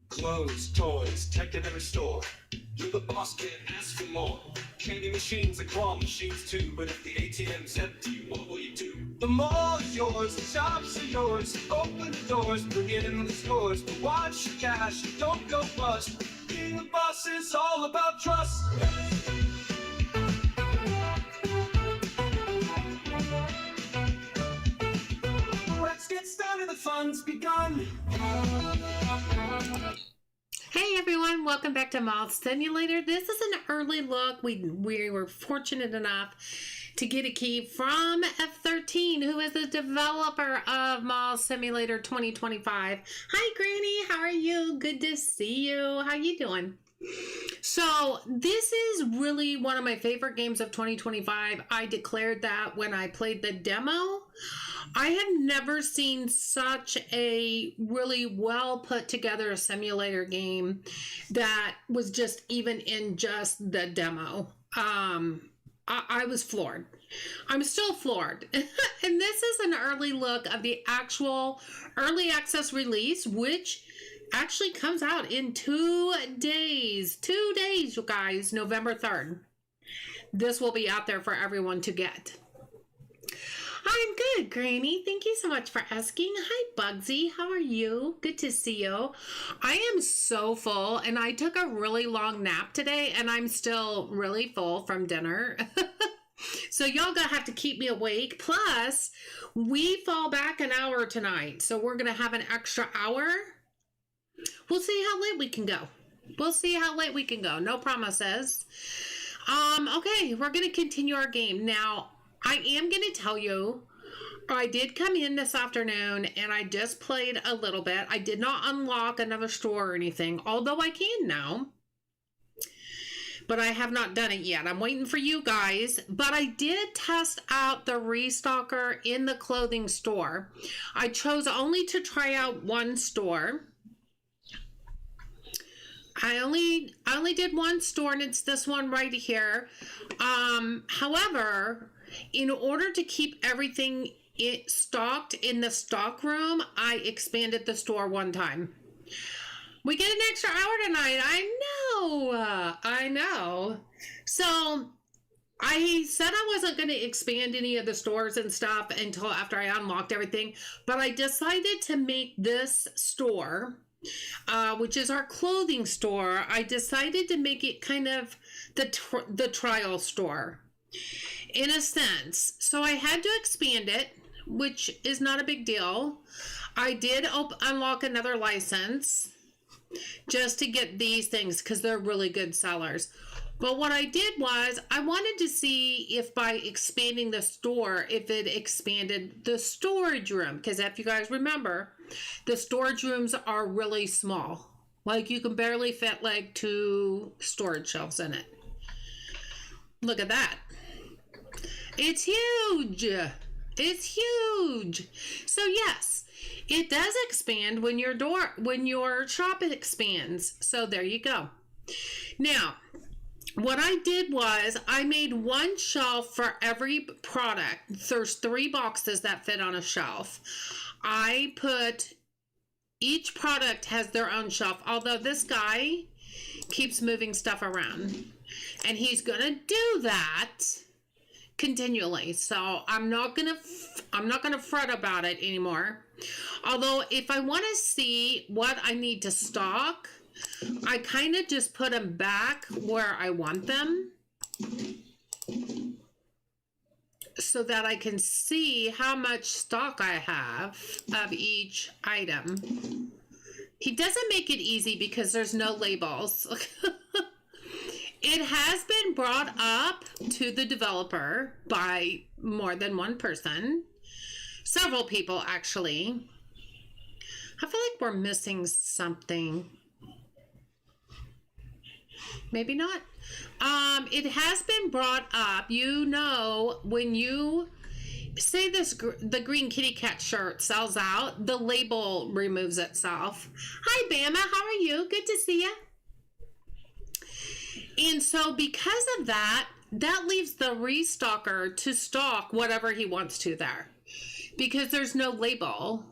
Clothes, toys, tech in every store. You're the boss, can't ask for more. Candy machines and claw machines too. But if the ATM's empty, what will you do? The mall's yours, the shops are yours. Open the doors, bring it in the stores. But watch your cash, don't go bust. Being a boss is all about trust. Let's get started, the fun's begun. Hey everyone, welcome back to Mall Simulator. This is an early look. We were fortunate enough to get a key from F13, who is the developer of Mall Simulator 2025. Hi Granny, how are you? Good to see you. How you doing? So this is really one of my favorite games of 2025. I declared that when I played the demo. I have never seen such a really well put together simulator game that was just even in just the demo. I was floored. I'm still floored. And this is an early look of the actual early access release, which actually comes out in 2 days. 2 days, you guys, November 3rd. This will be out there for everyone to get. I'm good, Granny. Thank you so much for asking. Hi, Bugsy. How are you? Good to see you. I am so full, and I took a really long nap today, and I'm still really full from dinner. So y'all gonna have to keep me awake. Plus, we fall back an hour tonight, so we're gonna have an extra hour. We'll see how late we can go. We'll see how late we can go. No promises. Okay, we're gonna continue our game. Now, I am going to tell you, I did come in this afternoon and I just played a little bit. I did not unlock another store or anything, although I can now. But I have not done it yet. I'm waiting for you guys. But I did test out the restocker in the clothing store. I chose only to try out one store. I only did one store, and it's this one right here. However, in order to keep everything stocked in the stock room, I expanded the store one time. We get an extra hour tonight. I know. So I said I wasn't going to expand any of the stores and stuff until after I unlocked everything, but I decided to make this store, which is our clothing store, I decided to make it kind of the trial store. In a sense. So I had to expand it, which is not a big deal. I did unlock another license just to get these things because they're really good sellers. But what I did was I wanted to see if by expanding the store, if it expanded the storage room. Because if you guys remember, the storage rooms are really small. Like you can barely fit like 2 storage shelves in it. Look at that. It's huge. It's huge. So yes, it does expand when your shop expands. So there you go. Now, what I did was I made one shelf for every product. There's 3 boxes that fit on a shelf. I put each product has their own shelf, although this guy keeps moving stuff around. And he's going to do that continually. So I'm not going to fret about it anymore. Although if I want to see what I need to stock, I kind of just put them back where I want them so that I can see how much stock I have of each item. He doesn't make it easy because there's no labels. It has been brought up to the developer by more than one person. Several people, actually. I feel like we're missing something. Maybe not. It has been brought up. You know, when you say the green kitty cat shirt sells out, the label removes itself. Hi, Bama. How are you? Good to see you. And so because of that, that leaves the restocker to stock whatever he wants to there. Because there's no label.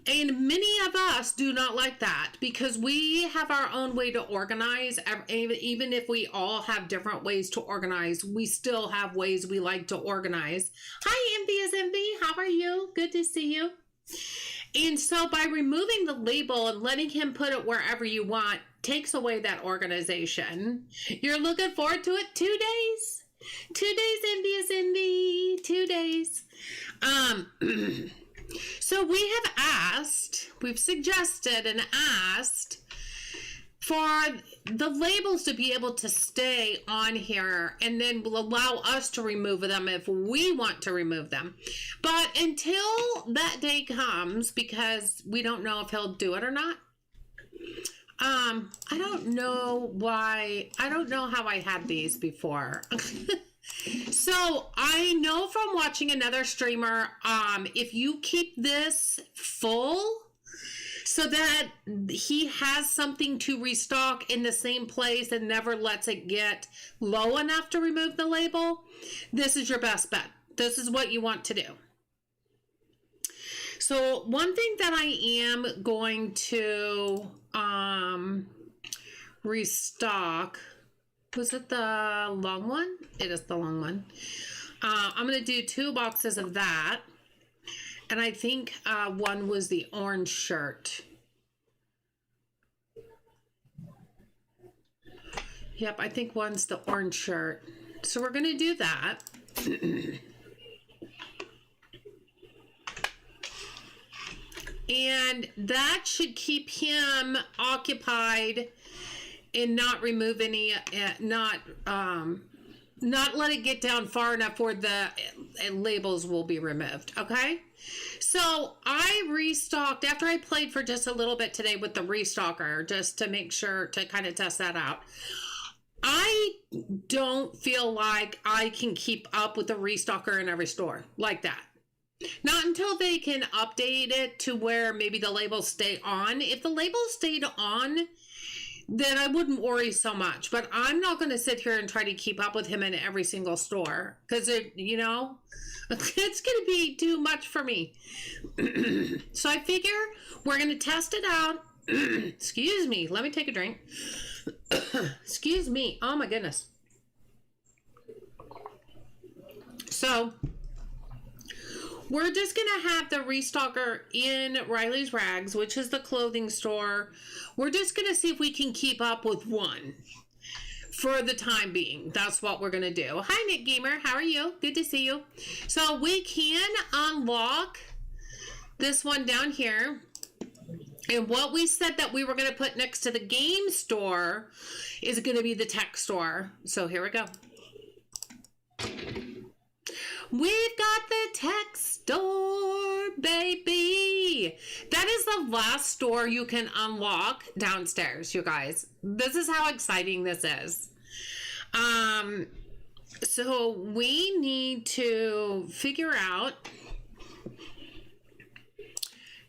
And many of us do not like that because we have our own way to organize. Even if we all have different ways to organize, we still have ways we like to organize. Hi, Envious Envy. How are you? Good to see you. And so by removing the label and letting him put it wherever you want, takes away that organization. You're looking forward to it? 2 days? 2 days, Envious Envy. 2 days. So we've suggested and asked for the labels to be able to stay on here and then will allow us to remove them if we want to remove them. But until that day comes, because we don't know if he'll do it or not, I don't know why. I don't know how I had these before. So I know from watching another streamer, if you keep this full so that he has something to restock in the same place and never lets it get low enough to remove the label, this is your best bet. This is what you want to do. So one thing that I am going to restock, was it the long one? It is the long one. I'm going to do 2 boxes of that. And I think one was the orange shirt. Yep, I think one's the orange shirt. So we're going to do that. And that should keep him occupied and not remove any, not let it get down far enough where the labels will be removed. Okay. So I restocked after I played for just a little bit today with the restocker, just to make sure to kind of test that out. I don't feel like I can keep up with the restocker in every store like that. Not until they can update it to where maybe the labels stay on. If the labels stayed on, then I wouldn't worry so much. But I'm not going to sit here and try to keep up with him in every single store. Because, you know, it's going to be too much for me. So I figure we're going to test it out. Excuse me. Let me take a drink. Excuse me. Oh, my goodness. So we're just going to have the restocker in Riley's Rags, which is the clothing store. We're just going to see if we can keep up with one for the time being. That's what we're going to do. Hi, Nick Gamer. How are you? Good to see you. So we can unlock this one down here. And what we said that we were going to put next to the game store is going to be the tech store. So here we go. We've got the tech store, baby. That is the last store you can unlock downstairs, you guys. This is how exciting this is. So we need to figure out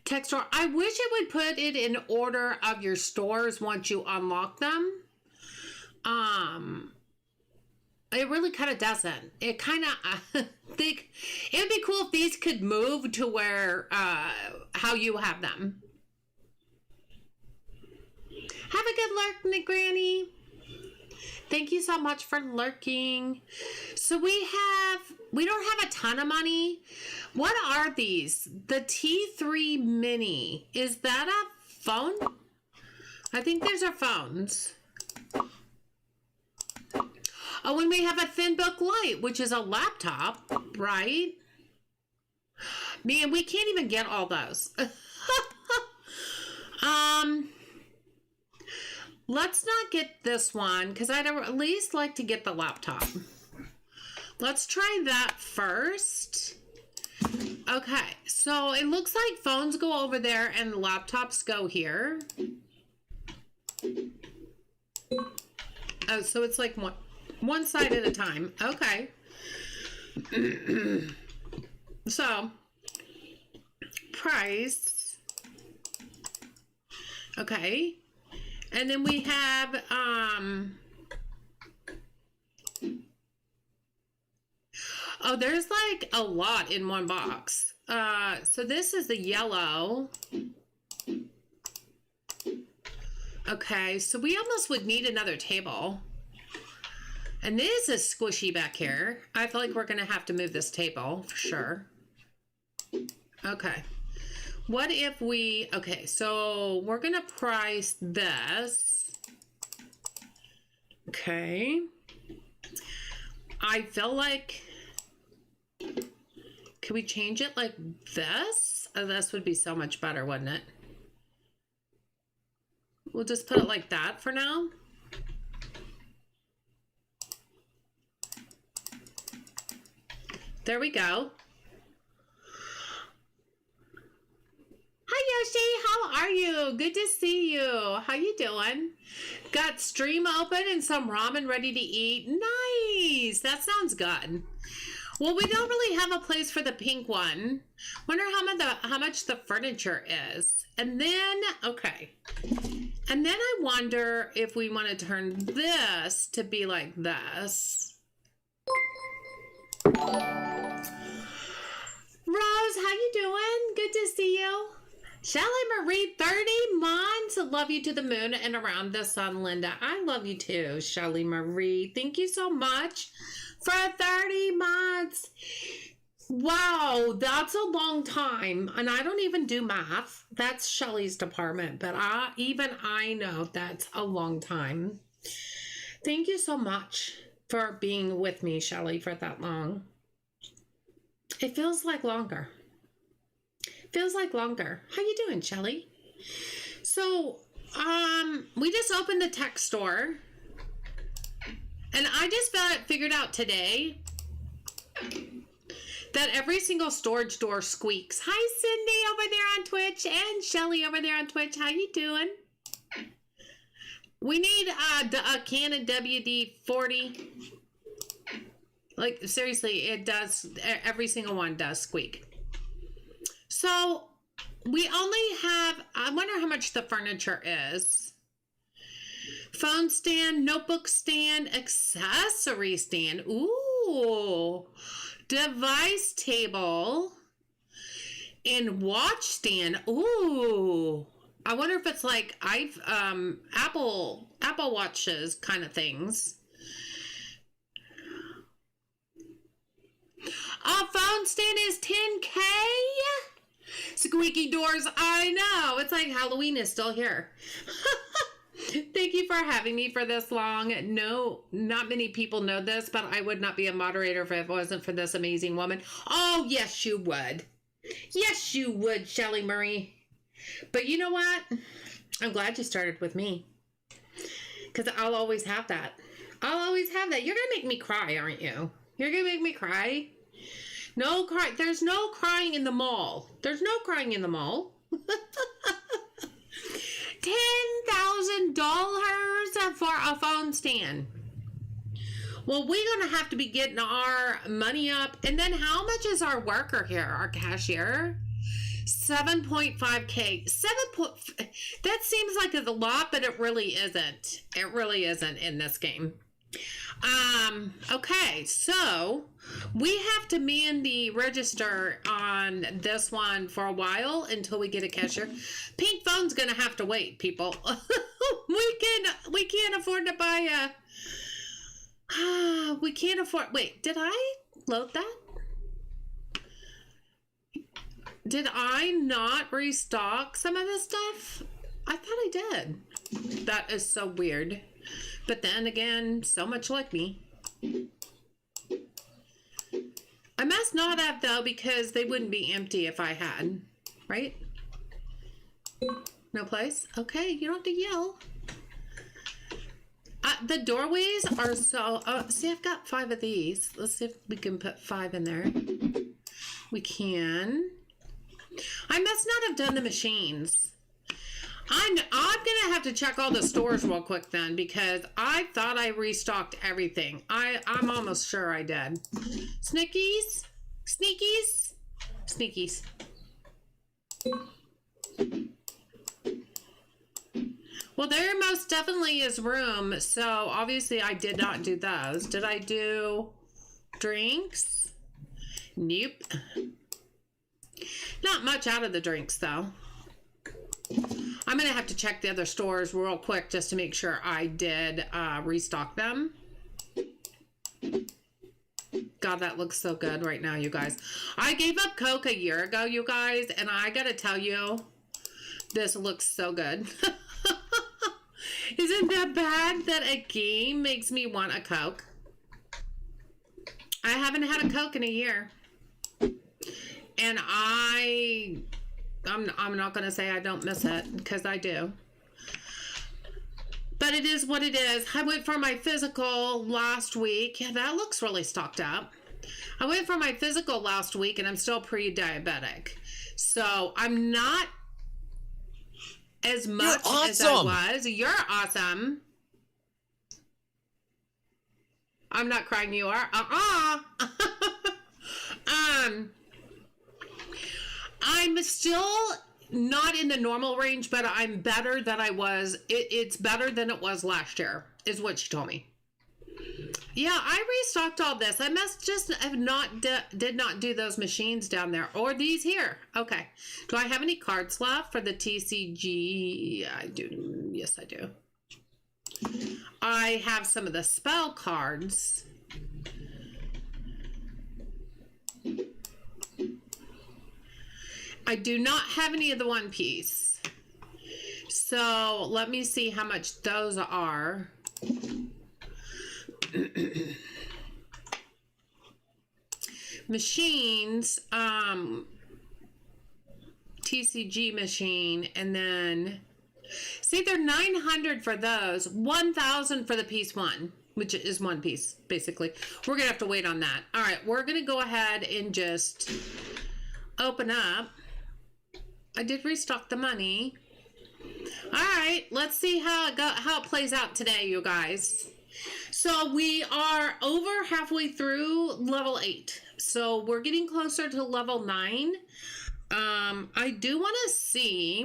tech store. I wish it would put it in order of your stores once you unlock them. It really kind of doesn't. It kind of, think it would be cool if these could move to where, how you have them. Have a good lurk, Nick Granny. Thank you so much for lurking. So we don't have a ton of money. What are these? The T3 Mini. Is that a phone? I think these are phones. Oh, and we have a ThinBook Lite, which is a laptop, right? Man, we can't even get all those. Let's not get this one, because I'd at least like to get the laptop. Let's try that first. Okay, so it looks like phones go over there and laptops go here. Oh, so it's like one side at a time. Okay. So, price. Okay. And then we have, oh, there's like a lot in one box. So this is the yellow. Okay, so we almost would need another table. And this is squishy back here. I feel like we're going to have to move this table for sure. Okay. What if we... Okay, so we're going to price this. Okay. I feel like... Can we change it like this? Oh, this would be so much better, wouldn't it? We'll just put it like that for now. There we go. Hi Yoshi, how are you? Good to see you. How you doing? Got stream open and some ramen ready to eat. Nice. That sounds good. Well, we don't really have a place for the pink one. Wonder how much the furniture is. And then, okay. And then I wonder if we want to turn this to be like this. Rose, how you doing? Good to see you. Shelly Marie, 30 months. Love you to the moon and around the sun, Linda. I love you too, Shelly Marie. Thank you so much for 30 months. Wow, that's a long time. And I don't even do math. That's Shelly's department. But I know that's a long time. Thank you so much for being with me, Shelly, for that long. It feels like longer. Feels like longer. How you doing, Shelly? So, we just opened the tech store. And I just figured out today that every single storage door squeaks. Hi, Cindy over there on Twitch and Shelly over there on Twitch. How you doing? We need a can of WD-40. Like, seriously, it does. Every single one does squeak. So, we only have, I wonder how much the furniture is. Phone stand, notebook stand, accessory stand. Ooh. Device table. And watch stand. Ooh. I wonder if it's like Apple Watches kind of things. A phone stand is $10K? Squeaky doors, I know. It's like Halloween is still here. Thank you for having me for this long. No, not many people know this, but I would not be a moderator if it wasn't for this amazing woman. Oh, yes, you would. Yes, you would, Shelly Marie. But you know what? I'm glad you started with me. Because I'll always have that. I'll always have that. You're going to make me cry, aren't you? You're going to make me cry? No cry. There's no crying in the mall. There's no crying in the mall. $10,000 for a phone stand. Well, we're going to have to be getting our money up. And then how much is our worker here, our cashier? 7.5K. That seems like it's a lot, but it really isn't. It really isn't in this game. Okay, so we have to man the register on this one for a while until we get a cashier. Pink phone's gonna have to wait, people. we can't afford to buy we can't afford. Wait, did I load that? Did I not restock some of this stuff? I thought I did. That is so weird. But then again, so much like me. I must not have, though, because they wouldn't be empty if I had. Right? No place? Okay, you don't have to yell. The doorways are so... see, I've got 5 of these. Let's see if we can put 5 in there. We can. I must not have done the machines. I'm gonna have to check all the stores real quick then, because I thought I restocked everything. I'm almost sure I did. Sneakies? Sneakies? Sneakies. Well, there most definitely is room, so obviously I did not do those. Did I do drinks? Nope. Not much out of the drinks, though. I'm going to have to check the other stores real quick just to make sure I did restock them. God, that looks so good right now, you guys. I gave up Coke a year ago, you guys, and I got to tell you, this looks so good. Isn't that bad that a game makes me want a Coke? I haven't had a Coke in a year. And I'm not going to say I don't miss it, because I do. But it is what it is. I went for my physical last week. Yeah, that looks really stocked up. I went for my physical last week, and I'm still pre-diabetic. So I'm not as much as I was. You're awesome. I'm not crying, you are. I'm still not in the normal range, but I'm better than I was. It's better than it was last year, is what she told me. Yeah, I restocked all this. I must just have did not do those machines down there, or these here. Okay. Do I have any cards left for the TCG? I do. Yes, I do. I have some of the spell cards. I do not have any of the One Piece. So let me see how much those are. Machines, TCG machine, and then see, they're 900 for those, 1,000 for the piece one, which is one piece basically. We're gonna have to wait on that. All right, we're gonna go ahead and just open up. I did restock the money. All right, let's see how it plays out today, you guys. So we are over halfway through level 8. So we're getting closer to level 9. I do want to see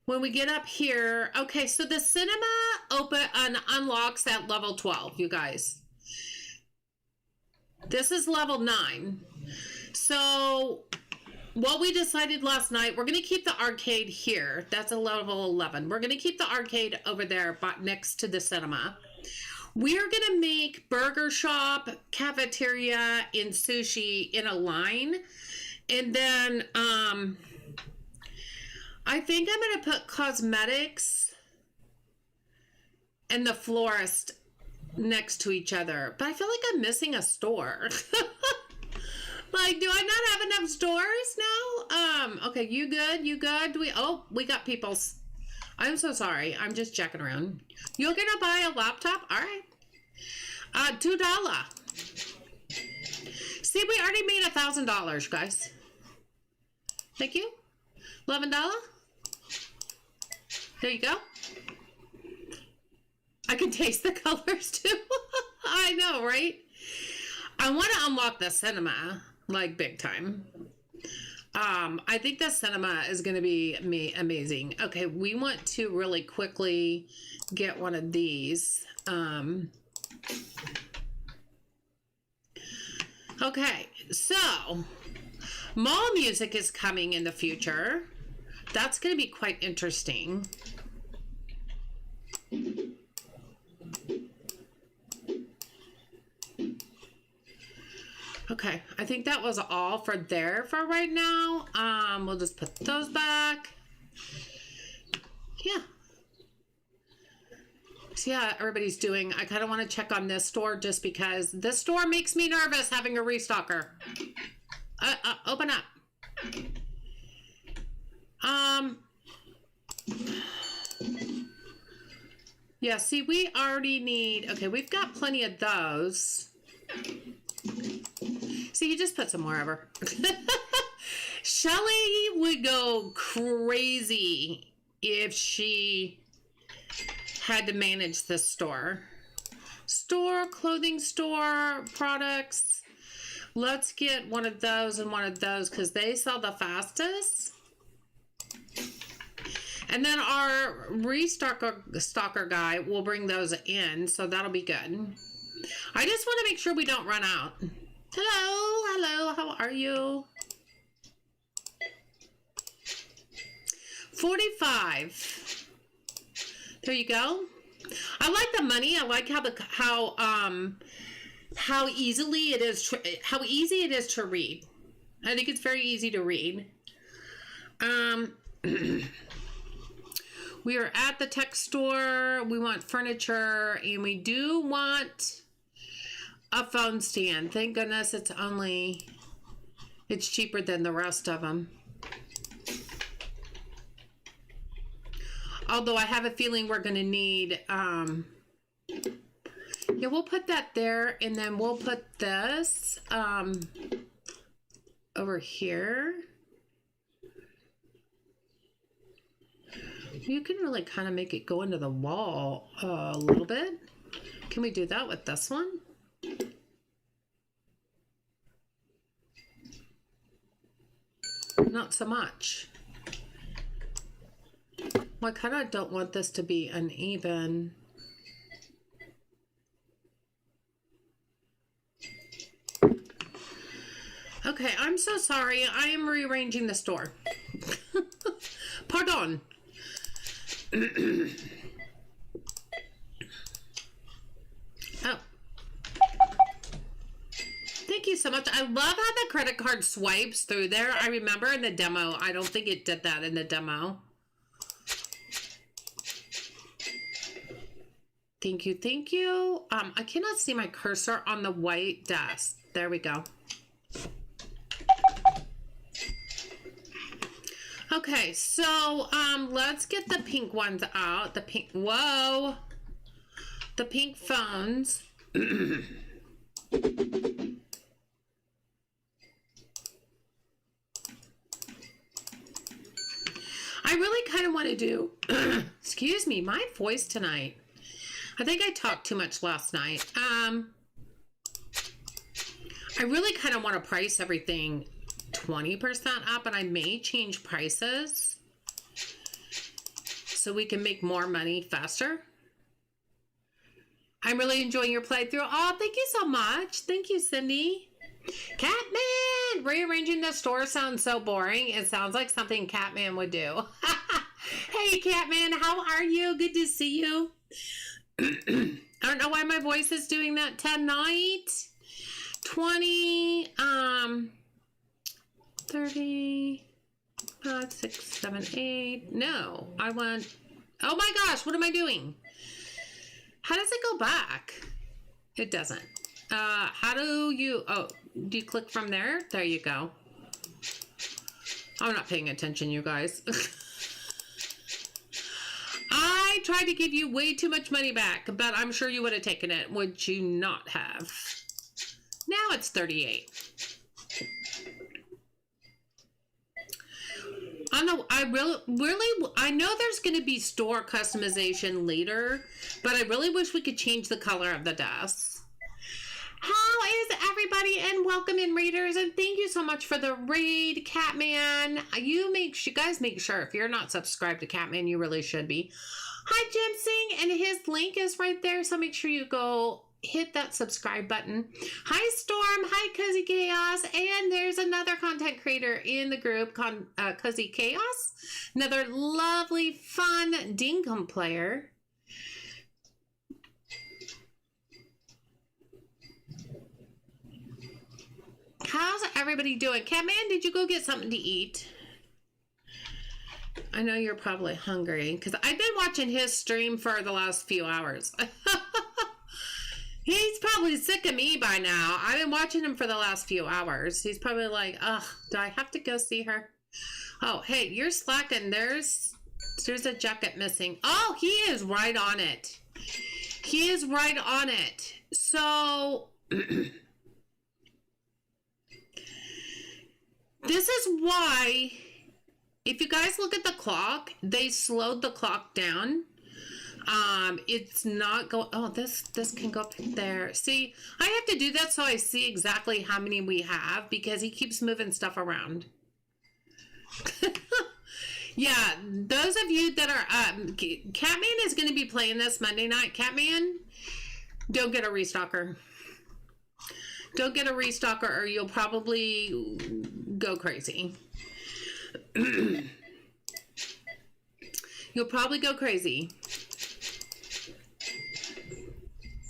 when we get up here. Okay, so the cinema unlocks at level 12, you guys. This is level 9. So what we decided last night, we're going to keep the arcade here. That's a level 11. We're going to keep the arcade over there next to the cinema. We're going to make burger shop, cafeteria, and sushi in a line. And then I think I'm going to put cosmetics and the florist next to each other. But I feel like I'm missing a store. Like, do I not have enough stores now? Okay, you good? You good? We got people's. I'm so sorry. I'm just checking around. You're gonna buy a laptop? All right. $2. See, we already made $1,000, guys. Thank you. $11. There you go. I can taste the colors too. I know, right? I want to unlock the cinema. Like big time. I think the cinema is going to be amazing. Okay, we want to really quickly get one of these. Okay, so mall music is coming in the future. That's going to be quite interesting. Okay, I think that was all for there for right now. We'll just put those back. Yeah. See how everybody's doing. I kind of want to check on this store just because this store makes me nervous having a restocker. Open up. Yeah, see, we already need... Okay, we've got plenty of those. See, you just put some wherever. Shelly would go crazy if she had to manage this store. Store, clothing store, products. Let's get one of those and one of those because they sell the fastest. And then our restocker guy will bring those in, so that'll be good. I just want to make sure we don't run out. Hello, how are you? 45. There you go. I like the money. I like how easy it is to read. I think it's very easy to read. We are at the tech store. We want furniture, and we do want a phone stand. Thank goodness it's cheaper than the rest of them. Although I have a feeling we're going to need, yeah, we'll put that there, and then we'll put this over here. You can really kind of make it go into the wall a little bit. Can we do that with this one? Not so much. Well, I kind of don't want this to be uneven. Okay, I'm so sorry. I am rearranging the store. Pardon. Oh. Thank you so much. I love how the credit card swipes through there. I remember in the demo. I don't think it did that in the demo. Thank you, thank you. I cannot see my cursor on the white desk. There we go. Okay, so let's get the pink ones out. The pink, whoa, the pink phones. I really kind of want to do, excuse me, my voice tonight. I think I talked too much last night. I really kind of want to price everything 20% up, and I may change prices so we can make more money faster. I'm really enjoying your playthrough. Oh, thank you so much. Thank you, Cindy. Catman! Rearranging the store sounds so boring. It sounds like something Catman would do. Hey, Catman, how are you? Good to see you. I don't know why my voice is doing that tonight. 20, 30, 5, 6, 7, 8. No, I want, oh my gosh, what am I doing? How does it go back? It doesn't. How do you, oh, do you click from there? There you go. I'm not paying attention, you guys. I tried to give you way too much money back, but I'm sure you would have taken it, would you not have? Now it's 38. I know, I know there's going to be store customization later, but I really wish we could change the color of the desks. How is everybody, and welcome in, raiders, and thank you so much for the raid, Catman. You guys make sure, if you're not subscribed to Catman, you really should be. Hi, Jim Singh, and his link is right there, so make sure you go hit that subscribe button. Hi, Storm. Hi, Cozy Chaos. And there's another content creator in the group, Cozy Chaos. Another lovely, fun Dinkum player. How's everybody doing? Catman, did you go get something to eat? I know you're probably hungry because I've been watching his stream for the last few hours. He's probably sick of me by now. I've been watching him for the last few hours. He's probably like, ugh, do I have to go see her? Oh, hey, you're slacking. There's a jacket missing. Oh, he is right on it. He is right on it. So this is why, if you guys look at the clock, they slowed the clock down. It's not going, oh, this can go up there. See, I have to do that so I see exactly how many we have because he keeps moving stuff around. Yeah, those of you that are, Catman is going to be playing this Monday night. Catman, don't get a restocker. Don't get a restocker or you'll probably go crazy. You'll probably go crazy.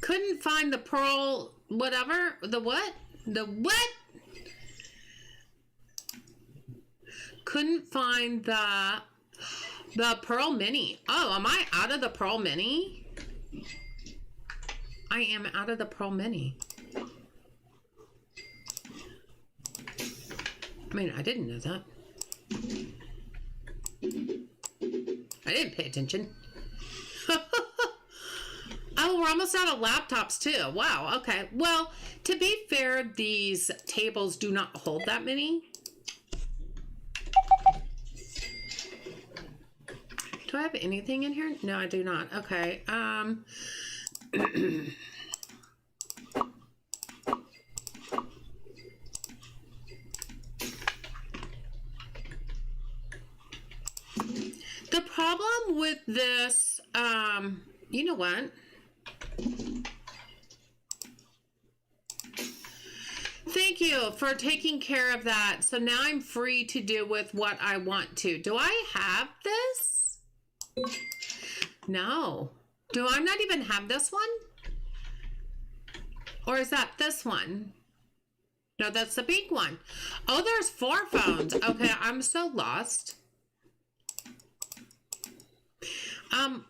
Couldn't find the pearl, whatever. The what? The what? Couldn't find the pearl mini. Oh, am I out of the pearl mini? I am out of the pearl mini. I mean, I didn't know that. I didn't pay attention. Oh, we're almost out of laptops too. Wow. Okay. Well, to be fair, these tables do not hold that many. Do I have anything in here? No, I do not. Okay. The problem with this, you know what? Thank you for taking care of that. So now I'm free to do with what I want to. Do I have this? No. Do I not even have this one? Or is that this one? No, that's the pink one. Oh, there's 4 phones. Okay, I'm so lost.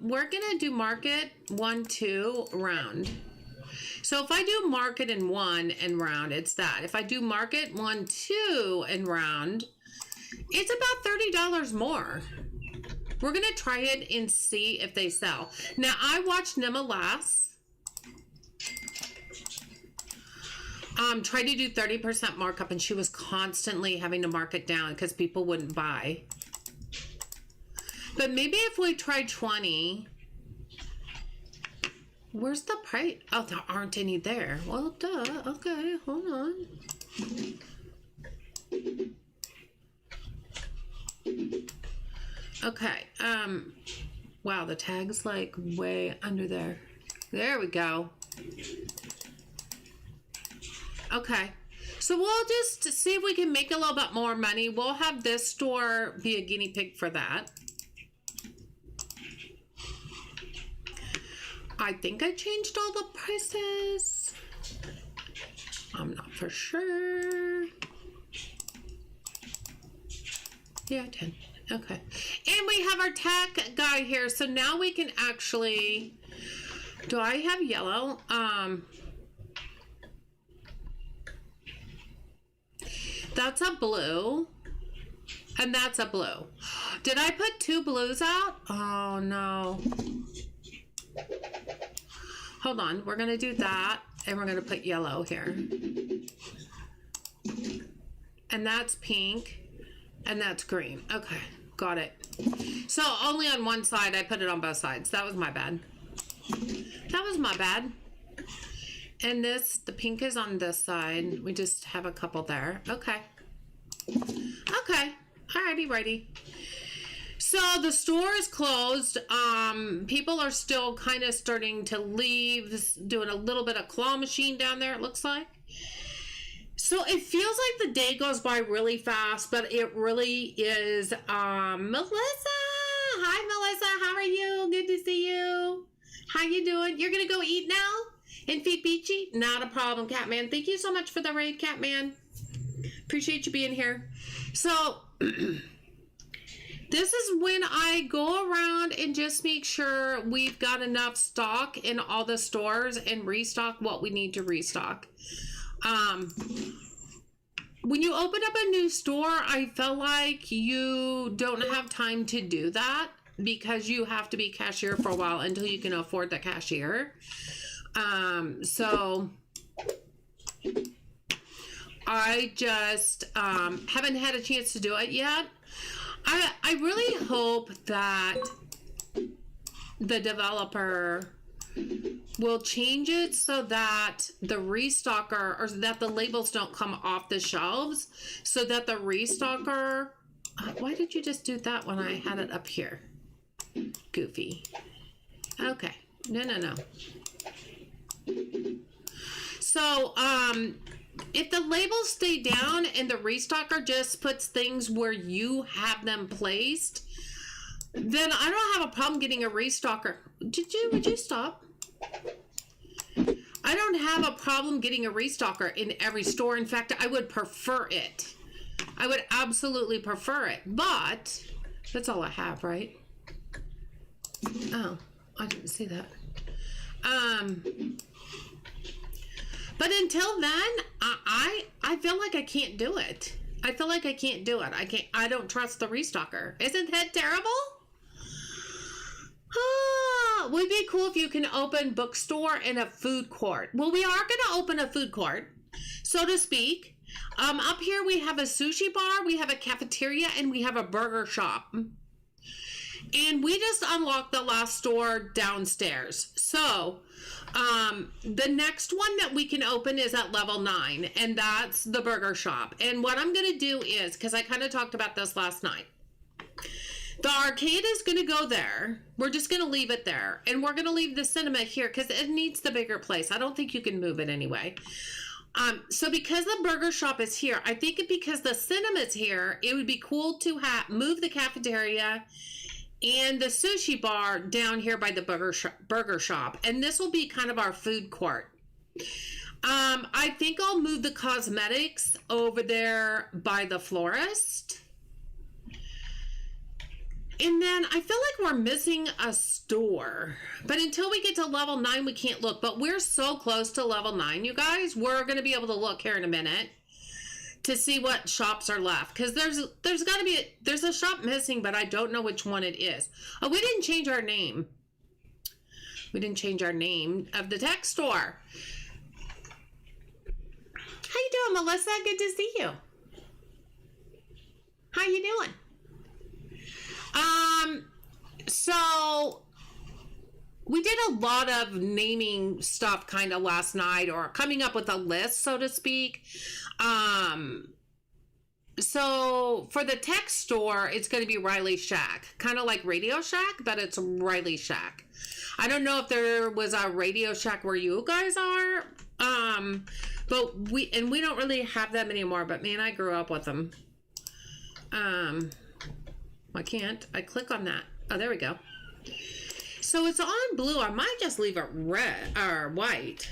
We're gonna do market 1, 2, round. So if I do market and 1 and round, it's that. If I do market 1, 2 and round, it's about $30 more. We're gonna try it and see if they sell. Now I watched Nima Lass try to do 30% markup, and she was constantly having to mark it down because people wouldn't buy. But maybe if we try 20, where's the price? Oh, there aren't any there. Well, duh. Okay, hold on. Okay, wow, the tag's like way under there. There we go. Okay, so we'll just see if we can make a little bit more money. We'll have this store be a guinea pig for that. I think I changed all the prices. I'm not for sure. Yeah, I did. Okay. And we have our tech guy here. So now we can actually, do I have yellow? That's a blue. And that's a blue. Did I put 2 blues out? Oh no. Hold on, we're gonna do that, and we're gonna put yellow here. And that's pink, and that's green. Okay, got it. So only on one side, I put it on both sides. That was my bad. That was my bad. And this, the pink is on this side. We just have a couple there. Okay. Okay, alrighty, righty. So the store is closed. People are still kind of starting to leave, doing a little bit of claw machine down there, it looks like. So it feels like the day goes by really fast, but it really is. Melissa! Hi, Melissa. How are you? Good to see you. How you doing? You're going to go eat now and feed Peachy? Not a problem, Catman. Thank you so much for the raid, Catman. Appreciate you being here. So... This is when I go around and just make sure we've got enough stock in all the stores and restock what we need to restock. When you open up a new store, I feel like you don't have time to do that because you have to be cashier for a while until you can afford the cashier. So I just haven't had a chance to do it yet. I really hope that the developer will change it so that the restocker, or that the labels don't come off the shelves, so that the restocker, why did you just do that when I had it up here? Goofy. Okay. No. So, if the labels stay down and the restocker just puts things where you have them placed, then I don't have a problem getting a restocker. Would you stop? I don't have a problem getting a restocker in every store. In fact, I would prefer it. I would absolutely prefer it. But that's all I have, right? Oh, I didn't see that. But until then, I feel like I can't do it. I feel like I can't do it. I don't trust the restocker. Isn't that terrible? Would be cool if you can open bookstore and a food court. Well, we are going to open a food court, so to speak. Up here we have a sushi bar, we have a cafeteria, and we have a burger shop. And we just unlocked the last store downstairs. So, the next one that we can open is at level 9, and that's the burger shop. And what I'm going to do is, because I kind of talked about this last night, the arcade is going to go there. We're just going to leave it there. And we're going to leave the cinema here because it needs the bigger place. I don't think you can move it anyway. So because the burger shop is here, I think because the cinema's here, it would be cool to move the cafeteria and the sushi bar down here by the burger shop. And this will be kind of our food court. I think I'll move the cosmetics over there by the florist. And then I feel like we're missing a store. But until we get to level 9, we can't look. But we're so close to level 9, you guys. We're going to be able to look here in a minute to see what shops are left. Because there's got to be there's a shop missing, but I don't know which one it is. Oh, we didn't change our name. We didn't change our name of the tech store. How you doing, Melissa? Good to see you. How you doing? So we did a lot of naming stuff kind of last night, or coming up with a list, so to speak. So for the tech store, it's going to be Riley Shack, kind of like Radio Shack, but it's Riley Shack. I don't know if there was a Radio Shack where you guys are. But we don't really have them anymore, but man, I grew up with them. I can't. I click on that. Oh, there we go. So it's on blue. I might just leave it red or white.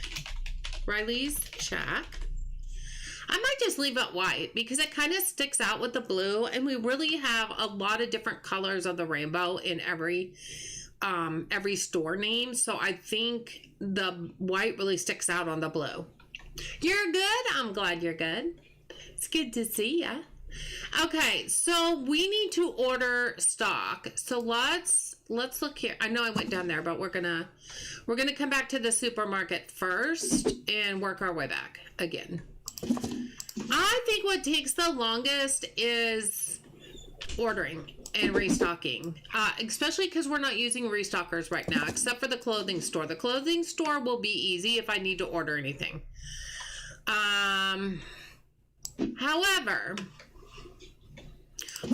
Riley's Shack. I might just leave it white because it kind of sticks out with the blue, and we really have a lot of different colors of the rainbow in every store name. So I think the white really sticks out on the blue. You're good. I'm glad you're good. It's good to see ya. Okay, so we need to order stock. So let's look here. I know I went down there, but we're gonna come back to the supermarket first and work our way back again. I think what takes the longest is ordering and restocking, especially because we're not using restockers right now, except for the clothing store. The clothing store will be easy if I need to order anything. However,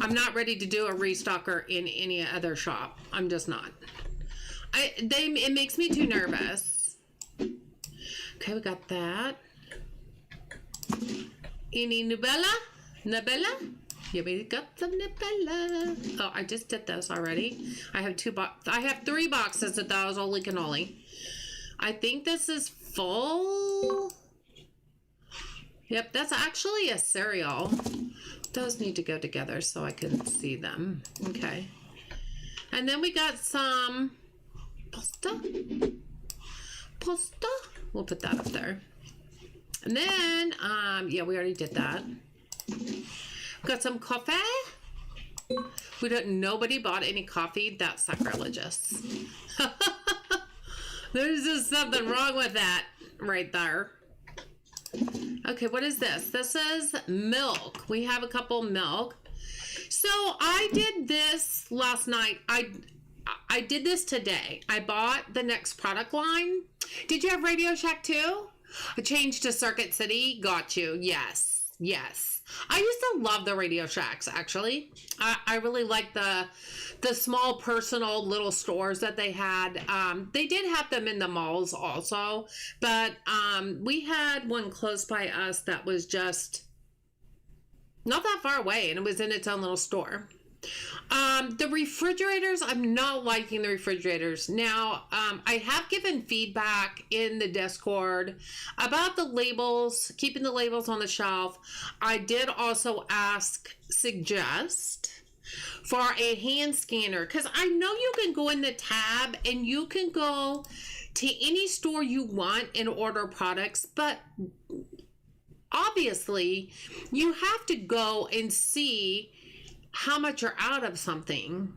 I'm not ready to do a restocker in any other shop. I'm just not. It makes me too nervous. Okay, we got that. Any Nubella? Yeah, we got some Nubella. Oh, I just did this already. I have 3 boxes of those Oli Cannoli. I think this is full. Yep, that's actually a cereal. Those need to go together so I can see them. Okay. And then we got some pasta. We'll put that up there. And then, yeah, we already did that. Got some coffee. Nobody bought any coffee. That's sacrilegious. There's just something wrong with that right there. Okay, what is this? This is milk. We have a couple milk. So I did this last night. I did this today. I bought the next product line. Did you have Radio Shack too? I changed to Circuit City. Got you. Yes. Yes. I used to love the Radio Shacks, actually. I really liked the small personal little stores that they had. They did have them in the malls also, but we had one close by us that was just not that far away, and it was in its own little store. The refrigerators, I'm not liking the refrigerators. Now, I have given feedback in the Discord about the labels, keeping the labels on the shelf. I did also suggest for a hand scanner, because I know you can go in the tab and you can go to any store you want and order products, but obviously you have to go and see how much you're out of something.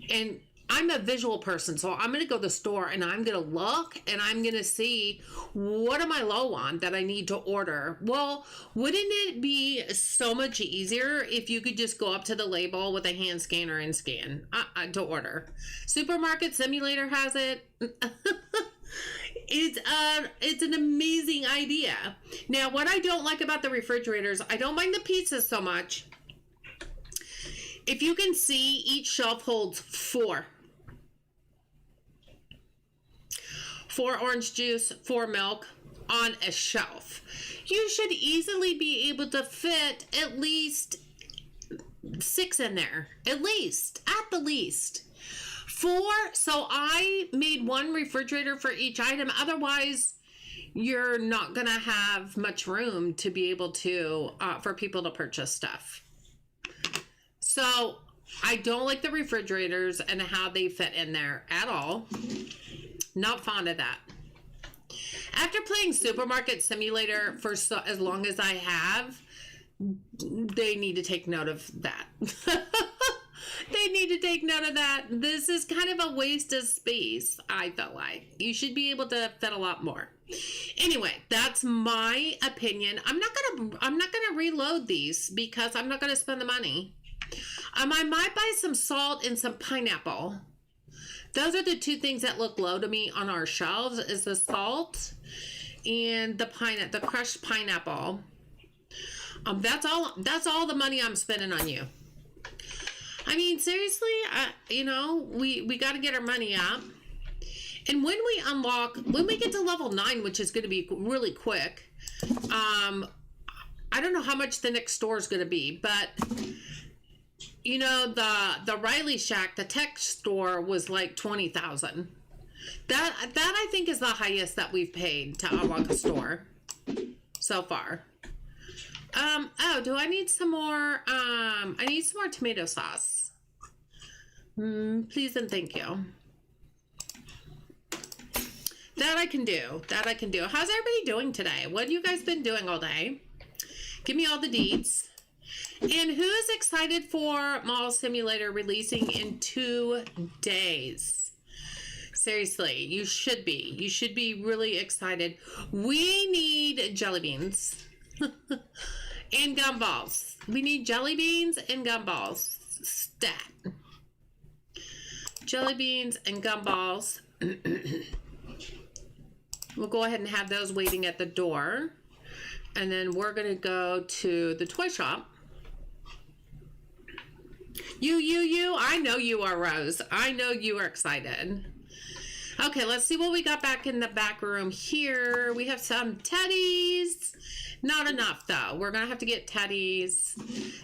And I'm a visual person, so I'm going to go to the store and I'm going to look and I'm going to see, what am I low on that I need to order? Well, wouldn't it be so much easier if you could just go up to the label with a hand scanner and scan to order? Supermarket Simulator has it. It's an amazing idea. Now, what I don't like about the refrigerators, I don't mind the pizzas so much. If you can see, each shelf holds 4 orange juice, 4 milk on a shelf. You should easily be able to fit at least 6 in there. At the least. 4, so I made 1 refrigerator for each item. Otherwise, you're not going to have much room to be able to, for people to purchase stuff. So I don't like the refrigerators and how they fit in there at all. Not fond of that. After playing Supermarket Simulator for as long as I have, they need to take note of that. They need to take note of that. This is kind of a waste of space, I felt like. You should be able to fit a lot more. Anyway, that's my opinion. I'm not gonna reload these because I'm not gonna spend the money. I might buy some salt and some pineapple. Those are the 2 things that look low to me on our shelves, is the salt and the crushed pineapple. That's all the money I'm spending on you. I mean, seriously, we got to get our money up. And when we get to level 9, which is going to be really quick, I don't know how much the next store is going to be, but the Riley Shack, the tech store, was like 20,000. That I think is the highest that we've paid to unlock a store so far. Do I need some more? I need some more tomato sauce. Please and thank you. That I can do. How's everybody doing today? What have you guys been doing all day? Give me all the deets. And who's excited for Mall Simulator releasing in 2 days? Seriously, you should be. You should be really excited. We need jelly beans and gumballs. We need jelly beans and gumballs. Stat. Jelly beans and gumballs. We'll go ahead and have those waiting at the door. And then we're going to go to the toy shop. You. I know you are, Rose. I know you are excited. Okay, let's see what we got back in the back room here. We have some teddies. Not enough, though. We're going to have to get teddies.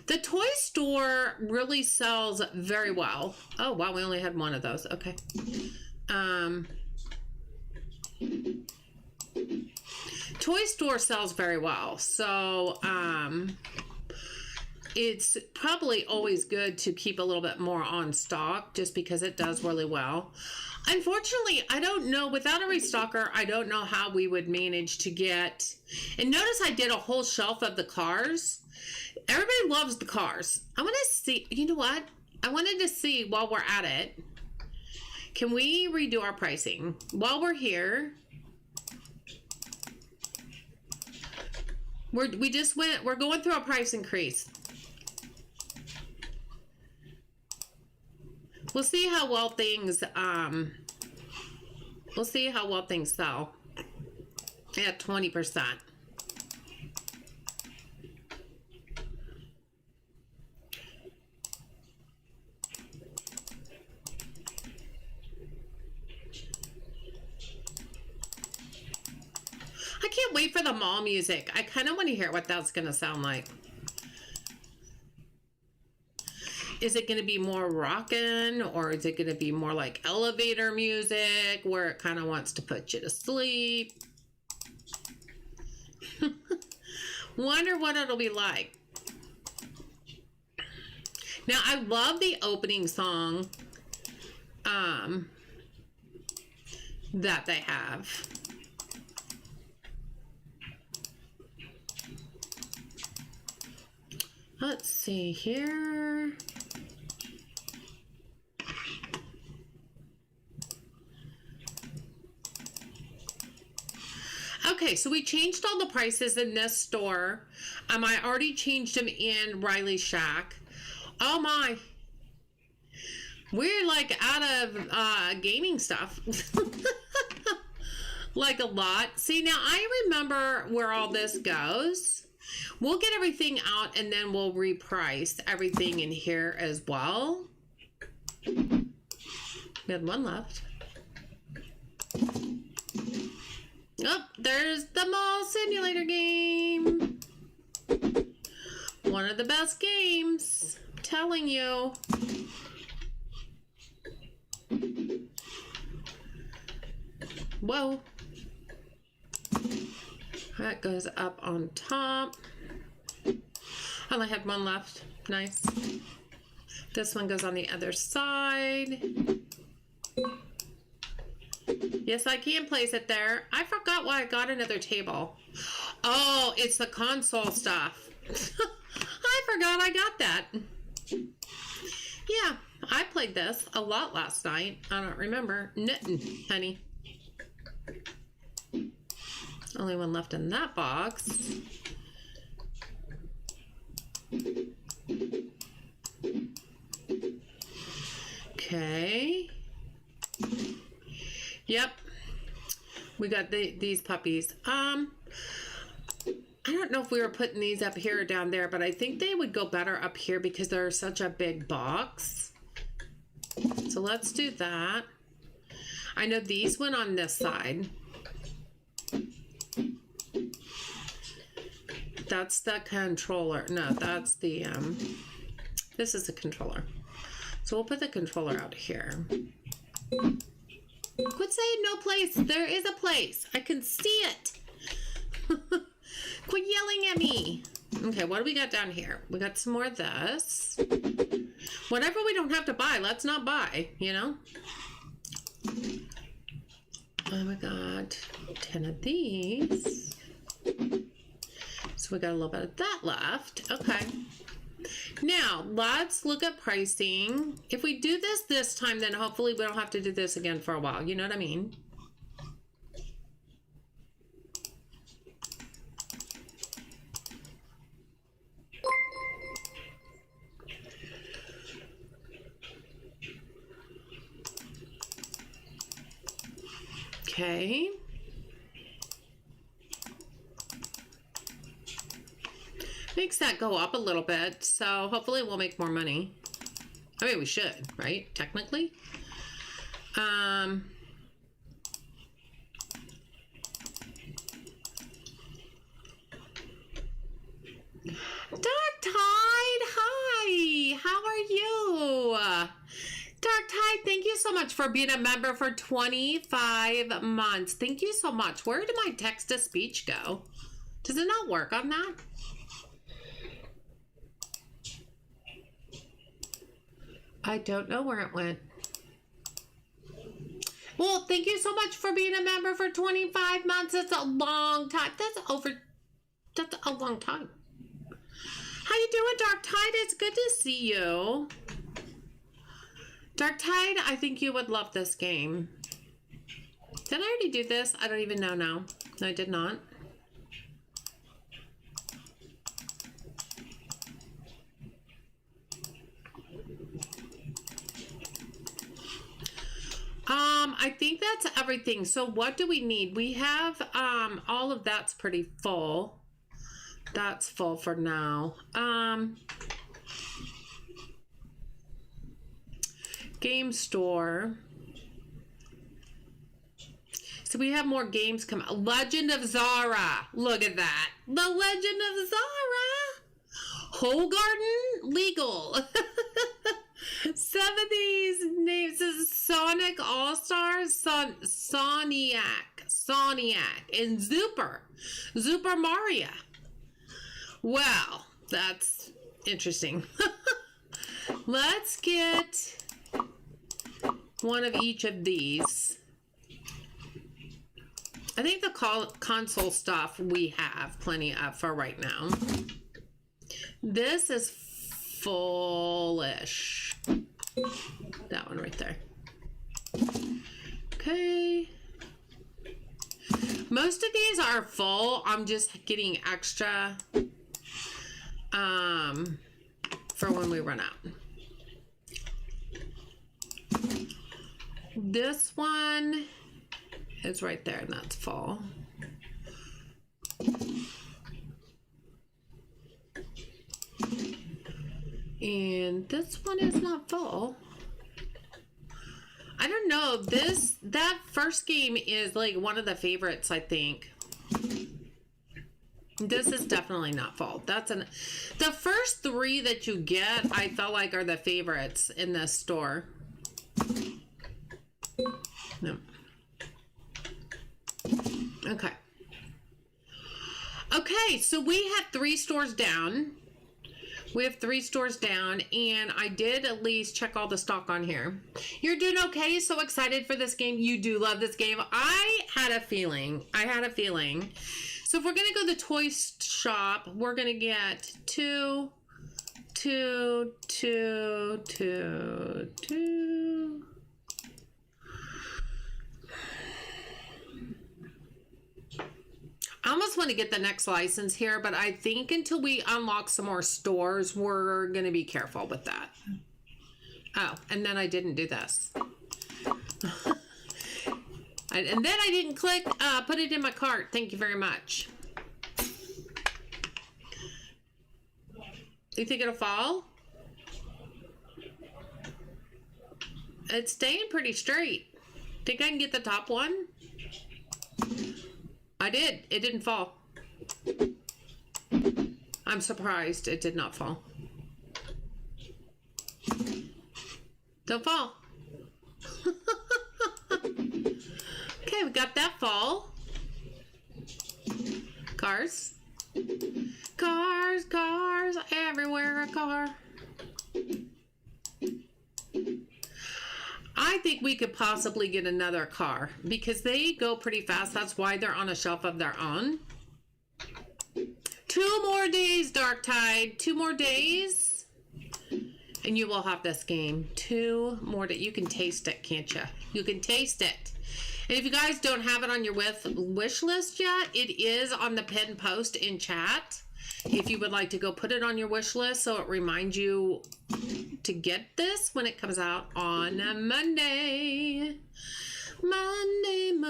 The toy store really sells very well. Oh, wow, we only had 1 of those. Okay. Toy store sells very well. So, it's probably always good to keep a little bit more on stock just because it does really well. Unfortunately, I don't know, without a restocker, I don't know how we would manage to get, and notice I did a whole shelf of the cars. Everybody loves the cars. I want to see, you know what? I wanted to see while we're at it, can we redo our pricing? While we're here, we're going through a price increase. We'll see how well things sell at 20%. wait for the mall music. I kind of want to hear what that's going to sound like. Is it going to be more rockin', or is it going to be more like elevator music where it kind of wants to put you to sleep? Wonder what it'll be like. Now, I love the opening song that they have. Let's see here. Okay, so we changed all the prices in this store. I already changed them in Riley's Shack. Oh my. We're like out of gaming stuff. Like a lot. See, now I remember where all this goes. We'll get everything out and then we'll reprice everything in here as well. We had one left. Oh, there's the mall simulator game. One of the best games. I'm telling you. Whoa. That goes up on top. I only had one left. Nice. This one goes on the other side. Yes, I can place it there. I forgot why I got another table. Oh, it's the console stuff. I forgot I got that. Yeah, I played this a lot last night. I don't remember. Nothing, honey. Only one left in that box. Okay. Yep. We got these puppies. I don't know if we were putting these up here or down there, but I think they would go better up here because they're such a big box. So let's do that. I know these went on this side. That's the controller. No, that's the, this is the controller. So we'll put the controller out here. Quit saying no place. There is a place. I can see it. Quit yelling at me. Okay, what do we got down here? We got some more of this. Whatever we don't have to buy, let's not buy, you know? Oh, we got 10 of these. So we got a little bit of that left. Okay. Now, let's look at pricing. If we do this time, then hopefully we don't have to do this again for a while. You know what I mean? Okay. Makes that go up a little bit, so hopefully we'll make more money. I mean, we should, right? Technically. Dark Tide, hi! How are you? Dark Tide, thank you so much for being a member for 25 months. Thank you so much. Where did my text-to-speech go? Does it not work on that? I don't know where it went. Well, thank you so much for being a member for 25 months. That's a long time. That's a long time. How you doing, Dark Tide? It's good to see you. Dark Tide, I think you would love this game. Did I already do this? I don't even know now. No, I did not. I think that's everything. So what do we need? We have, all of that's pretty full. That's full for now. Game store. So we have more games come out. Legend of Zara. Look at that. The Legend of Zara. Whole Garden Legal. 70s names is Sonic All-Stars, Soniac, and Super Mario. Wow, that's interesting. Let's get one of each of these. I think the console stuff we have plenty of for right now. This is fullish. That one right there. Okay. Most of these are full. I'm just getting extra for when we run out. This one is right there, and that's full. And this one is not full. I don't know. That first game is like one of the favorites, I think. This is definitely not full. The first three that you get, I felt like are the favorites in this store. No. Okay. Okay, so we have 3 stores down. We have 3 stores down, and I did at least check all the stock on here. You're doing okay? So excited for this game. You do love this game. I had a feeling. So if we're going to go to the toy shop, we're going to get 2, 2, 2, 2, 2. I almost want to get the next license here, but I think until we unlock some more stores, we're going to be careful with that. Oh, and then I didn't do this. And then I didn't click, put it in my cart. Thank you very much. You think it'll fall? It's staying pretty straight. Think I can get the top one? I did. It didn't fall. I'm surprised it did not fall. Don't fall. Okay, we got that fall. Cars. Cars, cars, everywhere a car. I think we could possibly get another car because they go pretty fast. That's why they're on a shelf of their own. 2 more days, Dark Tide. 2 more days. And you will have this game. 2 more days. You can taste it, can't you? You can taste it. And if you guys don't have it on your wish list yet, it is on the pinned post in chat. If you would like to go put it on your wish list so it reminds you to get this when it comes out on Monday. Monday.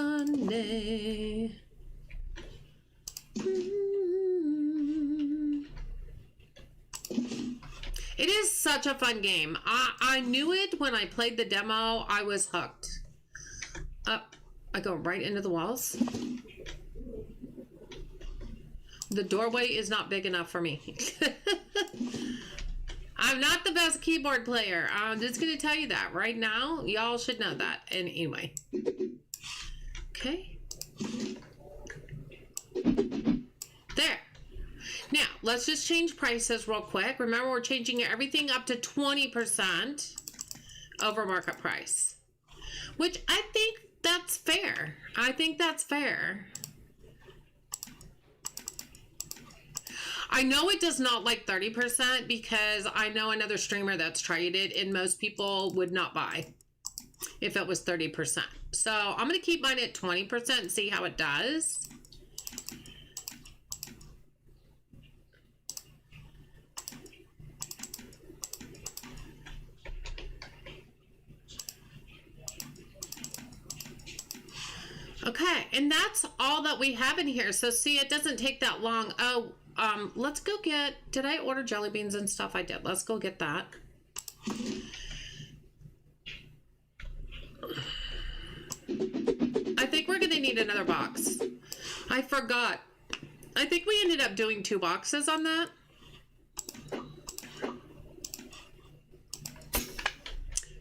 It is such a fun game. I knew it when I played the demo. I was hooked. I go right into the walls. The doorway is not big enough for me. I'm not the best keyboard player. I'm just going to tell you that right now. Y'all should know that. And anyway. Okay. There. Now, let's just change prices real quick. Remember, we're changing everything up to 20% over market price. Which I think that's fair. I think that's fair. I know it does not like 30% because I know another streamer that's tried it and most people would not buy if it was 30%. So I'm going to keep mine at 20% and see how it does. Okay, and that's all that we have in here. So see, it doesn't take that long. Oh, let's go get, did I order jelly beans and stuff? I did. Let's go get that. I think we're going to need need another box. I forgot. I think we ended up doing 2 boxes on that.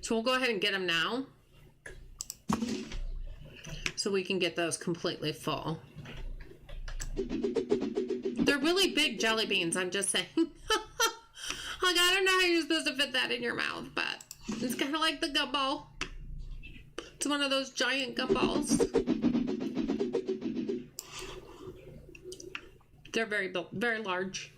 So we'll go ahead and get them now. So we can get those completely full. They're really big jelly beans, I'm just saying. Like, I don't know how you're supposed to fit that in your mouth, but it's kind of like the gumball. It's one of those giant gumballs. They're very large.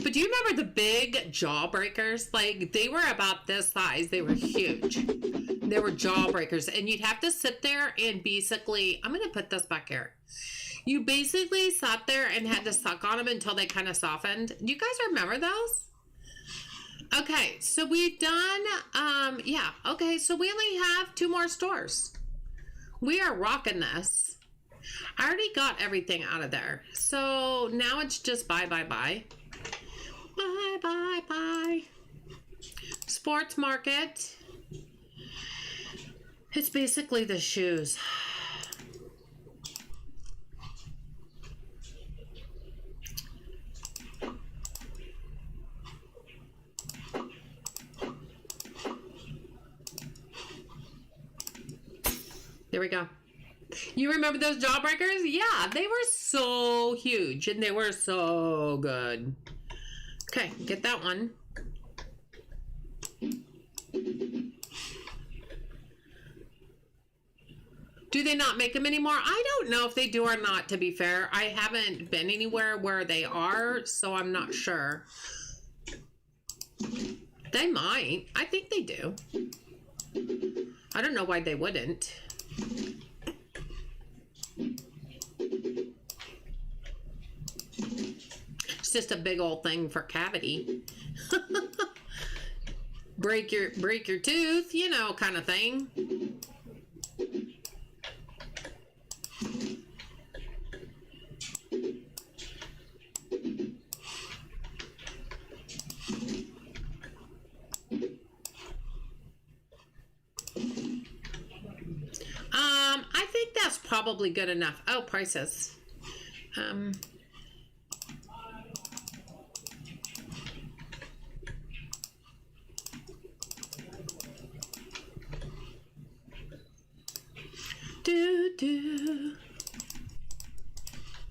But do you remember the big jawbreakers? Like, they were about this size. They were huge. They were jawbreakers. And you'd have to sit there and basically, I'm going to put this back here. You basically sat there and had to suck on them until they kind of softened. Do you guys remember those? Okay, so we've done, yeah. Okay, so we only have 2 more stores. We are rocking this. I already got everything out of there. So now it's just bye, bye, bye. Bye, bye, bye. Sports Market. It's basically the shoes. There we go. You remember those jawbreakers? Yeah, they were so huge and they were so good. Okay, get that one. Do they not make them anymore? I don't know if they do or not, to be fair. I haven't been anywhere where they are, so I'm not sure. They might. I think they do. I don't know why they wouldn't. It's just a big old thing for cavity. break your tooth, you know, kind of thing. I think that's probably good enough. Oh, prices.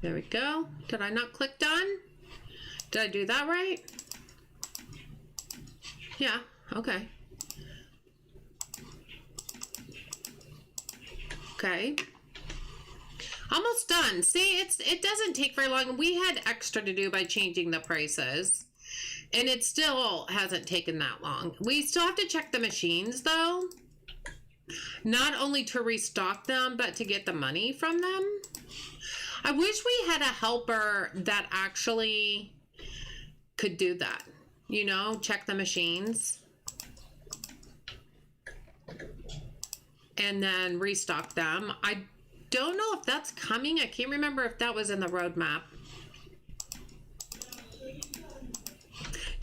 There we go. Did I not click done? Did I do that right? Yeah, okay. Okay. Almost done. See, it doesn't take very long. We had extra to do by changing the prices. And it still hasn't taken that long. We still have to check the machines though. Not only to restock them, but to get the money from them. I wish we had a helper that actually could do that. You know, check the machines. And then restock them. I don't know if that's coming. I can't remember if that was in the roadmap.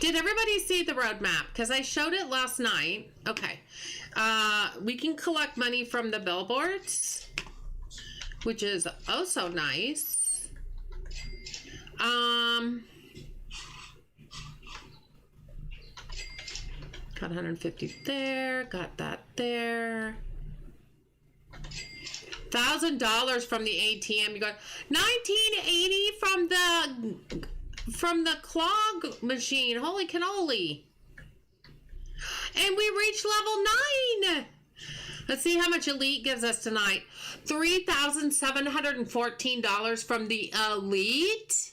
Did everybody see the roadmap? Because I showed it last night. Okay. We can collect money from the billboards, which is oh so nice. Got 150 there. Got that there. $1,000 from the ATM. You got 1980 from the clog machine. Holy cannoli! And we reached level 9. Let's see how much Elite gives us tonight. $3,714 from the Elite.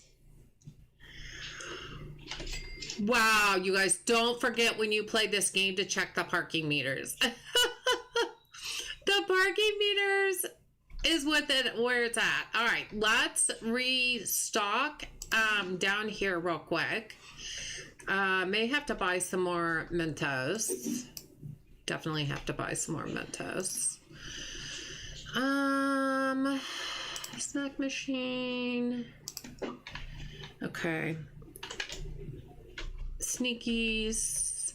Wow, you guys, don't forget when you play this game to check the parking meters. The parking meters is with it where it's at. All right, let's restock down here real quick. May have to buy some more Mentos. Definitely have to buy some more Mentos. Snack machine. Okay. Sneakies.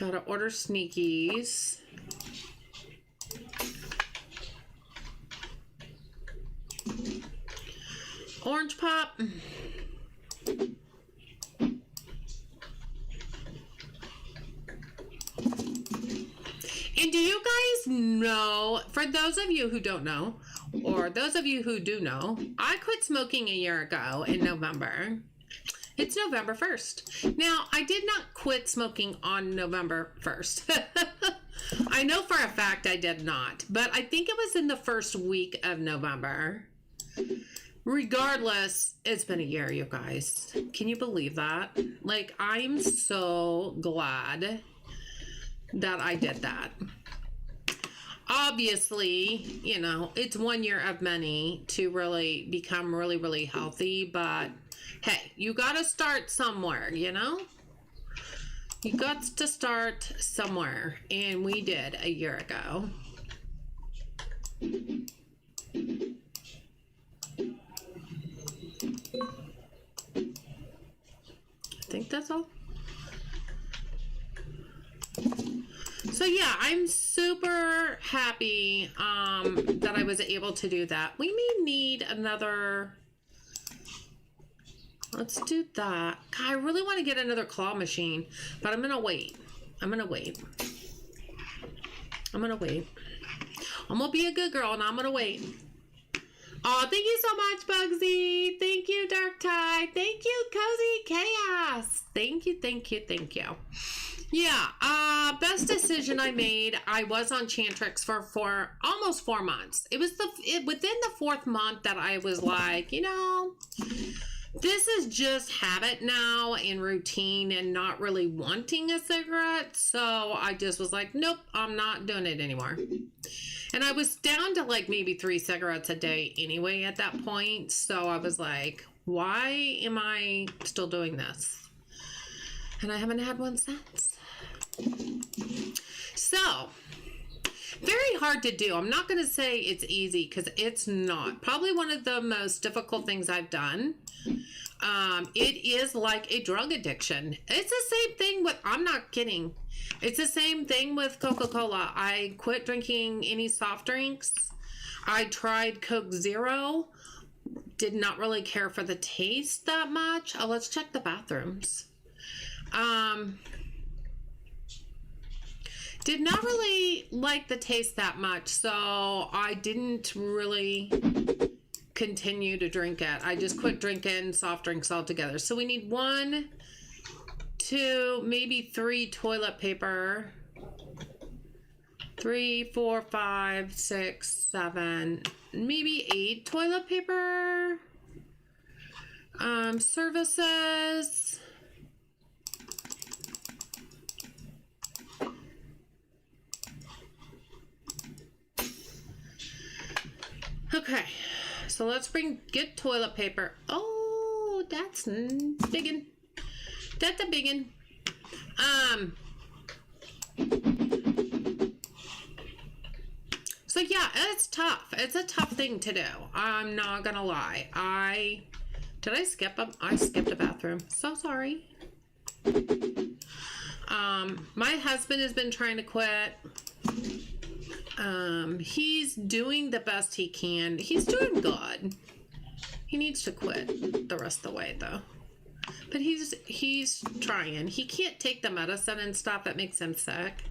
Gotta order sneakies. Orange pop. And do you guys know, for those of you who don't know, or those of you who do know, I quit smoking a year ago in November. It's November 1st. Now, I did not quit smoking on November 1st. I know for a fact I did not, but I think it was in the first week of November. Regardless, it's been a year, you guys. Can you believe that? Like, I'm so glad that I did that. Obviously, you know, it's 1 year of many to really become really, really healthy, but hey, you gotta start somewhere, you know? You got to start somewhere, and we did a year ago. I think that's all. So yeah, I'm super happy that I was able to do that. We may need another. Let's do that. God, I really want to get another claw machine, but I'm gonna wait. I'm gonna wait. I'm gonna wait. I'm gonna be a good girl, and I'm gonna wait. Oh, thank you so much, Bugsy. Thank you, Dark Tide. Thank you, Cozy Chaos. Thank you, thank you, thank you. Yeah, best decision I made. I was on Chantrix for almost 4 months. It was within the 4th month that I was like, you know, this is just habit now and routine and not really wanting a cigarette. So I just was like, nope, I'm not doing it anymore. And I was down to like maybe 3 cigarettes a day anyway at that point. So I was like, why am I still doing this? And I haven't had one since. So, very hard to do. I'm not going to say it's easy because it's not. Probably one of the most difficult things I've done. It is like a drug addiction. It's the same thing with, I'm not kidding. It's the same thing with Coca-Cola. I quit drinking any soft drinks. I tried Coke Zero. Did not really care for the taste that much. Oh, let's check the bathrooms. Did not really like the taste that much, so I didn't really continue to drink it. I just quit drinking soft drinks altogether. So we need 1, 2, maybe 3 toilet paper. 3, 4, 5, 6, 7, maybe 8 toilet paper. Services. Okay, so let's get toilet paper. Oh, that's biggin'. That's a biggin'. So yeah, it's tough. It's a tough thing to do. I'm not gonna lie. Did I skip a? I skipped a bathroom. So sorry. My husband has been trying to quit. He's doing the best he can. He's doing good. He needs to quit the rest of the way though. But he's trying. He can't take the medicine and stuff that makes him sick.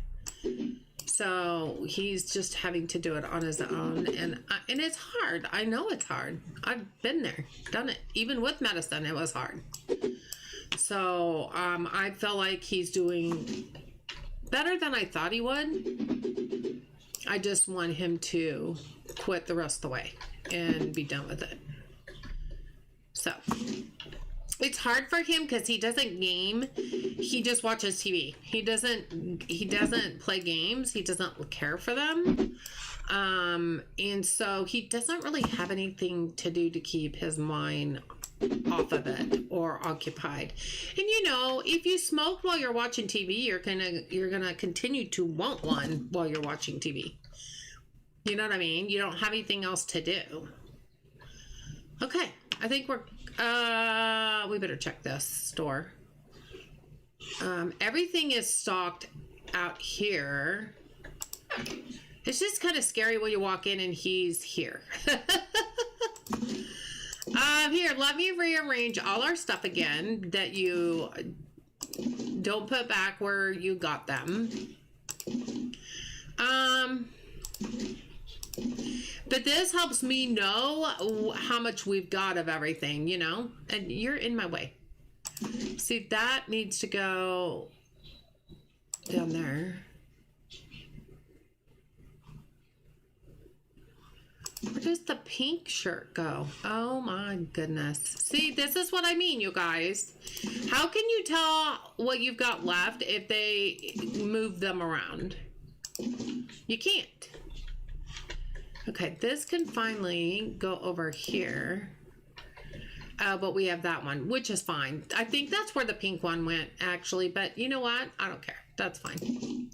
So he's just having to do it on his own, and it's hard. I know it's hard. I've been there, done it. Even with medicine, it was hard. So I feel like he's doing better than I thought he would. I just want him to quit the rest of the way and be done with it. So it's hard for him because he doesn't game. He just watches TV. He doesn't play games. He doesn't care for them. And so he doesn't really have anything to do to keep his mind off of it or occupied. And you know, if you smoke while you're watching TV, you're gonna continue to want one while you're watching TV. You know what I mean? You don't have anything else to do. Okay, I think we better check this store. Everything is stocked out here. It's just kind of scary when you walk in and he's here. Here, let me rearrange all our stuff again that you don't put back where you got them. But this helps me know how much we've got of everything, you know? And you're in my way. See, that needs to go down there. Where does the pink shirt go? Oh my goodness. See, this is what I mean, you guys. How can you tell what you've got left if they move them around? You can't. Okay, this can finally go over here. But we have that one, which is fine. I think that's where the pink one went, actually. But you know what? I don't care. That's fine.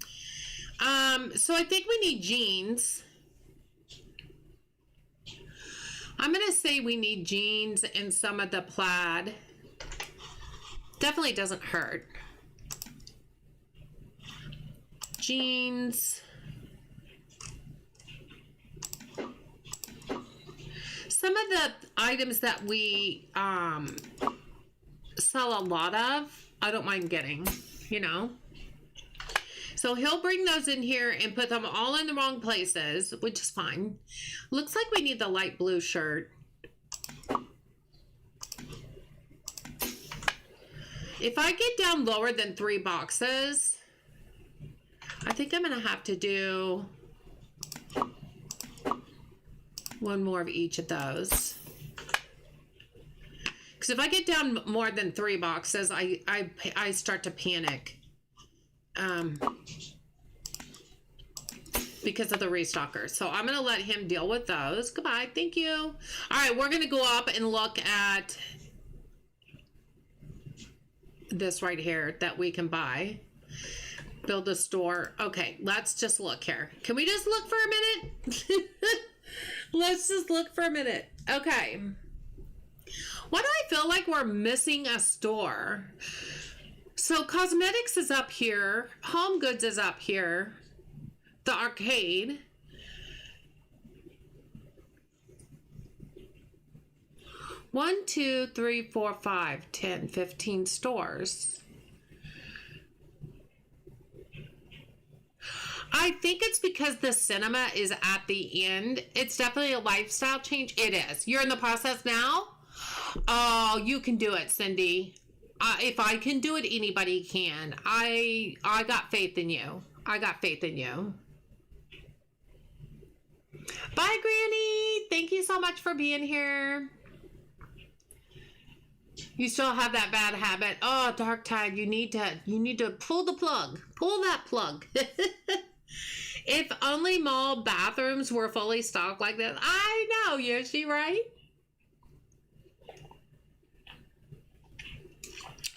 So I think we need jeans. I'm going to say we need jeans and some of the plaid. Definitely doesn't hurt. Jeans. Some of the items that we sell a lot of, I don't mind getting, you know. So he'll bring those in here and put them all in the wrong places, which is fine. Looks like we need the light blue shirt. If I get down lower than 3 boxes, I think I'm going to have to do one more of each of those. Because if I get down more than 3 boxes, I start to panic. Because of the restockers. So I'm going to let him deal with those. Goodbye. Thank you. All right, we're going to go up and look at this right here that we can buy. Build a store. Okay, let's just look here. Can we just look for a minute? Let's just look for a minute. Okay. Why do I feel like we're missing a store? So cosmetics is up here. Home goods is up here. The arcade. One, 2, 3, 4, 5, 10, 15 stores. I think it's because the cinema is at the end. It's definitely a lifestyle change. It is. You're in the process now? Oh, you can do it, Cindy. If I can do it, anybody can. I got faith in you. I got faith in you. Bye, Granny. Thank you so much for being here. You still have that bad habit. Oh, Dark Tide, you need to pull the plug. Pull that plug. If only mall bathrooms were fully stocked like this. I know, Yoshi, right?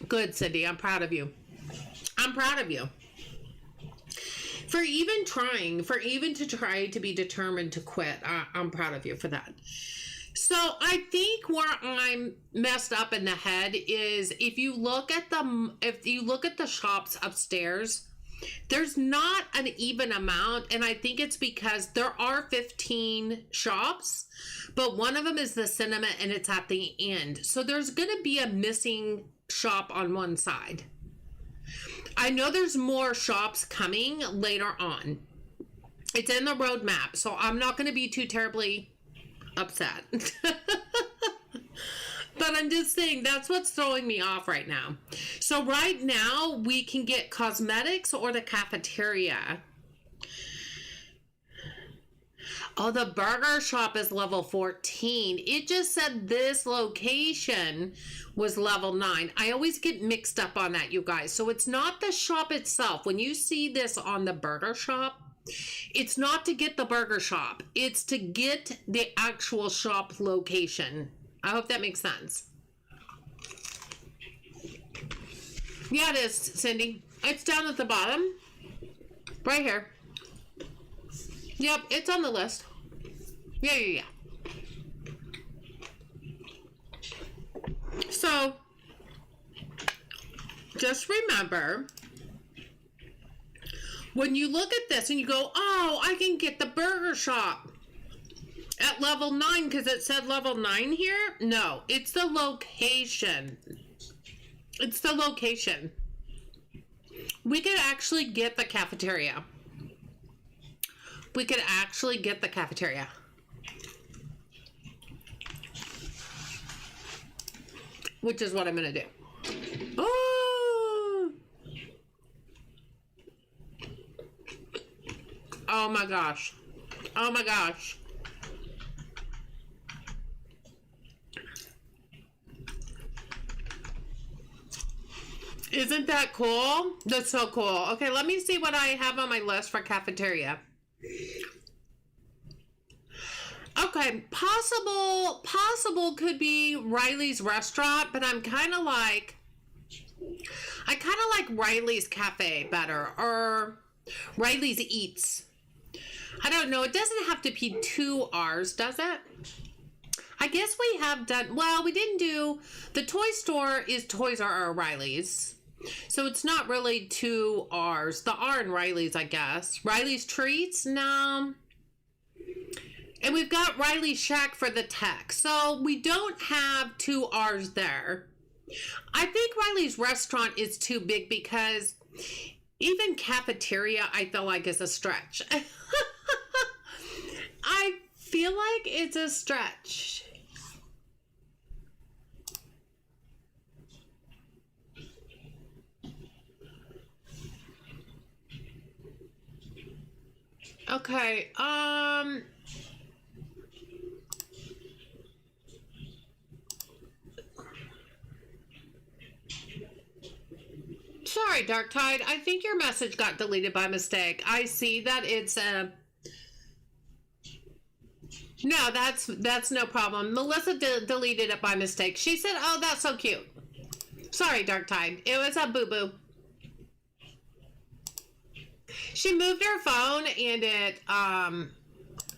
Good, Cindy. I'm proud of you. I'm proud of you. For even to try to be determined to quit. I'm proud of you for that. So I think where I'm messed up in the head is if you look at the shops upstairs, there's not an even amount, and I think it's because there are 15 shops, but one of them is the cinema and it's at the end. So there's going to be a missing shop on one side. I know there's more shops coming later on. It's in the roadmap, so I'm not going to be too terribly upset. But I'm just saying that's what's throwing me off right now. So right now we can get cosmetics or the cafeteria. Oh, the burger shop is level 14. It just said this location was level 9. I always get mixed up on that, you guys. So it's not the shop itself. When you see this on the burger shop, it's not to get the burger shop. It's to get the actual shop location. I hope that makes sense. Yeah, it is, Cindy. It's down at the bottom. Right here. Yep, it's on the list. Yeah. So, just remember, When you look at this and you go, oh, I can get the burger shop at level 9 because it said level 9 here. No, it's the location. It's the location. We could actually get the cafeteria. We could actually get the cafeteria. Which is what I'm going to do. Oh! Oh my gosh. Oh my gosh. Isn't that cool? That's so cool. Okay, let me see what I have on my list for cafeteria. Okay, possible could be Riley's restaurant, but I kind of like Riley's Cafe better, or Riley's Eats. I don't know. It doesn't have to be 2 R's, does it? I guess we have done, well, we didn't do, the toy store is Toys R O'Reilly's. So it's not really 2 R's. The R in Riley's, I guess. Riley's Treats? No. And we've got Riley's Shack for the tech. So we don't have 2 R's there. I think Riley's restaurant is too big because even cafeteria, I feel like, is a stretch. I feel like it's a stretch. Okay, sorry, Dark Tide. I think your message got deleted by mistake. I see that it's a... No, that's no problem. Melissa deleted it by mistake. She said, oh, that's so cute. Sorry, Dark Tide. It was a boo-boo. She moved her phone and it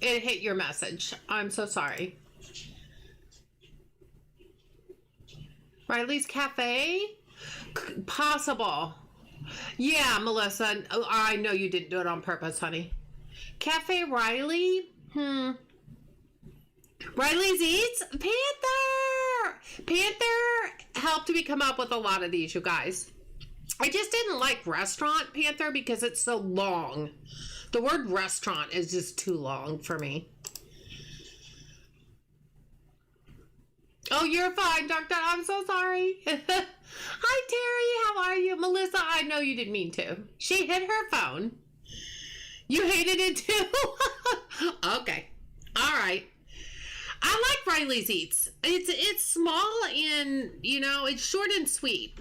hit your message. I'm so sorry. Riley's Cafe? Possible. Yeah, Melissa. I know you didn't do it on purpose, honey. Cafe Riley? Riley's Eats? Panther! Panther helped me come up with a lot of these, you guys. I just didn't like restaurant Panther because it's so long. The word restaurant is just too long for me. Oh, you're fine, Doctor. I'm so sorry. Hi, Terry. How are you? Melissa, I know you didn't mean to. She hit her phone. You hated it too? Okay. All right. I like Riley's Eats. It's small and, you know, it's short and sweet.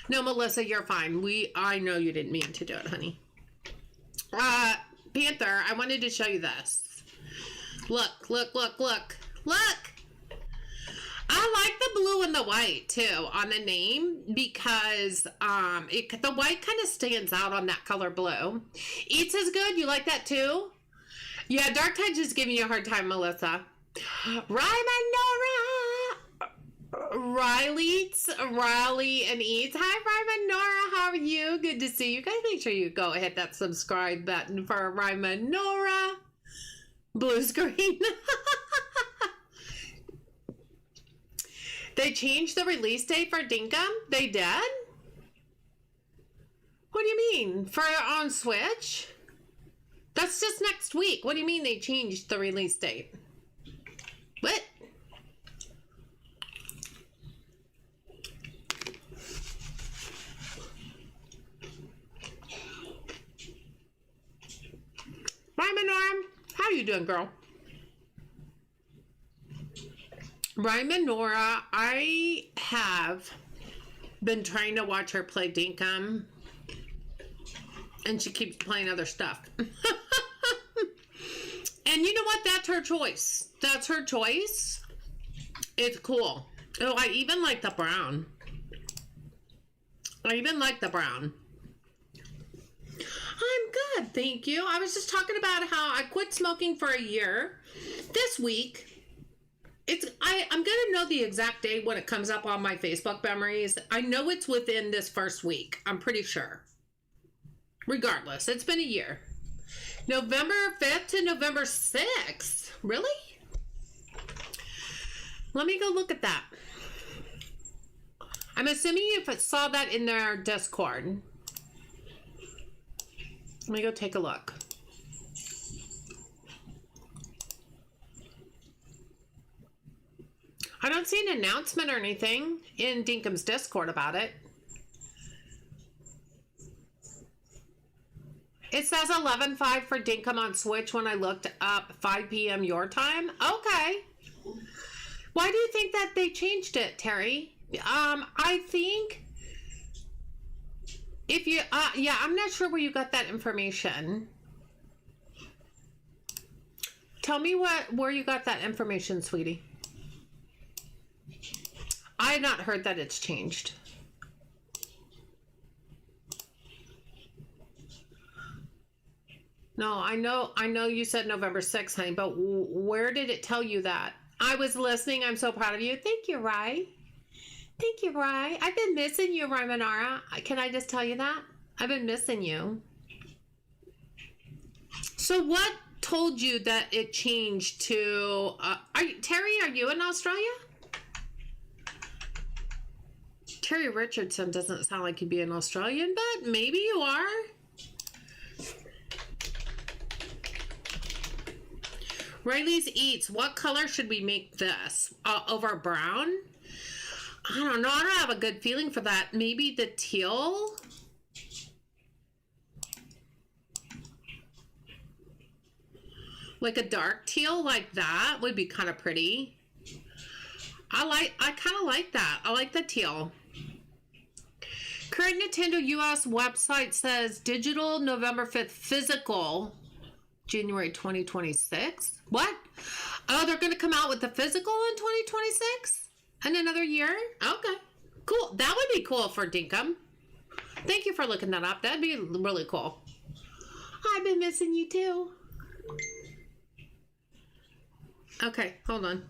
No, Melissa, you're fine. I know you didn't mean to do it, honey. Panther, I wanted to show you this. Look, look, look, look. Look! I like the blue and the white, too, on the name, because the white kind of stands out on that color blue. Eats is good. You like that, too? Yeah, Dark Tide just giving you a hard time, Melissa. Riley and Eats. Hi, Ryman Nora. How are you? Good to see you guys. Make sure you go hit that subscribe button for Ryman Nora. Blue screen. They changed the release date for Dinkum? They did? What do you mean? For on Switch? That's just next week. What do you mean they changed the release date? What? Ryman Nora, how you doing, girl? Ryman Nora, I have been trying to watch her play Dinkum, and she keeps playing other stuff. And you know what? That's her choice. That's her choice. It's cool. Oh, I even like the brown. I even like the brown. I'm good, thank you. I was just talking about how I quit smoking for a year. This week, I'm gonna know the exact date when it comes up on my Facebook memories. I know it's within this first week. I'm pretty sure. Regardless, it's been a year. November 5th to November 6th. Really? Let me go look at that. I'm assuming you saw that in their Discord. Let me go take a look. I don't see an announcement or anything in Dinkum's Discord about it. It says 11:05 for Dinkum on Switch when I looked up 5 p.m. your time. Okay. Why do you think that they changed it, Terry? I think if you, yeah, I'm not sure where you got that information. Tell me where you got that information, sweetie. I have not heard that it's changed. No, I know you said November 6th, honey, but where did it tell you that? I was listening. I'm so proud of you. Thank you, Rye. Thank you, Rye. I've been missing you, Rye Manara. Can I just tell you that? I've been missing you. So what told you that it changed to... Terry, are you in Australia? Terry Richardson doesn't sound like he'd be an Australian, but maybe you are. Riley's Eats. What color should we make this? Over brown? I don't know. I don't have a good feeling for that. Maybe the teal? Like a dark teal like that would be kind of pretty. I kind of like that. I like the teal. Current Nintendo US website says digital November 5th, physical January 2026. What? Oh, they're going to come out with the physical in 2026? In another year? Okay. Cool. That would be cool for Dinkum. Thank you for looking that up. That'd be really cool. I've been missing you too. Okay, hold on.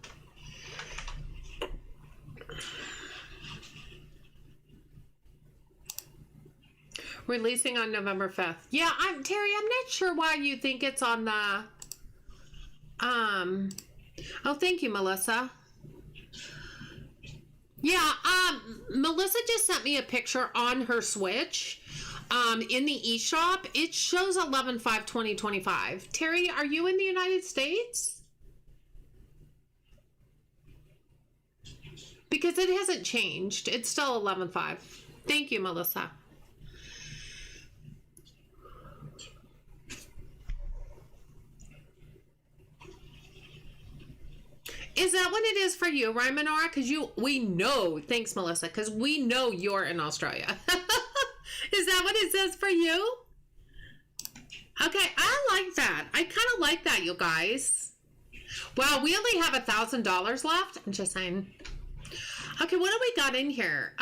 Releasing on November 5th. Yeah, Terry, I'm not sure why you think it's on the oh, thank you, Melissa. Yeah, Melissa just sent me a picture on her Switch. In the eShop, it shows 11/5/2025. Terry, are you in the United States? Because it hasn't changed. It's still 11/5. Thank you, Melissa. Is that what it is for you, right, Minora? Because we know, thanks, Melissa, because we know you're in Australia. Is that what it says for you? Okay, I like that. I kind of like that, you guys. Wow, we only have $1,000 left. I'm just saying. Okay, what do we got in here?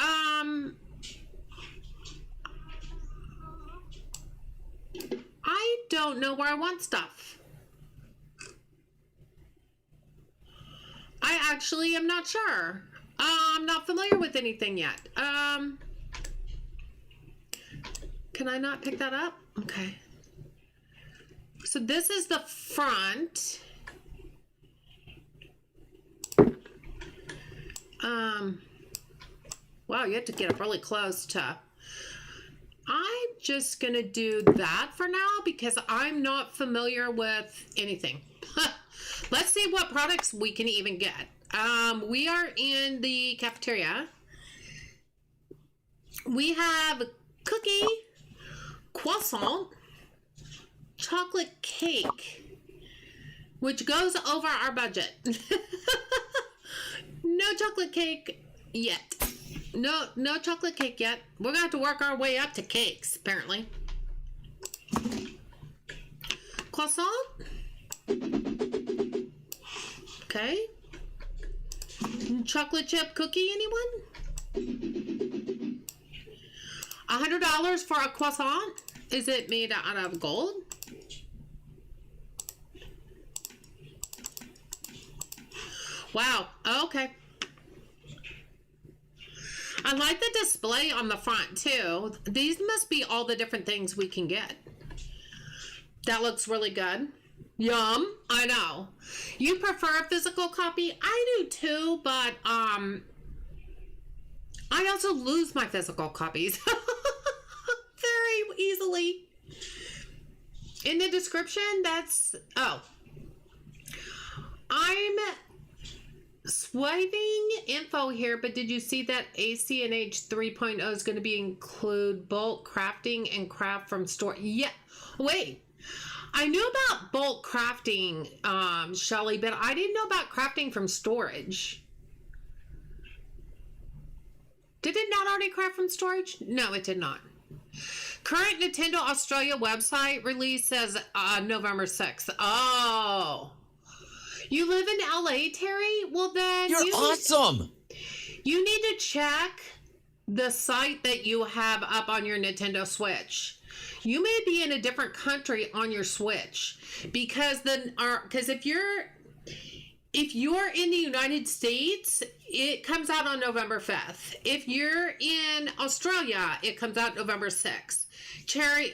I don't know where I want stuff. I actually am not sure. I'm not familiar with anything yet. Can I not pick that up? Okay. So this is the front. Wow, you have to get up really close to... I'm just gonna do that for now because I'm not familiar with anything. Let's see what products we can even get. We are in the cafeteria. We have cookie, croissant, chocolate cake, which goes over our budget. No chocolate cake yet. No chocolate cake yet. We're gonna have to work our way up to cakes, apparently. Croissant. Okay. Chocolate chip cookie, anyone? $100 for a croissant? Is it made out of gold? Wow. Okay. I like the display on the front too. These must be all the different things we can get. That looks really good. Yum. I know. You prefer a physical copy? I do too, but I also lose my physical copies very easily. In the description, I'm swiping info here, but did you see that ACNH 3.0 is going to include bulk crafting and craft from store? Yeah. Wait. I knew about bulk crafting, Shelly, but I didn't know about crafting from storage. Did it not already craft from storage? No, it did not. Current Nintendo Australia website release says November 6th. Oh. You live in LA, Terry? Well, then You're awesome. You need to check the site that you have up on your Nintendo Switch. You may be in a different country on your Switch because if you're in the United States, it comes out on November 5th. If you're in Australia, it comes out November 6th. Terry,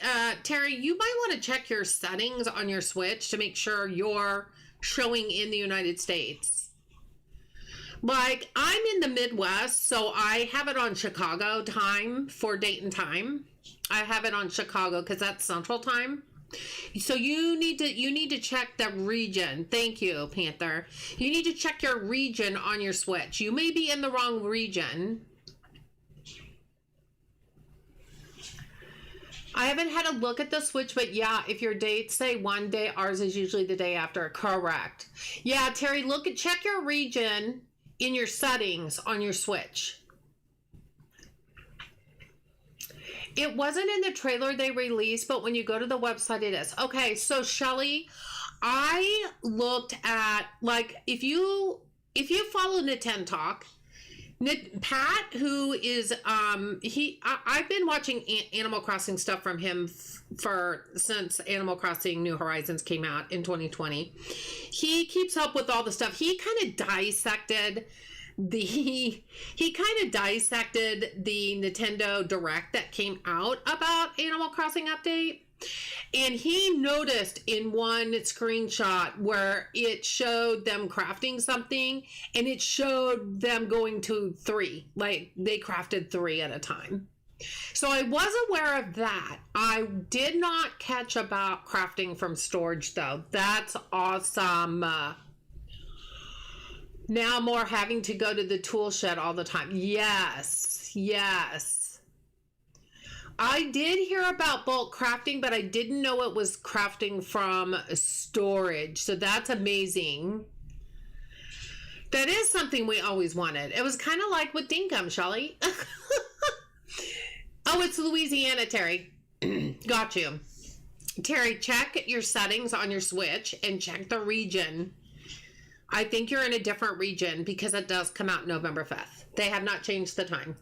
you might want to check your settings on your Switch to make sure you're showing in the United States. Like, I'm in the Midwest, so I have it on Chicago time for date and time. I have it on Chicago because that's Central Time. So you need to check the region. Thank you, Panther. You need to check your region on your Switch. You may be in the wrong region. I haven't had a look at the Switch, but yeah, if your dates say one day, ours is usually the day after. Correct. Yeah, Terry, check your region in your settings on your Switch. It wasn't in the trailer they released, but when you go to the website, it is. Okay, so Shelly, I looked at, like, if you follow Nintendo Talk, Pat, who is I've been watching Animal Crossing stuff from him since Animal Crossing New Horizons came out in 2020. He keeps up with all the stuff. He kind of dissected the Nintendo Direct that came out about Animal Crossing update. And he noticed in one screenshot where it showed them crafting something and it showed them going to 3. Like, they crafted 3 at a time. So I was aware of that. I did not catch about crafting from storage, though. That's awesome. Now more having to go to the tool shed all the time. Yes, yes. I did hear about bulk crafting, but I didn't know it was crafting from storage. So that's amazing. That is something we always wanted. It was kind of like with Dinkum, Shelly. Oh, it's Louisiana, Terry. Got you. Terry, check your settings on your Switch and check the region. I think you're in a different region because it does come out November 5th. They have not changed the time.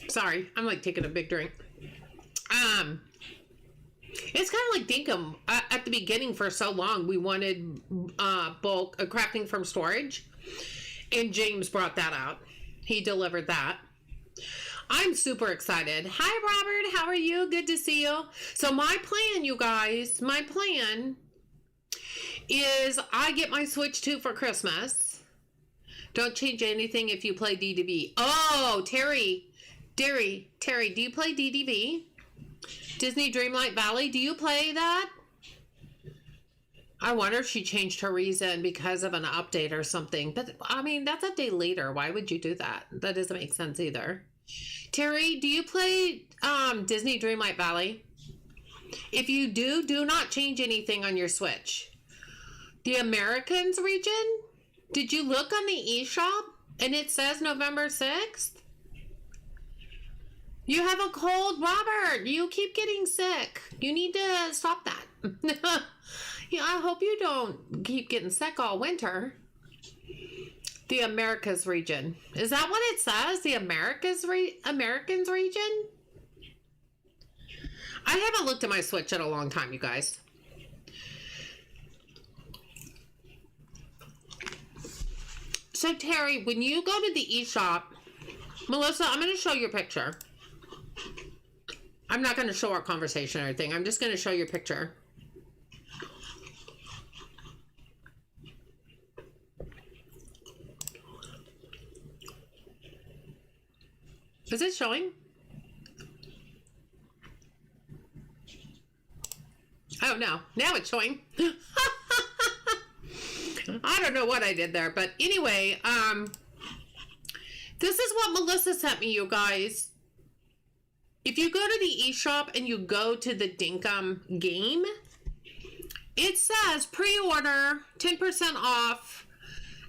Sorry, I'm like taking a big drink. It's kind of like Dinkum. At the beginning for so long, we wanted bulk crafting from storage. And James brought that out. He delivered that. I'm super excited. Hi, Robert. How are you? Good to see you. So my plan, you guys, is I get my Switch 2 for Christmas. Don't change anything if you play DDV. Oh, Terry, do you play DDV? Disney Dreamlight Valley, do you play that? I wonder if she changed her reason because of an update or something. But, I mean, that's a day later. Why would you do that? That doesn't make sense either. Terry, do you play Disney Dreamlight Valley? If you do, do not change anything on your Switch. The Americans region? Did you look on the eShop and it says November 6th? You have a cold, Robert. You keep getting sick. You need to stop that. Yeah, I hope you don't keep getting sick all winter. The Americas region. Is that what it says? The Americans region? I haven't looked at my Switch in a long time, you guys. So Terry, when you go to the eShop, Melissa, I'm going to show your picture. I'm not going to show our conversation or anything. I'm just going to show your picture. Is it showing? Oh, no. Now it's showing. I don't know what I did there. But anyway, this is what Melissa sent me, you guys. If you go to the eShop and you go to the Dinkum game, it says pre-order 10% off.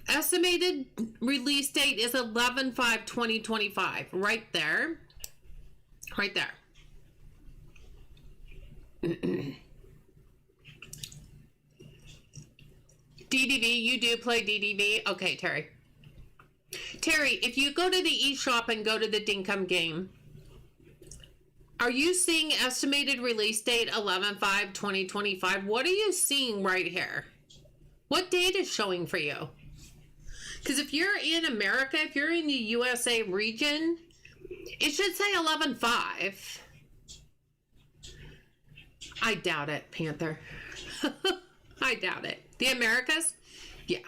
Estimated release date is 11/5/2025. Right there. Right there. DDV, you do play DDV? Okay, Terry. Terry, if you go to the eShop and go to the Dinkum game, are you seeing estimated release date 11/5/2025? What are you seeing right here? What date is showing for you? Because if you're in America, if you're in the USA region, it should say 11/5. I doubt it, Panther. I doubt it. The Americas? Yeah.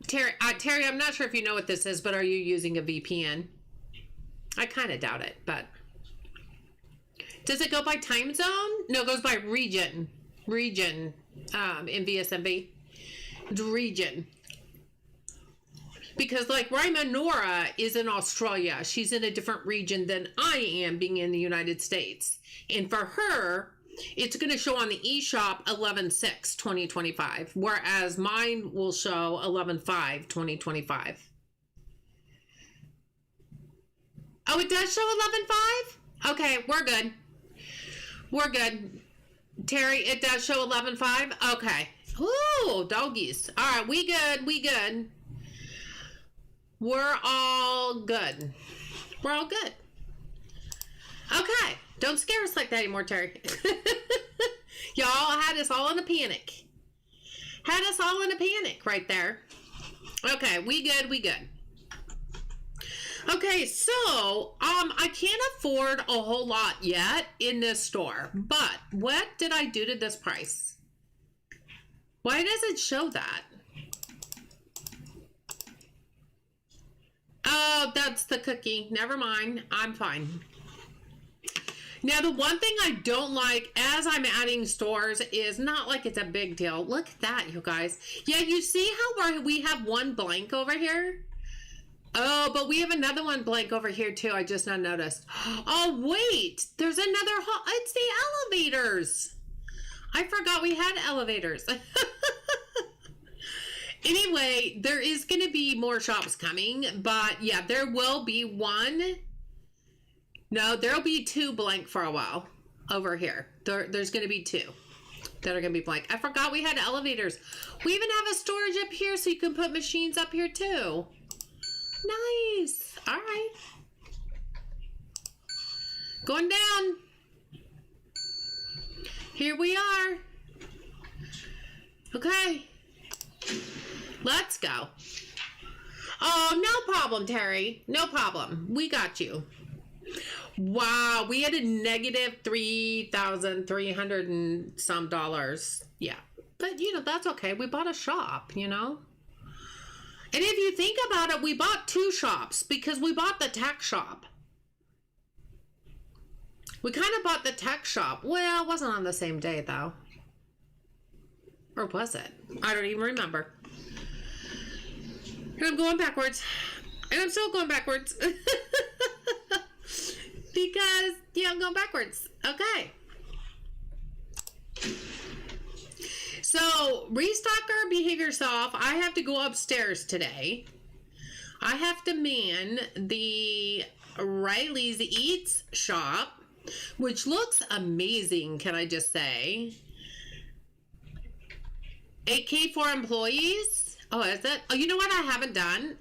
Terry, I'm not sure if you know what this is, but are you using a VPN? I kind of doubt it, but... Does it go by time zone? No, it goes by region. Region. In VSMV. It's region. Because like Rima Nora is in Australia. She's in a different region than I am, being in the United States. And for her, it's going to show on the eShop 11/6/2025, whereas mine will show 11/5/2025. Oh, it does show 11/5? Okay, we're good. We're good. Terry, it does show 11/5? Okay. Ooh, doggies. All right, we good. We good. We're all good. We're all good. Okay. Don't scare us like that anymore, Terry. Y'all had us all in a panic. Had us all in a panic right there. Okay, we good. We good. Okay, so, I can't afford a whole lot yet in this store, but what did I do to this price? Why does it show that? Oh, that's the cookie. Never mind. I'm fine. Now, the one thing I don't like as I'm adding stores is not like it's a big deal. Look at that, you guys. Yeah, you see how we have one blank over here? Oh, but we have another one blank over here too. I just not noticed. Oh, wait. There's another hall. It's the elevators. I forgot we had elevators. Anyway, there is going to be more shops coming. But yeah, there will be one. No, there'll be two blank for a while over here. There's going to be two that are going to be blank. I forgot we had elevators. We even have a storage up here so you can put machines up here too. Nice. All right. Going down. Here we are. Okay. Let's go. Oh, no problem, Terry. No problem. We got you. Wow. We had a negative $3,300 and some dollars. Yeah. But, that's okay. We bought a shop, And if you think about it, we bought two shops because we bought the tech shop. We kind of bought the tech shop. Well, it wasn't on the same day, though. Or was it? I don't even remember. And I'm going backwards. And I'm still going backwards. Because, I'm going backwards. Okay. So, restocker, behave yourself. I have to go upstairs today. I have to man the Riley's Eats shop, which looks amazing, can I just say. 8K for employees? Oh, is it? Oh, you know what I haven't done?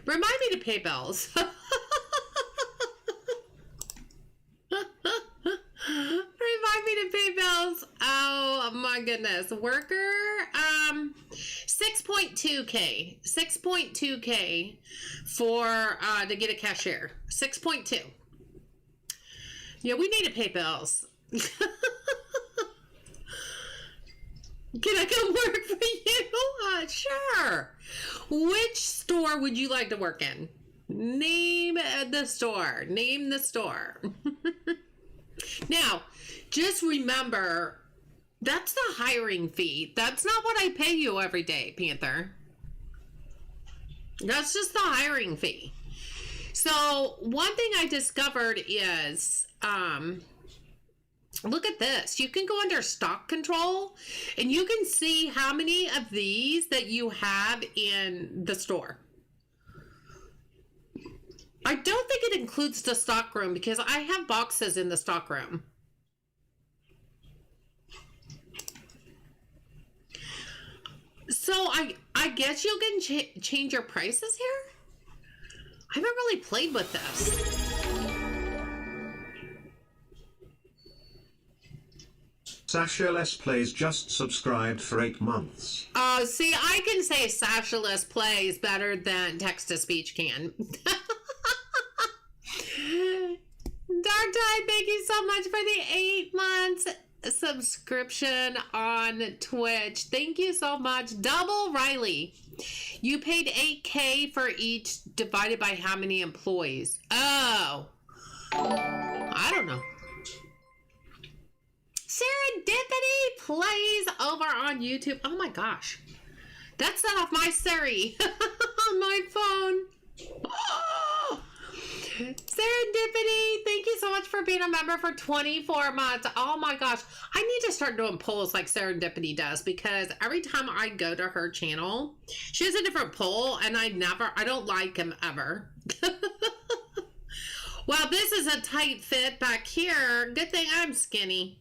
Remind me to pay bills. Remind me to pay bills. my goodness. Worker, 6.2K. 6.2K for, to get a cashier. 6.2. Yeah, we need to pay bills. Can I come work for you? Sure. Which store would you like to work in? Name the store. Name the store. Now, just remember, that's the hiring fee. That's not what I pay you every day, Panther. That's just the hiring fee. So, one thing I discovered is, look at this. You can go under stock control and you can see how many of these that you have in the store. I don't think it includes the stock room because I have boxes in the stock room. So I guess you can change your prices here? I haven't really played with this. Sasha Les Plays just subscribed for 8 months. See, I can say Sasha Les Plays better than text-to-speech can. Dark Tide, thank you so much for the 8 months subscription on Twitch. Thank you so much. Double Riley. You paid $8K for each divided by how many employees? Oh. I don't know. Serendipity plays over on YouTube. Oh my gosh. That's not off my Siri on my phone. Oh. Serendipity, thank you so much for being a member for 24 months. Oh my gosh. I need to start doing polls like Serendipity does because every time I go to her channel, she has a different poll and I don't like him ever. Well, this is a tight fit back here. Good thing I'm skinny.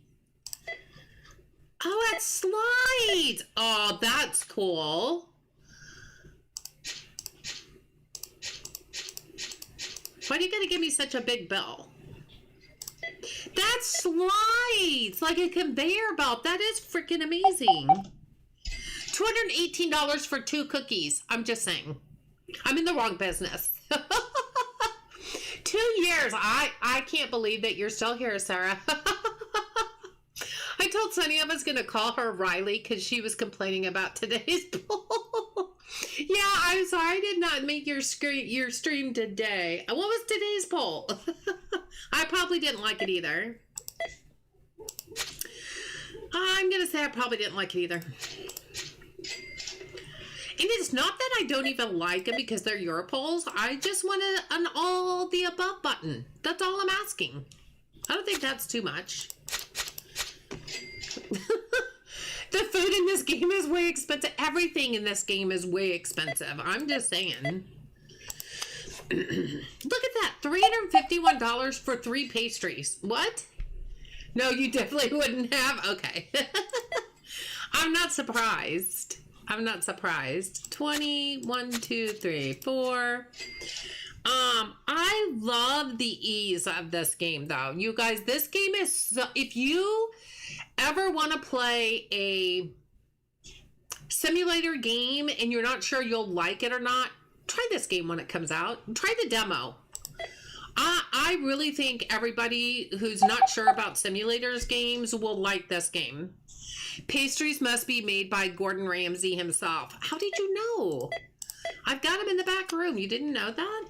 Oh, it slides. Oh, that's cool. Why are you going to give me such a big bill? That slides like a conveyor belt. That is freaking amazing. $218 for 2 cookies. I'm just saying. I'm in the wrong business. 2 years. I can't believe that you're still here, Sarah. I told Sunny I was going to call her Riley because she was complaining about today's poll. Yeah, I'm sorry I did not make your stream today. What was today's poll? I probably didn't like it either. I'm going to say I probably didn't like it either. And it's not that I don't even like them because they're your polls. I just want an all the above button. That's all I'm asking. I don't think that's too much. The food in this game is way expensive. Everything in this game is way expensive. I'm just saying. Look at that. $351 for 3 pastries. What? No, you definitely wouldn't have. Okay. I'm not surprised. I'm not surprised. 20, 1, 2, 3, 4. I love the ease of this game, though. You guys, this game is so... If you ever want to play a simulator game and you're not sure you'll like it or not, try this game when it comes out. Try the demo. I really think everybody who's not sure about simulators games will like this game. Pastries must be made by Gordon Ramsay himself. How did you know? I've got him in the back room. You didn't know that?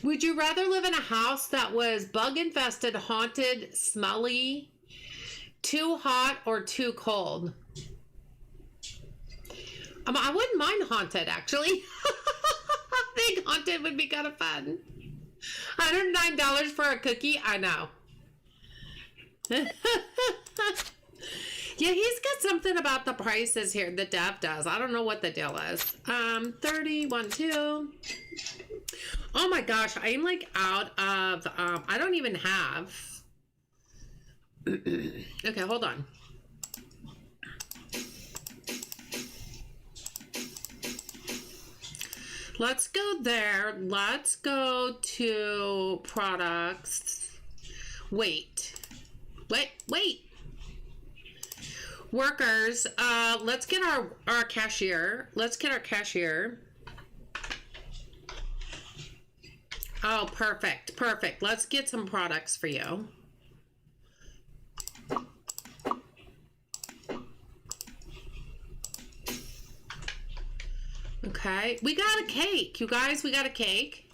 Would you rather live in a house that was bug infested, haunted, smelly, too hot, or too cold? I wouldn't mind haunted, actually. I think haunted would be kind of fun. $109 for a cookie? I know. Yeah, he's got something about the prices here. The dev does. I don't know what the deal is. 31, 2. Oh my gosh, I am like out of, I don't even have. Okay, hold on. Let's go there. Let's go to products. Wait. workers. Let's get our cashier. Let's get our cashier. Oh, perfect. Perfect. Let's get some products for you. Okay. We got a cake. You guys, we got a cake.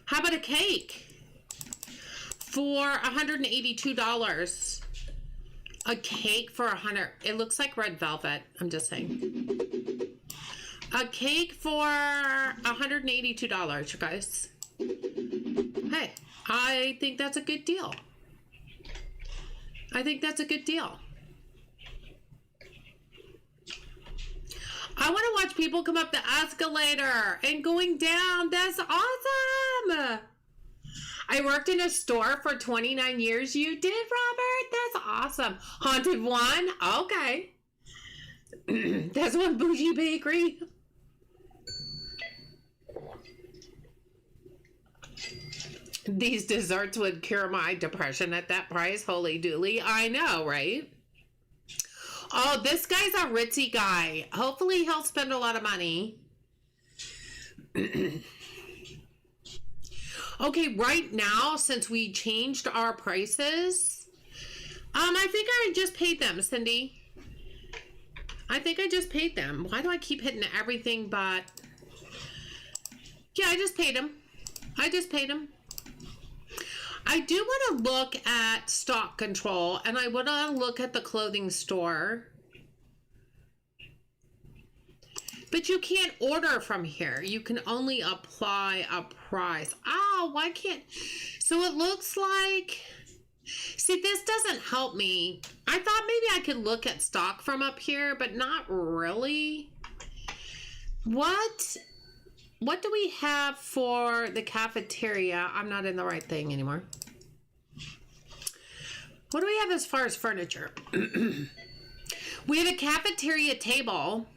How about a cake for $182? A cake for $100. It looks like red velvet. I'm just saying. A cake for $182, you guys. Hey, I think that's a good deal. I think that's a good deal. I want to watch people come up the escalator and going down. That's awesome. I worked in a store for 29 years. You did, Robert? That's awesome. Haunted one? Okay. That's one bougie bakery. These desserts would cure my depression at that price. Holy dooly. I know, right? Oh, this guy's a ritzy guy. Hopefully he'll spend a lot of money. Okay, right now, since we changed our prices, I think I just paid them, Cindy. I think I just paid them. Why do I keep hitting everything but... Yeah, I just paid them. I just paid them. I do want to look at stock control, and I want to look at the clothing store. But you can't order from here. You can only apply a price. Oh, why can't... So it looks like... See, this doesn't help me. I thought maybe I could look at stock from up here, but not really. What do we have for the cafeteria? I'm not in the right thing anymore. What do we have as far as furniture? We have a cafeteria table.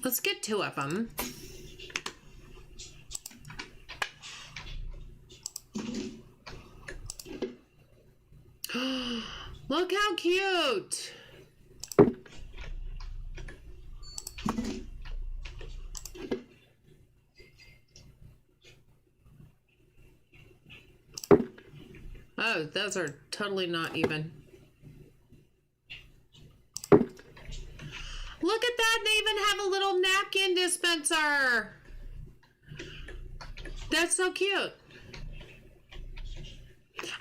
Let's get two of them. Look how cute. Oh, those are totally not even. Look at that. They even have a little napkin dispenser. That's so cute.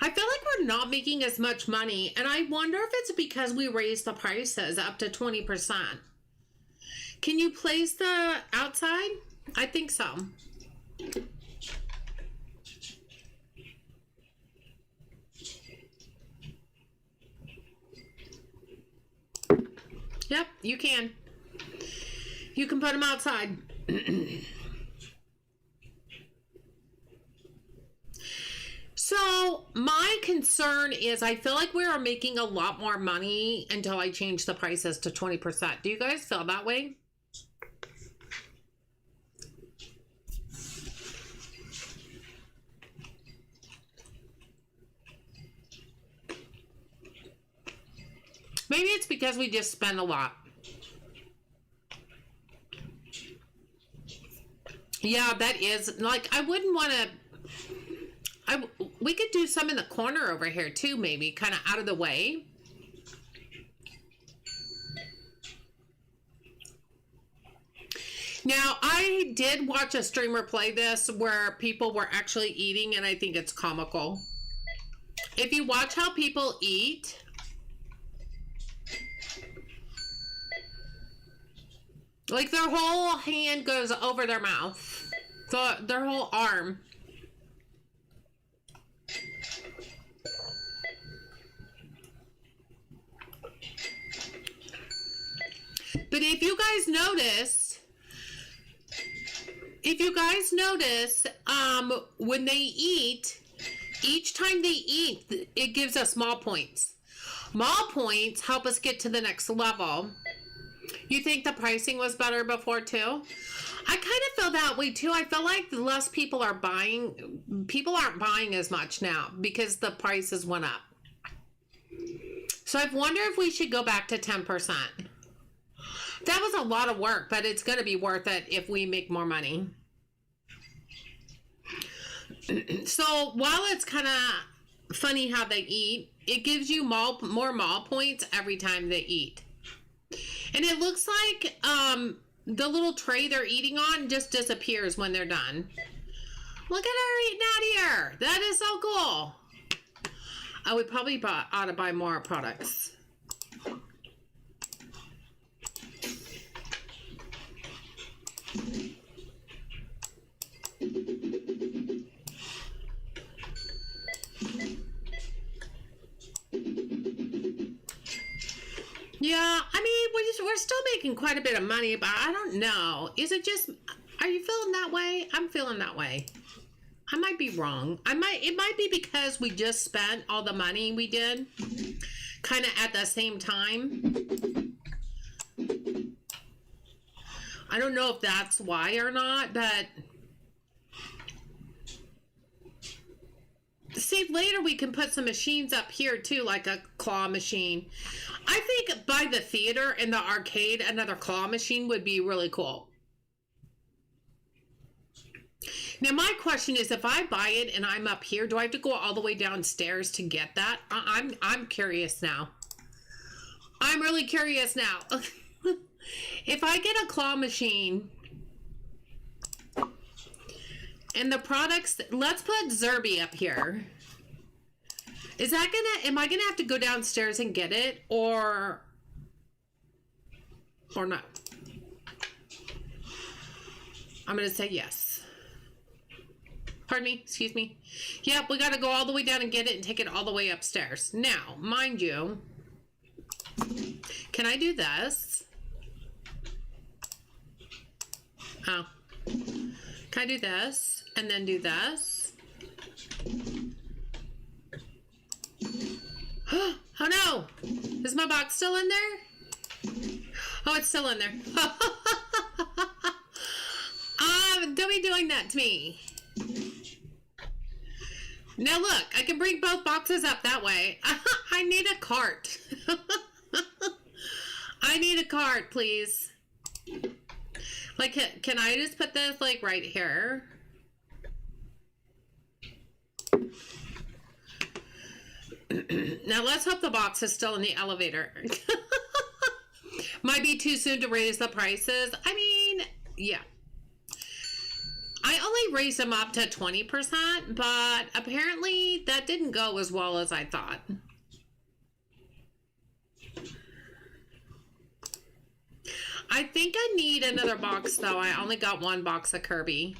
I feel like we're not making as much money, and I wonder if it's because we raised the prices up to 20%. Can you place the outside? I think so. Yep, you can. You can put them outside. So my concern is I feel like we are making a lot more money until I change the prices to 20%. Do you guys feel that way? Maybe it's because we just spend a lot. Yeah, that is, like, I wouldn't want to... we could do some in the corner over here too, maybe, kind of out of the way. Now, I did watch a streamer play this where people were actually eating, and I think it's comical. If you watch how people eat... Like, their whole hand goes over their mouth. So, their whole arm. But if you guys notice, when they eat, each time they eat, it gives us small points. Small points help us get to the next level. You think the pricing was better before too? I kind of feel that way too. I feel like less people are buying. People aren't buying as much now because the prices went up. So I wonder if we should go back to 10%. That was a lot of work, but it's going to be worth it if we make more money. So while it's kind of funny how they eat, it gives you more mall points every time they eat. And it looks like the little tray they're eating on just disappears when they're done. Look at her eating out here. That is so cool. We probably ought to buy more products. Yeah, I mean, we're still making quite a bit of money, but I don't know. Is it just, are you feeling that way? I'm feeling that way. I might be wrong. It might be because we just spent all the money we did kind of at the same time. I don't know if that's why or not, but see, later we can put some machines up here too, like a claw machine. I think by the theater and the arcade, another claw machine would be really cool. Now, my question is, if I buy it and I'm up here, do I have to go all the way downstairs to get that? I'm curious now. I'm really curious now. If I get a claw machine and the products, let's put Zerby up here. Is that am I gonna have to go downstairs and get it or no? I'm gonna say yes. Pardon me, excuse me. Yep, we gotta go all the way down and get it and take it all the way upstairs. Now, mind you, can I do this? Oh. Can I do this and then do this? Oh no! Is my box still in there? Oh, it's still in there. Don't be doing that to me. Now look, I can bring both boxes up that way. I need a cart. I need a cart, please. Like, can I just put this, like, right here? Now, let's hope the box is still in the elevator. Might be too soon to raise the prices. I mean, yeah. I only raised them up to 20%, but apparently that didn't go as well as I thought. I think I need another box, though. I only got one box of Kirby.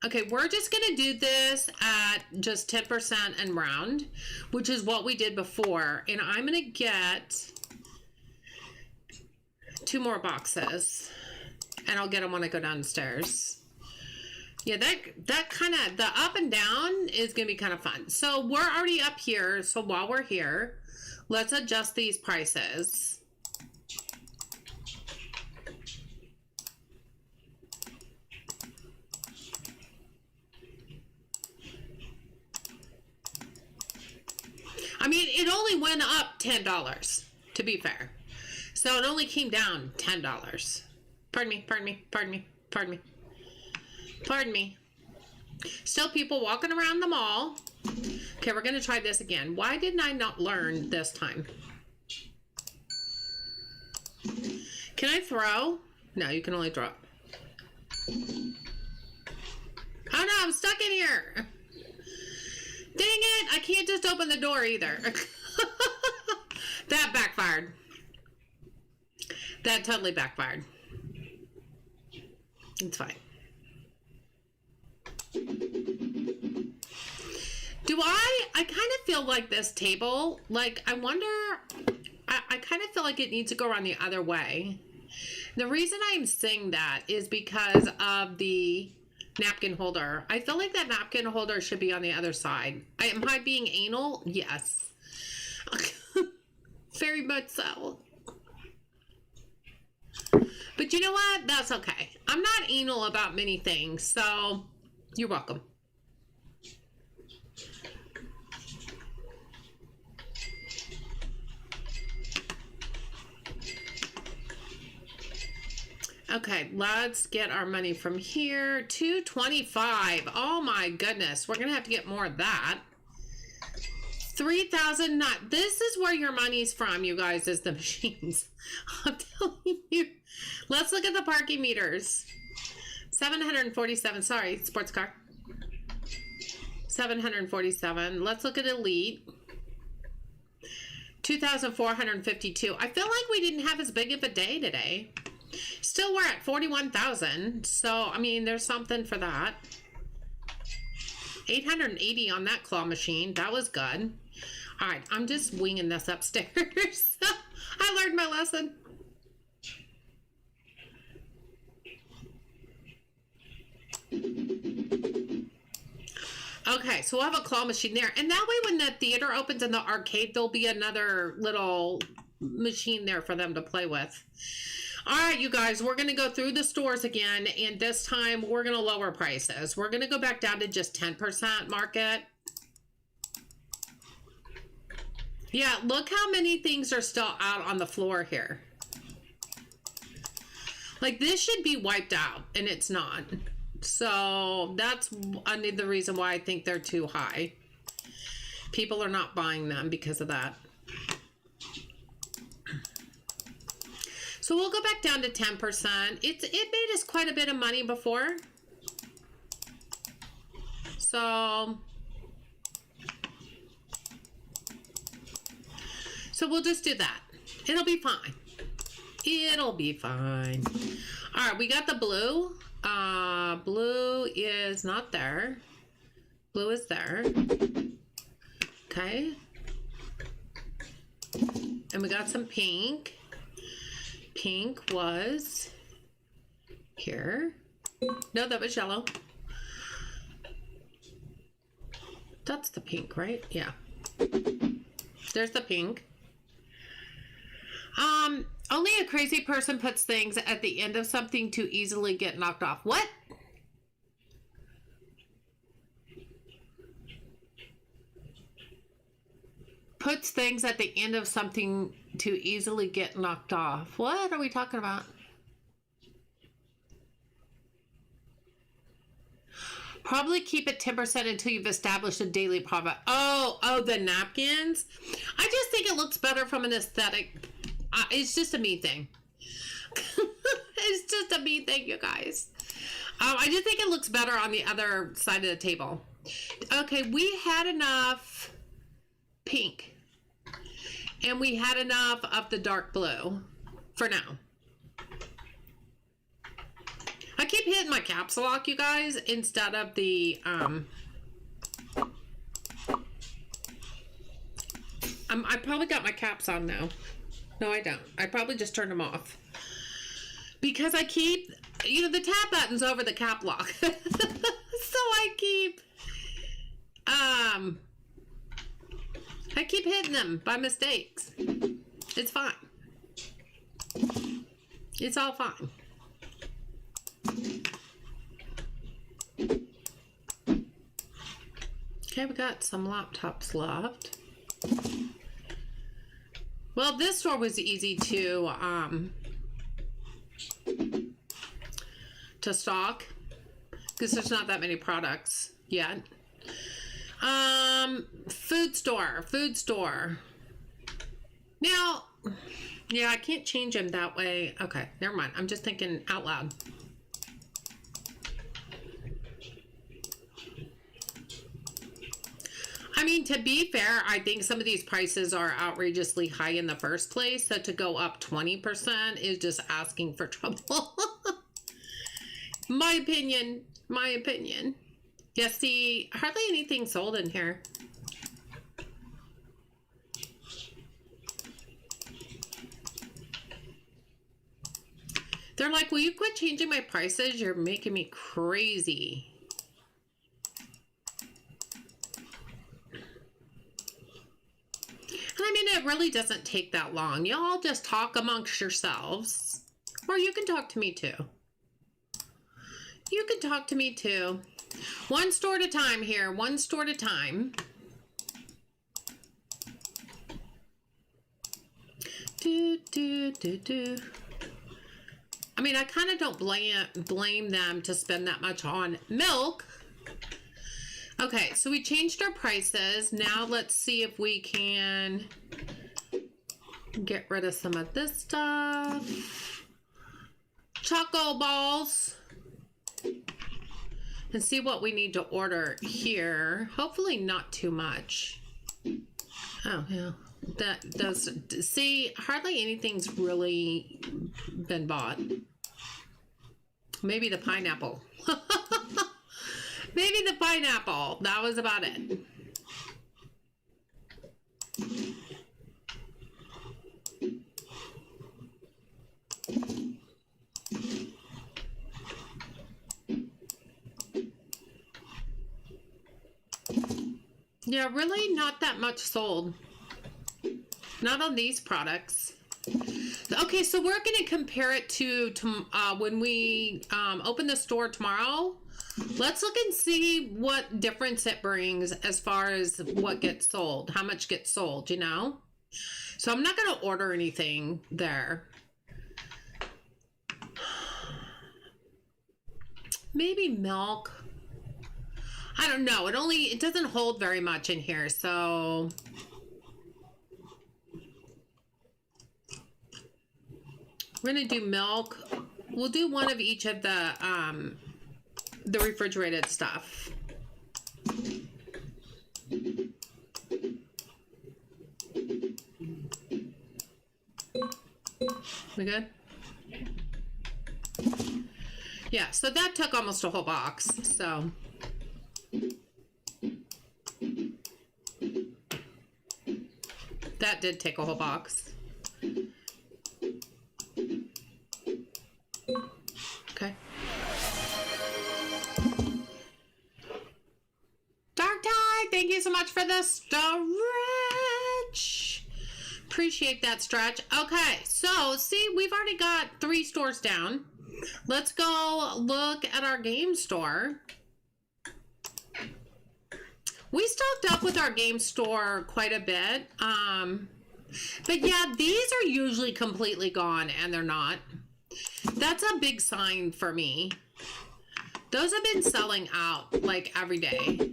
Okay, we're just going to do this at just 10% and round, which is what we did before. And I'm going to get 2 more boxes. And I'll get them when I go downstairs. Yeah, that kind of, the up and down is going to be kind of fun. So we're already up here. So while we're here, let's adjust these prices. I mean, it only went up $10, to be fair. So it only came down $10. Pardon me, pardon me, pardon me, pardon me. Pardon me. Still people walking around the mall. Okay, we're going to try this again. Why didn't I not learn this time? Can I throw? No, you can only drop. Oh no, I'm stuck in here. Dang it, I can't just open the door either. That backfired. That totally backfired. It's fine. Do I kind of feel like this table, like, I wonder, I kind of feel like it needs to go around the other way. The reason I'm saying that is because of the napkin holder. I feel like that napkin holder should be on the other side. Am I being anal? Yes. Very much so. But you know what? That's okay. I'm not anal about many things, so you're welcome. Okay, let's get our money from here. 225. Oh my goodness. We're going to have to get more of that. 3,000. Not. This is where your money's from, you guys, is the machines. I'm telling you. Let's look at the parking meters. 747. Sorry, sports car. 747. Let's look at Elite. 2,452. I feel like we didn't have as big of a day today. Still, we're at 41,000. So, I mean, there's something for that. 880 on that claw machine. That was good. All right, I'm just winging this upstairs. I learned my lesson. Okay, so we'll have a claw machine there. And that way when the theater opens in the arcade, there'll be another little machine there for them to play with. All right, you guys, we're going to go through the stores again, and this time we're going to lower prices. We're going to go back down to just 10% market. Yeah, look how many things are still out on the floor here. Like, this should be wiped out, and it's not. So that's the reason why I think they're too high. People are not buying them because of that. So we'll go back down to 10%. It made us quite a bit of money before. So we'll just do that. It'll be fine. It'll be fine. All right, we got the blue. Blue is not there. Blue is there. Okay. And we got some pink. Pink was here. No, that was yellow. That's the pink, right? Yeah. There's the pink. Only a crazy person puts things at the end of something to easily get knocked off. What? Puts things at the end of something to easily get knocked off. What are we talking about? Probably keep it 10% until you've established a daily profit. Oh, the napkins. I just think it looks better from an aesthetic. It's just a me thing. It's just a me thing, you guys. I just think it looks better on the other side of the table. Okay, we had enough pink. And we had enough of the dark blue for now. I keep hitting my caps lock, you guys, instead of the, I probably got my caps on now. No, I don't. I probably just turned them off. Because I keep, the tab button's over the cap lock. So I keep hitting them by mistakes. It's fine. It's all fine. Okay, we got some laptops left. Well, this store was easy to stock because there's not that many products yet. Food store. Now, yeah, I can't change them that way. Okay, never mind. I'm just thinking out loud. I mean, to be fair, I think some of these prices are outrageously high in the first place. So to go up 20% is just asking for trouble. My opinion. Yeah, see, hardly anything sold in here. They're like, will you quit changing my prices? You're making me crazy. And I mean, it really doesn't take that long. Y'all just talk amongst yourselves. Or you can talk to me too. You can talk to me too. One store at a time here. One store at a time. I mean, I kind of don't blame them to spend that much on milk. Okay, so we changed our prices. Now let's see if we can get rid of some of this stuff. Choco balls. And see what we need to order here. Hopefully not too much. Oh, yeah. That does, see, hardly anything's really been bought. Maybe the pineapple. Maybe the pineapple. That was about it. Yeah, really not that much sold. Not on these products. Okay, so we're going to compare it to when we open the store tomorrow. Let's look and see what difference it brings as far as what gets sold, how much gets sold, you know? So I'm not going to order anything there. Maybe milk. I don't know. It doesn't hold very much in here, so we're gonna do milk. We'll do one of each of the refrigerated stuff. We good? Yeah, so that took almost a whole box, so. That did take a whole box. Okay. Dark Tide, thank you so much for the stretch. Appreciate that stretch. Okay, so see, we've already got 3 stores down. Let's go look at our game store. We stocked up with our game store quite a bit. But yeah, these are usually completely gone, and they're not. That's a big sign for me. Those have been selling out like every day.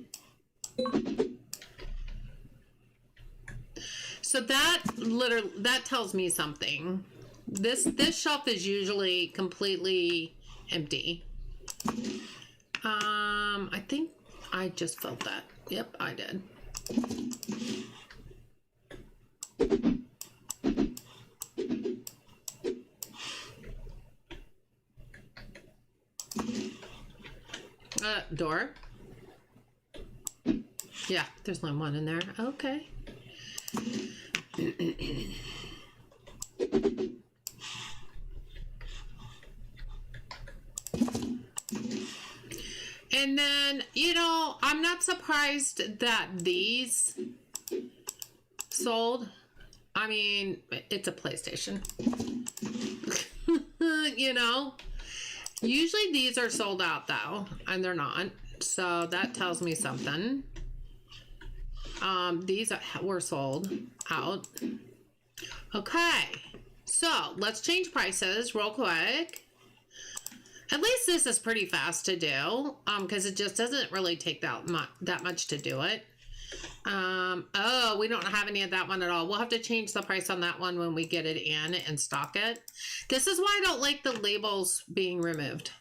So that tells me something. This shelf is usually completely empty. I think I just felt that. Yep, I did. Door. Yeah, there's only one in there. Okay. And then, you know, I'm not surprised that these sold. I mean, it's a PlayStation. You know? Usually these are sold out, though, and they're not. So that tells me something. These were sold out. Okay. So, let's change prices real quick. At least this is pretty fast to do, because it just doesn't really take that much to do it. Oh, we don't have any of that one at all. We'll have to change the price on that one when we get it in and stock it. This is why I don't like the labels being removed.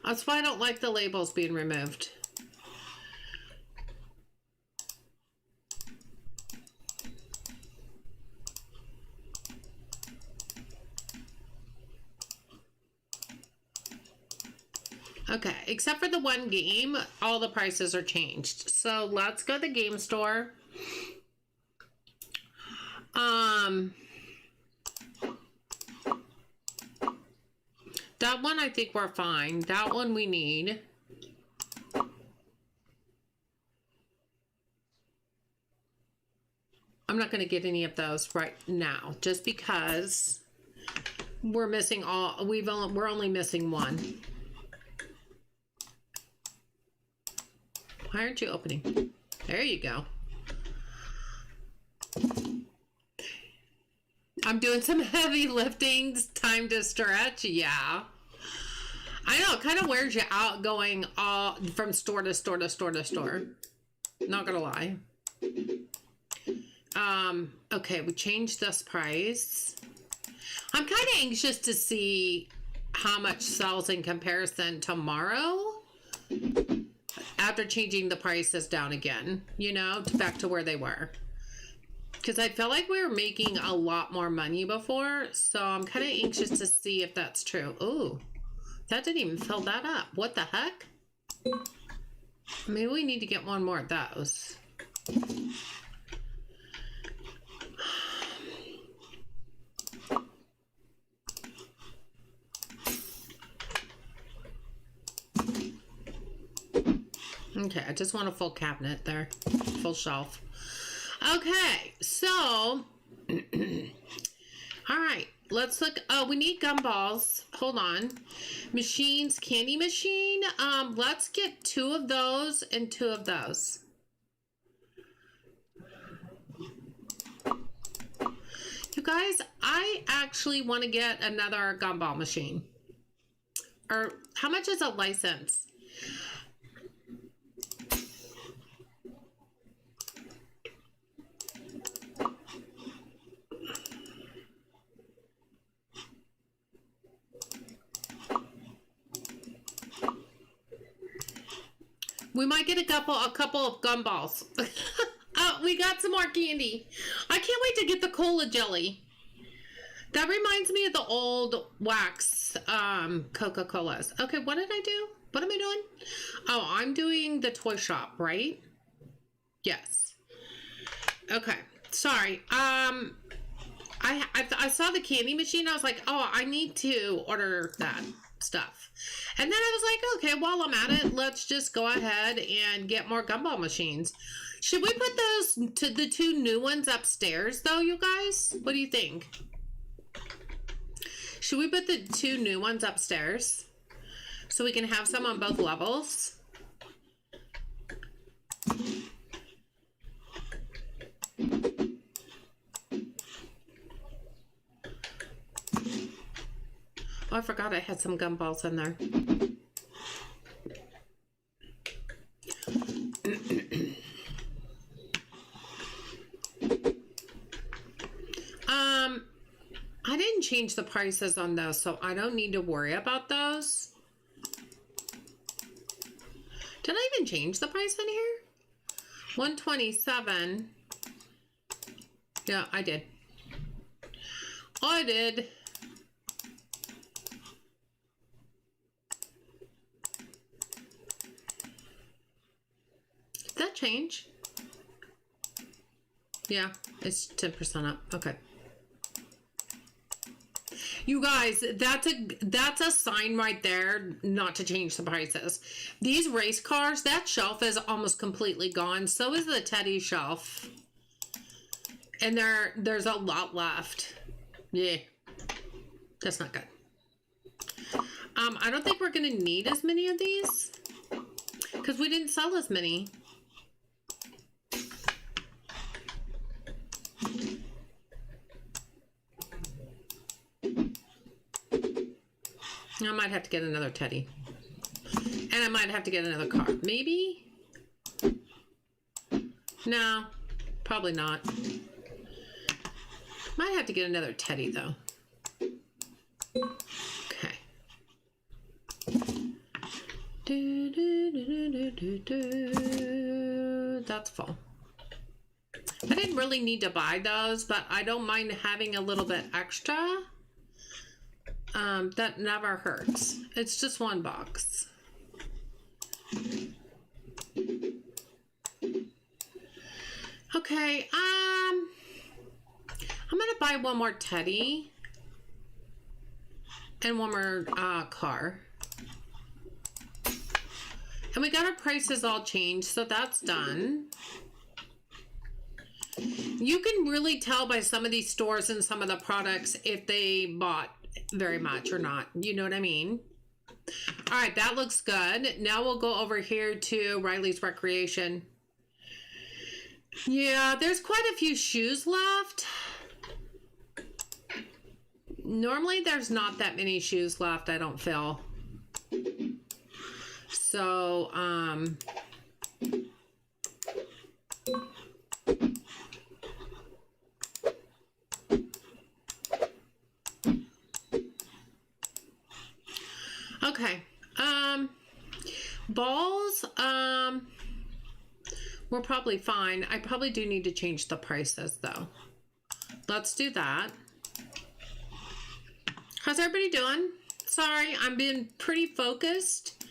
That's why I don't like the labels being removed. Okay, except for the one game, all the prices are changed. So let's go to the game store. That one I think we're fine. That one we need. I'm not going to get any of those right now, just because we're missing all. We're only missing one. Why aren't you opening? There you go. I'm doing some heavy lifting. Time to stretch. Yeah. I know, it kind of wears you out going all from store to store to store to store. Not gonna lie. Okay, we changed this price. I'm kind of anxious to see how much sells in comparison tomorrow after changing the prices down again, you know, back to where they were. Because I felt like we were making a lot more money before, so I'm kind of anxious to see if that's true. Ooh, that didn't even fill that up. What the heck? Maybe we need to get one more of those. Okay, I just want a full cabinet there. Full shelf. Okay, so... all right, let's look. Oh, we need gumballs. Hold on. Machines, candy machine. Let's get 2 of those and 2 of those. You guys, I actually want to get another gumball machine. Or how much is a license? We might get a couple of gumballs. Oh, we got some more candy. I can't wait to get the cola jelly. That reminds me of the old wax Coca-Colas. Okay, what did I do? What am I doing? Oh, I'm doing the toy shop, right? Yes. Okay. Sorry. I saw the candy machine. I was like, oh, I need to order that stuff. And then I was like, okay, while I'm at it, let's just go ahead and get more gumball machines. Should we put those to the 2 new ones upstairs though, you guys? What do you think? Should we put the 2 new ones upstairs so we can have some on both levels? Oh, I forgot I had some gumballs in there. I didn't change the prices on those, so I don't need to worry about those. Did I even change the price in here? 127. Yeah, I did. I did. Did that change? Yeah, it's 10% up. Okay. You guys, that's a sign right there not to change the prices. These race cars, that shelf is almost completely gone. So is the Teddy shelf. And there's a lot left. Yeah. That's not good. I don't think we're going to need as many of these. Because we didn't sell as many. I might have to get another Teddy. And I might have to get another car. Maybe? No. Probably not. Might have to get another Teddy, though. Okay. That's full. I didn't really need to buy those, but I don't mind having a little bit extra. That never hurts. It's just 1 box. Okay, I'm gonna buy 1 more Teddy and 1 more car. And we got our prices all changed, so that's done. You can really tell by some of these stores and some of the products if they bought very much or not. You know what I mean? All right, that looks good. Now we'll go over here to Riley's Recreation. Yeah, there's quite a few shoes left. Normally there's not that many shoes left, I don't feel. So, okay. Balls, we're probably fine. I probably do need to change the prices though. Let's do that. How's everybody doing? Sorry, I'm being pretty focused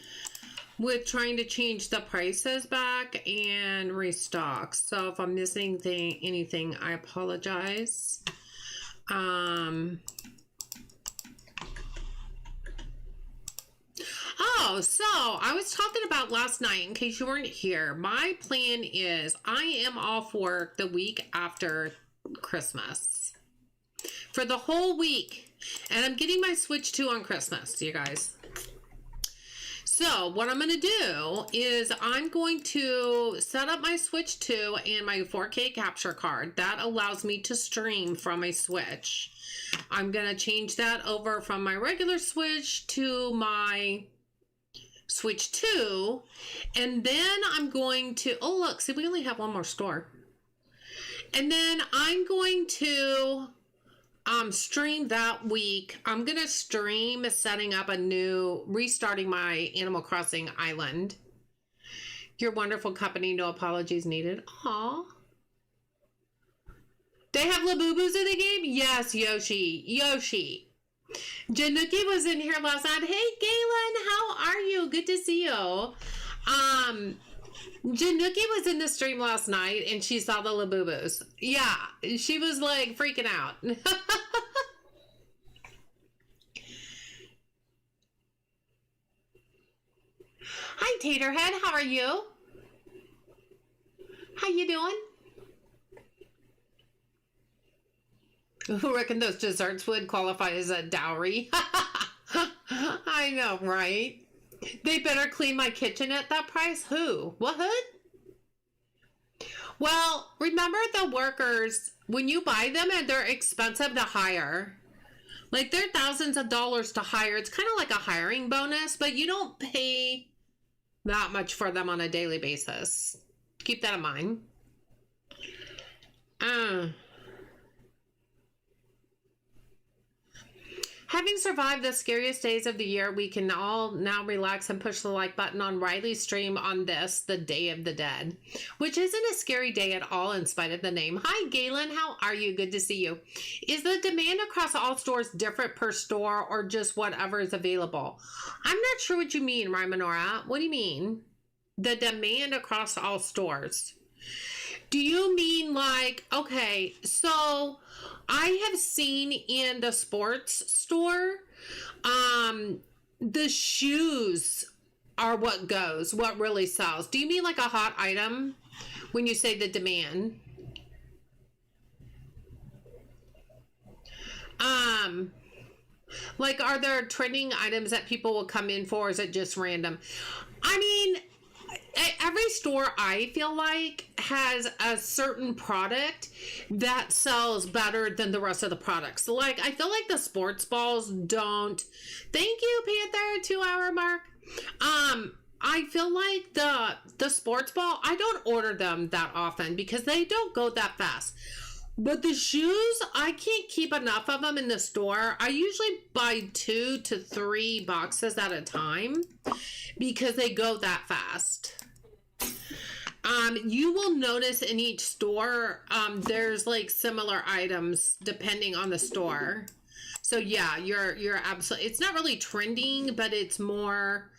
with trying to change the prices back and restock. So if I'm missing anything, I apologize. Oh, so I was talking about last night, in case you weren't here, my plan is I am off work the week after Christmas for the whole week, and I'm getting my Switch 2 on Christmas, you guys. So what I'm going to do is I'm going to set up my Switch 2 and my 4K capture card. That allows me to stream from a Switch. I'm going to change that over from my regular Switch to my Switch 2, and then I'm going to, oh look, see, we only have one more store. And then I'm going to stream that week. I'm going to stream setting up restarting my Animal Crossing island. Your wonderful company, no apologies needed. Aw. They have Labubu's in the game? Yes, Yoshi. Januki was in here last night. Hey, Galen, how are you? Good to see you. Januki was in the stream last night and she saw the Labubus. Yeah, she was like freaking out. Hi, Taterhead. How are you? How you doing? Who reckon those desserts would qualify as a dowry? I know, right? They better clean my kitchen at that price? Who? What hood? Well, remember the workers, when you buy them and they're expensive to hire. Like, they're thousands of dollars to hire. It's kind of like a hiring bonus, but you don't pay that much for them on a daily basis. Keep that in mind. Having survived the scariest days of the year, we can all now relax and push the like button on Riley's stream on this, the Day of the Dead, which isn't a scary day at all in spite of the name. Hi, Galen. How are you? Good to see you. Is the demand across all stores different per store or just whatever is available? I'm not sure what you mean, Rymanora. What do you mean? The demand across all stores. Do you mean like, okay, so I have seen in the sports store, the shoes are what goes, what really sells. Do you mean like a hot item when you say the demand? Like, are there trending items that people will come in for? Or is it just random? I mean, every store, I feel like, has a certain product that sells better than the rest of the products. Like, I feel like the sports balls don't. Thank you, Panther, 2-hour mark. I feel like the sports ball, I don't order them that often because they don't go that fast. But the shoes, I can't keep enough of them in the store. I usually buy 2 to 3 boxes at a time because they go that fast. You will notice in each store, there's like similar items depending on the store. So yeah, you're absolutely, it's not really trending, but it's more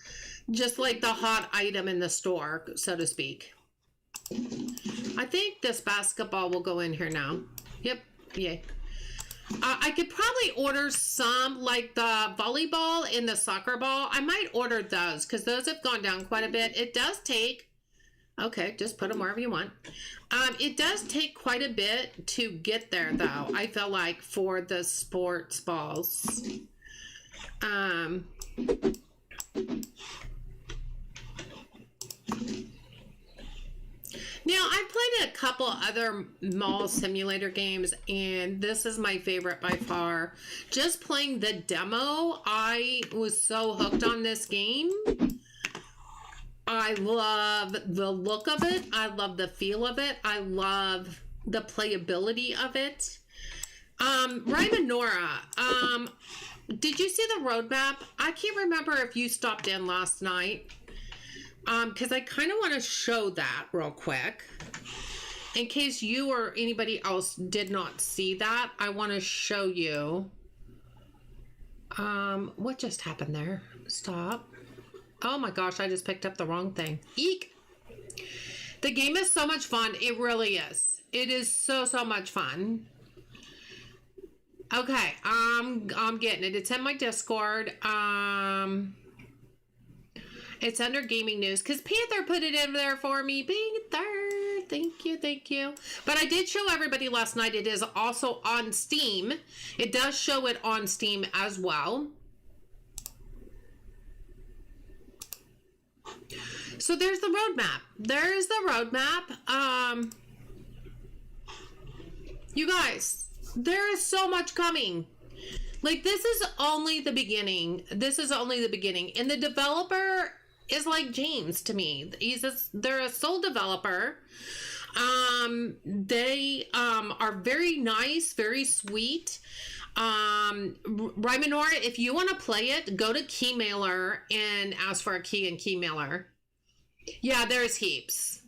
just like the hot item in the store, so to speak. I think this basketball will go in here now. Yep, yay. I could probably order some, like the volleyball and the soccer ball. I might order those because those have gone down quite a bit. It does take Okay, just put them wherever you want. It does take quite a bit to get there, though. I feel like for the sports balls. Now, I've played a couple other mall simulator games, and this is my favorite by far. Just playing the demo, I was so hooked on this game. I love the look of it. I love the feel of it. I love the playability of it. Rymanora, did you see the roadmap? I can't remember if you stopped in last night. Because I kind of want to show that real quick. In case you or anybody else did not see that, I want to show you. What just happened there? Stop. Oh my gosh, I just picked up the wrong thing. Eek! The game is so much fun. It really is. It is so much fun. Okay, I'm getting it. It's in my Discord. It's under gaming news because Panther put it in there for me. Panther, thank you. But I did show everybody last night. It is also on Steam. It does show it on Steam as well. So there's the roadmap. There's the roadmap. You guys, there is so much coming. Like, this is only the beginning. This is only the beginning. And the developer is like James to me. They're a sole developer. They are very nice, very sweet. Rymanora, if you want to play it, go to Keymailer and ask for a key in Keymailer. Yeah, there's heaps.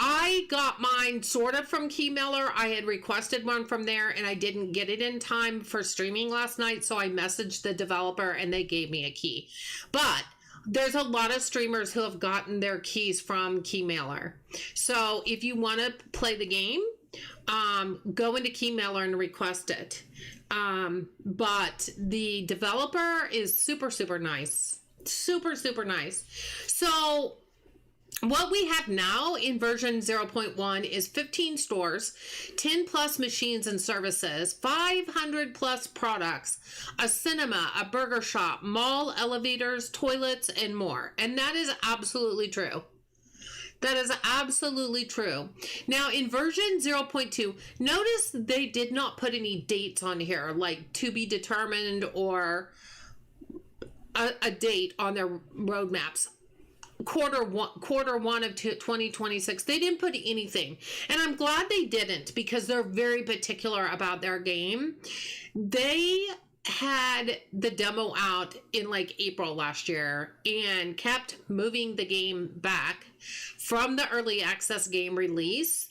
I got mine sort of from Keymailer. I had requested one from there and I didn't get it in time for streaming last night, so I messaged the developer and they gave me a key. But there's a lot of streamers who have gotten their keys from Keymailer. So if you want to play the game, go into Keymailer and request it. But the developer is super nice. Super nice. So what we have now in version 0.1 is 15 stores, 10 plus machines and services, 500 plus products, a cinema, a burger shop, mall, elevators, toilets, and more. And that is absolutely true. That is absolutely true. Now, in version 0.2, notice they did not put any dates on here, like to be determined or a date on their roadmaps. Quarter one of 2026, they didn't put anything, and I'm glad they didn't because they're very particular about their game. They had the demo out in like April last year and kept moving the game back from the early access game release.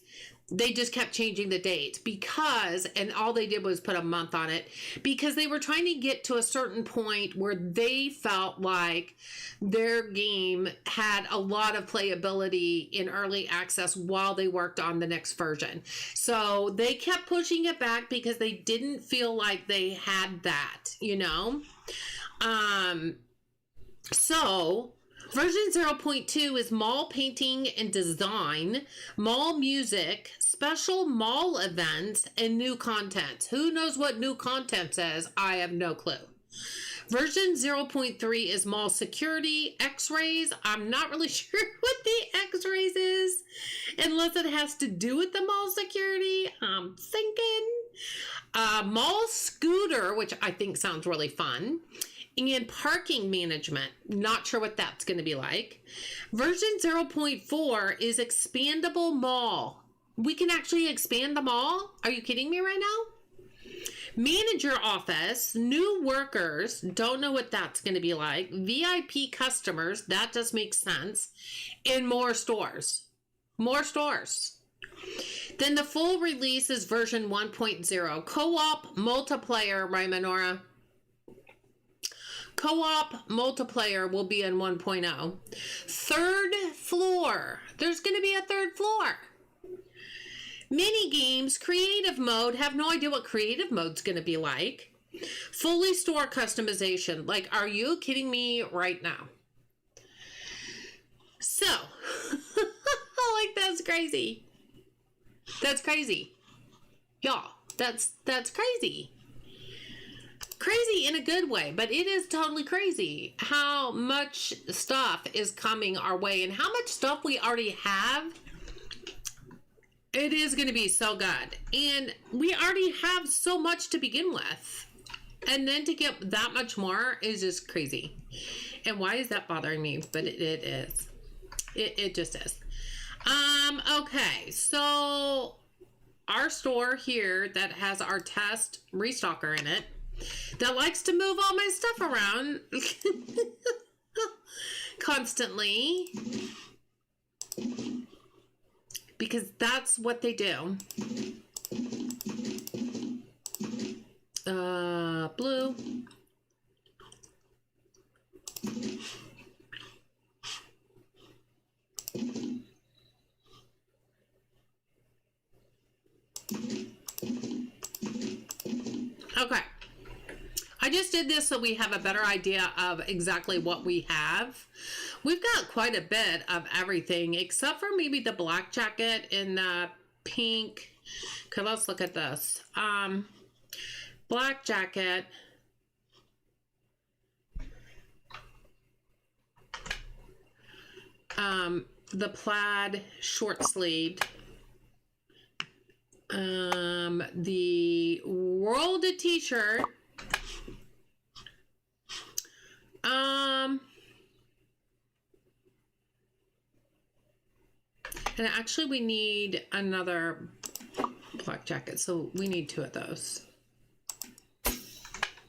They just kept changing the date because, and all they did was put a month on it because they were trying to get to a certain point where they felt like their game had a lot of playability in early access while they worked on the next version. So they kept pushing it back because they didn't feel like they had that, you know? So version 0.2 is mall painting and design, mall music, special mall events, and new content. Who knows what new content is? I have no clue. Version 0.3 is mall security, x-rays. I'm not really sure what the x-rays is, unless it has to do with the mall security. I'm thinking. Mall scooter, which I think sounds really fun. And parking management. Not sure what that's going to be like. Version 0.4 is expandable mall. We can actually expand the mall? Are you kidding me right now? Manager office, new workers, don't know what that's going to be like. VIP customers, that does make sense. And more stores. More stores. Then the full release is version 1.0. Co-op multiplayer, Rymanora. Co-op multiplayer will be in 1.0. Third floor. There's going to be a third floor. Mini games, creative mode. Have no idea what creative mode's going to be like. Fully store customization. Like, are you kidding me right now? So, like, that's crazy. That's crazy. Y'all, that's crazy. Crazy in a good way, but it is totally crazy how much stuff is coming our way and how much stuff we already have. It is going to be so good. And we already have so much to begin with. And then to get that much more is just crazy. And why is that bothering me? But it is. It just is. Okay, so our store here that has our test restocker in it that likes to move all my stuff around constantly because that's what they do. Blue. Okay. I just did this so we have a better idea of exactly what we have. We've got quite a bit of everything except for maybe the black jacket and the pink. Okay, let's look at this. Black jacket. The plaid short sleeved. The World t-shirt. And actually we need another black jacket, so we need 2 of those.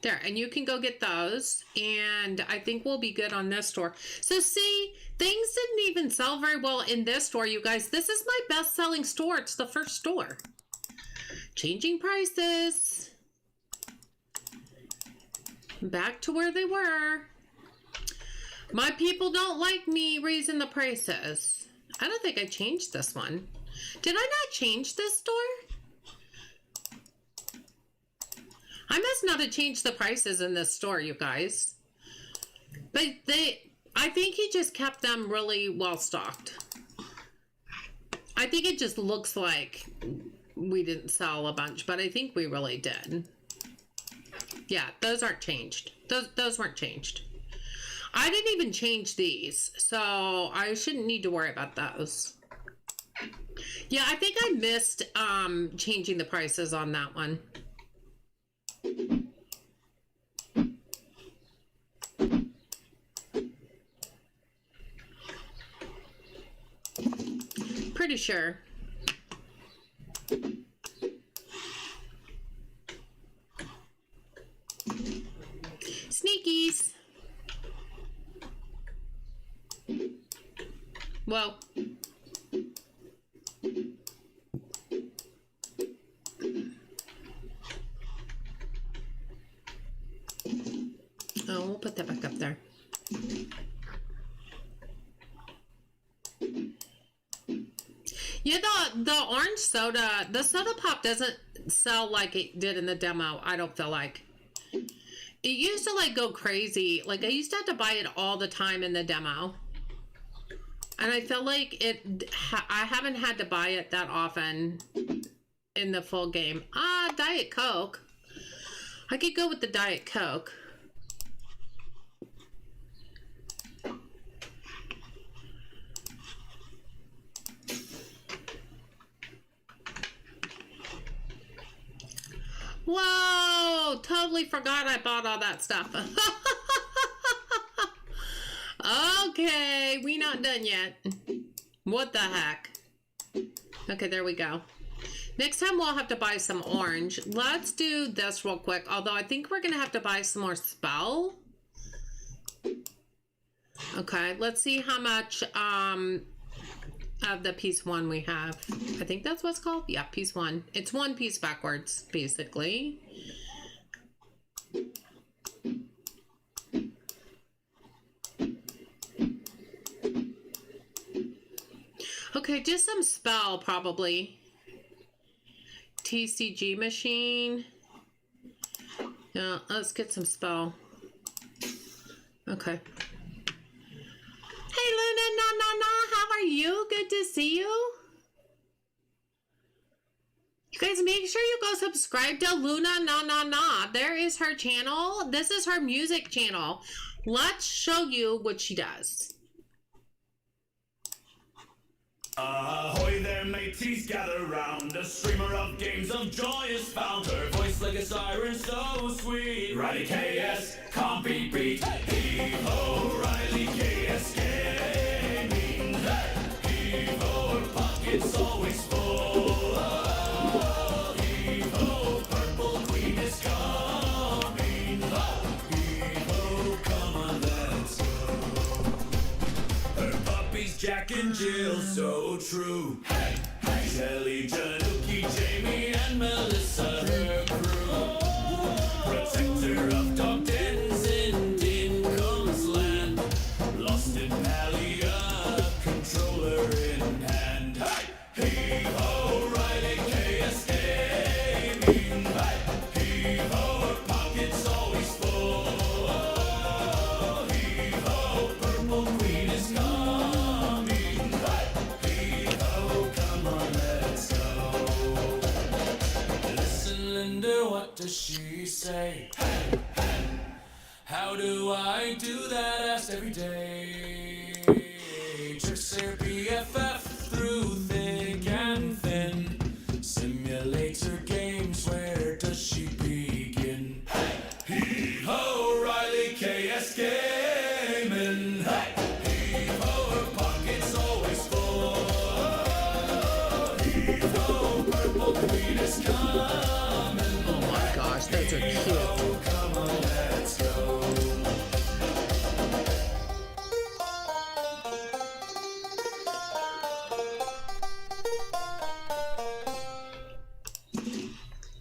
There, and you can go get those, and I think we'll be good on this store. So see, things didn't even sell very well in this store, you guys. This is my best-selling store. It's the first store. Changing prices. Back to where they were. My people don't like me raising the prices. I don't think I changed this one. Did I not change this store? I must not have changed the prices in this store, you guys. But I think he just kept them really well stocked. I think it just looks like we didn't sell a bunch, but I think we really did. Yeah, those aren't changed. Those weren't changed. I didn't even change these, so I shouldn't need to worry about those. Yeah, I think I missed changing the prices on that one. Pretty sure. Sneakies. Whoa. Oh, we'll put that back up there. Yeah, the orange soda, the soda pop doesn't sell like it did in the demo, I don't feel like. It used to like go crazy. Like I used to have to buy it all the time in the demo. And I feel like I haven't had to buy it that often in the full game. Diet Coke. I could go with the Diet Coke. Whoa, totally forgot I bought all that stuff. Okay, we not done yet. What the heck? Okay, there we go. Next time we'll have to buy some orange. Let's do this real quick. Although I think we're going to have to buy some more spell. Okay, let's see how much of the piece 1 we have. I think that's what's called. Yeah, piece 1. It's 1 piece backwards, basically. Okay, just some spell, probably. TCG machine. Yeah, let's get some spell. Okay. Hey Luna, how are you? Good to see you. You guys make sure you go subscribe to Luna There is her channel. This is her music channel. Let's show you what she does. Ahoy there, mateys, gather round. A streamer of games of joy is found. Her voice like a siren, so sweet. Riley KS, can't be beat. Heave-ho, Riley KS gaming. Heave-ho, her pocket's always full. Heave-ho, purple queen is coming. Heave-ho, come on, let's go. Her puppies, Jack and Jill, so true. Hey, hey. Shelly, Januki, Jamie, and Melissa, her crew. Protector of dog dens in Dincomb's land. Lost in Palia, controller in hand. Hey, hee-ho, Riley KS gaming. Hey, hee-ho, her pocket's always full. Hee-ho, purple queen is coming. Hey, hee-ho, come on, let's go. Listen, Linda, what does she say? Hey, hey. How do I do that? Asked every day. Tricks her BFF through thick and thin. Simulator games, where does she begin? Hey, hee-ho, Riley KS gaming. Hey, hee-ho, her pocket's always full. Hee-ho, purple queen is coming. Oh my gosh, those are cute. Come on, let's go.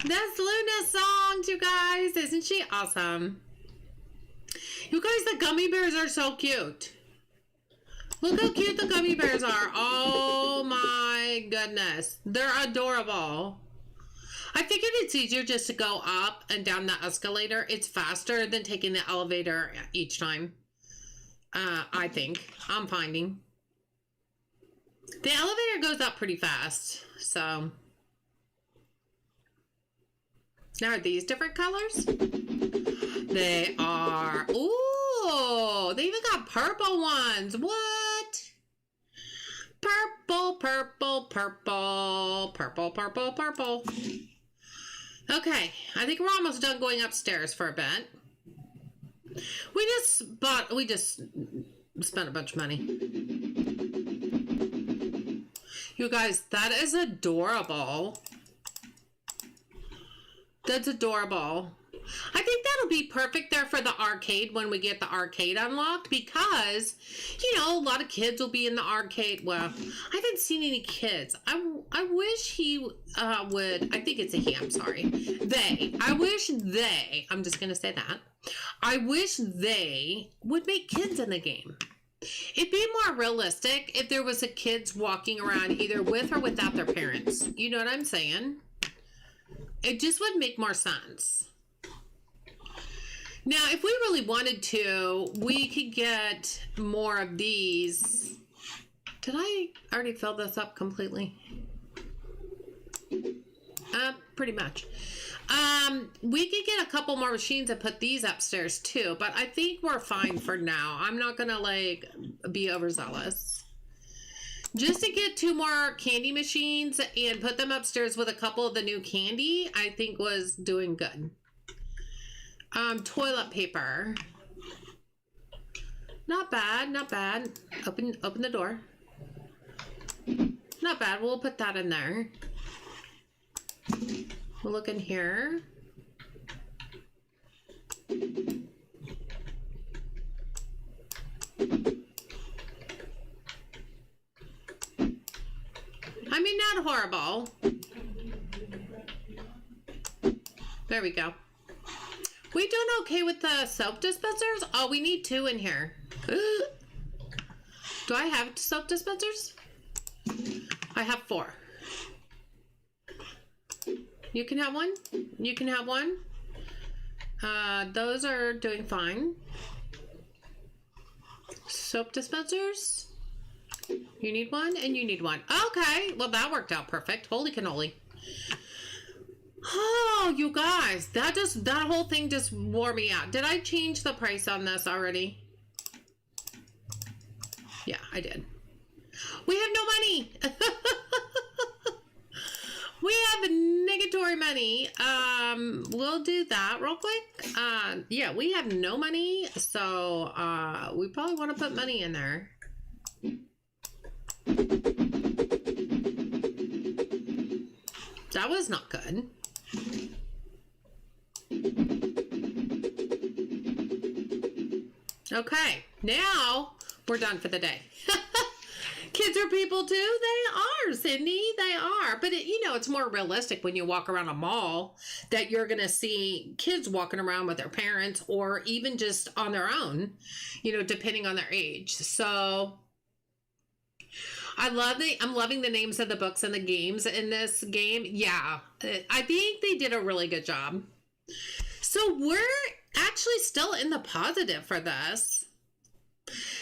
That's Luna's songs, you guys. Isn't she awesome? You guys, the gummy bears are so cute. Look how cute the gummy bears are. Oh my goodness. They're adorable. I figured it's easier just to go up and down the escalator. It's faster than taking the elevator each time. I think. I'm finding. The elevator goes up pretty fast, so... Now, are these different colors? They are. Ooh, they even got purple ones. What? Purple, purple, purple, purple, purple, purple. Okay, I think we're almost done going upstairs for a bit. We just spent a bunch of money. You guys, that is adorable. That's adorable. I think that'll be perfect there for the arcade when we get the arcade unlocked because, you know, a lot of kids will be in the arcade. Well, I haven't seen any kids. I wish he would, I think it's a he, I'm sorry. They, I wish they, I'm just going to say that. I wish they would make kids in the game. It'd be more realistic if there was a kids walking around either with or without their parents. You know what I'm saying? It just would make more sense. Now, if we really wanted to, we could get more of these. Did I already fill this up completely? Pretty much. We could get a couple more machines and put these upstairs too, but I think we're fine for now. I'm not gonna like be overzealous. Just to get 2 more candy machines and put them upstairs with a couple of the new candy, I think was doing good. Toilet paper. Not bad, not bad. Open the door. Not bad, we'll put that in there. We'll look in here. I mean, not horrible. There we go. We doing okay with the soap dispensers? Oh, we need 2 in here. Do I have soap dispensers? I have 4. You can have 1. You can have 1. Those are doing fine. Soap dispensers. You need one and you need one. Okay, well that worked out perfect. Holy cannoli. Oh, you guys, that whole thing just wore me out. Did I change the price on this already? Yeah, I did. We have no money. We have negatory money. We'll do that real quick. Yeah, we have no money, so we probably want to put money in there. That was not good. Okay, now we're done for the day. Kids are people too. They are, Cindy. They are. But, it's more realistic when you walk around a mall that you're going to see kids walking around with their parents or even just on their own, depending on their age. So I'm loving the names of the books and the games in this game. Yeah, I think they did a really good job. So we're actually still in the positive for this.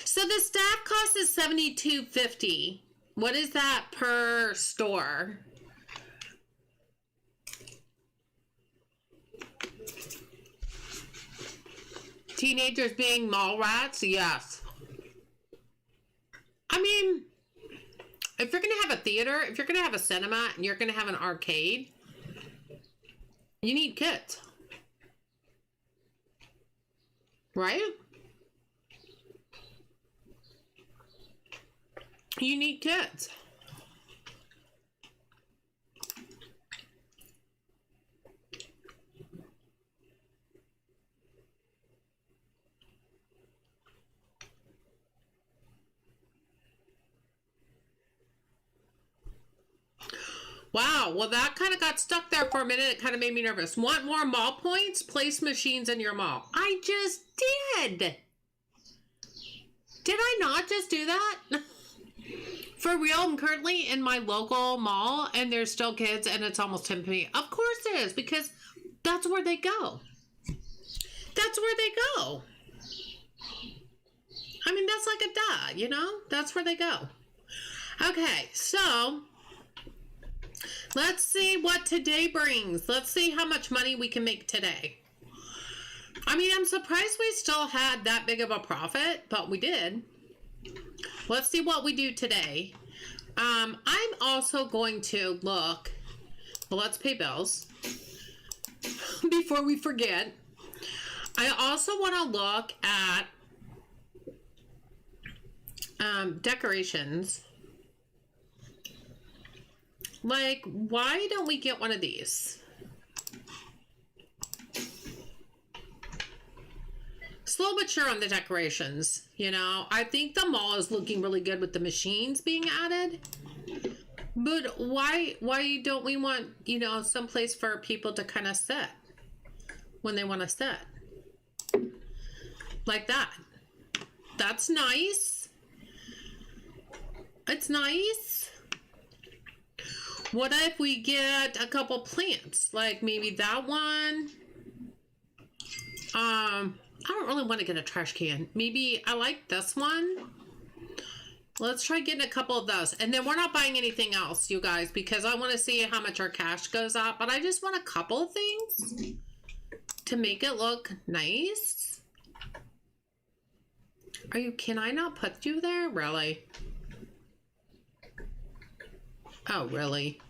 So the staff cost is $72.50. What is that per store? Teenagers being mall rats? Yes. I mean, if you're going to have a theater, if you're going to have a cinema, and you're going to have an arcade, you need kids. Right? You need kids. Wow, well that kind of got stuck there for a minute. It kind of made me nervous. Want more mall points? Place machines in your mall. I just did. Did I not just do that? For real, I'm currently in my local mall and there's still kids and it's almost 10 p.m. Of course there is, because that's where they go. That's where they go. I mean, that's like a duh, That's where they go. Okay, so let's see what today brings. Let's see how much money we can make today. I mean, I'm surprised we still had that big of a profit, but we did. Let's see what we do today. I'm also going to look. Well, let's pay bills before we forget. I also want to look at decorations. Like, why don't we get one of these? Slow but sure on the decorations, I think the mall is looking really good with the machines being added. But why don't we want, some place for people to kind of sit when they want to sit? Like that. That's nice. It's nice. What if we get a couple plants? Like maybe that one. I don't really want to get a trash can. Maybe I like this one. Let's try getting a couple of those. And then we're not buying anything else, you guys, because I want to see how much our cash goes up. But I just want a couple of things to make it look nice. Can I not put you there? Really? Oh, really?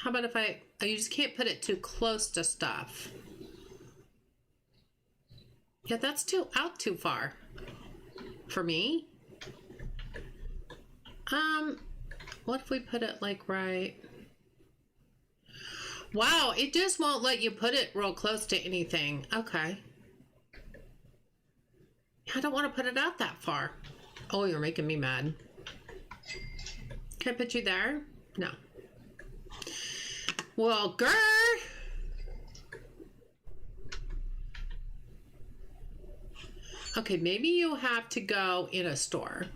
How about if you just can't put it too close to stuff. Yeah, that's out too far for me. What if we put it like right? Wow, it just won't let you put it real close to anything. Okay. I don't want to put it out that far. Oh, you're making me mad. Can I put you there? No. Well, grr. Okay, maybe you have to go in a store.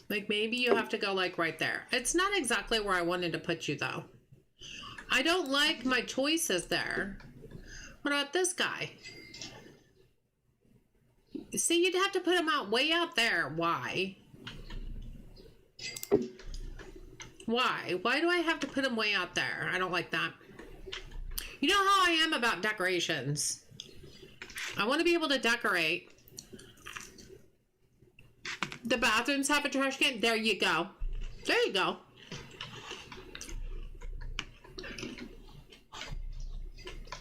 Like maybe you have to go like right there. It's not exactly where I wanted to put you though. I don't like my choices there. What about this guy? See, you'd have to put him out way out there. Why? Why? Why do I have to put him way out there? I don't like that. You know how I am about decorations. I want to be able to decorate. The bathrooms have a trash can. There you go. There you go.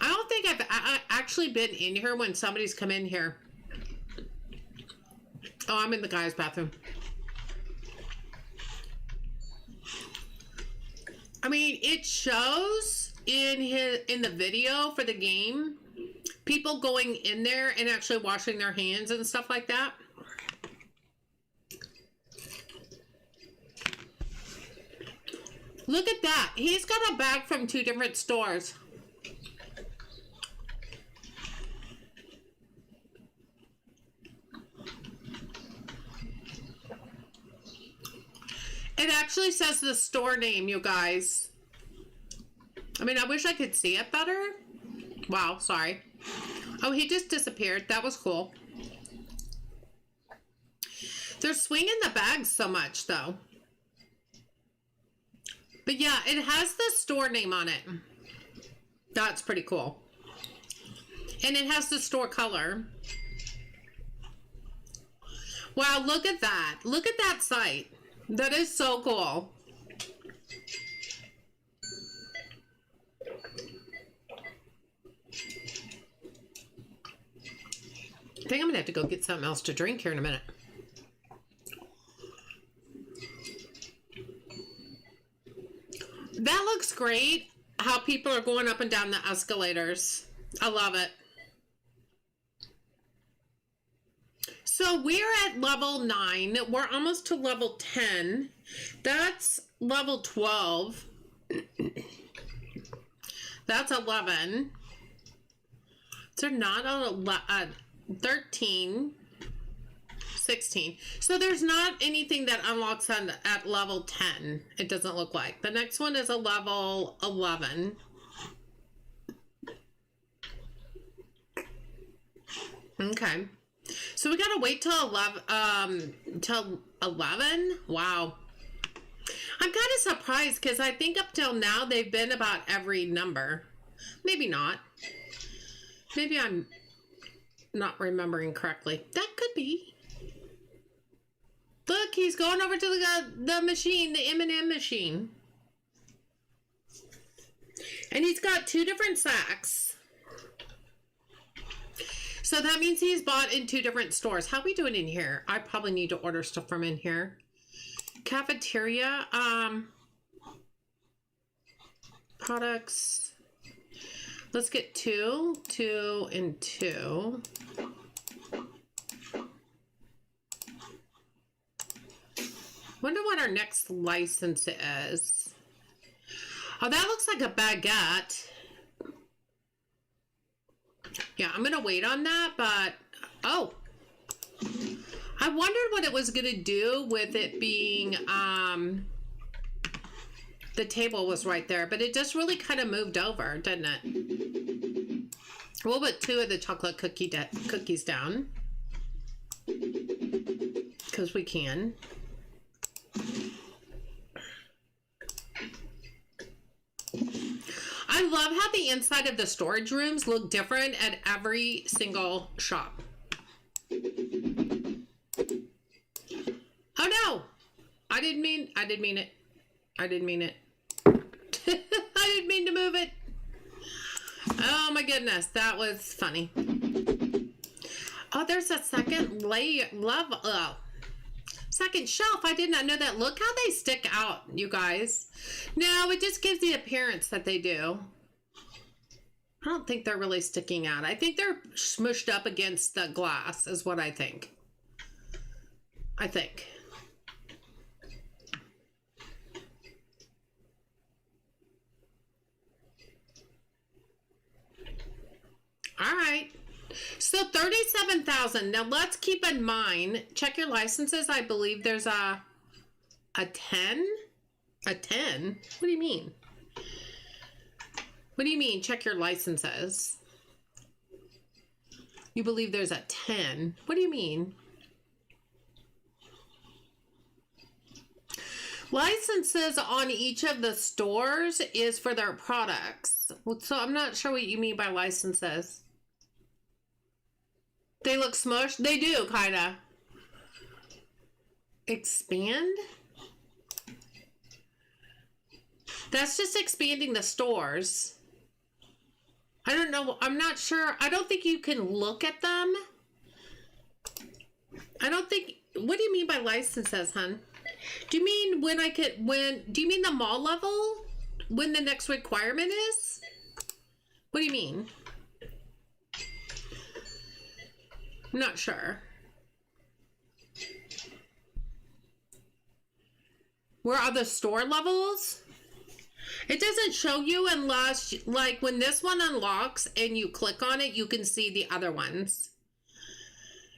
I don't think I've actually been in here when somebody's come in here. Oh, I'm in the guy's bathroom. I mean, it shows in the video for the game people going in there and actually washing their hands and stuff like that. Look at that. He's got a bag from 2 different stores. It actually says the store name, you guys. I mean, I wish I could see it better. Wow, sorry. Oh, he just disappeared. That was cool. They're swinging the bags so much, though. But yeah, it has the store name on it. That's pretty cool. And it has the store color. Wow, look at that. Look at that site. That is so cool. I think I'm gonna have to go get something else to drink here in a minute. That looks great. How people are going up and down the escalators. I love it. So we're at level 9. We're almost to level 10. That's level 12. That's 11. So not a 13. 16. So there's not anything that unlocks at level 10. It doesn't look like. The next one is a level 11. Okay. So we gotta wait till 11. Wow. I'm kind of surprised because I think up till now they've been about every number. Maybe not. Maybe I'm not remembering correctly. That could be. Look, he's going over to the machine, the M&M machine. And he's got 2 different sacks. So that means he's bought in 2 different stores. How are we doing in here? I probably need to order stuff from in here. Cafeteria. Products. Let's get 2. 2 and 2. Wonder what our next license is. Oh, that looks like a baguette. Yeah, I'm going to wait on that, but... Oh. I wondered what it was going to do with it being... the table was right there, but it just really kind of moved over, didn't it? We'll put 2 of the chocolate cookies down. Because we can. I love how the inside of the storage rooms look different at every single shop. Oh no! I didn't mean it. I didn't mean it. I didn't mean to move it. Oh my goodness, that was funny. Oh, there's a second second shelf. I did not know that. Look how they stick out, you guys. No, it just gives the appearance that they do. I don't think they're really sticking out. I think they're smushed up against the glass is what I think. All right. So 37,000. Now let's keep in mind, check your licenses. I believe there's a 10. A 10? What do you mean? What do you mean, check your licenses? You believe there's a 10. What do you mean? Licenses on each of the stores is for their products. So I'm not sure what you mean by licenses. They look smushed. They do, kind of. Expand? That's just expanding the stores. I don't know. I'm not sure. I don't think you can look at them. I don't think... What do you mean by licenses, hon? Do you mean do you mean the mall level? When the next requirement is? What do you mean? I'm not sure. Where are the store levels? It doesn't show you unless, like, when this one unlocks and you click on it, you can see the other ones.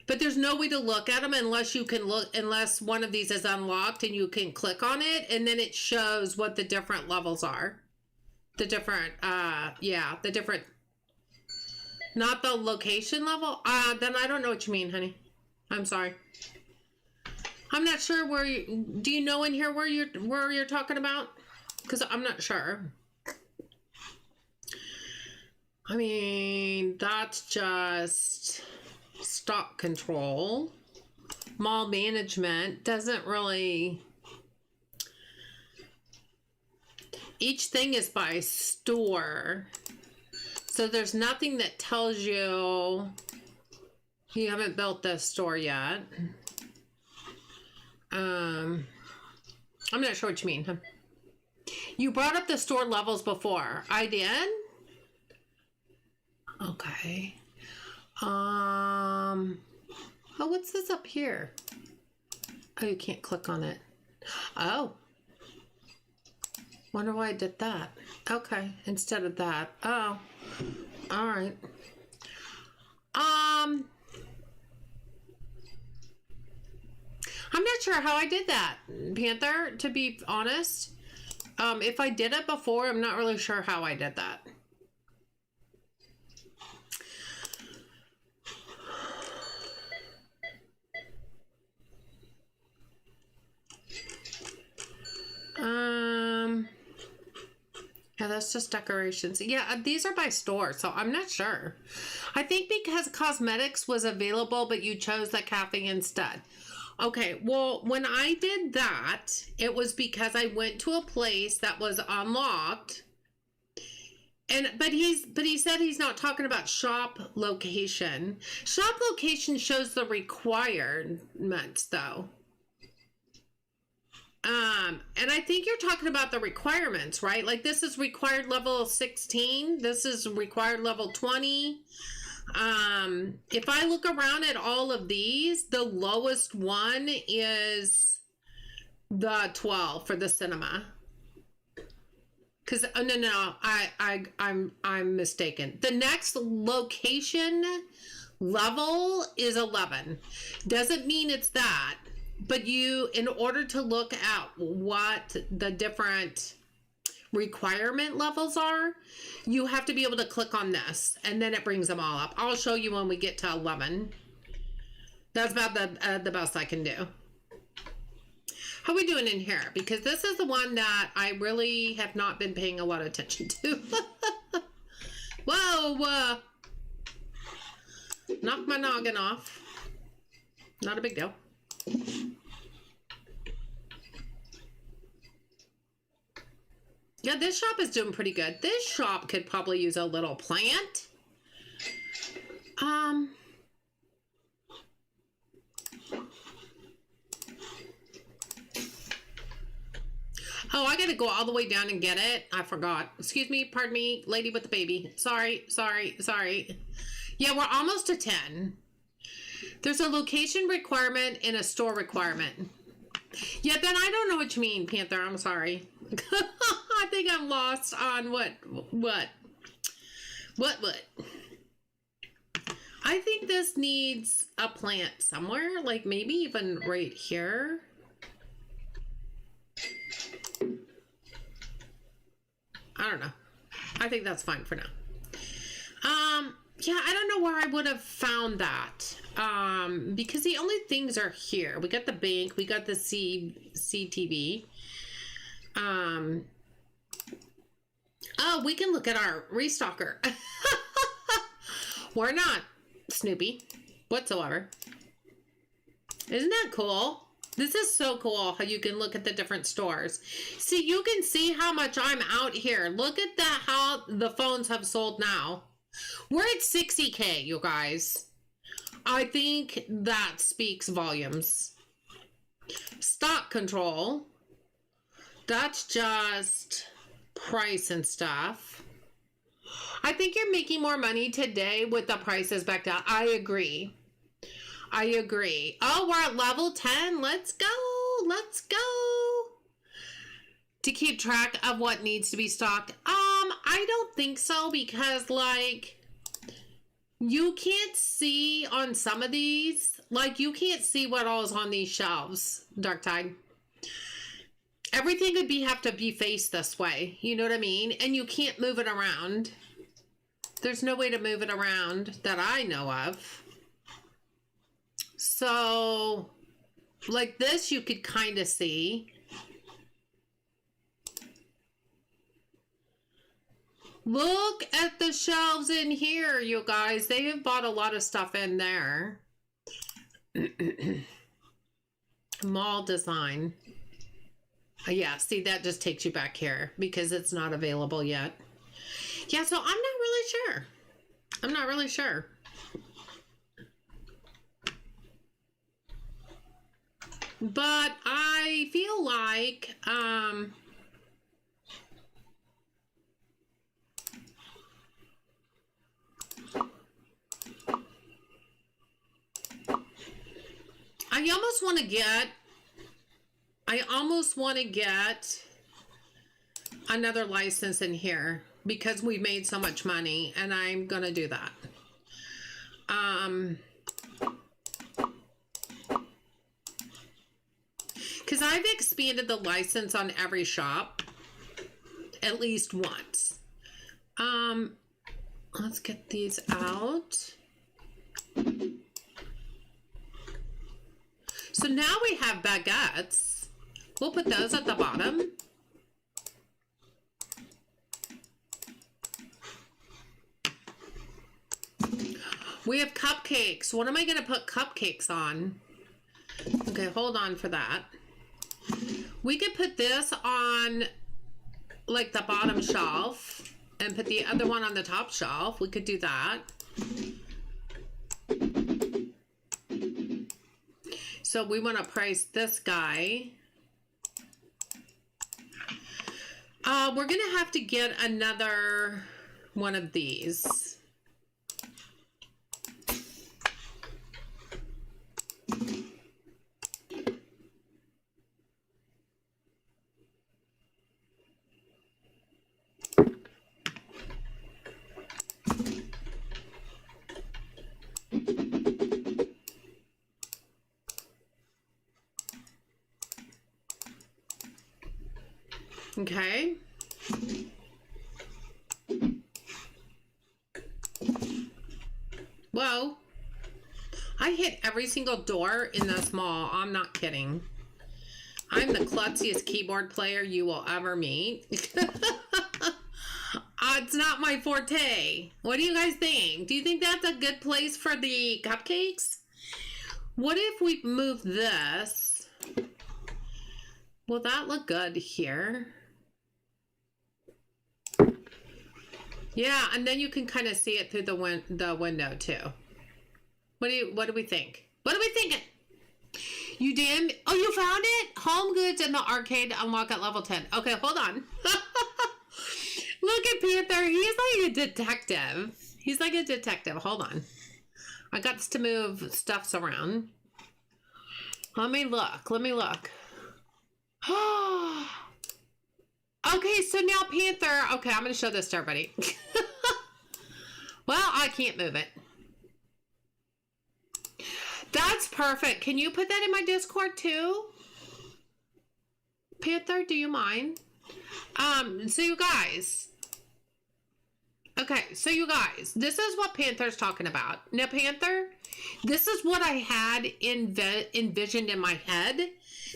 But there's no way to look at them unless unless one of these is unlocked and you can click on it, and then it shows what the different levels are. The different, the different, not the location level. Then I don't know what you mean, honey. I'm sorry. I'm not sure where do you know in here where you're talking about? Because I'm not sure. I mean, that's just stock control. Mall management doesn't really... Each thing is by store. So there's nothing that tells you you haven't built this store yet. I'm not sure what you mean, huh? You brought up the store levels before. I did? Okay. Oh, what's this up here? Oh, you can't click on it. Oh. Wonder why I did that. Okay, instead of that. Oh. All right. I'm not sure how I did that, Panther, to be honest. If I did it before, I'm not really sure how I did that. Yeah, that's just decorations. Yeah, these are by store, so I'm not sure. I think because cosmetics was available, but you chose the cafe instead. Okay, well, when I did that, it was because I went to a place that was unlocked. But he said he's not talking about shop location. Shop location shows the requirements, though. And I think you're talking about the requirements, right? Like, this is required level 16. This is required level 20. If I look around at all of these, the lowest one is the 12 for the cinema. Cause no, I'm mistaken. The next location level is 11. Doesn't mean it's that, but in order to look at what the different requirement levels are, you have to be able to click on this, and then it brings them all up. I'll show you when we get to 11. That's about the best I can do. How are we doing in here? Because this is the one that I really have not been paying a lot of attention to. Whoa! Knocked my noggin off. Not a big deal. Yeah, this shop is doing pretty good. This shop could probably use a little plant. Oh, I gotta go all the way down and get it. I forgot. Excuse me, pardon me, lady with the baby. Sorry. Yeah, we're almost to 10. There's a location requirement and a store requirement. Yeah, then I don't know what you mean, Panther. I'm sorry. I think I'm lost on what? I think this needs a plant somewhere, like maybe even right here. I don't know. I think that's fine for now. Yeah, I don't know where I would have found that. Because the only things are here. We got the bank, we got the CTV. Oh, we can look at our restocker. We're not Snoopy whatsoever. Isn't that cool? This is so cool how you can look at the different stores. See, you can see how much I'm out here. Look at that, how the phones have sold now. We're at 60K, you guys. I think that speaks volumes. Stock control. That's just price and stuff. I think you're making more money today with the prices back down. I agree. I agree. Oh, we're at level 10. Let's go. Let's go. To keep track of what needs to be stocked. I don't think so, because like you can't see on some of these, like you can't see what all is on these shelves, Dark Tide. Everything would have to be faced this way. You know what I mean? And you can't move it around. There's no way to move it around that I know of. So, like this, you could kind of see. Look at the shelves in here, you guys. They have bought a lot of stuff in there. Mall design. Yeah, see, that just takes you back here because it's not available yet. Yeah, so I'm not really sure. I'm not really sure. But I feel like, I almost want to get another license in here because we've made so much money, and I'm going to do that. Because I've expanded the license on every shop at least once. Let's get these out. So now we have baguettes. We'll put those at the bottom. We have cupcakes. What am I going to put cupcakes on? Okay, hold on for that. We could put this on like the bottom shelf and put the other one on the top shelf. We could do that. So we want to price this guy. We're going to have to get another one of these. Okay. Whoa. I hit every single door in this mall. I'm not kidding. I'm the klutziest keyboard player you will ever meet. It's not my forte. What do you guys think? Do you think that's a good place for the cupcakes? What if we move this? Will that look good here? Yeah, and then you can kind of see it through the window too. What do we think? What are we thinking? You did? Oh, you found it? Home goods in the arcade unlock at level 10. Okay, hold on. Look at Panther. He's like a detective. He's like a detective. Hold on. I got to move stuffs around. Let me look. Let me look. Okay, so now Panther. Okay, I'm going to show this to everybody. Well, I can't move it. That's perfect. Can you put that in my Discord too? Panther, do you mind? So you guys, Okay, so you guys, this is what Panther's talking about. Now, Panther, this is what I had envisioned in my head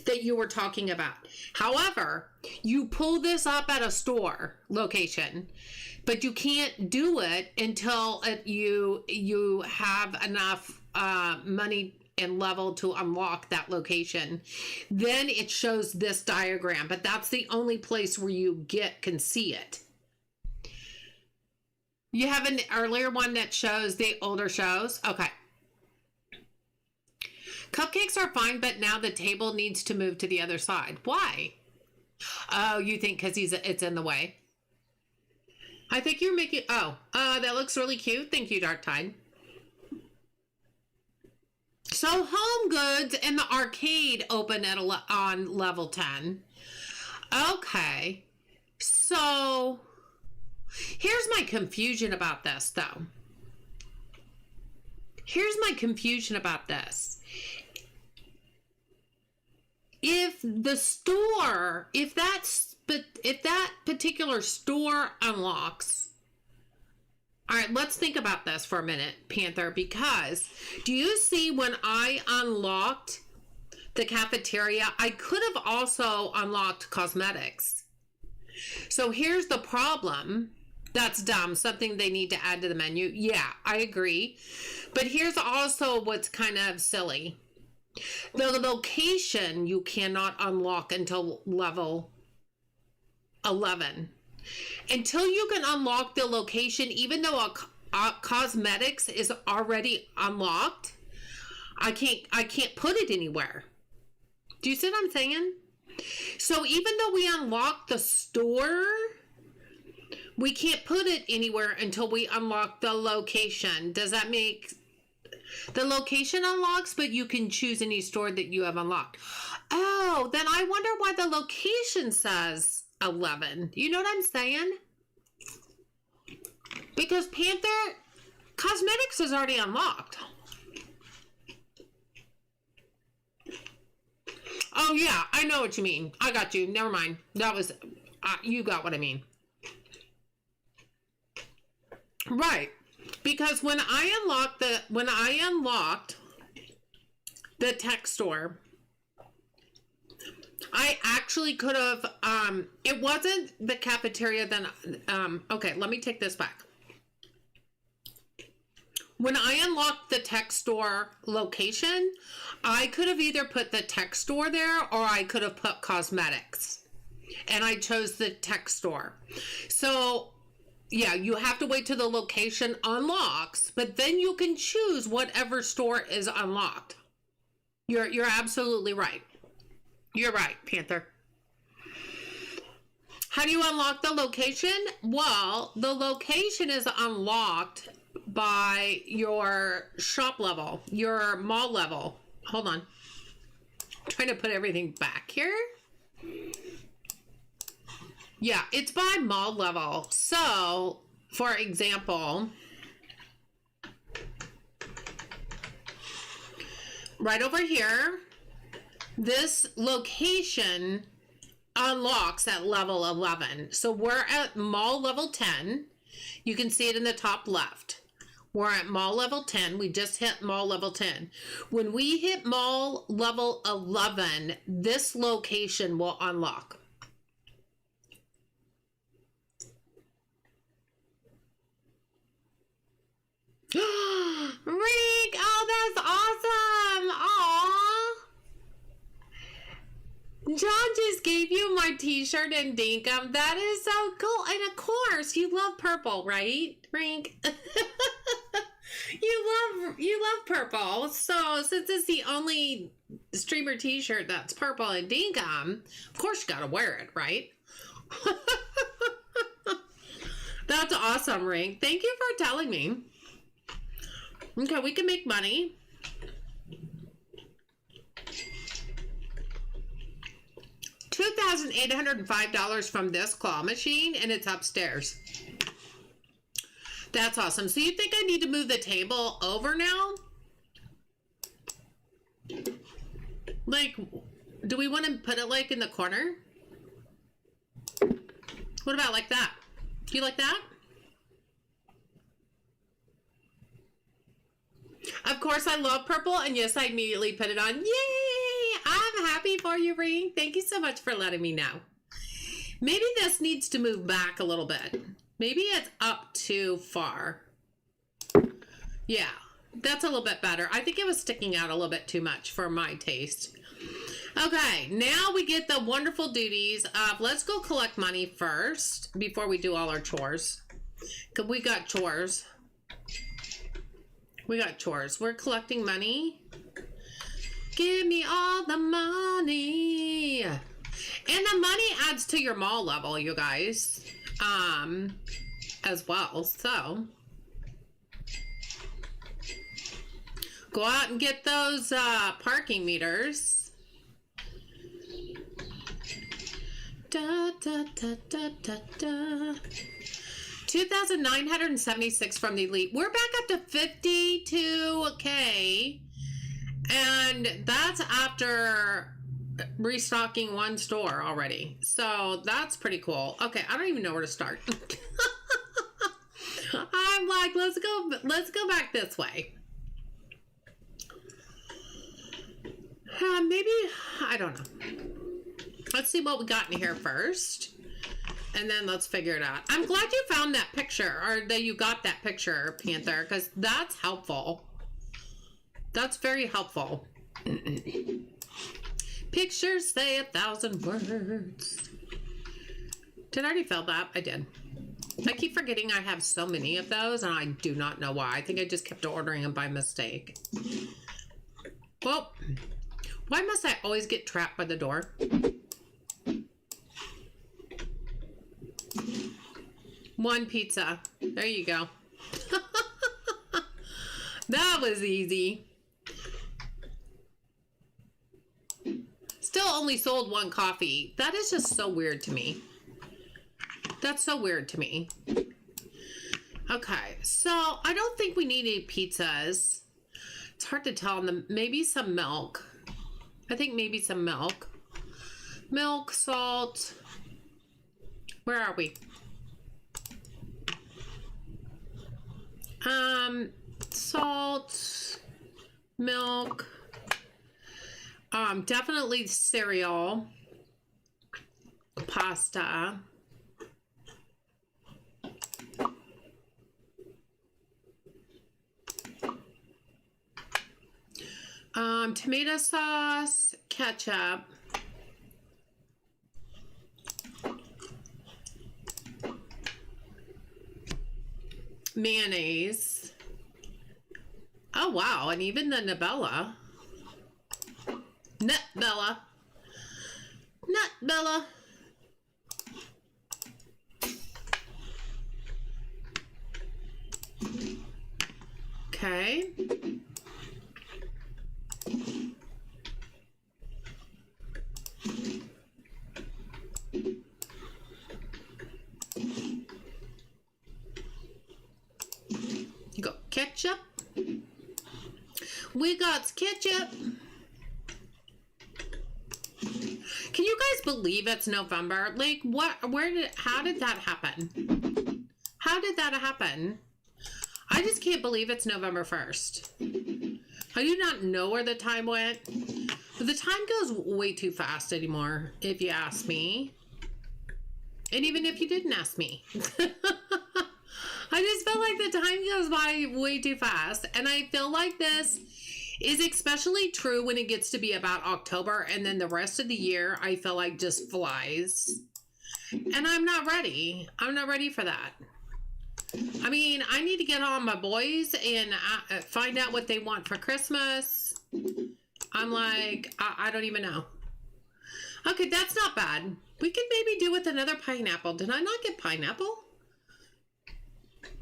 that you were talking about. However, you pull this up at a store location, but you can't do it until you have enough money and level to unlock that location. Then it shows this diagram, but that's the only place where you can see it. You have an earlier one that shows the older shows? Okay. Cupcakes are fine, but now the table needs to move to the other side. Why? Oh, you think because it's in the way? I think you're making... Oh, that looks really cute. Thank you, Dark Tide. So Home Goods and the arcade open on level 10. Okay. So... Here's my confusion about this, though. Here's my confusion about this. If the store, if that particular store unlocks, all right, let's think about this for a minute, Panther, because do you see when I unlocked the cafeteria, I could have also unlocked cosmetics. So here's the problem. That's dumb. Something they need to add to the menu. Yeah, I agree. But here's also what's kind of silly. The location you cannot unlock until level 11. Until you can unlock the location, even though a cosmetics is already unlocked, I can't put it anywhere. Do you see what I'm saying? So even though we unlock the store, we can't put it anywhere until we unlock the location. Does that make... The location unlocks, but you can choose any store that you have unlocked. Oh, then I wonder why the location says 11. You know what I'm saying? Because Panther Cosmetics is already unlocked. Oh, yeah, I know what you mean. I got you. Never mind. That was... you got what I mean. Right. Because when I unlocked the tech store, I actually could have, it wasn't the cafeteria then, okay, let me take this back. When I unlocked the tech store location, I could have either put the tech store there or I could have put cosmetics. And I chose the tech store. So... yeah, you have to wait till the location unlocks, but then you can choose whatever store is unlocked. You're absolutely right. You're right, Panther. How do you unlock the location? Well, the location is unlocked by your shop level, your mall level. Hold on. I'm trying to put everything back here. Yeah, it's by mall level. So, for example, right over here, this location unlocks at level 11. So we're at mall level 10. You can see it in the top left. We're at mall level 10. We just hit mall level 10. When we hit mall level 11, this location will unlock. Rick, oh, that's awesome. Aw. John just gave you my t-shirt and dinkum. That is so cool. And of course, you love purple, right, Rick? You love purple. So since it's the only streamer t-shirt that's purple and dinkum, of course you gotta wear it, right? That's awesome, Rick. Thank you for telling me. Okay, we can make money. $2,805 from this claw machine, and it's upstairs. That's awesome. So you think I need to move the table over now? Like, do we want to put it like in the corner? What about like that? Do you like that? Of course, I love purple, and yes, I immediately put it on. Yay! I'm happy for you, Ree. Thank you so much for letting me know. Maybe this needs to move back a little bit. Maybe it's up too far. Yeah, that's a little bit better. I think it was sticking out a little bit too much for my taste. Okay, now we get the wonderful duties of let's go collect money first before we do all our chores. Because we got chores. We got chores. We're collecting money. Give me all the money. And the money adds to your mall level, you guys. As well. So go out and get those parking meters. Da, da, da, da, da, da. 2,976 from the elite. We're back up to 52K. And that's after restocking one store already. So that's pretty cool. Okay, I don't even know where to start. I'm like, let's go back this way. Maybe, I don't know. Let's see what we got in here first. And then let's figure it out. I'm glad you found that picture, or that you got that picture, Panther, because that's helpful. That's very helpful. Pictures say 1,000 words. Did I already fill that? I did. I keep forgetting I have so many of those, and I do not know why. I think I just kept ordering them by mistake. Well, why must I always get trapped by the door? One pizza. There you go. That was easy. Still only sold one coffee. That is just so weird to me. That's so weird to me. Okay, so I don't think we need any pizzas. It's hard to tell. Maybe some milk. I think maybe some milk. Milk, salt. Where are we? Salt, milk, definitely cereal, pasta, tomato sauce, ketchup, mayonnaise. Oh wow, and even the Nutella. Nutella. Nutella. Okay. You got ketchup. We got ketchup. Can you guys believe it's November? Like, how did that happen? How did that happen? I just can't believe it's November 1st. I do not know where the time went. But the time goes way too fast anymore, if you ask me. And even if you didn't ask me. I just feel like the time goes by way too fast. And I feel like this is especially true when it gets to be about October, and then the rest of the year I feel like just flies. And I'm not ready. I'm not ready for that. I mean, I need to get on my boys and find out what they want for Christmas. I'm like, I don't even know. Okay, that's not bad. We could maybe do with another pineapple. Did I not get pineapple?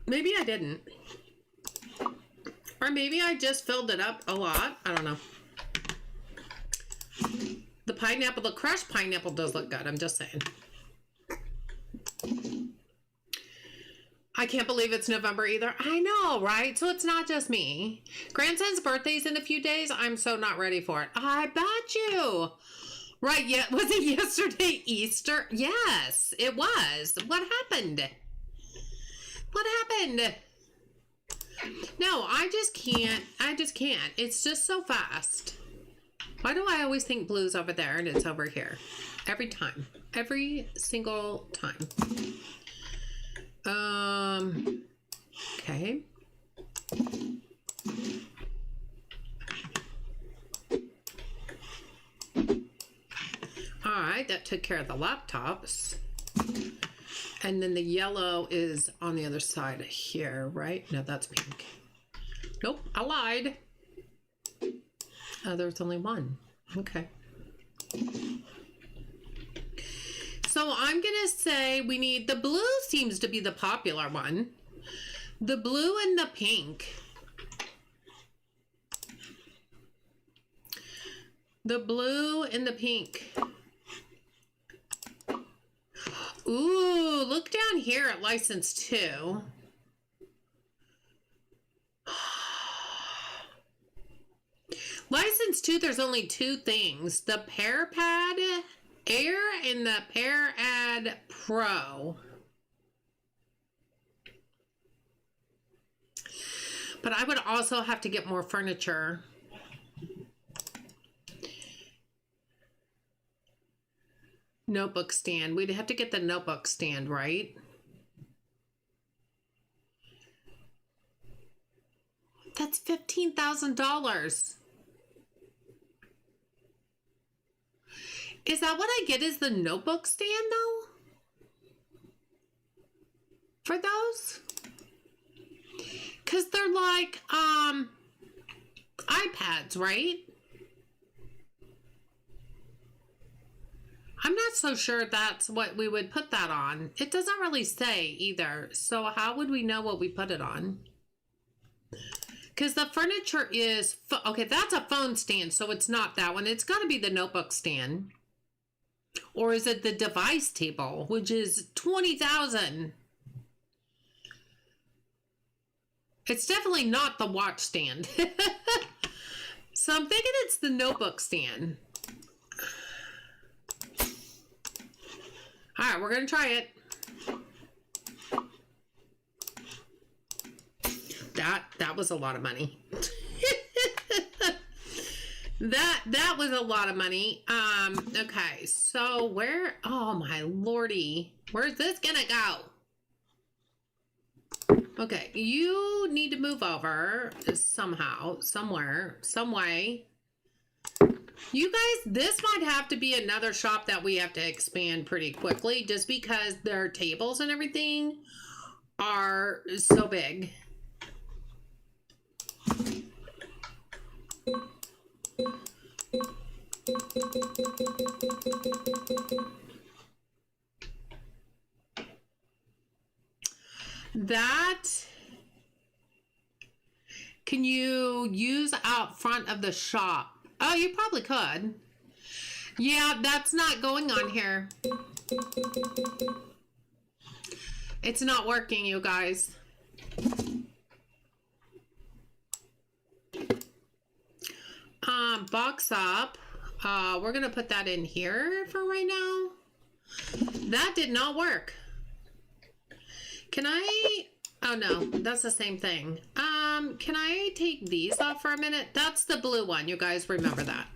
Maybe I didn't. Or maybe I just filled it up a lot. I don't know. The pineapple, the crushed pineapple does look good. I'm just saying. I can't believe it's November either. I know, right? So it's not just me. Grandson's birthday's in a few days. I'm so not ready for it. I bet you. Right, yeah. Was it yesterday Easter? Yes, it was. What happened? What happened? No, I just can't. I just can't. It's just so fast. Why do I always think blue's over there and it's over here? Every time. Every single time. Okay. Alright, that took care of the laptops. And then the yellow is on the other side here, right? No, that's pink. Nope, I lied. There's only one. Okay. So I'm gonna say we need, the blue seems to be the popular one. The blue and the pink. The blue and the pink. Ooh, look down here at license 2. License 2, there's only 2 things. The Pear Pad Air and the Pear Ad Pro. But I would also have to get more furniture. Notebook stand. We'd have to get the notebook stand, right? That's $15,000. Is that what I get as the notebook stand, though? For those? Because they're like, iPads, right? I'm not so sure that's what we would put that on. It doesn't really say either. So how would we know what we put it on? Because the furniture is... Okay, that's a phone stand, so it's not that one. It's got to be the notebook stand. Or is it the device table, which is $20,000? It's definitely not the watch stand. So I'm thinking it's the notebook stand. All right, we're going to try it. That was a lot of money. That was a lot of money. Okay, so where, oh my lordy, where's this gonna go? Okay, you need to move over somehow, somewhere, some way. You guys, this might have to be another shop that we have to expand pretty quickly just because their tables and everything are so big. That can you use out front of the shop? Oh, you probably could. Yeah, that's not going on here. It's not working, you guys. Box up. We're gonna put that in here for right now. That did not work. Can I? Oh no, that's the same thing. Can I take these off for a minute? That's the blue one. You guys remember that.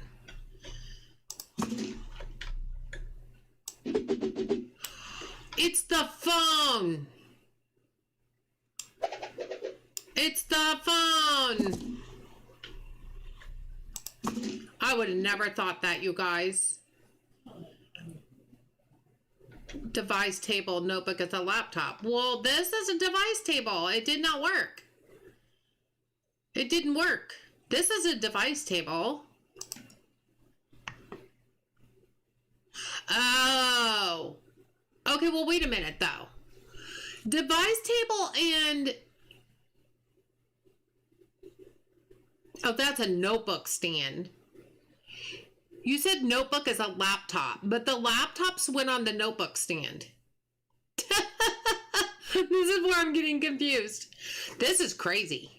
It's the phone. It's the phone. I would have never thought that, you guys. Device table, notebook is a laptop. Well, this is a device table. It did not work. It didn't work. This is a device table. Oh. Okay, well, wait a minute, though. Device table and... Oh, that's a notebook stand. You said notebook is a laptop, but the laptops went on the notebook stand. This is where I'm getting confused. This is crazy.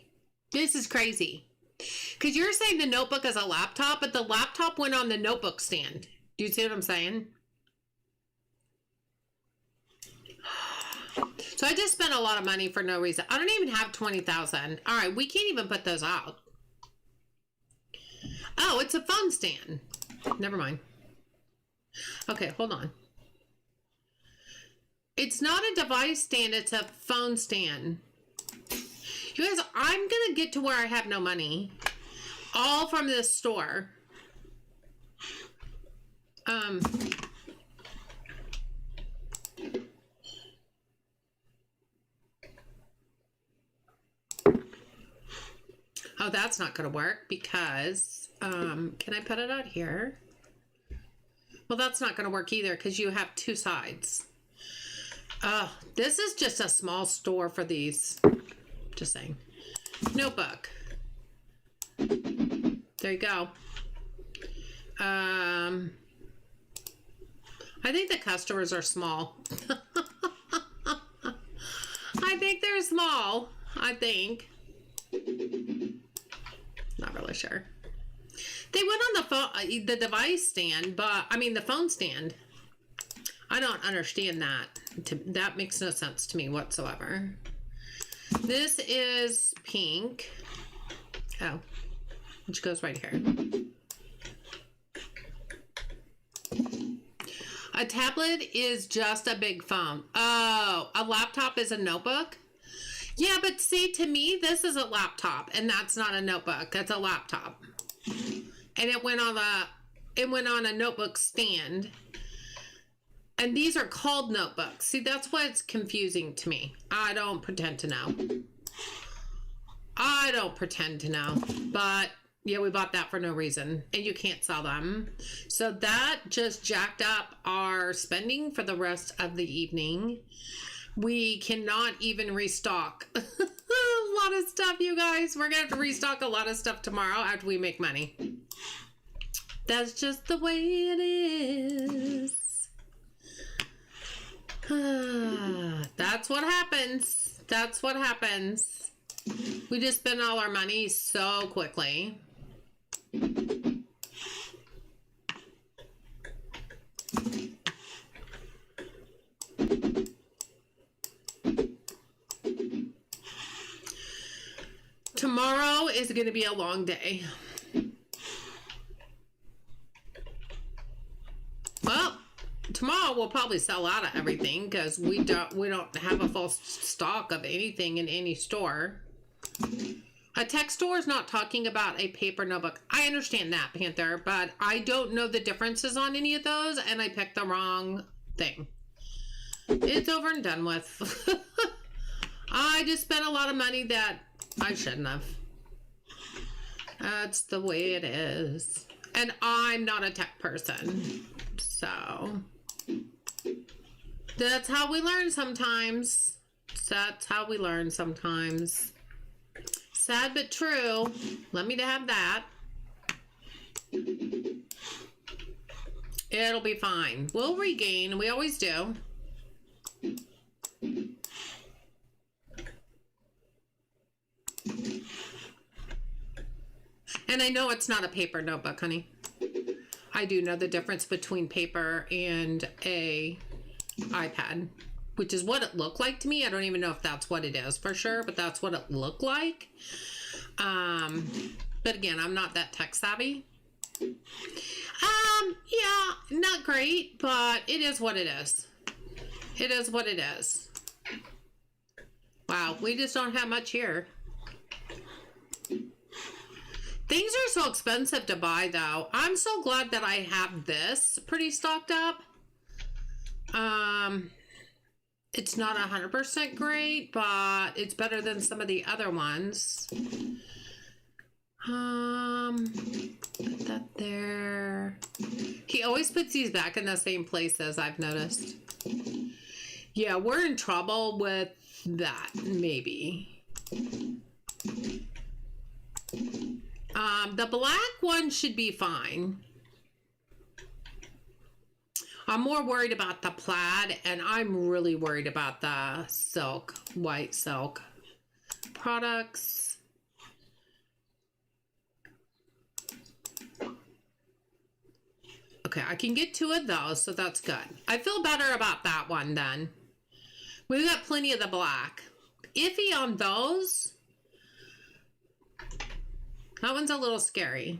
This is crazy. Because you're saying the notebook is a laptop, but the laptop went on the notebook stand. Do you see what I'm saying? So I just spent a lot of money for no reason. I don't even have 20,000. All right, we can't even put those out. Oh, it's a phone stand. Never mind. Okay, hold on. It's not a device stand, it's a phone stand. You guys, I'm gonna get to where I have no money. All from this store. Oh, that's not gonna work because, can I put it out here? Well, that's not gonna work either because you have two sides. This is just a small store for these. Just saying. Notebook. There you go. I think the customers are small. I think they're small. I think. Not really sure. They went on the phone, the device stand, but I mean the phone stand. I don't understand that. That makes no sense to me whatsoever. This is pink. Oh, which goes right here. A tablet is just a big phone. Oh, a laptop is a notebook? Yeah, but see, to me, this is a laptop, and that's not a notebook. That's a laptop. And it went on a notebook stand. And these are called notebooks. See, that's what's confusing to me. I don't pretend to know. I don't pretend to know. But, yeah, we bought that for no reason. And you can't sell them. So that just jacked up our spending for the rest of the evening. We cannot even restock a lot of stuff, you guys. We're going to have to restock a lot of stuff tomorrow after we make money. That's just the way it is. That's what happens. That's what happens. We just spend all our money so quickly. Tomorrow is going to be a long day. Well, tomorrow we'll probably sell out of everything because we don't have a full stock of anything in any store. A tech store is not talking about a paper notebook. I understand that, Panther, but I don't know the differences on any of those, and I picked the wrong thing. It's over and done with. I just spent a lot of money that I shouldn't have. That's the way it is. And I'm not a tech person. So that's how we learn sometimes. That's how we learn sometimes. Sad but true. Let me have that. It'll be fine. We'll regain. We always do. And I know it's not a paper notebook, honey. I do know the difference between paper and a iPad, which is what it looked like to me. I don't even know if that's what it is for sure, but that's what it looked like. But again, I'm not that tech savvy. Yeah, not great, but it is what it is. It is what it is. Wow, we just don't have much here. Things are so expensive to buy, though. I'm so glad that I have this pretty stocked up. It's not 100% great, but it's better than some of the other ones. Put that there. He always puts these back in the same places, I've noticed. Yeah, we're in trouble with that, maybe. The black one should be fine. I'm more worried about the plaid, and I'm really worried about the silk, white silk products. Okay, I can get two of those, so that's good. I feel better about that one then. We've got plenty of the black. Iffy on those. That one's a little scary.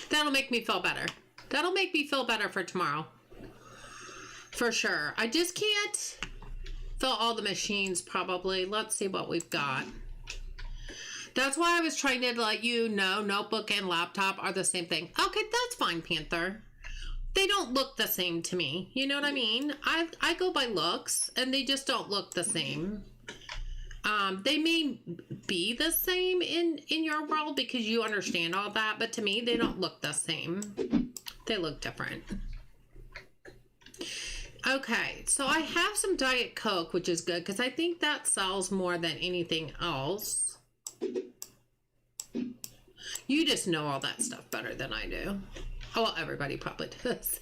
That'll make me feel better. That'll make me feel better for tomorrow. For sure. I just can't fill all the machines probably. Let's see what we've got. That's why I was trying to let you know notebook and laptop are the same thing. Okay, that's fine, Panther. They don't look the same to me. You know what I mean? I go by looks, and they just don't look the same. They may be the same in your world because you understand all that, but to me, they don't look the same. They look different. Okay, so I have some Diet Coke, which is good because I think that sells more than anything else. You just know all that stuff better than I do. Oh, well, everybody probably does.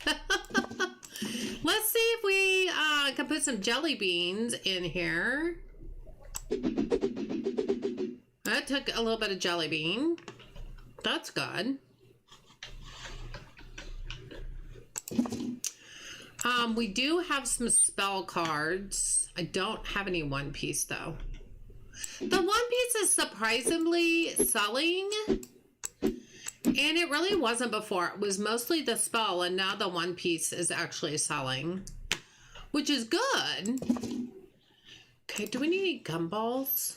Let's see if we can put some jelly beans in here. That took a little bit of jelly bean. That's good. We do have some spell cards. I don't have any One Piece though. The One Piece is surprisingly selling. And it really wasn't before. It was mostly the spell, and now the One Piece is actually selling, which is good. Okay, do we need any gumballs?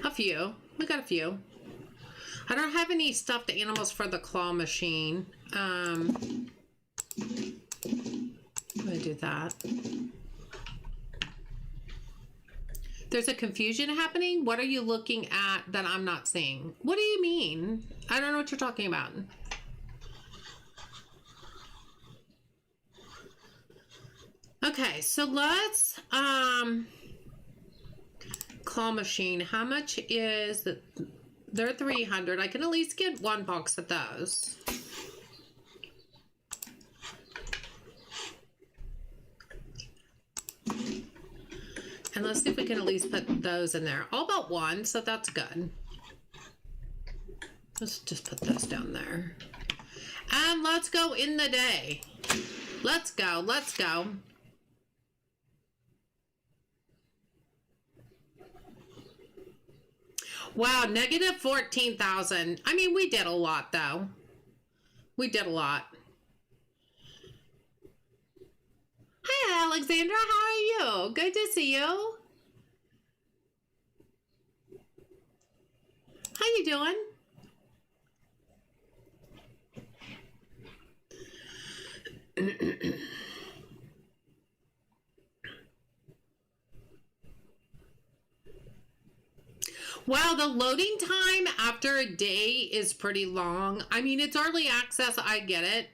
A few. We got a few. I don't have any stuffed animals for the claw machine. I'm gonna do that. There's a confusion happening. What are you looking at that I'm not seeing? What do you mean? I don't know what you're talking about. Okay, so let's claw machine. How much is the, they're 300. I can at least get one box of those. And let's see if we can at least put those in there. All but one, so that's good. Let's just put those down there. And let's go in the day. Let's go, let's go. Wow, negative 14,000. I mean, we did a lot, though. We did a lot. Hi, Alexandra. How are you? Good to see you. How you doing? Wow, the loading time after a day is pretty long. I mean, it's early access. I get it.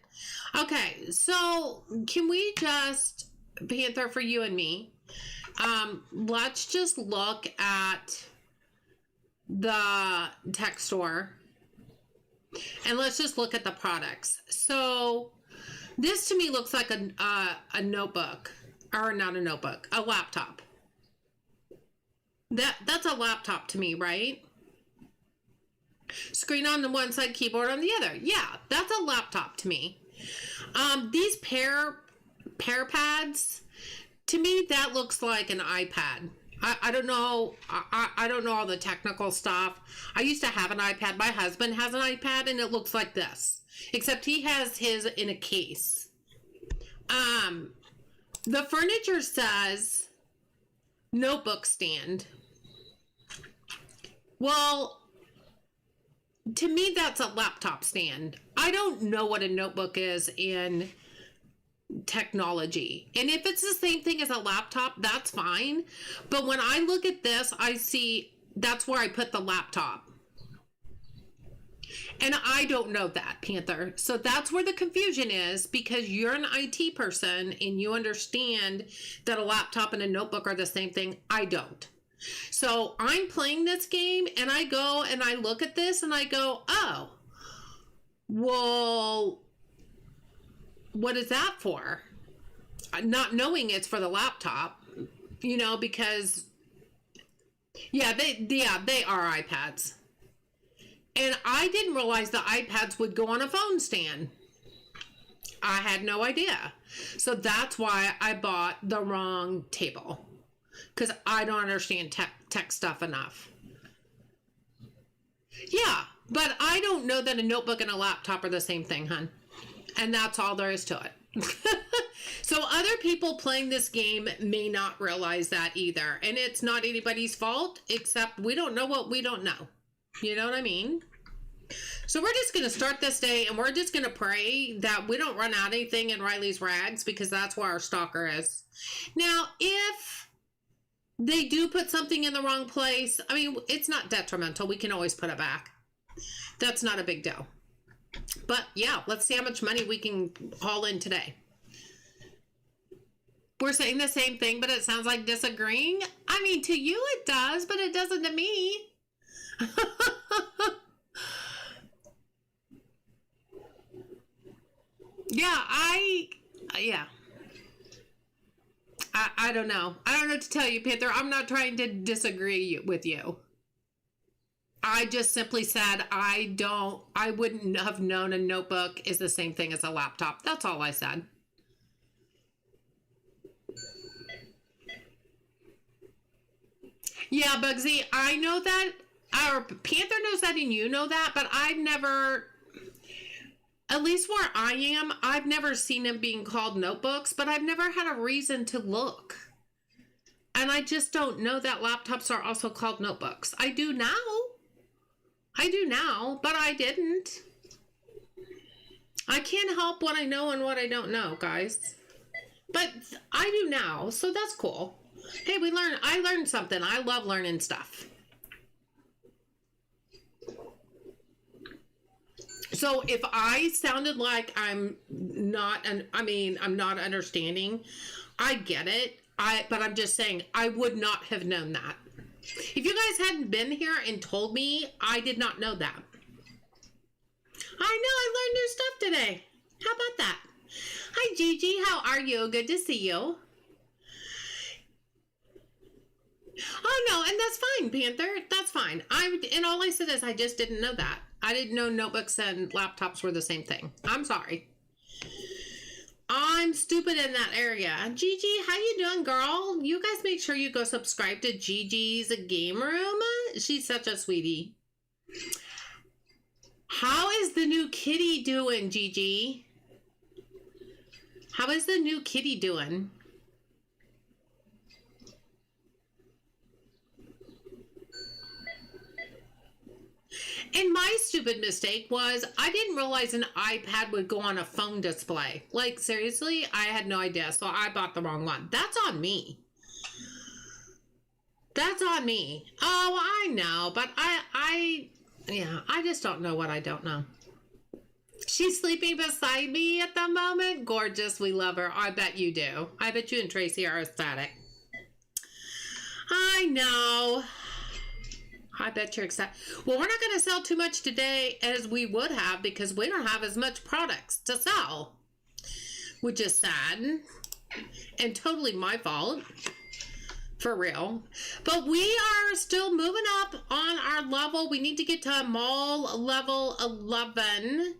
Okay, so can we just, Panther, for you and me, let's just look at the tech store and let's just look at the products. So this to me looks like a notebook, or not a notebook, a laptop. That's a laptop to me, right? Screen on the one side, keyboard on the other. Yeah, that's a laptop to me. These pair pads, to me, that looks like an iPad. I don't know. I don't know all the technical stuff. I used to have an iPad. My husband has an iPad, and it looks like this, except he has his in a case. The furniture says notebook stand. Well, to me, that's a laptop stand. I don't know what a notebook is in technology. And if it's the same thing as a laptop, that's fine. But when I look at this, I see that's where I put the laptop. And I don't know that, Panther. So that's where the confusion is, because you're an IT person and you understand that a laptop and a notebook are the same thing. I don't. So I'm playing this game and I go and I look at this and I go, oh, well, what is that for? not knowing it's for the laptop, you know, because they are iPads. And I didn't realize the iPads would go on a phone stand. I had no idea. So that's why I bought the wrong table. Because I don't understand tech stuff enough. Yeah, but I don't know that a notebook and a laptop are the same thing, hun. And that's all there is to it. So other people playing this game may not realize that either. And it's not anybody's fault, except we don't know what we don't know. You know what I mean? So we're just going to start this day, and we're just going to pray that we don't run out of anything in Riley's rags, because that's where our stalker is. Now, if they do put something in the wrong place, I mean, it's not detrimental. We can always put it back. That's not a big deal. But yeah, let's see how much money we can haul in today. We're saying the same thing, but it sounds like disagreeing. I mean, to you it does, but it doesn't to me. I don't know. I don't know what to tell you, Panther. I'm not trying to disagree with you. I just simply said I wouldn't have known a notebook is the same thing as a laptop. That's all I said. Yeah, Bugsy, I know that. Our Panther knows that and you know that, but I've never, at least where I am, I've never seen them being called notebooks, but I've never had a reason to look. And I just don't know that laptops are also called notebooks. I do now, but I didn't. I can't help what I know and what I don't know, guys. But I do now, so that's cool. Hey, I learned something. I love learning stuff. So if I sounded like I'm not understanding, I get it. But I'm just saying, I would not have known that. If you guys hadn't been here and told me, I did not know that. I know, I learned new stuff today. How about that? Hi, Gigi. How are you? Good to see you. Oh, no, and that's fine, Panther. That's fine. And all I said is I just didn't know that. I didn't know notebooks and laptops were the same thing. I'm sorry. I'm stupid in that area. Gigi, how you doing, girl? You guys make sure you go subscribe to Gigi's Game Room. She's such a sweetie. How is the new kitty doing, Gigi? How is the new kitty doing? And my stupid mistake was I didn't realize an iPad would go on a phone display. Like, seriously, I had no idea. So I bought the wrong one. That's on me. That's on me. Oh, I know. But I just don't know what I don't know. She's sleeping beside me at the moment. Gorgeous. We love her. I bet you do. I bet you and Tracy are ecstatic. I know. I bet you're excited. Well, we're not going to sell too much today as we would have because we don't have as much products to sell, which is sad and totally my fault, for real. But we are still moving up on our level. We need to get to mall level 11.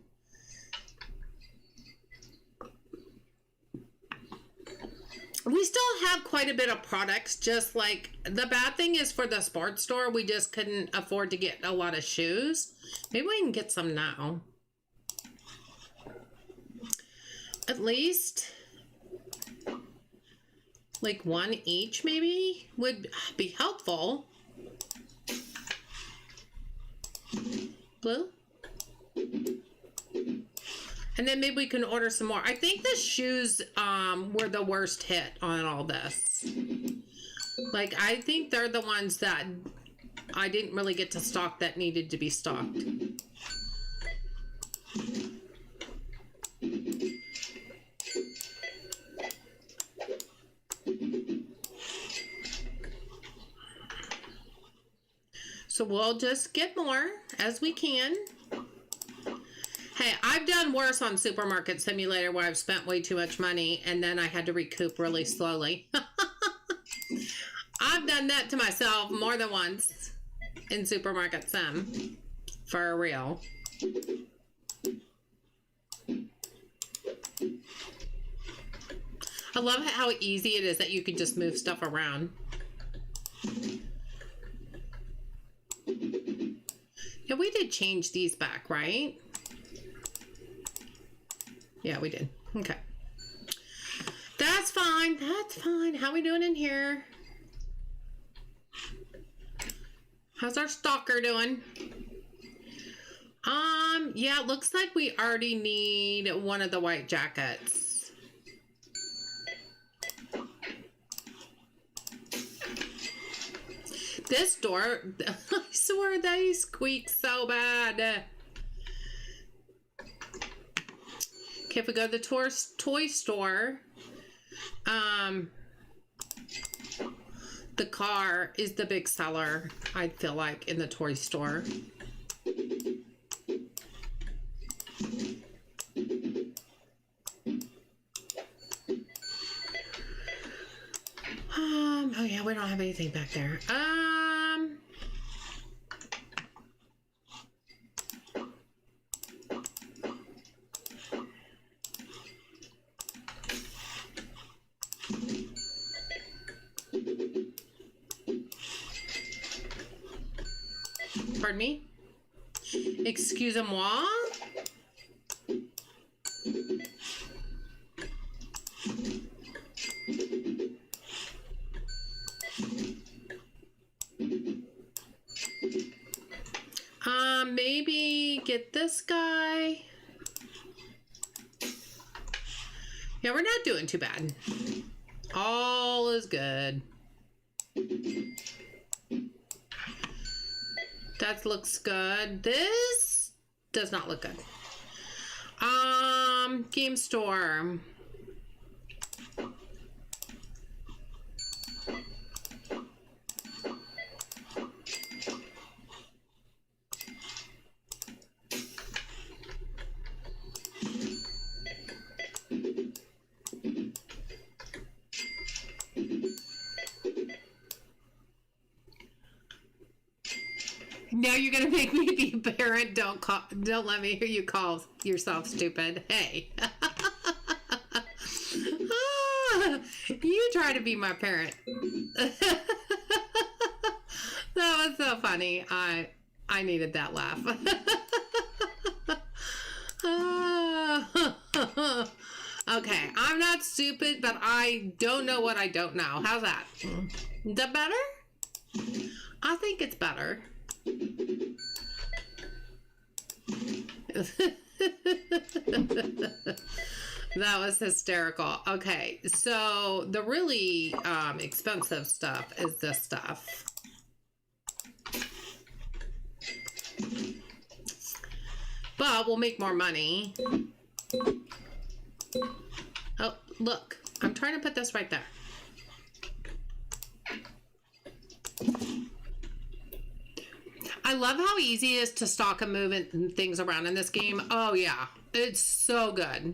We still have quite a bit of products, just like the bad thing is for the sports store, we just couldn't afford to get a lot of shoes. Maybe we can get some now. At least like one each maybe would be helpful. Blue? And then maybe we can order some more. I think the shoes were the worst hit on all this. Like, I think they're the ones that I didn't really get to stock that needed to be stocked. So we'll just get more as we can. Hey, I've done worse on Supermarket Simulator where I've spent way too much money and then I had to recoup really slowly. I've done that to myself more than once in Supermarket Sim. For real. I love how easy it is that you can just move stuff around. Yeah, we did change these back, right? Yeah, we did. Okay. That's fine. That's fine. How we doing in here? How's our stalker doing? Yeah, it looks like we already need one of the white jackets. This door, I swear they squeak so bad. Okay, if we go to the toy store, the car is the big seller, I feel like, in the toy store. Oh yeah, we don't have anything back there. Pardon me? Excusez-moi? Maybe get this guy. Yeah, we're not doing too bad. All is good. That looks good. This does not look good. Game store. Now you're gonna make me be a parent. Don't let me hear you call yourself stupid. Hey. You try to be my parent. That was so funny. I needed that laugh. Okay, I'm not stupid, but I don't know what I don't know. How's that? Is that better? I think it's better. That was hysterical. Okay, so the really expensive stuff is this stuff. But we'll make more money. Oh, look. I'm trying to put this right there. I love how easy it is to stock and move things around in this game. Oh, yeah. It's so good.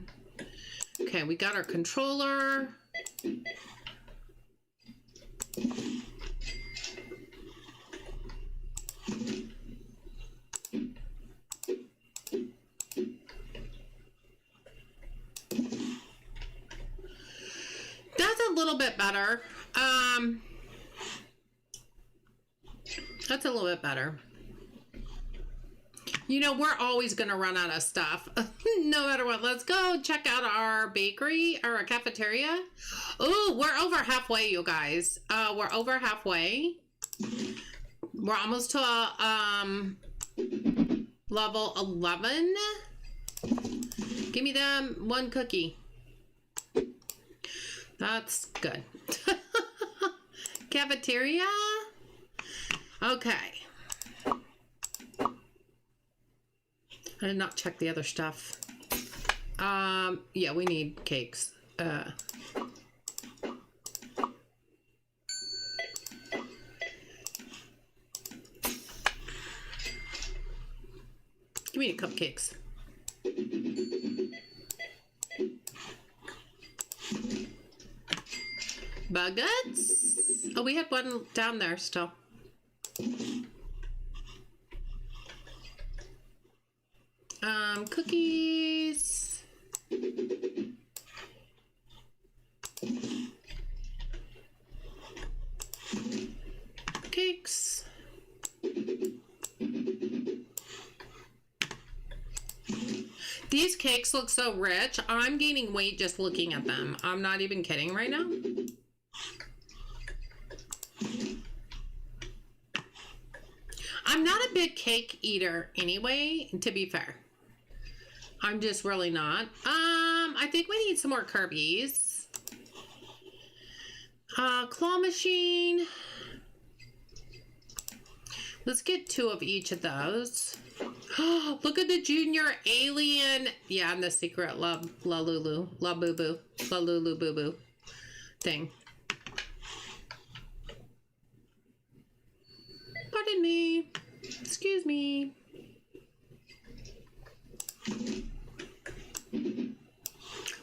Okay, we got our controller. That's a little bit better. That's a little bit better. You know, we're always going to run out of stuff. No matter what. Let's go check out our bakery or our cafeteria. Oh, we're over halfway, you guys. We're over halfway. We're almost to level 11. Give me them one cookie. That's good. Cafeteria? Okay. I did not check the other stuff. Yeah, we need cakes. Give me the cupcakes. Baguettes. Oh, we had one down there still. Cookies. Cakes. These cakes look so rich. I'm gaining weight just looking at them. I'm not even kidding right now. I'm not a big cake eater anyway, to be fair. I'm just really not. I think we need some more Kirby's. Claw machine. Let's get 2 of each of those. Look at the junior alien. Yeah, and the secret La Lulu, La Boo Boo, La Lulu Boo Boo thing. Pardon me. Excuse me.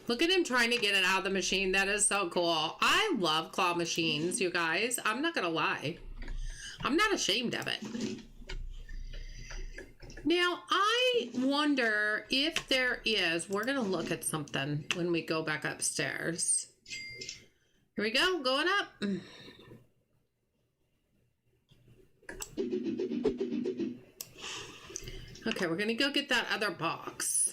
Look at him trying to get it out of the machine. That is so cool. I love claw machines, you guys. I'm not gonna lie. I'm not ashamed of it. Now, I wonder if there is, we're going to look at something when we go back upstairs. Here we go, going up. Okay, we're going to go get that other box.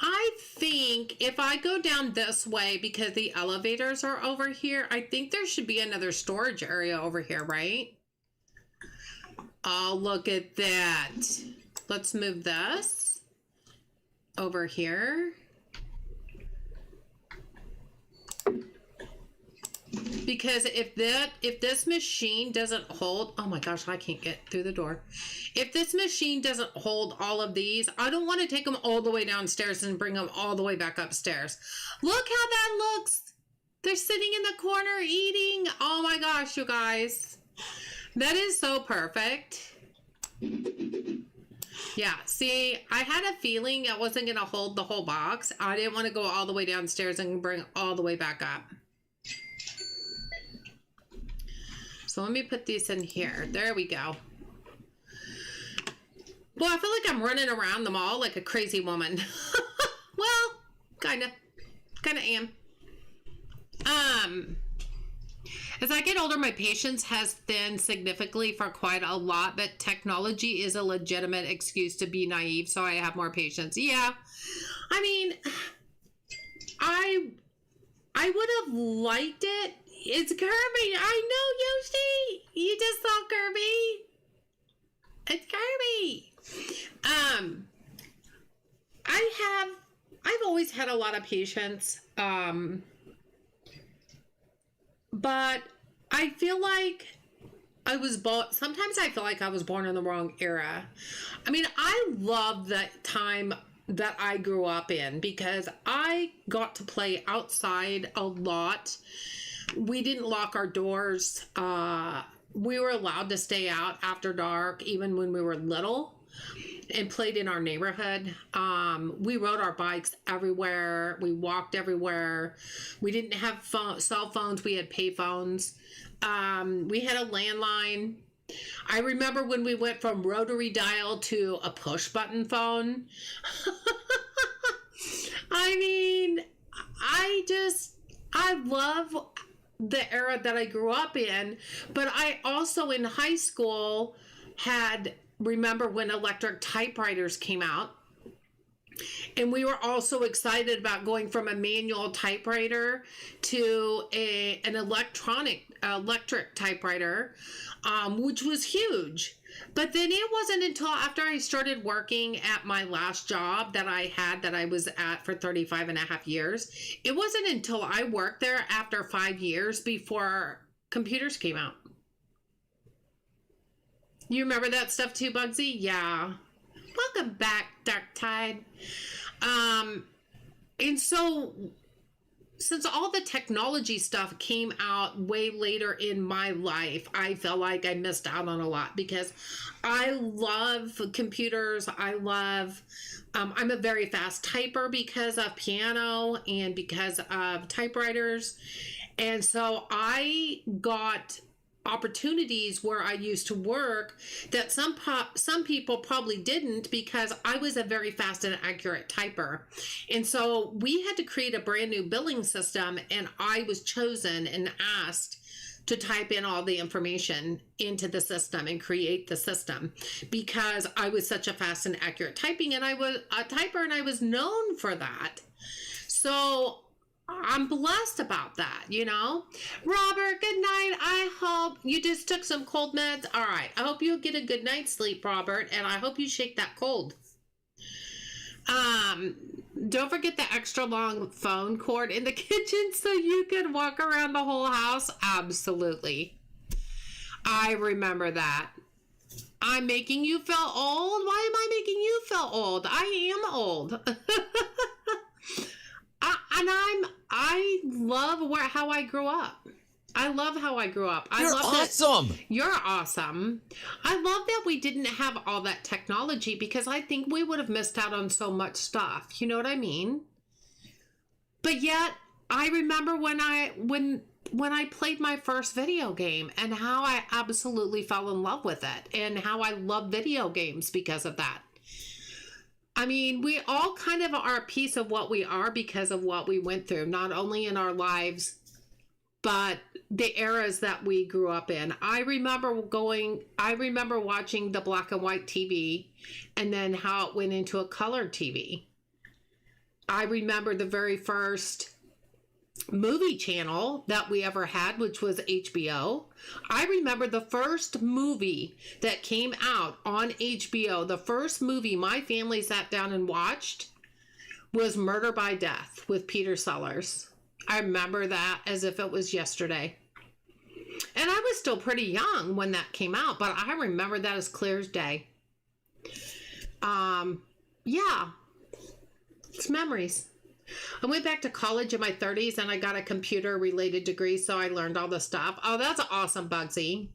I think if I go down this way, because the elevators are over here, I think there should be another storage area over here, right? Oh, look at that. Let's move this over here. Because if this machine doesn't hold, oh my gosh, I can't get through the door. If this machine doesn't hold all of these, I don't want to take them all the way downstairs and bring them all the way back upstairs. Look how that looks. They're sitting in the corner eating. Oh my gosh, you guys. That is so perfect. Yeah, see, I had a feeling it wasn't going to hold the whole box. I didn't want to go all the way downstairs and bring it all the way back up. So let me put these in here. There we go. Well, I feel like I'm running around the mall like a crazy woman. Well, kind of am. As I get older, my patience has thinned significantly for quite a lot, but technology is a legitimate excuse to be naive, so I have more patience. Yeah. I mean, I would have liked it. It's Kirby. I know, Yoshi. You just saw Kirby. It's Kirby. I've always had a lot of patience. But I feel like I was born, sometimes I feel like I was born in the wrong era. I mean, I love the time that I grew up in because I got to play outside a lot. We didn't lock our doors. We were allowed to stay out after dark, even when we were little, and played in our neighborhood. We rode our bikes everywhere. We walked everywhere. We didn't have cell phones. We had pay phones. We had a landline. I remember when we went from rotary dial to a push button phone. I mean, I love the era that I grew up in, but I also in high school remember when electric typewriters came out, and we were also excited about going from a manual typewriter to an electric typewriter, which was huge. But then it wasn't until after I started working at my last job that I was at for 35 and a half years. It wasn't until I worked there after 5 years before computers came out. You remember that stuff too, Bugsy? Yeah. Welcome back, Dark Tide. And so since all the technology stuff came out way later in my life, I feel like I missed out on a lot because I love computers. I'm a very fast typer because of piano and because of typewriters. And so I got opportunities where I used to work that some people probably didn't, because I was a very fast and accurate typer. And so we had to create a brand new billing system, and I was chosen and asked to type in all the information into the system and create the system, because I was such a fast and accurate typing, and I was a typer, and I was known for that. So I'm blessed about that, you know. Robert, good night. I hope you just took some cold meds. All right. I hope you'll get a good night's sleep, Robert, and I hope you shake that cold. Don't forget the extra long phone cord in the kitchen so you can walk around the whole house. Absolutely. I remember that. I'm making you feel old? Why am I making you feel old? I am old. I love how I grew up. I love how I grew up. You're awesome. You're awesome. I love that we didn't have all that technology, because I think we would have missed out on so much stuff. You know what I mean? But yet, I remember when I played my first video game and how I absolutely fell in love with it, and how I love video games because of that. I mean, we all kind of are a piece of what we are because of what we went through, not only in our lives, but the eras that we grew up in. I remember watching the black and white TV, and then how it went into a colored TV. I remember the very first movie channel that we ever had, which was HBO. I remember the first movie that came out on HBO. The first movie my family sat down and watched was Murder by Death with Peter Sellers. I remember that as if it was yesterday. And I was still pretty young when that came out, but I remember that as clear as day. Yeah. It's memories. I went back to college in my 30s and I got a computer related degree, so I learned all this stuff. Oh, that's awesome, Bugsy.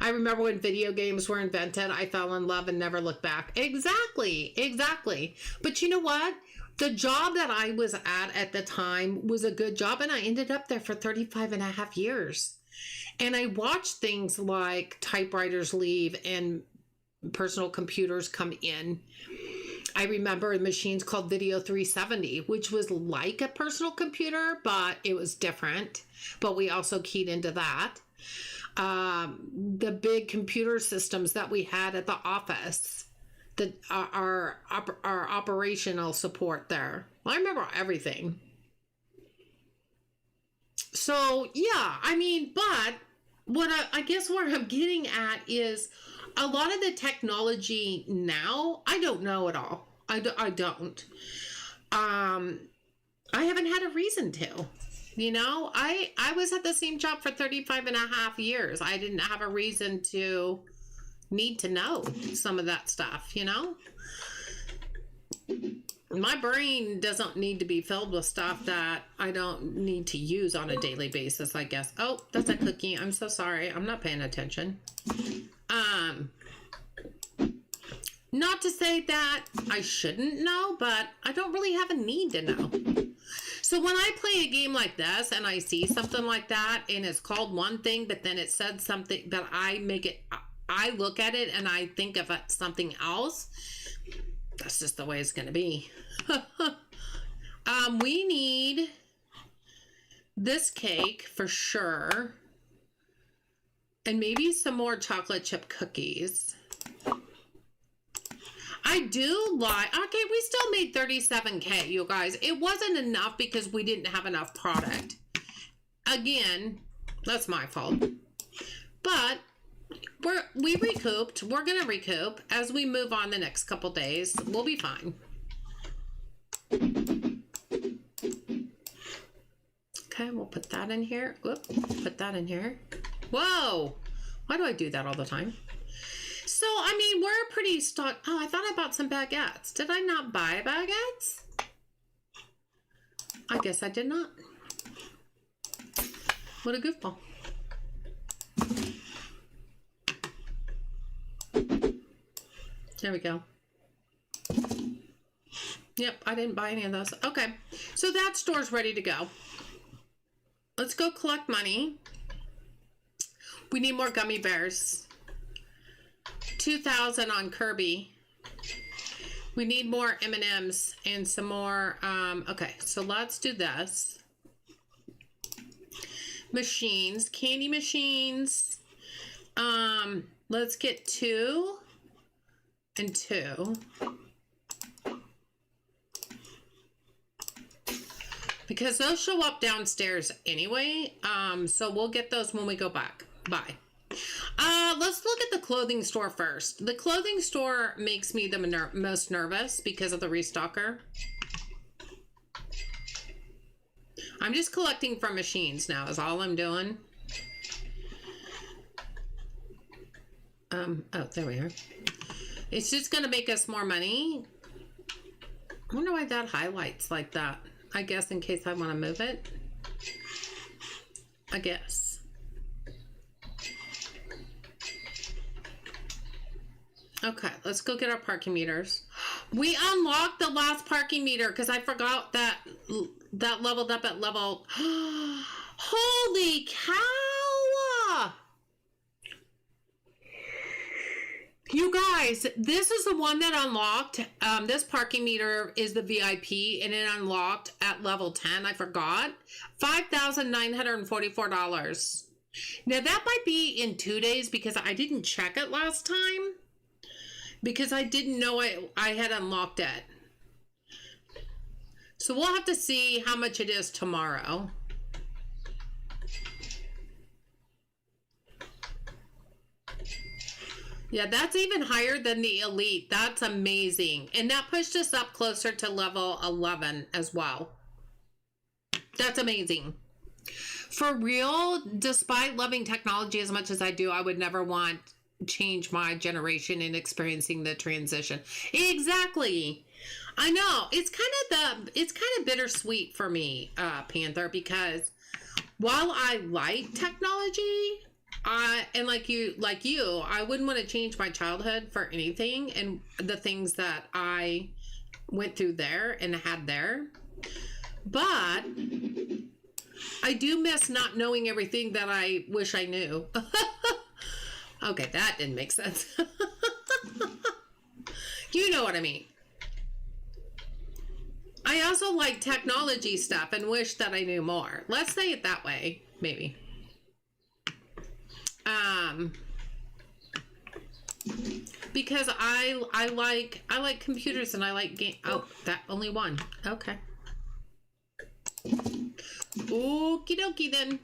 I remember when video games were invented, I fell in love and never looked back. Exactly. But you know what? The job that I was at the time was a good job, and I ended up there for 35 and a half years. And I watched things like typewriters leave and personal computers come in. I remember machines called Video 370, which was like a personal computer, but it was different. But we also keyed into that. The big computer systems that we had at the office, our operational support there. I remember everything. So, yeah, I mean, but what I guess where I'm getting at is a lot of the technology now, I don't know at all. I don't. I haven't had a reason to. You know, I was at the same job for 35 and a half years. I didn't have a reason to need to know some of that stuff, you know? My brain doesn't need to be filled with stuff that I don't need to use on a daily basis, I guess. Oh, that's a cookie. I'm so sorry. I'm not paying attention. Not to say that I shouldn't know, but I don't really have a need to know. So when I play a game like this and I see something like that and it's called one thing, but then it said something, but I look at it and I think of it something else. That's just the way it's going to be. We need this cake for sure. And maybe some more chocolate chip cookies. I do like, okay, we still made 37K, you guys. It wasn't enough because we didn't have enough product. Again, that's my fault. But we recouped. We're going to recoup as we move on the next couple days. We'll be fine. Okay, we'll put that in here. Whoop, put that in here. Whoa! Why do I do that all the time? So, I mean, we're pretty stocked. Oh, I thought I bought some baguettes. Did I not buy baguettes? I guess I did not. What a goofball. There we go. Yep, I didn't buy any of those. Okay, so that store's ready to go. Let's go collect money. We need more gummy bears. 2,000 on Kirby. We need more M&Ms and some more. Okay, so let's do this. Machines, candy machines. Let's get 2 and 2. Because those show up downstairs anyway. So we'll get those when we go back. Bye. Let's look at the clothing store first. The clothing store makes me the most nervous because of the restocker. I'm just collecting from machines now is all I'm doing. Oh, there we are. It's just going to make us more money. I wonder why that highlights like that. I guess in case I want to move it. I guess. Okay, let's go get our parking meters. We unlocked the last parking meter because I forgot that leveled up at level. Holy cow! You guys, this is the one that unlocked. This parking meter is the VIP, and it unlocked at level 10. I forgot. $5,944. Now, that might be in 2 days because I didn't check it last time. Because I didn't know I had unlocked it. So we'll have to see how much it is tomorrow. Yeah, that's even higher than the elite. That's amazing. And that pushed us up closer to level 11 as well. That's amazing. For real, despite loving technology as much as I do, I would never want change my generation in experiencing the transition. Exactly. I know. It's kind of bittersweet for me, Panther, because while I like technology, and like you, I wouldn't want to change my childhood for anything and the things that I went through there and had there. But I do miss not knowing everything that I wish I knew. Okay, that didn't make sense. You know what I mean. I also like technology stuff and wish that I knew more. Let's say it that way, maybe. Because I like computers and I like game. Oh, that only one. Okay. Okie dokie then.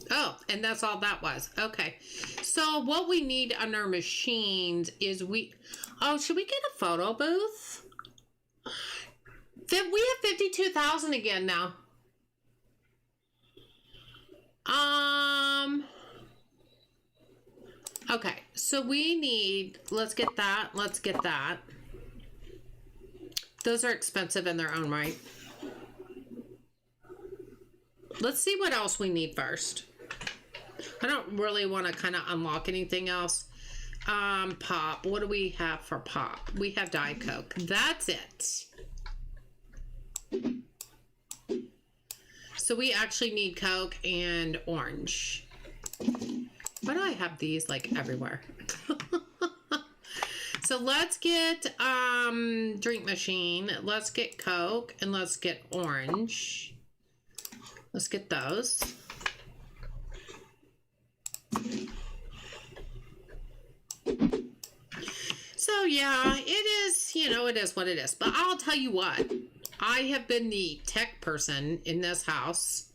Oh, and that's all that was. Okay. So what we need on our machines is should we get a photo booth? We have 52,000 again now. Okay. So we need, let's get that. Those are expensive in their own right. Let's see what else we need first. I don't really want to kind of unlock anything else. Pop. What do we have for pop? We have Diet Coke. That's it. So we actually need Coke and orange. Why do I have these like everywhere? So let's get drink machine. Let's get Coke and let's get orange. Let's get those. So yeah, it is, it is what it is. But I'll tell you what, I have been the tech person in this house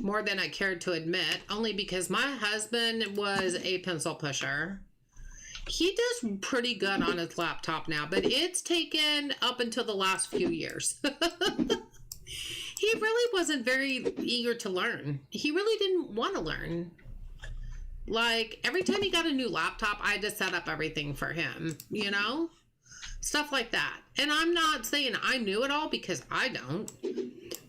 more than I cared to admit, only because my husband was a pencil pusher. He does pretty good on his laptop now, but it's taken up until the last few years. He really wasn't very eager to learn. He really didn't want to learn. Like, every time he got a new laptop, I had to set up everything for him, Stuff like that. And I'm not saying I knew it all because I don't.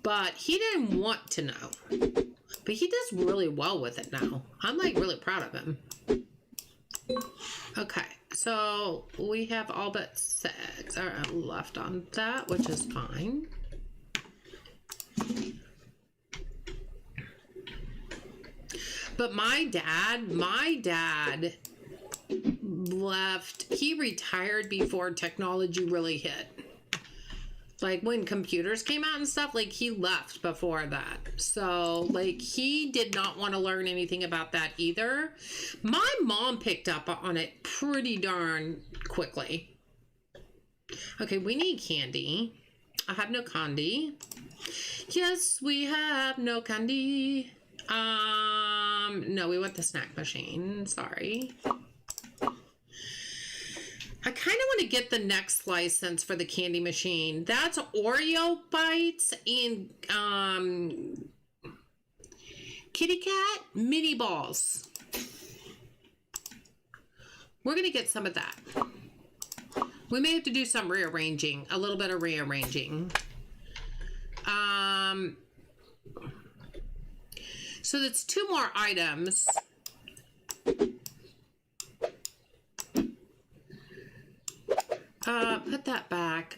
But he didn't want to know. But he does really well with it now. I'm like really proud of him. Okay, so we have all but 6 left on that, which is fine. But my dad left, he retired before technology really hit. Like when computers came out and stuff, like he left before that. So like he did not want to learn anything about that either. My mom picked up on it pretty darn quickly. Okay, we need candy. I have no candy. Yes, we have no candy. No, we want the snack machine. Sorry. I kind of want to get the next license for the candy machine. That's Oreo bites and Kitty Cat mini balls. We're going to get some of that. We may have to do some rearranging, a little bit of rearranging. So that's 2 more items. Put that back.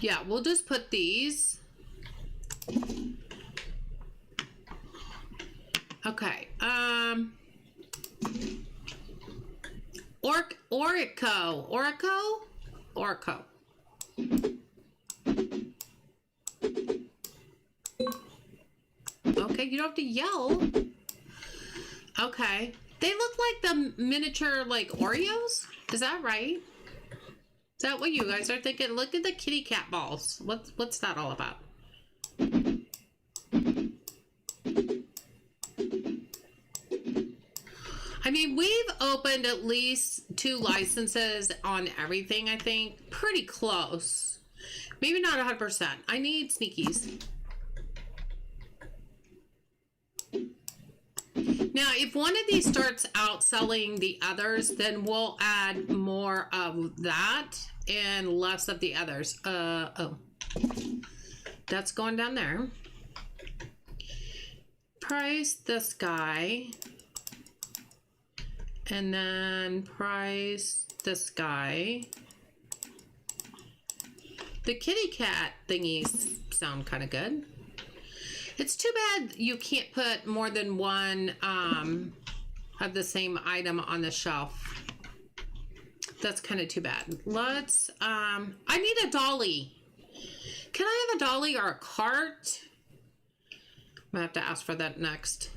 Yeah, we'll just put these. Okay. Orco. Okay, you don't have to yell. Okay. They look like the miniature, like, Oreos? Is that right? Is that what you guys are thinking? Look at the kitty cat balls. What's that all about? I mean, we've opened at least 2 licenses on everything, I think. Pretty close. Maybe not 100%. I need sneakies. Now, if one of these starts outselling the others, then we'll add more of that and less of the others. Oh. That's going down there. Price this guy. And then price this guy. The kitty cat thingies sound kind of good. It's too bad you can't put more than one of the same item on the shelf. That's kind of too bad. Let's, I need a dolly. Can I have a dolly or a cart? I'm gonna have to ask for that next.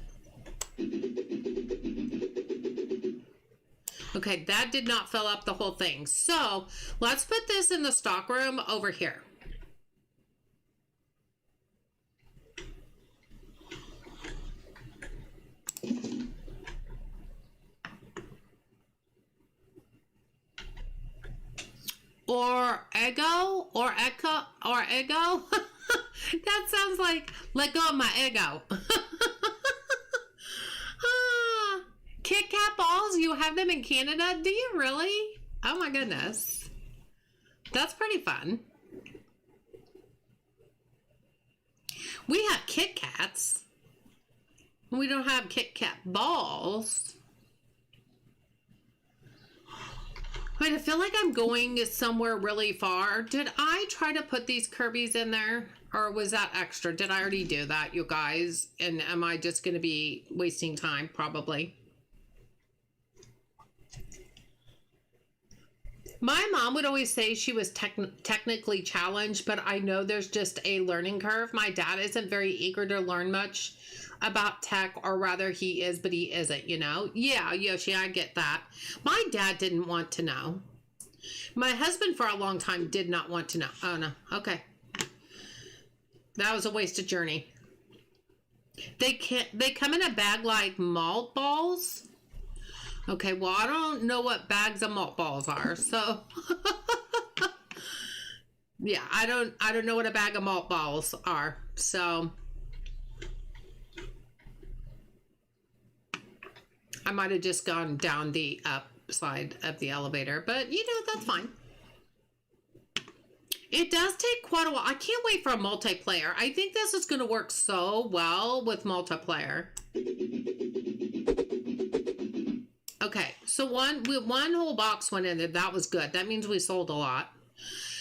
Okay, that did not fill up the whole thing. So let's put this in the stock room over here. Or ego? That sounds like let go of my ego. Kit Kat balls, you have them in Canada? Do you really? Oh my goodness. That's pretty fun. We have Kit Kats. We don't have Kit Kat balls. Wait, I feel like I'm going somewhere really far. Did I try to put these Kirby's in there? Or was that extra? Did I already do that, you guys? And am I just going to be wasting time? Probably. My mom would always say she was technically challenged, but I know there's just a learning curve. My dad isn't very eager to learn much about tech, or rather he is, but he isn't, you know? Yeah, Yoshi, I get that. My dad didn't want to know. My husband for a long time did not want to know. Oh, no. Okay. That was a wasted journey. They come in a bag like malt balls. Okay, well, I don't know what bags of malt balls are, so. Yeah, I don't know what a bag of malt balls are. So I might have just gone down the upside of the elevator, but you know, that's fine. It does take quite a while. I can't wait for a multiplayer. I think this is going to work so well with multiplayer. Okay, so one whole box went in there. That was good. That means we sold a lot.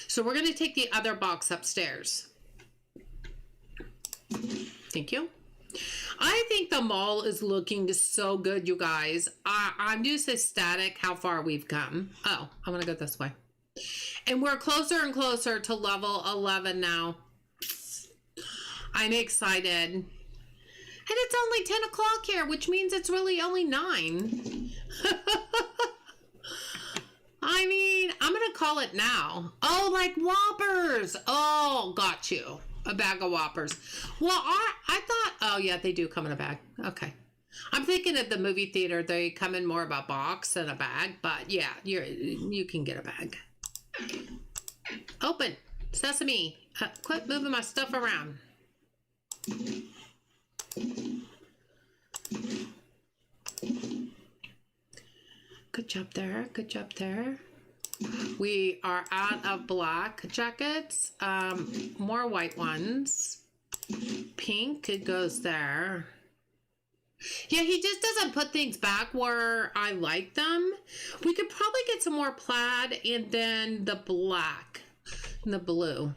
So we're going to take the other box upstairs. Thank you. I think the mall is looking so good, you guys. I'm just ecstatic how far we've come. Oh, I'm going to go this way. And we're closer and closer to level 11 now. I'm excited. And it's only 10 o'clock here, which means it's really only 9. I mean, I'm going to call it now. Oh, like Whoppers. Oh, got you. A bag of Whoppers. Well, I thought, oh yeah, they do come in a bag. Okay. I'm thinking of the movie theater. They come in more of a box than a bag, but yeah, you can get a bag. Open. Sesame. Quit moving my stuff around. Good job there. Good job there. We are out of black jackets. More white ones. Pink, it goes there. Yeah, he just doesn't put things back where I like them. We could probably get some more plaid and then the black and the blue.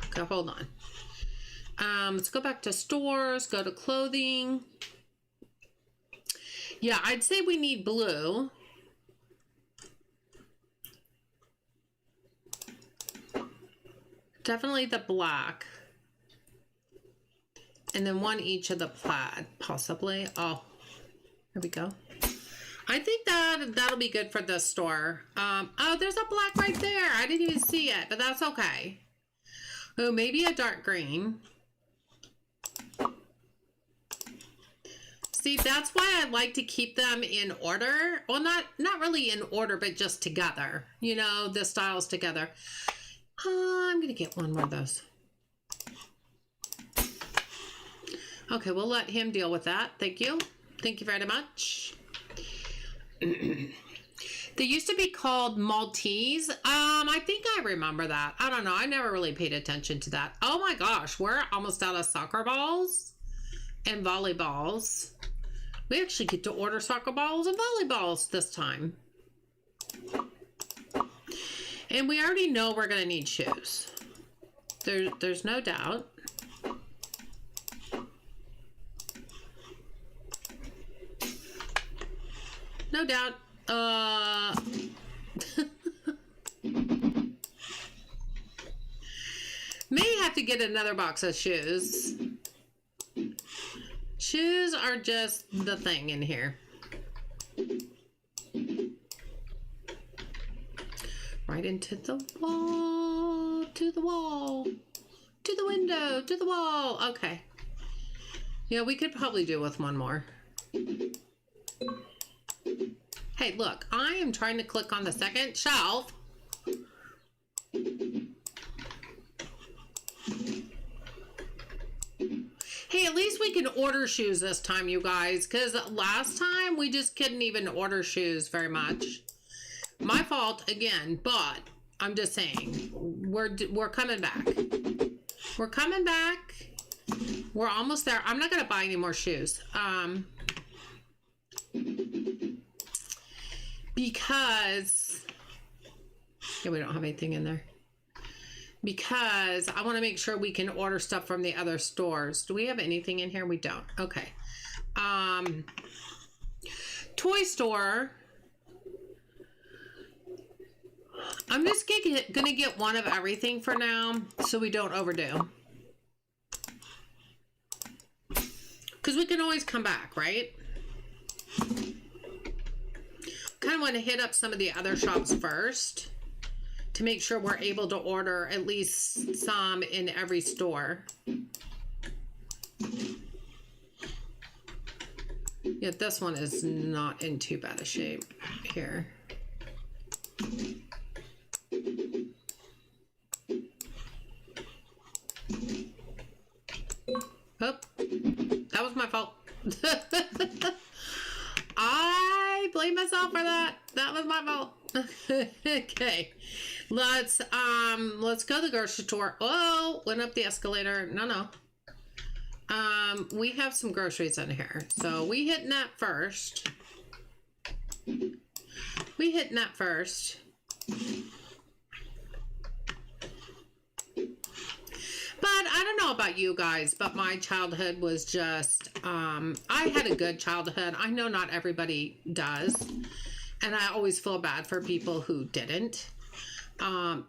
Okay, hold on. Let's go back to stores, go to clothing. Yeah, I'd say we need blue. Definitely the black. And then one each of the plaid, possibly. Oh, here we go. I think that'll be good for the store. Oh, there's a black right there. I didn't even see it, but that's okay. Oh, maybe a dark green. See, that's why I like to keep them in order. Well, not really in order, but just together. You know, the styles together. I'm going to get one more of those. Okay, we'll let him deal with that. Thank you. Thank you very much. They used to be called Maltese. I think I remember that. I don't know. I never really paid attention to that. Oh my gosh, we're almost out of soccer balls and volleyballs. We actually get to order soccer balls and volleyballs this time. And we already know we're going to need shoes. There's no doubt. No doubt. May have to get another box of shoes. Shoes are just the thing in here. Right into the wall, to the wall, to the window, to the wall. Okay. Yeah, we could probably do with one more. Hey, look, I am trying to click on the second shelf. Hey, at least we can order shoes this time, you guys, because last time we just couldn't even order shoes very much. My fault again, but I'm just saying we're coming back. We're coming back. We're almost there. I'm not gonna buy any more shoes. Because yeah, we don't have anything in there. Because I want to make sure we can order stuff from the other stores. Do we have anything in here? We don't. Okay. Toy store. I'm just gonna get one of everything for now so we don't overdo. Because we can always come back, right? Kind of want to hit up some of the other shops first to make sure we're able to order at least some in every store. Yeah, this one is not in too bad a shape here. Oh, that was my fault. I blame myself for that. That was my fault. Okay. Let's go to the grocery store. Oh, went up the escalator. No. We have some groceries in here. So we hitting that first. But I don't know about you guys, but my childhood was just, I had a good childhood. I know not everybody does. And I always feel bad for people who didn't. And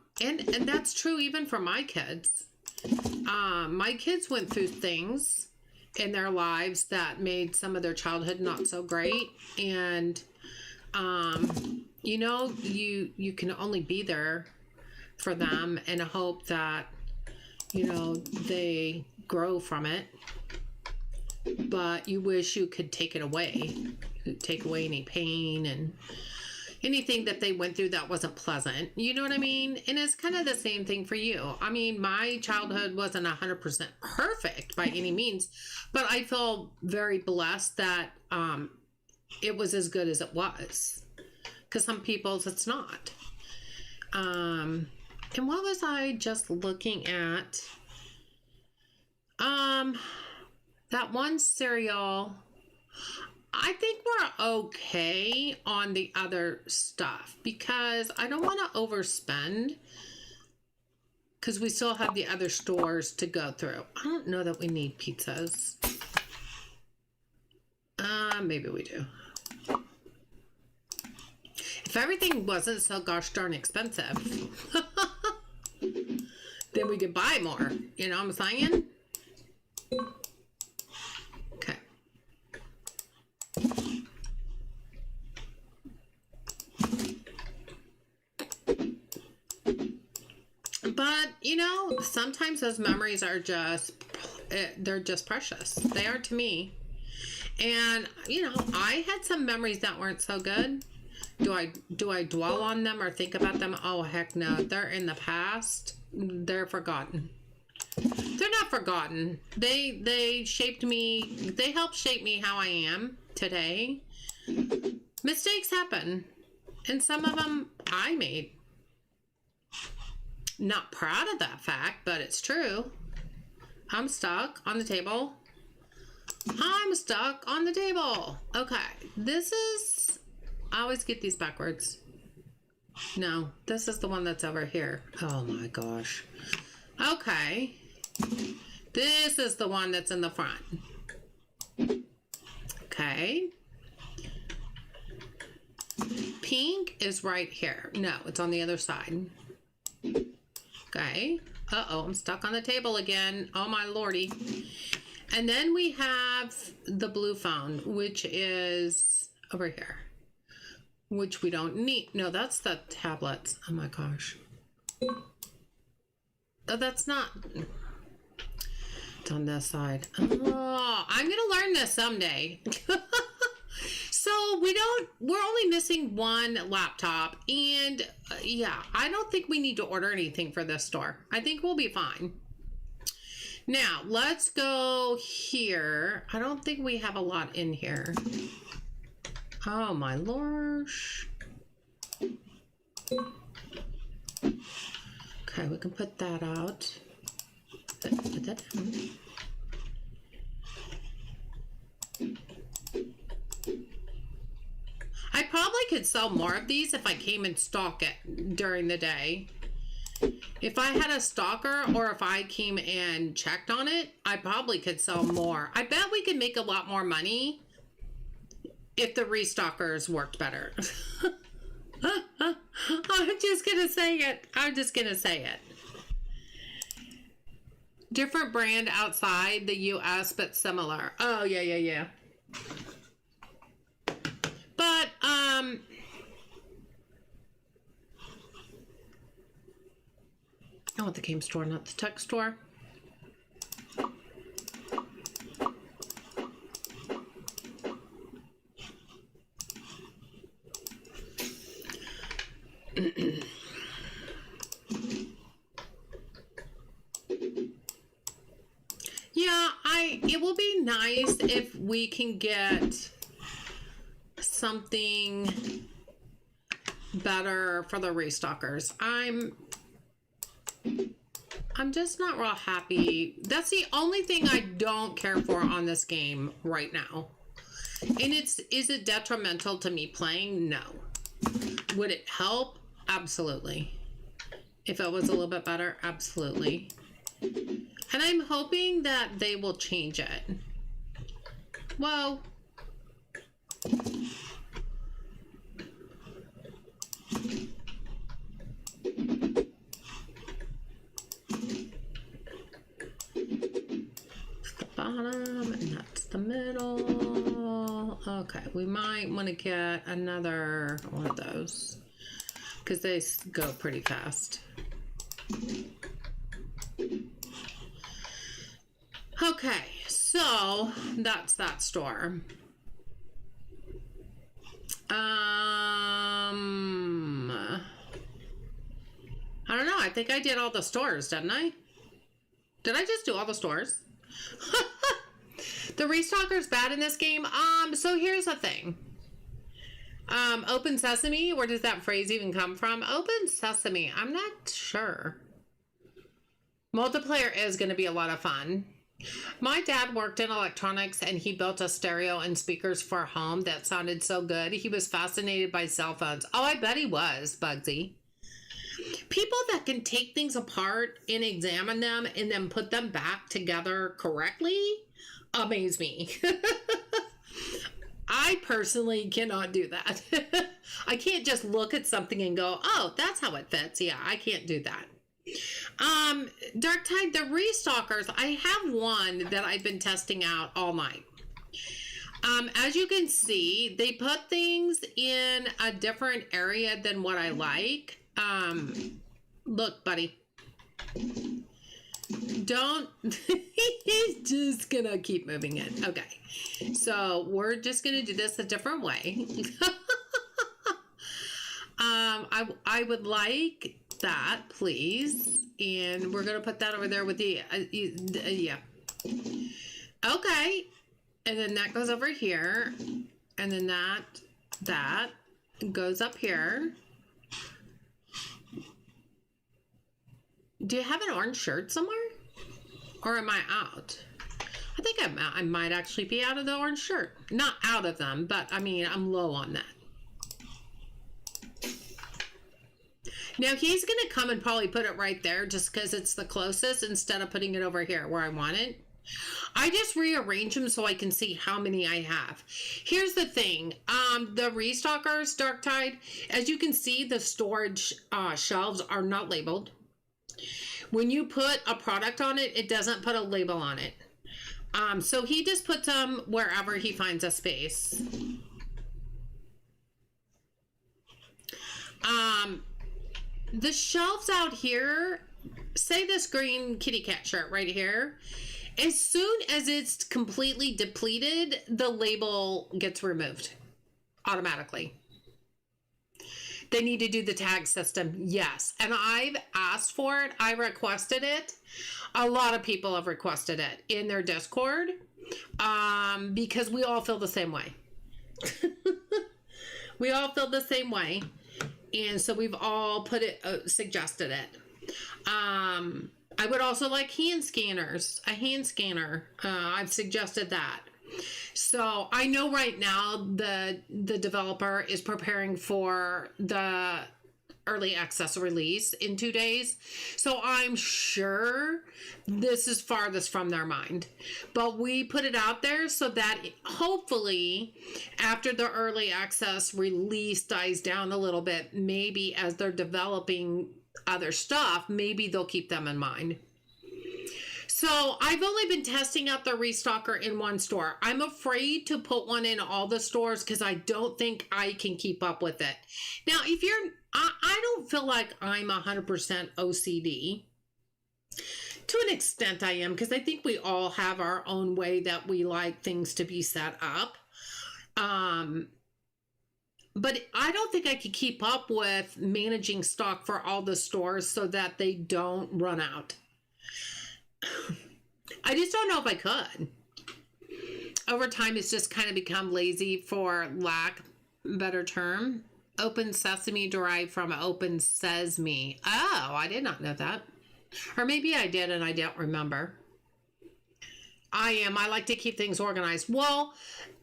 that's true even for my kids. My kids went through things in their lives that made some of their childhood not so great. And, you know, you can only be there for them and hope that, you know, they grow from it, but you wish you could take it away, take away any pain and anything that they went through that wasn't pleasant. You know what I mean? And it's kind of the same thing for you. I mean, my childhood wasn't 100% perfect by any means, but I feel very blessed that it was as good as it was. Because some people's it's not. And what was I just looking at? That one cereal. I think we're okay on the other stuff because I don't want to overspend because we still have the other stores to go through. I don't know that we need pizzas. Maybe we do. If everything wasn't so gosh darn expensive, then we could buy more. You know what I'm saying? Okay. But, you know, sometimes those memories are just, they're just precious. They are to me. And, you know, I had some memories that weren't so good. Do I dwell on them or think about them? Oh, heck no. They're in the past. They're forgotten. They're not forgotten. They shaped me. They helped shape me how I am today. Mistakes happen. And some of them I made. Not proud of that fact, but it's true. I'm stuck on the table. I'm stuck on the table. Okay. This is... I always get these backwards. No, this is the one that's over here. Oh my gosh. Okay. This is the one that's in the front. Okay. Pink is right here. No, it's on the other side. Okay. Uh-oh, I'm stuck on the table again. Oh my lordy. And then we have the blue phone, which is over here. Which we don't need. No, that's the tablets. Oh my gosh. Oh, that's not. It's on this side. Oh, I'm going to learn this someday. So we're only missing one laptop. And yeah, I don't think we need to order anything for this store. I think we'll be fine. Now, let's go here. I don't think we have a lot in here. Oh my lord. Okay, we can put that out. Put that down. I probably could sell more of these if I came and stock it during the day. If I had a stalker or if I came and checked on it, I probably could sell more. I bet we could make a lot more money if the restockers worked better. I'm just going to say it. I'm just going to say it. Different brand outside the U.S., but similar. Oh, yeah. But, I want the game store, not the tech store. Yeah, It will be nice if we can get something better for the restockers. I'm just not real happy. That's the only thing I don't care for on this game right now. And is it detrimental to me playing? No. Would it help? Absolutely. If it was a little bit better, absolutely. And I'm hoping that they will change it. Whoa. The bottom, and that's the middle. Okay, we might want to get another one of those because they go pretty fast. Okay, so that's that store. I don't know. I think I did all the stores, didn't I? Did I just do all the stores? The restocker's bad in this game. So here's the thing. Open sesame, where does that phrase even come from? Open sesame, I'm not sure. Multiplayer is going to be a lot of fun. My dad worked in electronics and he built a stereo and speakers for a home that sounded so good. He was fascinated by cell phones. Oh, I bet he was, Bugsy. People that can take things apart and examine them and then put them back together correctly amaze me. I personally cannot do that. I can't just look at something and go, oh, that's how it fits. Yeah, I can't do that. Darktide, the restockers, I have one that I've been testing out all night. As you can see, they put things in a different area than what I like. Look, buddy. Don't, he's just gonna keep moving it. Okay. So we're just gonna do this a different way. I would like that, please. And we're gonna put that over there with the, yeah. Okay. And then that goes over here. And then that goes up here. Do you have an orange shirt somewhere? Or am I out? I think I might actually be out of the orange shirt. Not out of them, but I mean, I'm low on that. Now he's going to come and probably put it right there just because it's the closest instead of putting it over here where I want it. I just rearrange them so I can see how many I have. Here's the thing. The restockers, Darktide, as you can see, the storage shelves are not labeled. When you put a product on it, it doesn't put a label on it. So he just puts them wherever he finds a space. The shelves out here, say this green kitty cat shirt right here, as soon as it's completely depleted, the label gets removed automatically. They need to do the tag system, yes. And I've asked for it. I requested it. A lot of people have requested it in their Discord because we all feel the same way. We all feel the same way. And so we've all put it, suggested it. I would also like hand scanners, a hand scanner. I've suggested that. So I know right now the developer is preparing for the early access release in 2 days. So I'm sure this is farthest from their mind. But we put it out there so that hopefully after the early access release dies down a little bit, maybe as they're developing other stuff, maybe they'll keep them in mind. So I've only been testing out the restocker in one store. I'm afraid to put one in all the stores because I don't think I can keep up with it. Now, if you're, I don't feel like I'm 100% OCD. To an extent I am, because I think we all have our own way that we like things to be set up. But I don't think I could keep up with managing stock for all the stores so that they don't run out. I just don't know if I could. over time it's just kind of become lazy, for lack of a better term. Open sesame derived from open sesame. Oh, I did not know that. Or maybe I did and I don't remember. I like to keep things organized. Well,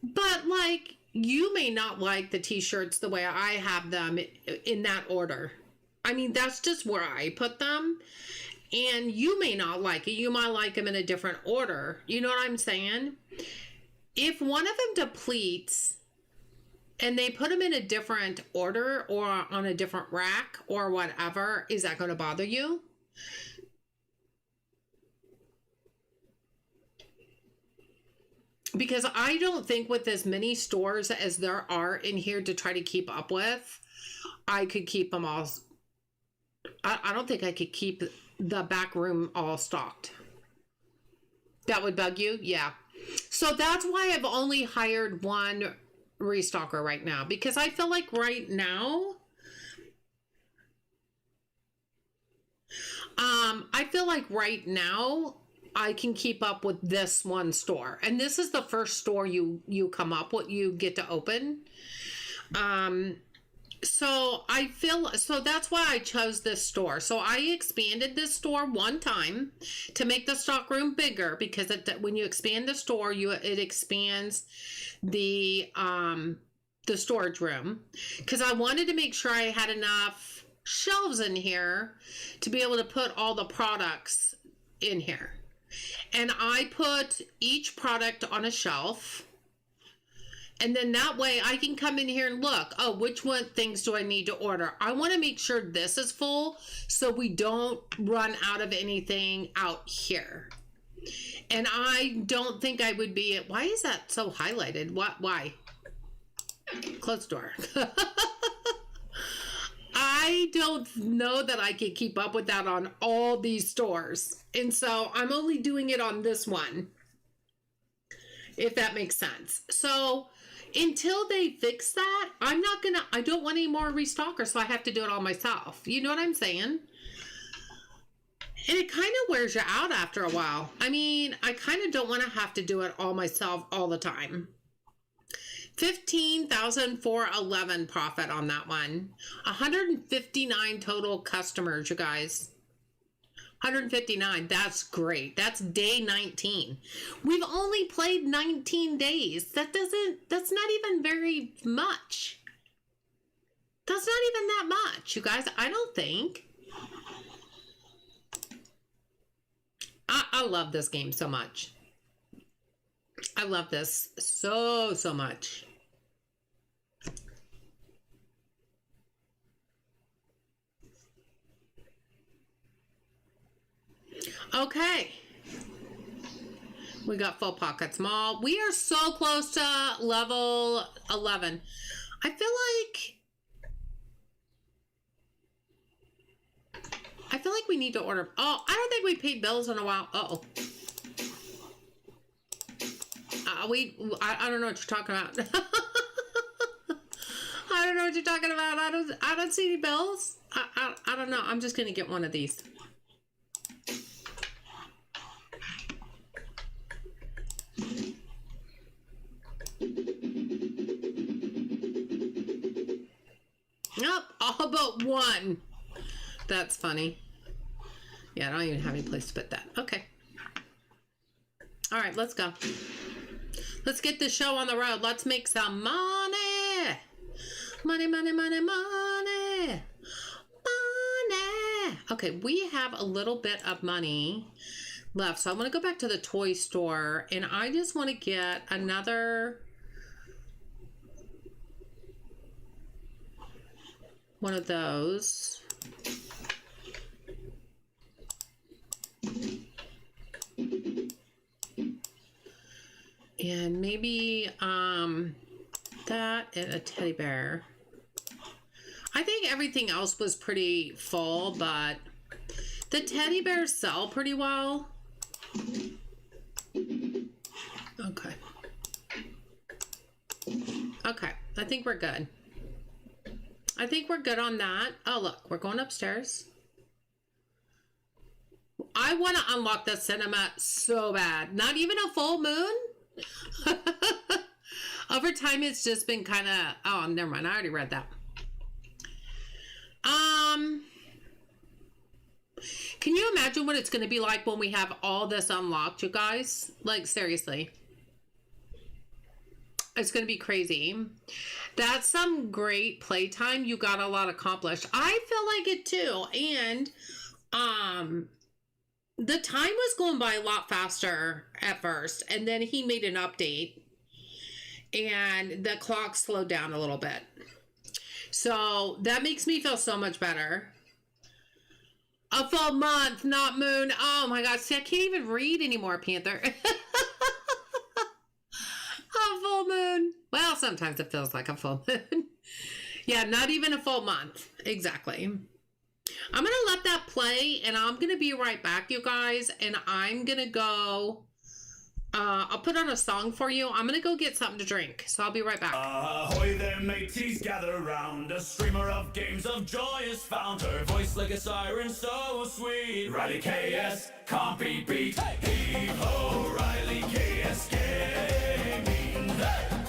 but like, you may not like the t-shirts the way I have them in that order. I mean, that's just where I put them. And you may not like it. You might like them in a different order. You know what I'm saying? If one of them depletes and they put them in a different order or on a different rack or whatever, is that going to bother you? Because I don't think with as many stores as there are in here to try to keep up with, I could keep them all. I don't think I could keep the back room all stocked. That would bug you? Yeah. So that's why I've only hired one restocker right now. Because I feel like right now, I can keep up with this one store. And this is the first store you come up with, you get to open. So that's why I chose this store. So I expanded this store one time to make the stock room bigger, because when you expand the store, it expands the storage room, because I wanted to make sure I had enough shelves in here to be able to put all the products in here. And I put each product on a shelf. And then that way I can come in here and look, oh, which one things do I need to order? I want to make sure this is full so we don't run out of anything out here. And I don't think I would be, why is that so highlighted? Why? Close door. I don't know that I could keep up with that on all these stores. And so I'm only doing it on this one, if that makes sense. So until they fix that, I don't want any more restockers, so I have to do it all myself. You know what I'm saying? And it kind of wears you out after a while. I mean, I kind of don't want to have to do it all myself all the time. 15,411 profit on that one. 159 total customers, you guys. 159. That's great. That's day 19. We've only played 19 days. That's not even very much. That's not even that much, you guys. I don't think. I love this game so much. I love this so much. Okay. We got full pockets mall. We are so close to level 11. I feel like we need to order. Oh, I don't think we paid bills in a while. Uh-oh. I don't know what you're talking about. I don't know what you're talking about. I don't see any bills. I don't know. I'm just going to get one of these. Nope, all but one. That's funny. Yeah, I don't even have any place to put that. Okay. All right, let's go. Let's get this show on the road. Let's make some money. Money, money, money, money. Money. Okay, we have a little bit of money left. So I want to go back to the toy store, and I just want to get another one of those. And maybe that and a teddy bear. I think everything else was pretty full, but the teddy bears sell pretty well. Okay. Okay, I think we're good. I think we're good on that. Oh, look, we're going upstairs. I want to unlock the cinema so bad. Not even a full moon? Over time, it's just been kind of, oh, never mind. I already read that. Can you imagine what it's going to be like when we have all this unlocked, you guys? Like, seriously. It's going to be crazy. That's some great playtime. You got a lot accomplished. I feel like it too. And, the time was going by a lot faster at first. And then he made an update. And the clock slowed down a little bit. So that makes me feel so much better. A full month, not moon. Oh my God. See, I can't even read anymore, Panther. A full moon. Well, sometimes it feels like a full moon. Yeah, not even a full month. Exactly. I'm going to let that play and I'm going to be right back, you guys. And I'm going to go... I'll put on a song for you. I'm gonna go get something to drink, so I'll be right back. Ahoy there, mateys, gather round. A streamer of games of joy is found. Her voice like a siren, so sweet. Riley KS, can't be beat. Heave-ho, Riley KS gaming.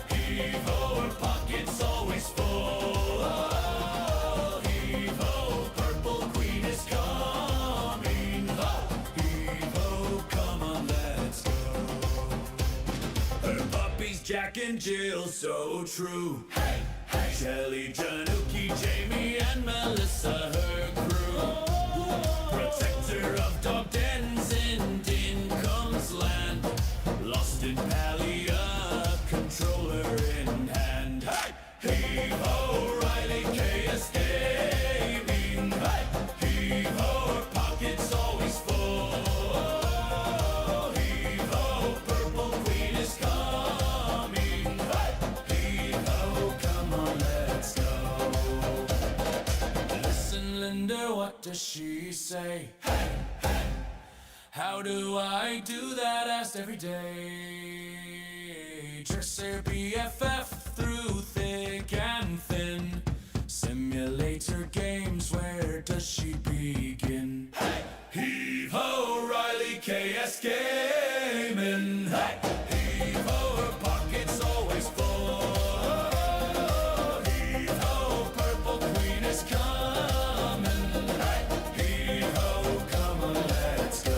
Heave-ho, her pocket's always full. Heave-ho, purple queen is coming. Heave-ho, come on, let's go. Her puppies, Jack and Jill, so true. Hey, hey. Shelly, Januki, Jamie, and Melissa, her crew. Protector of dog dens in Dincomb's land. Lost in Palia, controller in hand. Hey, heave-ho, Riley KS gaming. Hey, heave-ho, her pocket's always full. Heave-ho, purple queen is coming. Hey, heave-ho, come on, let's go. Listen, Linda, what does she say? Hey, hey. How do I do that? Asked every day. Tricks her BFF through thick and thin. Simulator games, where does she begin? Hey, heave-ho, Riley KS gaming. Hey, heave-ho, her pocket's always full. Heave-ho, purple queen is coming. Hey, heave-ho, come on, let's go.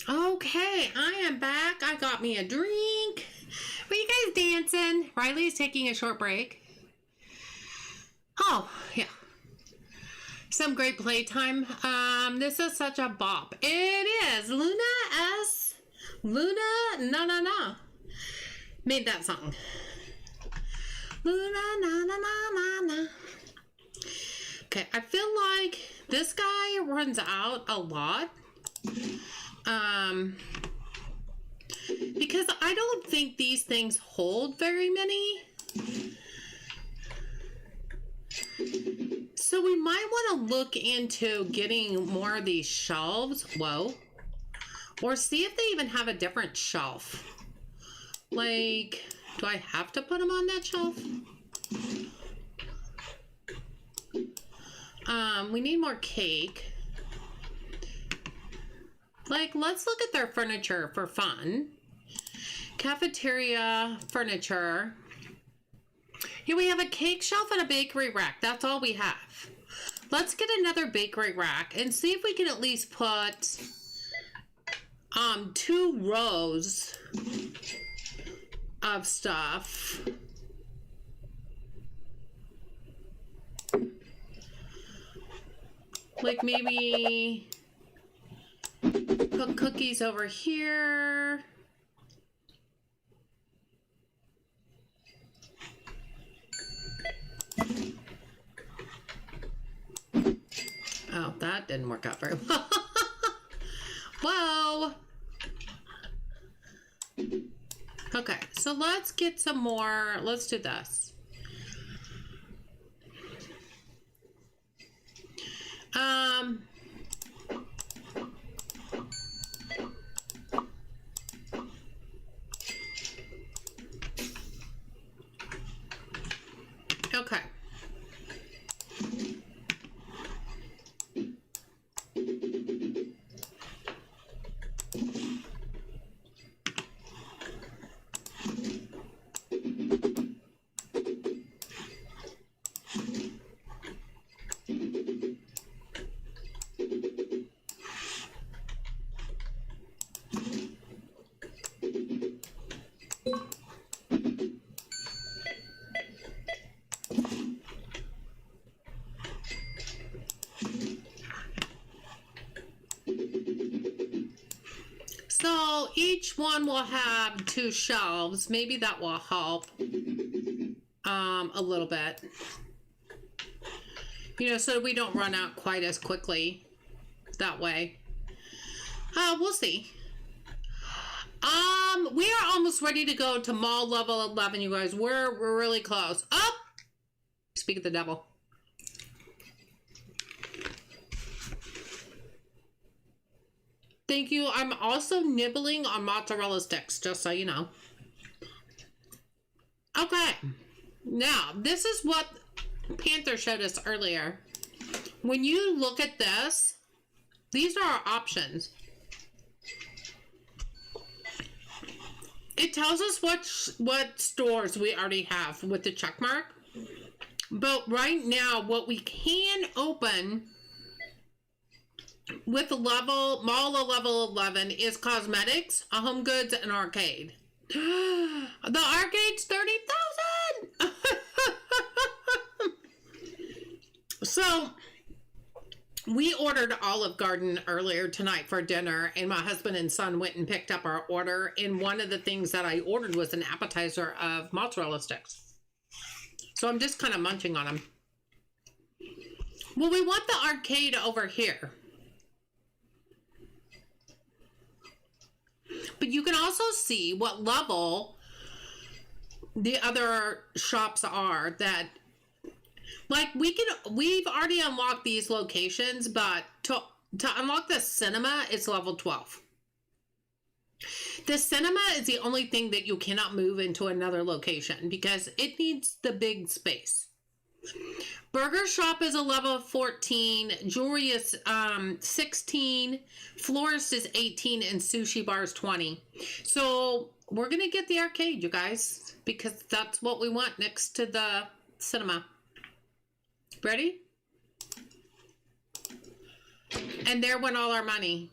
Okay, I am back. I got me a drink. Were you guys dancing? Riley's taking a short break. Oh, yeah. Some great playtime. This is such a bop. It is. Luna, na. Made that song. Luna, na. Okay, I feel like this guy runs out a lot. Because I don't think these things hold very many. So we might want to look into getting more of these shelves. Whoa. Or see if they even have a different shelf. Like, do I have to put them on that shelf? We need more cake. Like, let's look at their furniture for fun. Cafeteria furniture. Here we have a cake shelf and a bakery rack. That's all we have. Let's get another bakery rack and see if we can at least put 2 rows of stuff. Like maybe put cookies over here. Oh, that didn't work out very well. Whoa. Okay, so let's get some more. Let's do this. Okay. So each one will have 2 shelves. Maybe that will help a little bit. You know, so we don't run out quite as quickly that way. We'll see. We are almost ready to go to mall level 11, you guys. We're really close. Oh! Speak of the devil. Thank you. I'm also nibbling on mozzarella sticks, just so you know. Okay. Now, this is what Panther showed us earlier. When you look at this, these are our options. It tells us what stores we already have with the check mark. But right now, what we can open with the level level 11 is cosmetics, home goods, and arcade. The arcade's 30,000. So we ordered Olive Garden earlier tonight for dinner, and my husband and son went and picked up our order, and one of the things that I ordered was an appetizer of mozzarella sticks. So I'm just kind of munching on them. Well, we want the arcade over here. But you can also see what level the other shops are that, like, we've already unlocked these locations, but to unlock the cinema, it's level 12. The cinema is the only thing that you cannot move into another location because it needs the big space. Burger shop is a level 14, jewelry is 16, florist is 18, and sushi bar is 20. So we're going to get the arcade, you guys, because that's what we want next to the cinema. Ready? And there went all our money.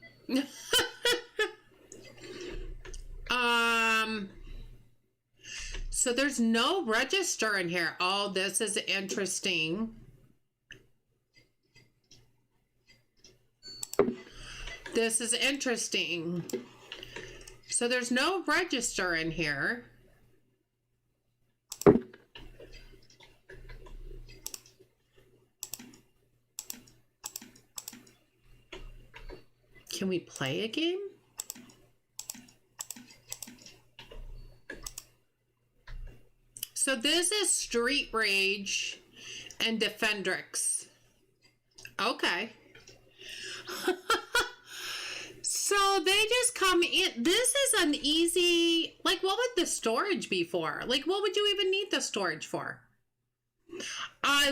So there's no register in here. Oh, this is interesting. This is interesting. So there's no register in here. Can we play a game? So this is Street Rage and Defendrix. Okay. So they just come in. This is an easy, like, what would the storage be for? Like, what would you even need the storage for?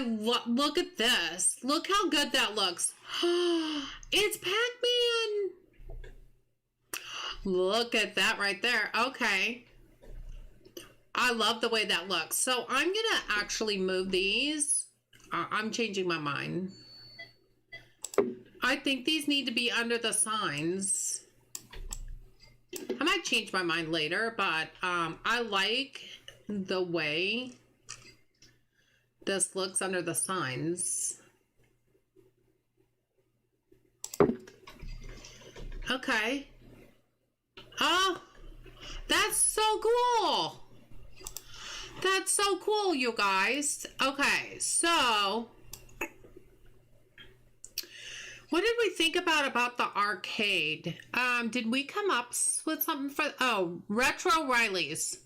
Look at this. Look how good that looks. It's Pac-Man. Look at that right there. Okay. I love the way that looks. So I'm going to actually move these. I'm changing my mind. I think these need to be under the signs. I might change my mind later, but I like the way this looks under the signs. Okay. Oh, that's so cool. That's so cool, you guys. Okay, so what did we think about the arcade? Did we come up with something for, oh, Retro Riley's.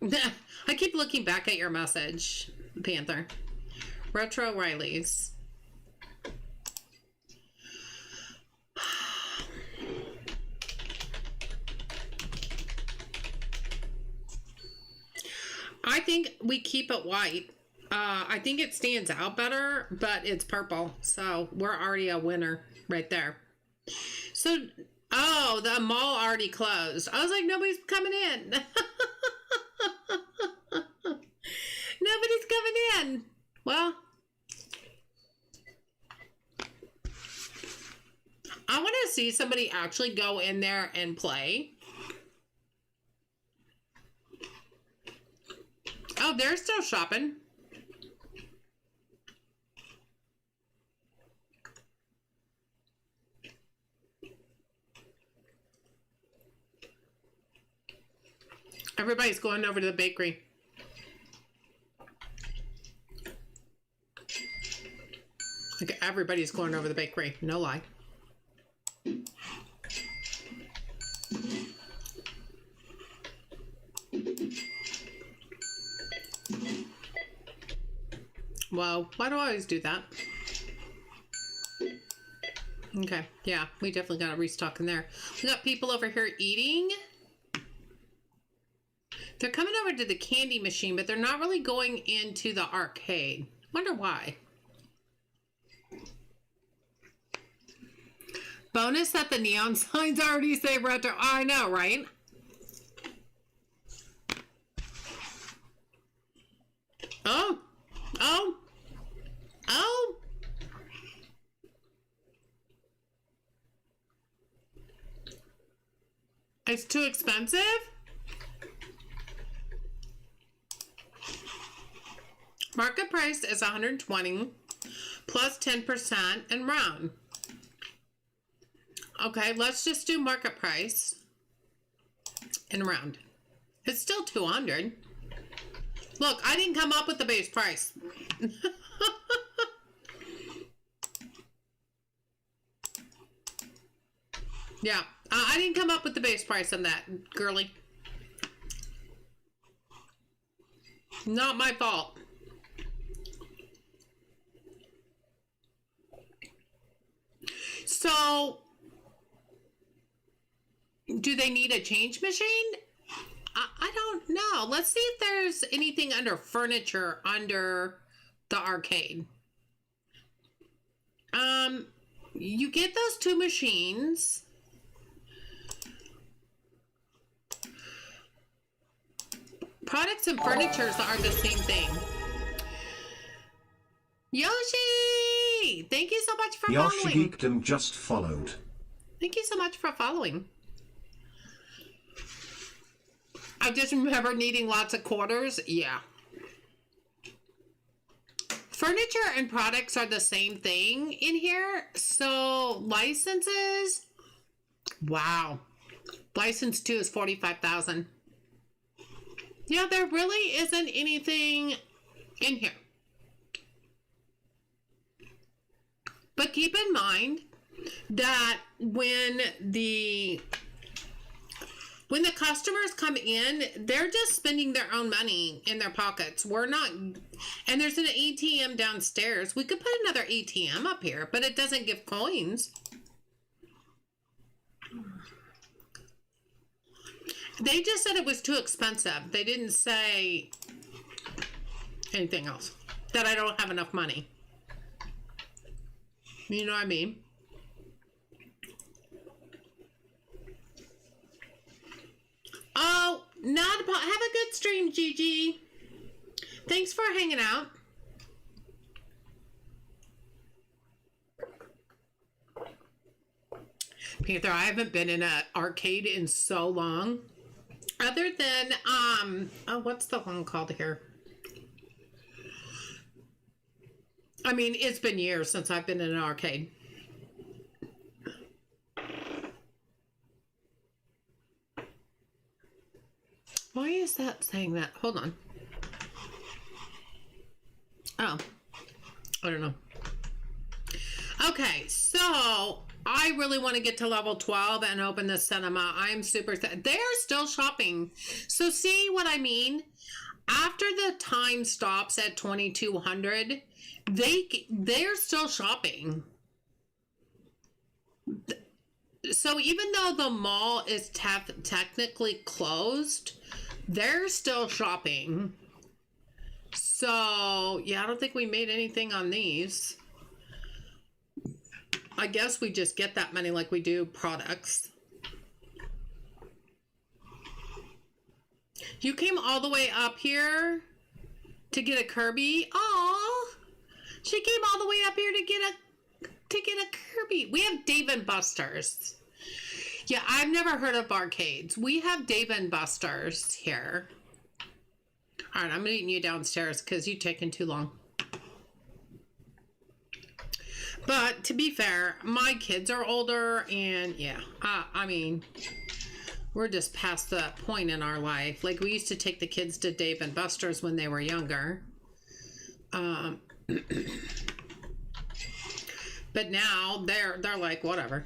I keep looking back at your message, Panther. Retro Riley's. I think we keep it white. I think it stands out better, but it's purple. So we're already a winner right there. So, oh, the mall already closed. I was like, nobody's coming in. Nobody's coming in. Well, I want to see somebody actually go in there and play. Oh, they're still shopping. Everybody's going over to the bakery. Okay, everybody's going over to the bakery. No lie. Well, why do I always do that? Okay, yeah, we definitely got to restock in there. We got people over here eating. They're coming over to the candy machine, but they're not really going into the arcade. Wonder why. Bonus that the neon signs already say retro. I know, right? Oh. Oh. Oh. It's too expensive? Market price is $120 plus 10% and round. Okay, let's just do market price and round. It's still $200. Look, I didn't come up with the base price. Yeah, I didn't come up with the base price on that, girly. Not my fault. So, do they need a change machine? I don't know. Let's see if there's anything under furniture under the arcade. You get those two machines. Products and furnitures are the same thing. Yoshi! Thank you so much for Yoshi following. Geekdom just followed. Thank you so much for following. I just remember needing lots of quarters. Yeah. Furniture and products are the same thing in here. So licenses. Wow. License 2 is $45,000. Yeah, there really isn't anything in here. But keep in mind that when the customers come in, they're just spending their own money in their pockets. We're not, and there's an ATM downstairs. We could put another ATM up here, but it doesn't give coins. They just said it was too expensive. They didn't say anything else. That I don't have enough money. You know what I mean? Oh, not a have a good stream, Gigi. Thanks for hanging out. Panther, I haven't been in an arcade in so long. Other than, oh, what's the one called here? I mean, it's been years since I've been in an arcade. Why is that saying that? Hold on. Oh, I don't know. Okay, so I really want to get to level 12 and open the cinema. I'm super sad. They're still shopping. So see what I mean? After the time stops at 2200, they're still shopping. So even though the mall is technically closed, they're still shopping. So yeah, I don't think we made anything on these. I guess we just get that money like we do products. You came all the way up here to get a Kirby. Aw, she came all the way up here to get a Kirby. We have Dave and Buster's. Yeah, I've never heard of arcades. We have Dave and Buster's here. All right, I'm meeting you downstairs because you've taken too long. But to be fair, my kids are older, and yeah, I mean, we're just past that point in our life. Like, we used to take the kids to Dave and Buster's when they were younger. But now they're like, whatever.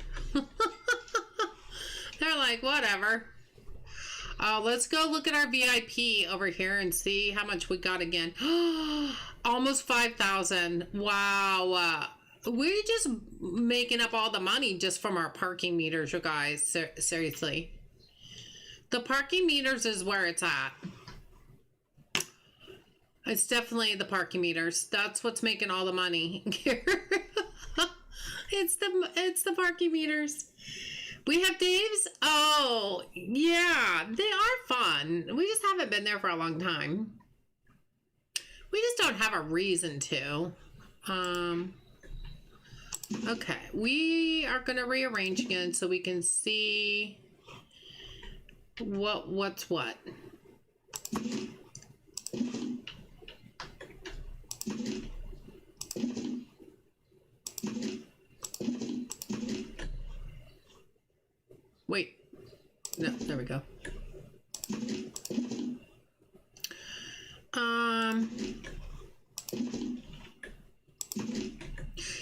They're like, whatever. Let's go look at our VIP over here and see how much we got again. Almost 5,000. Wow. We're just making up all the money just from our parking meters, you guys. Seriously. The parking meters is where it's at. It's definitely the parking meters. That's what's making all the money. It's the parking meters. We have Dave's. Oh, yeah. They are fun. We just haven't been there for a long time. We just don't have a reason to. Okay. We are going to rearrange again so we can see what's what. Wait. No, there we go.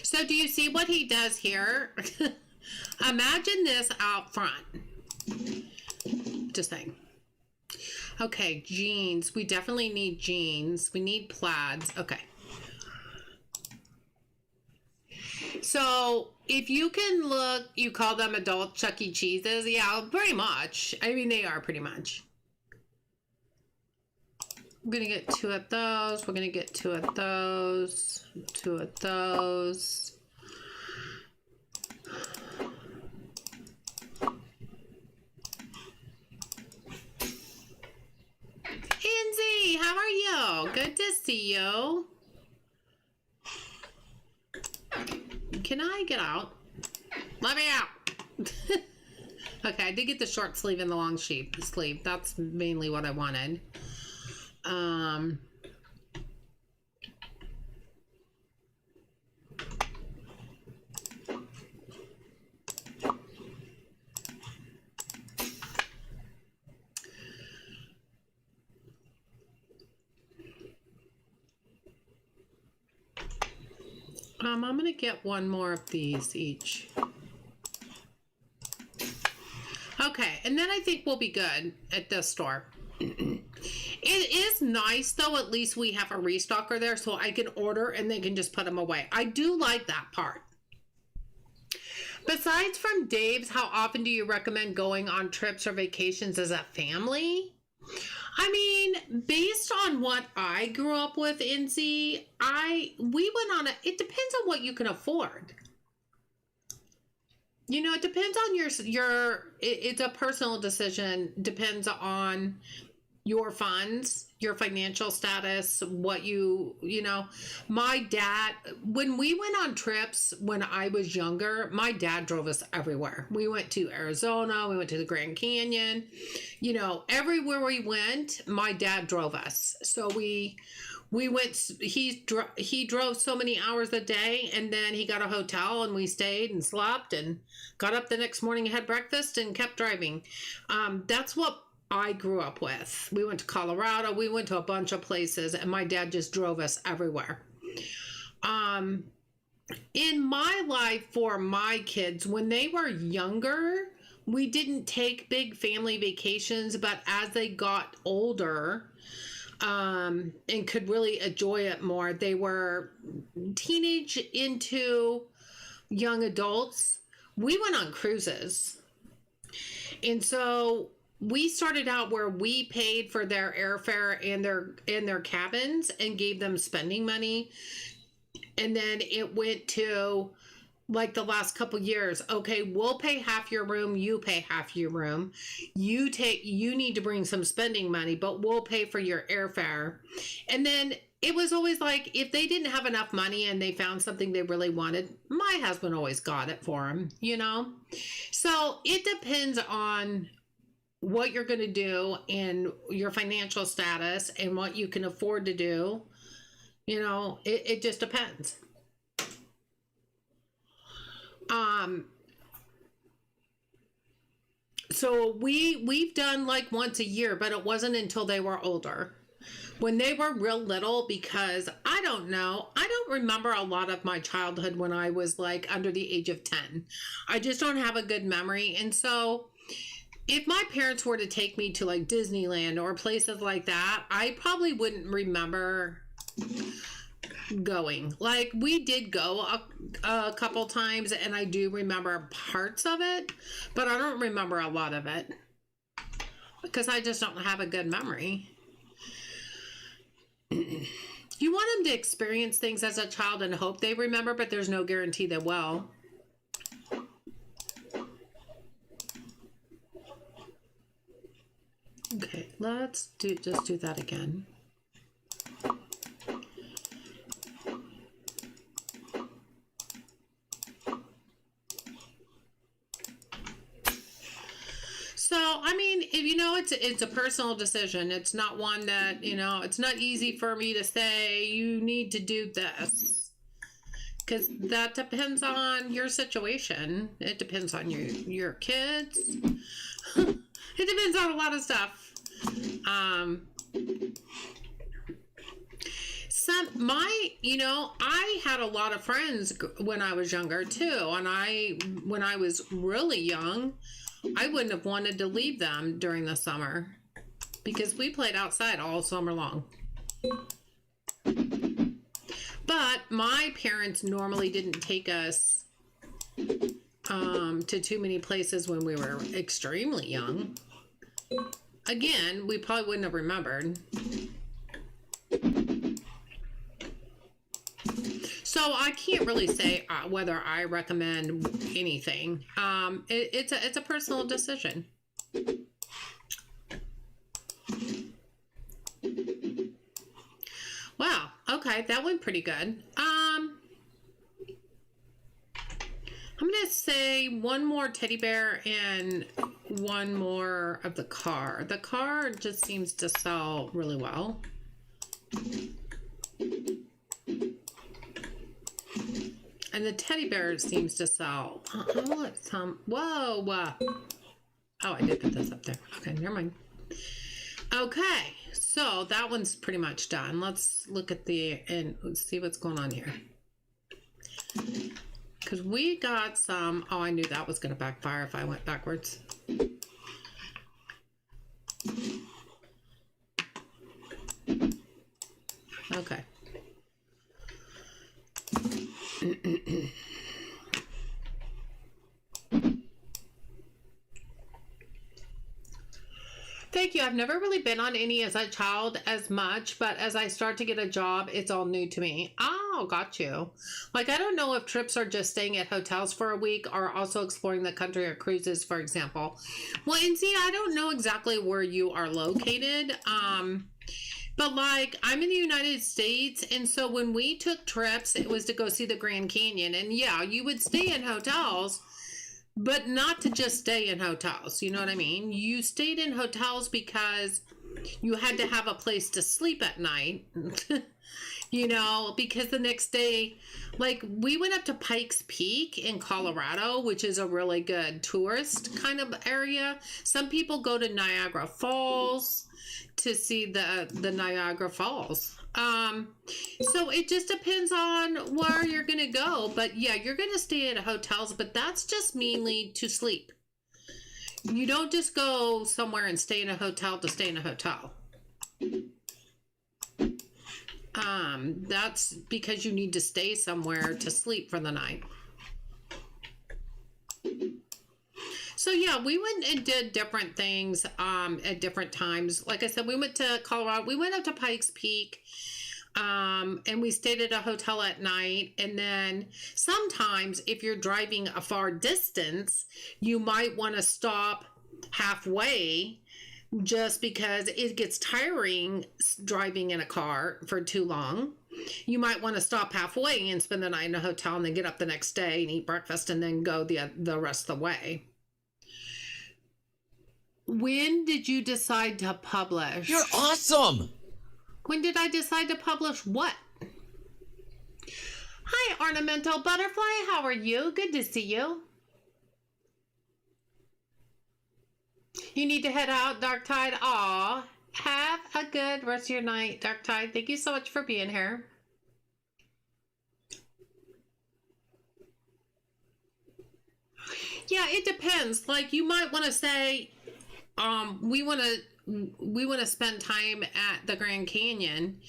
So do you see what he does here? Imagine this out front. Just saying. Okay, jeans. We definitely need jeans. We need plaids. Okay. So if you can look, you call them adult Chuck E. Cheese's. Yeah, pretty much. I mean, they are pretty much. I'm going to get 2 of those. We're going to get 2 of those. 2 of those. Inzy, how are you? Good to see you. Can I get out? Let me out. Okay, I did get the short sleeve and the long sleeve. That's mainly what I wanted. I'm going to get 1 more of these each. Okay, and then I think we'll be good at this store. It is nice, though, at least we have a restocker there so I can order and they can just put them away. I do like that part. Besides from Dave's, how often do you recommend going on trips or vacations as a family? I mean, based on what I grew up with, Inzy, we went on it depends on what you can afford. You know, it depends on it's a personal decision, depends on your funds, your financial status, what you know. My dad, when we went on trips when I was younger, my dad drove us everywhere. We went to Arizona, we went to the Grand Canyon, you know, everywhere we went, my dad drove us. So we went, he drove so many hours a day, and then he got a hotel and we stayed and slept and got up the next morning, had breakfast and kept driving. That's what I grew up with. We went to Colorado, we went to a bunch of places, and my dad just drove us everywhere. In my life, for my kids, when they were younger, we didn't take big family vacations, but as they got older, and could really enjoy it more, they were teenage into young adults, we went on cruises. And so we started out where we paid for their airfare and their cabins and gave them spending money. And then it went to, like, the last couple years, okay, we'll pay half your room, you pay half your room. You need to bring some spending money, but we'll pay for your airfare. And then it was always like, if they didn't have enough money and they found something they really wanted, my husband always got it for them, you know? So it depends on what you're going to do and your financial status and what you can afford to do. You know, it just depends. So we've done like once a year, but it wasn't until they were older. When they were real little, because I don't know, I don't remember a lot of my childhood when I was like under the age of 10. I just don't have a good memory. And so if my parents were to take me to like Disneyland or places like that, I probably wouldn't remember going. Like, we did go a couple times, and I do remember parts of it, but I don't remember a lot of it because I just don't have a good memory. You want them to experience things as a child and hope they remember, but there's no guarantee they will. Okay, let's just do that again. So, I mean, you know, it's a personal decision. It's not one that, you know, it's not easy for me to say you need to do this, because that depends on your situation. It depends on your kids. It depends on a lot of stuff. I had a lot of friends when I was younger too, and when I was really young, I wouldn't have wanted to leave them during the summer because we played outside all summer long. But my parents normally didn't take us to too many places when we were extremely young. Again, we probably wouldn't have remembered. So I can't really say whether I recommend anything. It's a personal decision. Wow. Okay, that went pretty good. I'm gonna say one more teddy bear and one more of the car. The car just seems to sell really well. And the teddy bear seems to sell. I want some. Whoa. Oh, I did put this up there. Okay, never mind. Okay, so that one's pretty much done. Let's look at and let's see what's going on here. Because we got some. Oh, I knew that was going to backfire if I went backwards. Okay. Thank like you. I've never really been on any as a child as much, but as I start to get a job, it's all new to me. Oh, got you. Like, I don't know if trips are just staying at hotels for a week or also exploring the country or cruises, for example. Well, and see, I don't know exactly where you are located. But like, I'm in the United States, and so when we took trips, it was to go see the Grand Canyon. And yeah, you would stay in hotels, but not to just stay in hotels. You know what I mean? You stayed in hotels because you had to have a place to sleep at night. You know, because the next day, like, we went up to Pikes Peak in Colorado, which is a really good tourist kind of area. Some people go to Niagara Falls to see the Niagara Falls. So it just depends on where you're going to go. But yeah, you're going to stay at hotels, but that's just mainly to sleep. You don't just go somewhere and stay in a hotel to stay in a hotel. That's because you need to stay somewhere to sleep for the night. So yeah, we went and did different things at different times. Like I said, we went to Colorado. We went up to Pikes Peak, and we stayed at a hotel at night. And then sometimes if you're driving a far distance, you might want to stop halfway just because it gets tiring driving in a car for too long. You might want to stop halfway and spend the night in a hotel and then get up the next day and eat breakfast and then go the rest of the way. When did you decide to publish? You're awesome! When did I decide to publish what? Hi, Ornamental Butterfly. How are you? Good to see you. You need to head out, Dark Tide. Aw, have a good rest of your night, Dark Tide. Thank you so much for being here. Yeah, it depends. Like, you might want to say, we want to spend time at the Grand Canyon,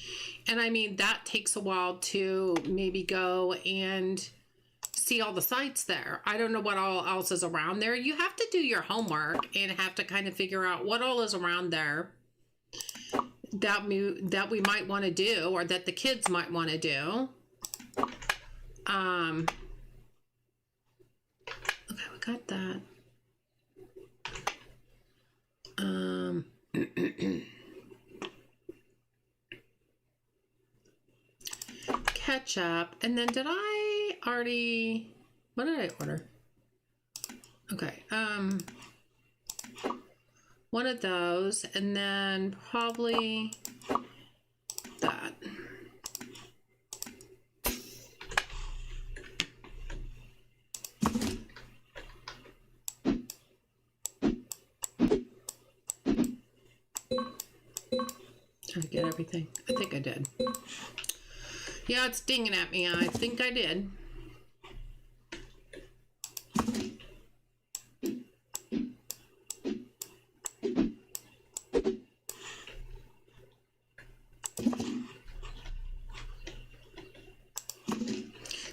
and I mean that takes a while to maybe go and see all the sights there. I don't know what all else is around there. You have to do your homework and have to kind of figure out what all is around there that we might want to do, or that the kids might want to do. Okay, we got that. Ketchup, and then did I already, what did I order? Okay, one of those, and then probably that. Did I get everything? I think I did. Yeah, it's dinging at me. I think I did.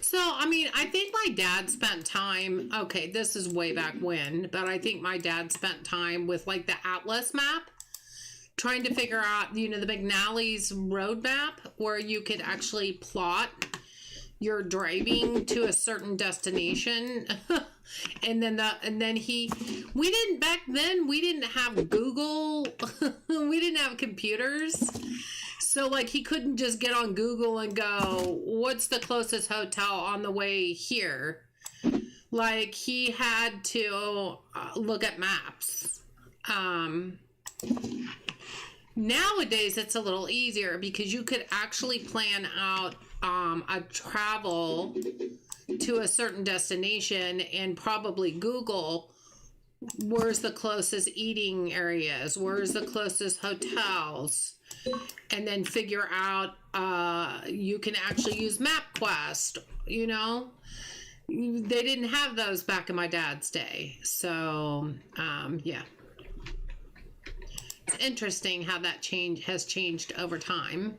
So, I mean, I think my dad spent time, okay, this is way back when, but I think my dad spent time with like the Atlas map, trying to figure out, you know, the McNally's road map, where you could actually plot your driving to a certain destination. and then we didn't have Google. We didn't have computers. So like, he couldn't just get on Google and go, what's the closest hotel on the way here? Like, he had to look at maps. Nowadays, it's a little easier because you could actually plan out a travel to a certain destination and probably Google where's the closest eating areas, where's the closest hotels, and then figure out, you can actually use MapQuest, you know? They didn't have those back in my dad's day. So, yeah. Interesting how that has changed over time.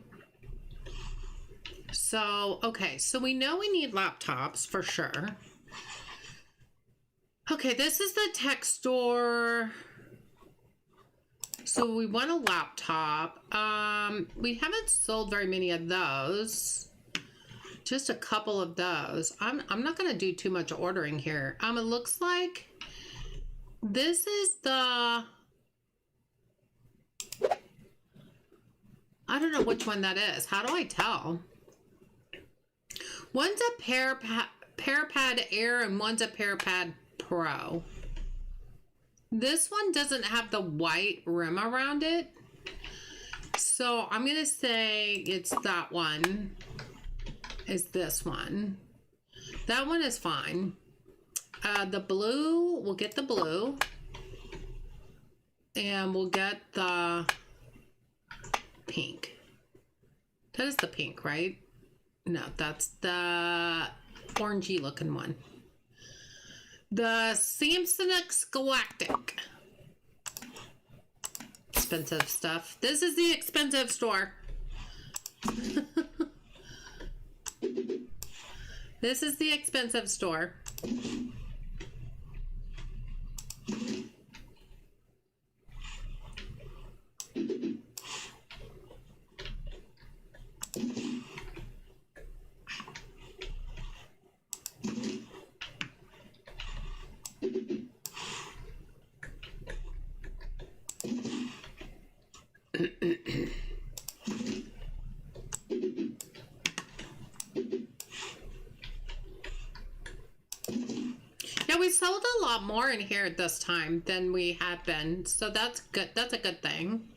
So, okay, so we know we need laptops for sure. Okay, this is the tech store. So we want a laptop. We haven't sold very many of those. Just a couple of those. I'm not going to do too much ordering here. It looks like this is the... I don't know which one that is. How do I tell? One's a ParaPad Air and one's a ParaPad Pro. This one doesn't have the white rim around it. So I'm going to say it's that one. Is this one. That one is fine. The blue, we'll get the blue. And we'll get the pink. That is the pink, right? No, that's the orangey looking one. The Samsonix Galactic. Expensive stuff. This is the expensive store. This is the expensive store. Yeah, we sold a lot more in here this time than we have been, so that's good. That's a good thing.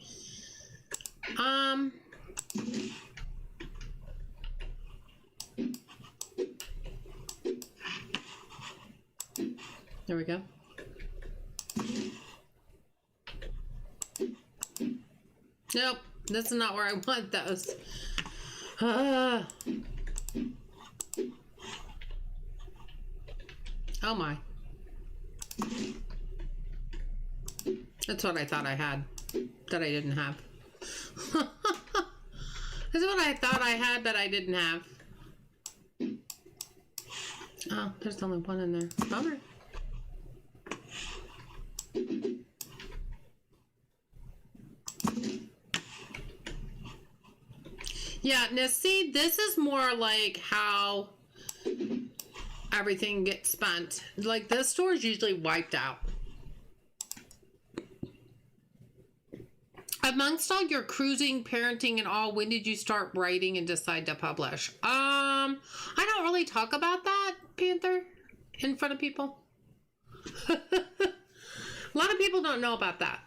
There we go. Nope, this is not where I want those. Oh my. That's what I thought I had, that I didn't have. That's what I thought I had, but I didn't have. Oh, there's only one in there. Bummer. Yeah, now see, this is more like how everything gets spent. Like, this store is usually wiped out. Amongst all your cruising, parenting, and all, when did you start writing and decide to publish? I don't really talk about that, Panther, in front of people. A lot of people don't know about that.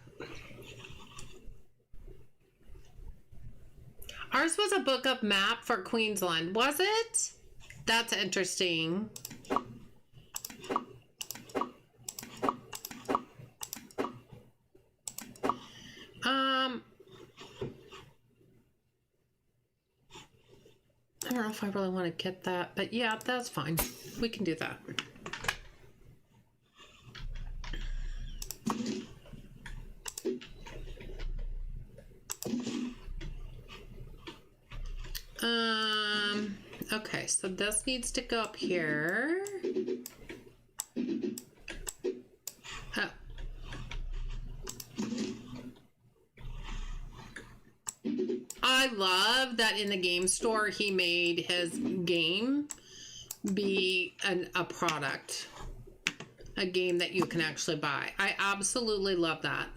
Ours was a book of map for Queensland. Was it? That's interesting. I don't know if I really want to get that, but yeah, that's fine. We can do that. Okay, so this needs to go up here. Oh. I love that in the game store he made his game be a product, a game that you can actually buy. I absolutely love that.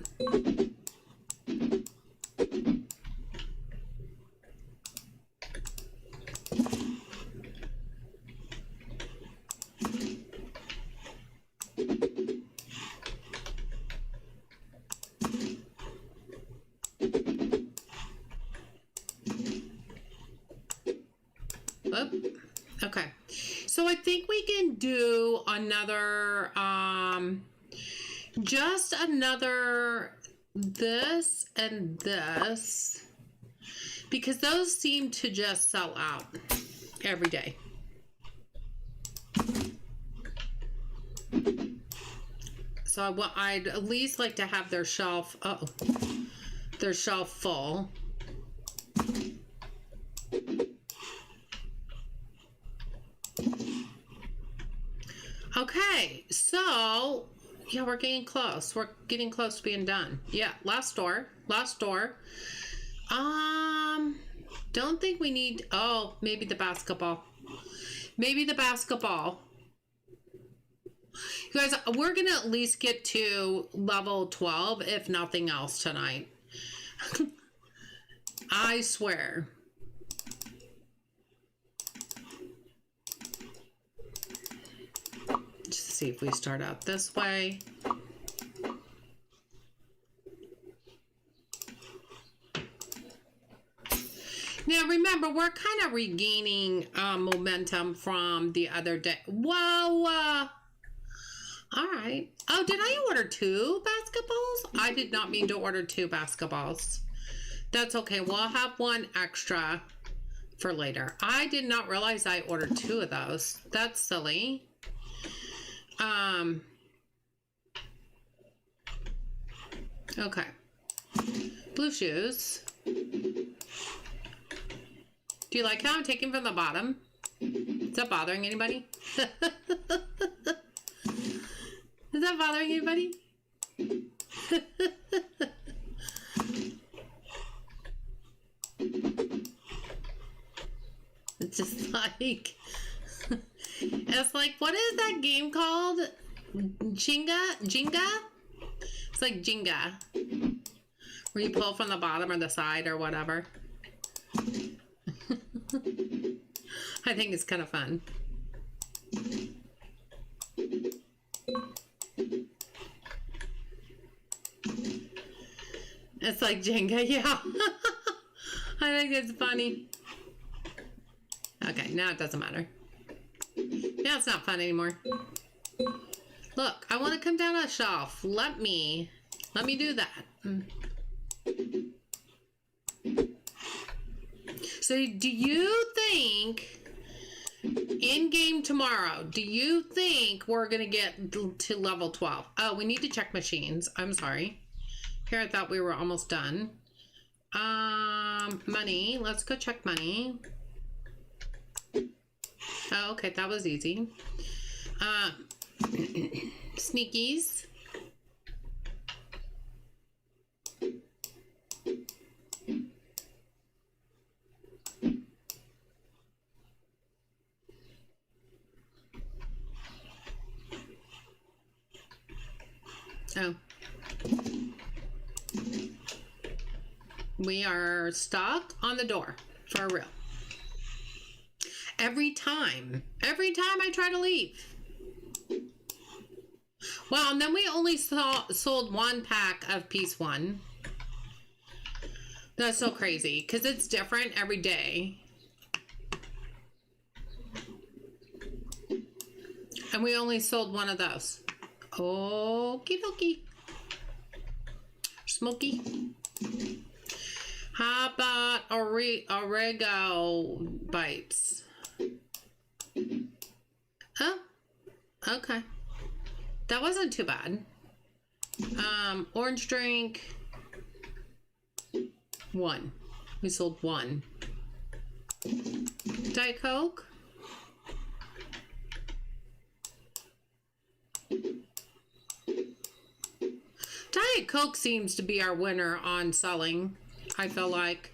Okay, so I think we can do another, just another this and this, because those seem to just sell out every day. So I'd at least like to have their shelf, their shelf full. Okay, so Yeah, we're getting close. We're getting close to being done. Yeah, last door. Last door. Don't think we need... Oh, maybe the basketball. Maybe the basketball. You guys, we're going to at least get to level 12, if nothing else, tonight. I swear. Just see if we start out this way. Now, remember, we're kind of regaining momentum from the other day. Whoa! All right. Oh, did I order 2 basketballs? I did not mean to order 2 basketballs. That's okay. We'll have 1 extra for later. I did not realize I ordered 2 of those. That's silly. Okay. Blue shoes. Do you like how I'm taking from the bottom? Is that bothering anybody? Is that bothering anybody? It's just like... It's like, what is that game called? Jenga? It's like Jenga. Where you pull from the bottom or the side or whatever. I think it's kind of fun. It's like Jenga, yeah. I think it's funny. Okay, now it doesn't matter. Now it's not fun anymore. Look, I want to come down a shelf. Let me do that. So do you think in game tomorrow, do you think we're going to get to level 12? Oh, we need to check machines. I'm sorry. Here, I thought we were almost done. Money. Let's go check money. Oh, okay. That was easy. Sneakies. Oh. We are stuck on the door for real. Every time I try to leave. Well, and then we only sold 1 pack of piece 1. That's so crazy because it's different every day. And we only sold 1 of those. Okie dokie. Smoky. How about Orego bites? Oh, okay. That wasn't too bad. Orange drink. 1. We sold 1. Diet Coke. Diet Coke seems to be our winner on selling, I feel like.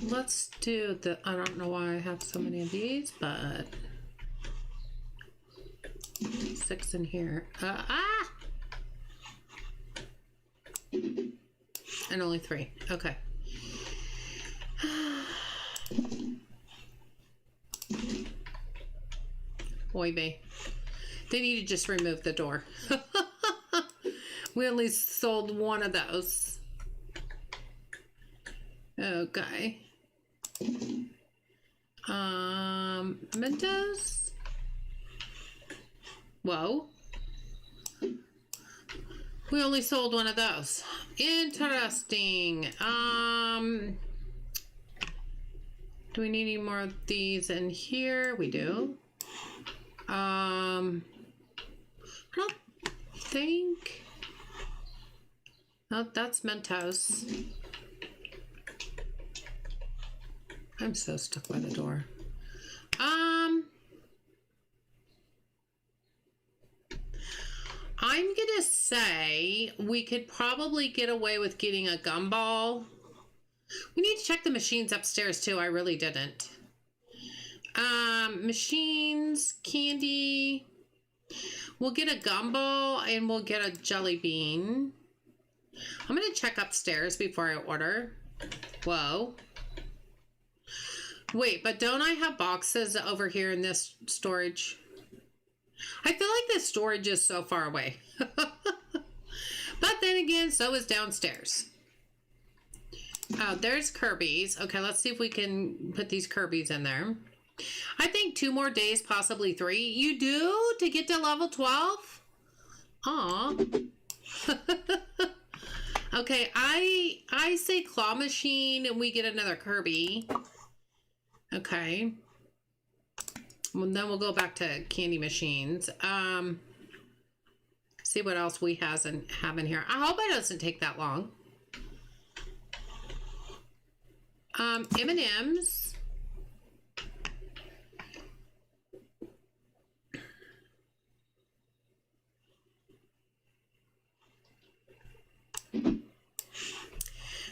Let's do the, I don't know why I have so many of these, but 6 in here. And only 3. Okay. Oy vey. They need to just remove the door. We only sold 1 of those. Okay. Mentos. Whoa. We only sold 1 of those. Interesting. Do we need any more of these in here? We do. I don't think. Oh, that's Mentos. I'm so stuck by the door. I'm gonna say we could probably get away with getting a gumball. We need to check the machines upstairs too. I really didn't. Machines, candy. We'll get a gumball and we'll get a jelly bean. I'm gonna check upstairs before I order. Whoa. Wait, but don't I have boxes over here in this storage? I feel like this storage is so far away. But then again, so is downstairs. Oh, there's Kirby's. Okay, let's see if we can put these Kirby's in there. I think 2 more days, possibly 3. You do? To get to level 12? Aw. Okay, I say claw machine and we get another Kirby. Okay. Well, then we'll go back to candy machines. See what else we have in here. I hope it doesn't take that long. M&M's.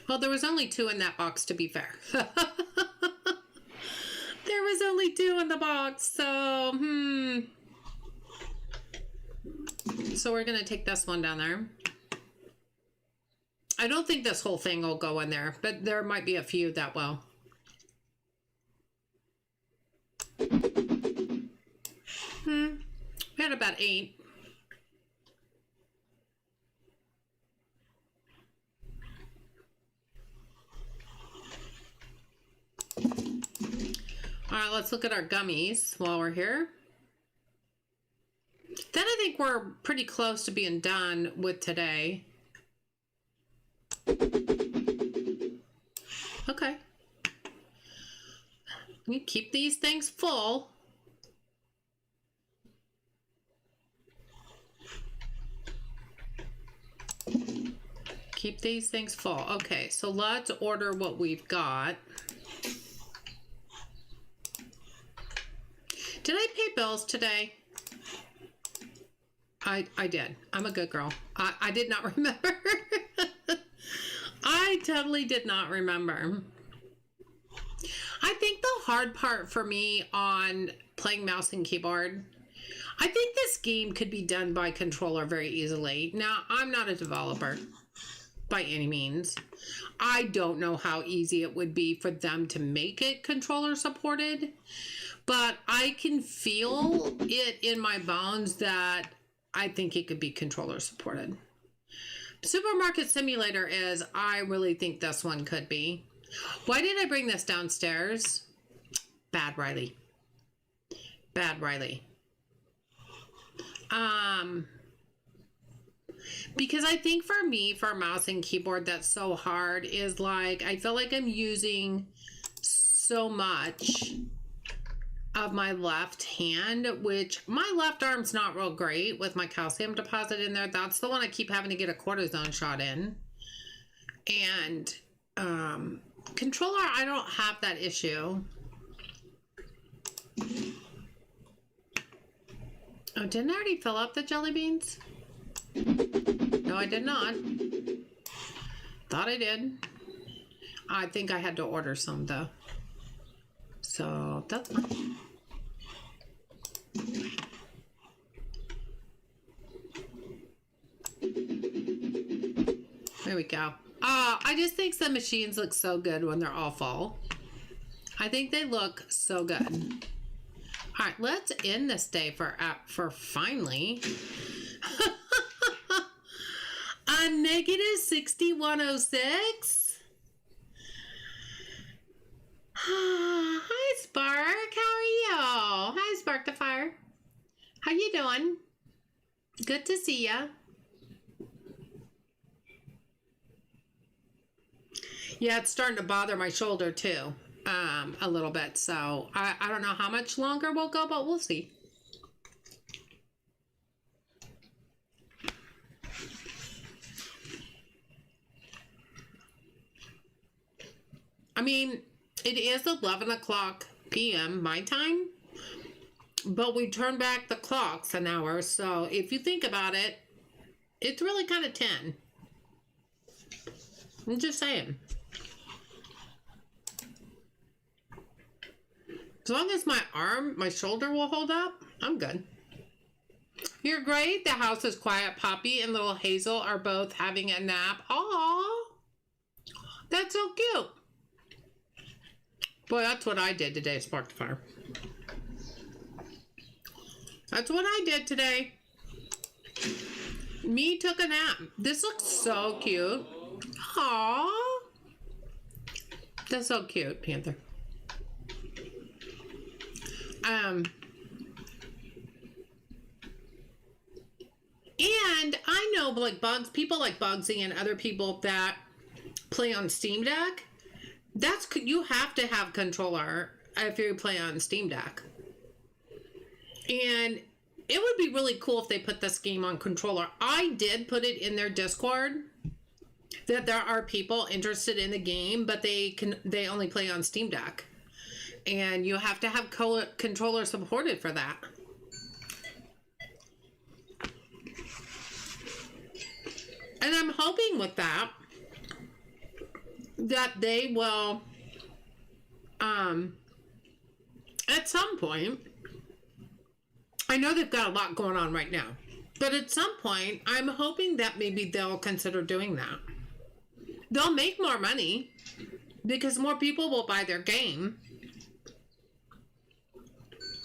Well, there was only 2 in that box, to be fair. There was only 2 in the box, so, So we're going to take this one down there. I don't think this whole thing will go in there, but there might be a few that will. We had about 8. All right, let's look at our gummies while we're here. Then I think we're pretty close to being done with today. Okay. You keep these things full. Keep these things full. Okay, so let's order what we've got. Did I pay bills today? I did. I'm a good girl. I did not remember. I totally did not remember. I think the hard part for me on playing mouse and keyboard, I think this game could be done by controller very easily. Now, I'm not a developer by any means. I don't know how easy it would be for them to make it controller supported, but I can feel it in my bones that I think it could be controller supported. Supermarket Simulator is, I really think this one could be. Why did I bring this downstairs? Bad Riley. Bad Riley. Because I think for me, for mouse and keyboard, that's so hard is like, I feel like I'm using so much of my left hand, which my left arm's not real great with my calcium deposit in there. That's the one I keep having to get a cortisone shot in. And controller, I don't have that issue. Oh, didn't I already fill up the jelly beans? No, I did not. Thought I did. I think I had to order some though. So that's fine. There we go. I just think the machines look so good when they're all full. I think they look so good. All right, let's end this day for finally a negative 6106. Hi, Spark. How are you? Hi, Spark the Fire. How you doing? Good to see ya. Yeah, it's starting to bother my shoulder too, a little bit. So I don't know how much longer we'll go, but we'll see. I mean, It is 11 o'clock p.m. my time, but we turn back the clocks an hour. So if you think about it, it's really kind of 10. I'm just saying. As long as my shoulder will hold up, I'm good. You're great. The house is quiet. Poppy and little Hazel are both having a nap. Aww. That's so cute. Boy, that's what I did today, sparked the fire. That's what I did today. Me took a nap. This looks so cute. Aww. That's so cute, Panther. And I know like people like Bugsy and other people that play on Steam Deck. You have to have controller if you play on Steam Deck. And it would be really cool if they put this game on controller. I did put it in their Discord that there are people interested in the game, but they only play on Steam Deck. And you have to have controller supported for that. And I'm hoping with that they will, at some point, I know they've got a lot going on right now, but at some point, I'm hoping that maybe they'll consider doing that. They'll make more money because more people will buy their game.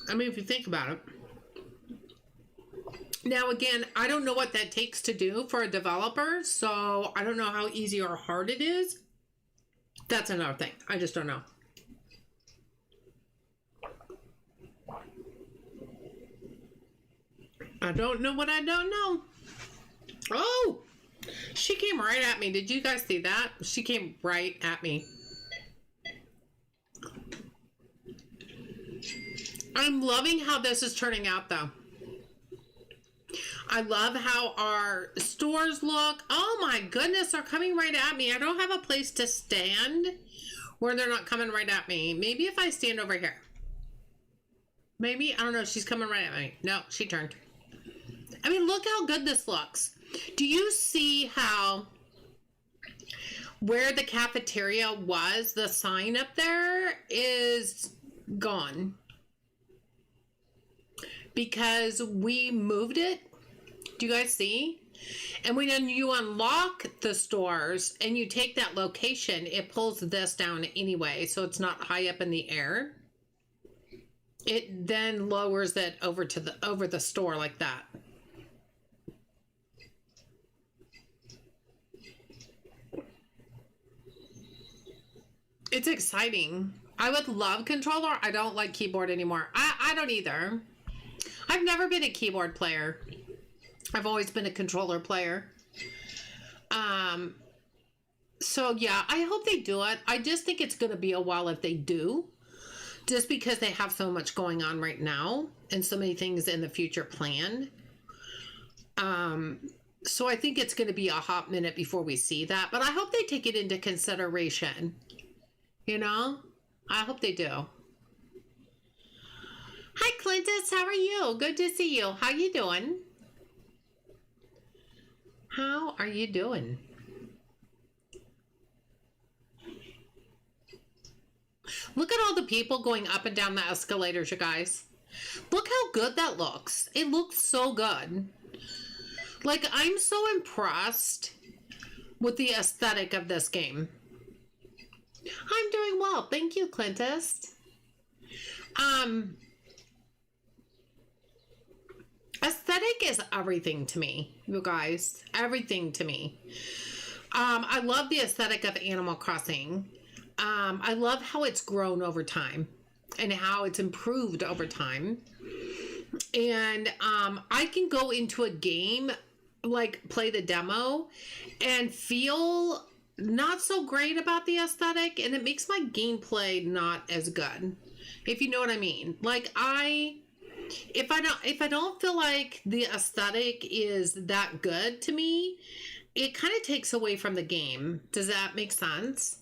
I mean, if you think about it. Now, again, I don't know what that takes to do for a developer, so I don't know how easy or hard it is. That's another thing. I just don't know. I don't know what I don't know. Oh! She came right at me. Did you guys see that? She came right at me. I'm loving how this is turning out, though. I love how our stores look. Oh my goodness, they're coming right at me. I don't have a place to stand where they're not coming right at me. Maybe if I stand over here. Maybe, I don't know, she's coming right at me. No, she turned. I mean, look how good this looks. Do you see how where the cafeteria was, the sign up there is gone? Because we moved it. Do you guys see? And when you unlock the stores and you take that location, it pulls this down anyway, so it's not high up in the air. It then lowers it over to over the store like that. It's exciting. I would love controller. I don't like keyboard anymore. I don't either. I've never been a keyboard player. I've always been a controller player. So yeah, I hope they do it. I just think it's going to be a while if they do. Just because they have so much going on right now and so many things in the future planned. So I think it's going to be a hot minute before we see that. But I hope they take it into consideration. You know? I hope they do. Hi, Clintus. How are you? Good to see you. How you doing? How are you doing? Look at all the people going up and down the escalators, you guys. Look how good that looks. It looks so good. Like, I'm so impressed with the aesthetic of this game. I'm doing well. Thank you, Clintus. Aesthetic is everything to me, you guys. Everything to me. I love the aesthetic of Animal Crossing. I love how it's grown over time and how it's improved over time. And I can go into a game, like play the demo, and feel not so great about the aesthetic, and it makes my gameplay not as good. If you know what I mean. Like if I don't feel like the aesthetic is that good to me, it kind of takes away from the game. Does that make sense?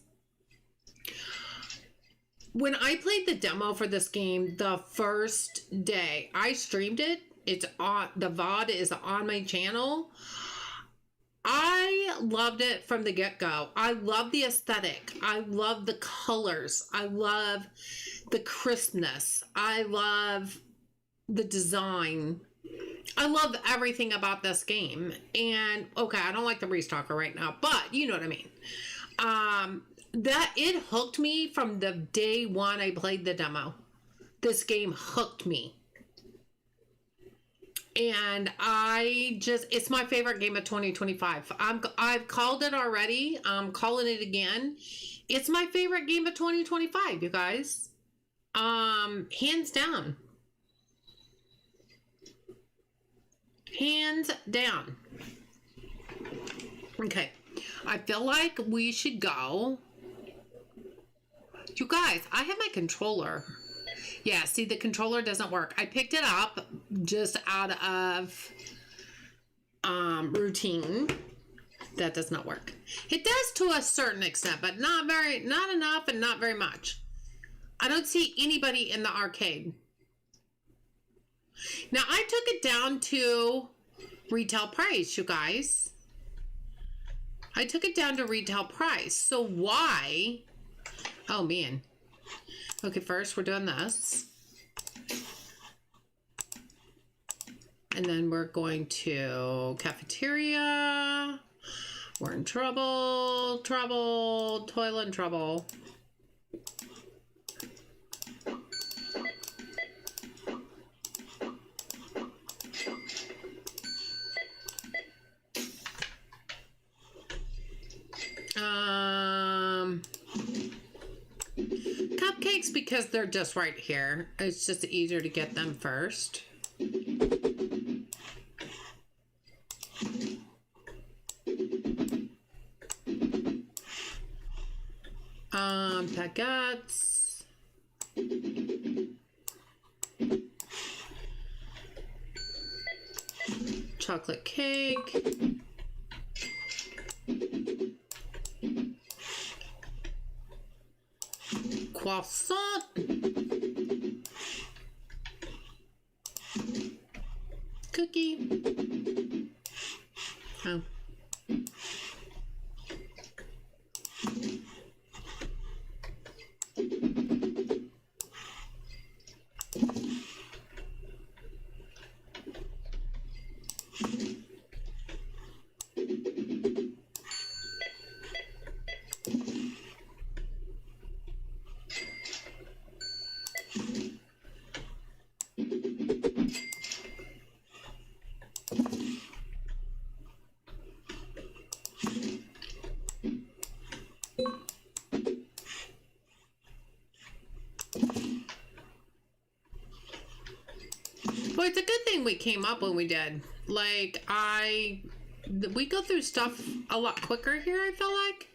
When I played the demo for this game the first day, I streamed it. It's on the VOD is on my channel. I loved it from the get-go. I love the aesthetic. I love the colors. I love the crispness. I love the design. I love everything about this game. And okay, I don't like the restocker right now, but you know what I mean. That it hooked me from the day one I played the demo. This game hooked me. And it's my favorite game of 2025. I've called it already. I'm calling it again. It's my favorite game of 2025, you guys. Hands down. Hands down. Okay. I feel like we should go. You guys, I have my controller. Yeah, see, the controller doesn't work. I picked it up just out of routine. That does not work. It does to a certain extent, but not enough and not very much. I don't see anybody in the arcade. Now, I took it down to retail price, you guys. I took it down to retail price. So why? Oh, man. Okay, first we're doing this. And then we're going to cafeteria. We're in trouble, toilet trouble. Cupcakes because they're just right here. It's just easier to get them first. Baguettes. Chocolate cake. Croissant. Cookie. Oh. Well, it's a good thing we came up when we did. Like, we go through stuff a lot quicker here, I feel like.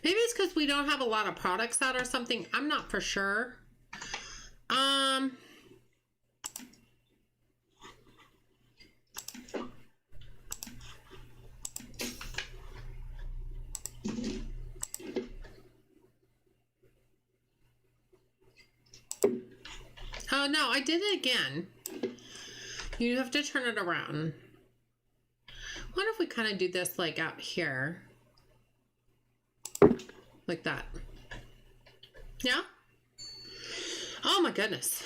Maybe it's because we don't have a lot of products out or something. I'm not for sure. Oh, no, I did it again. You have to turn it around. I wonder if we kind of do this like out here. Like that. Yeah? Oh my goodness.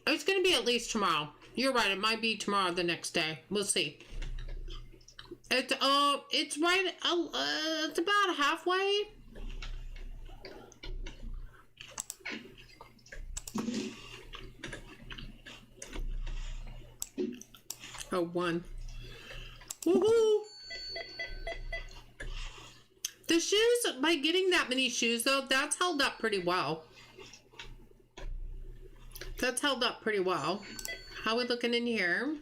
It's going to be at least tomorrow. You're right. It might be tomorrow, the next day. We'll see. It's right. It's about halfway. Oh, one. Woohoo! The shoes, by getting that many shoes though, that's held up pretty well. That's held up pretty well. How are we looking in here?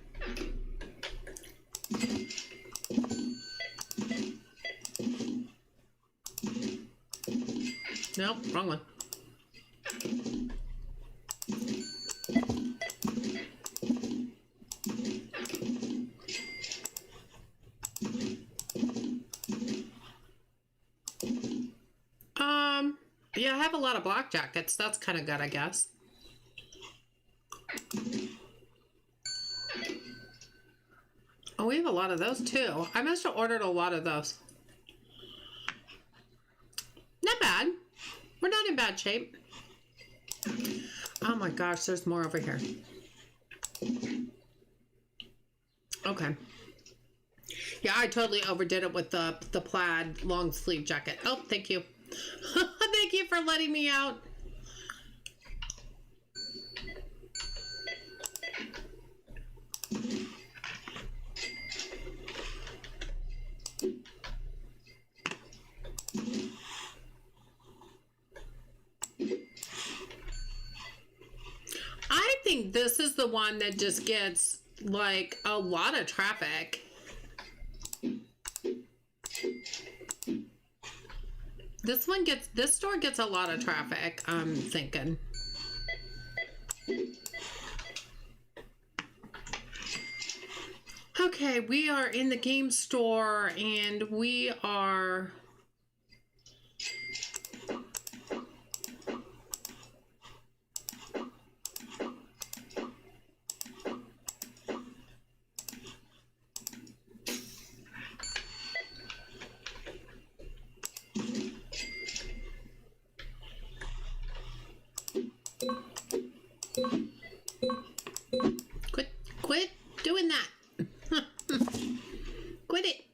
Nope, wrong one. have a lot of black jackets. That's kind of good, I guess. Oh, we have a lot of those too. I must have ordered a lot of those. Not bad. We're not in bad shape. Oh my gosh, there's more over here. Okay. Yeah, I totally overdid it with the plaid long sleeve jacket. Oh, thank you. Thank you for letting me out. I think this is the one that just gets like a lot of traffic. This store gets a lot of traffic, I'm thinking. Okay, we are in the game store and we are... Quit doing that. Quit it.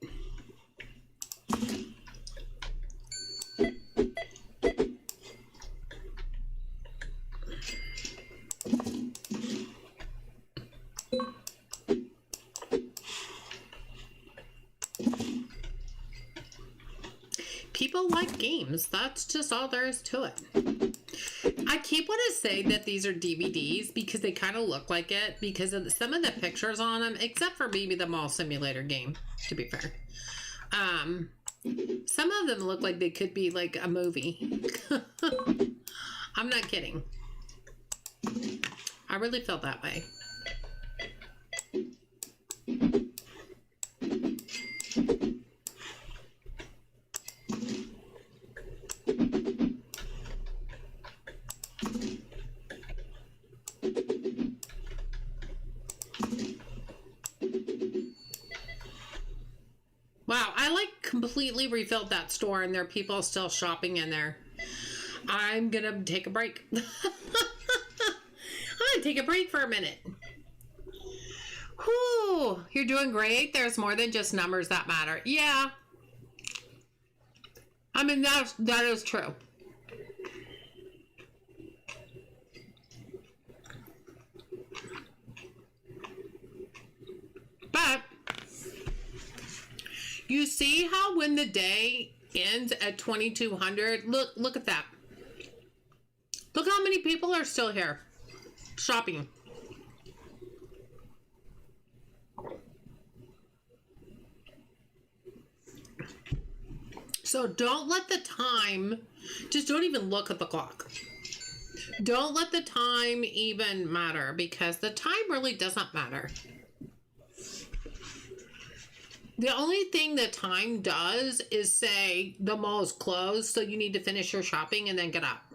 People like games. That's just all there is to it. I keep wanting to say that these are DVDs because they kind of look like it because of some of the pictures on them, except for maybe the mall simulator game, to be fair. Some of them look like they could be like a movie. I'm not kidding. I really felt that way. Wow, I like completely refilled that store and there are people still shopping in there. I'm gonna take a break. I'm gonna take a break for a minute. Whew, you're doing great. There's more than just numbers that matter. Yeah. I mean, that is true. But you see how when the day ends at 2200, look at that. Look how many people are still here shopping. So don't let the time, just don't even look at the clock. Don't let the time even matter because the time really doesn't matter. The only thing the time does is say the mall is closed, so you need to finish your shopping and then get up.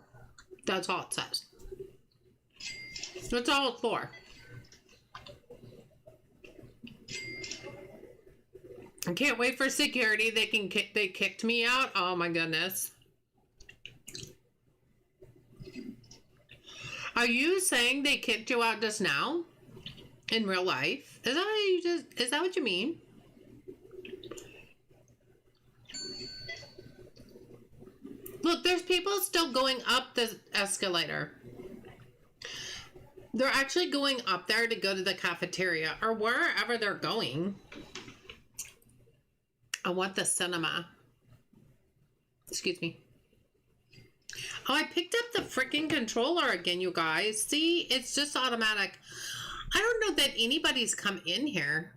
That's all it says. That's all it's for. I can't wait for security. They kicked me out. Oh my goodness. Are you saying they kicked you out just now? In real life? Is that what you mean? Look, there's people still going up the escalator. They're actually going up there to go to the cafeteria or wherever they're going. I want the cinema. Excuse me. Oh, I picked up the freaking controller again, you guys. See, it's just automatic. I don't know that anybody's come in here.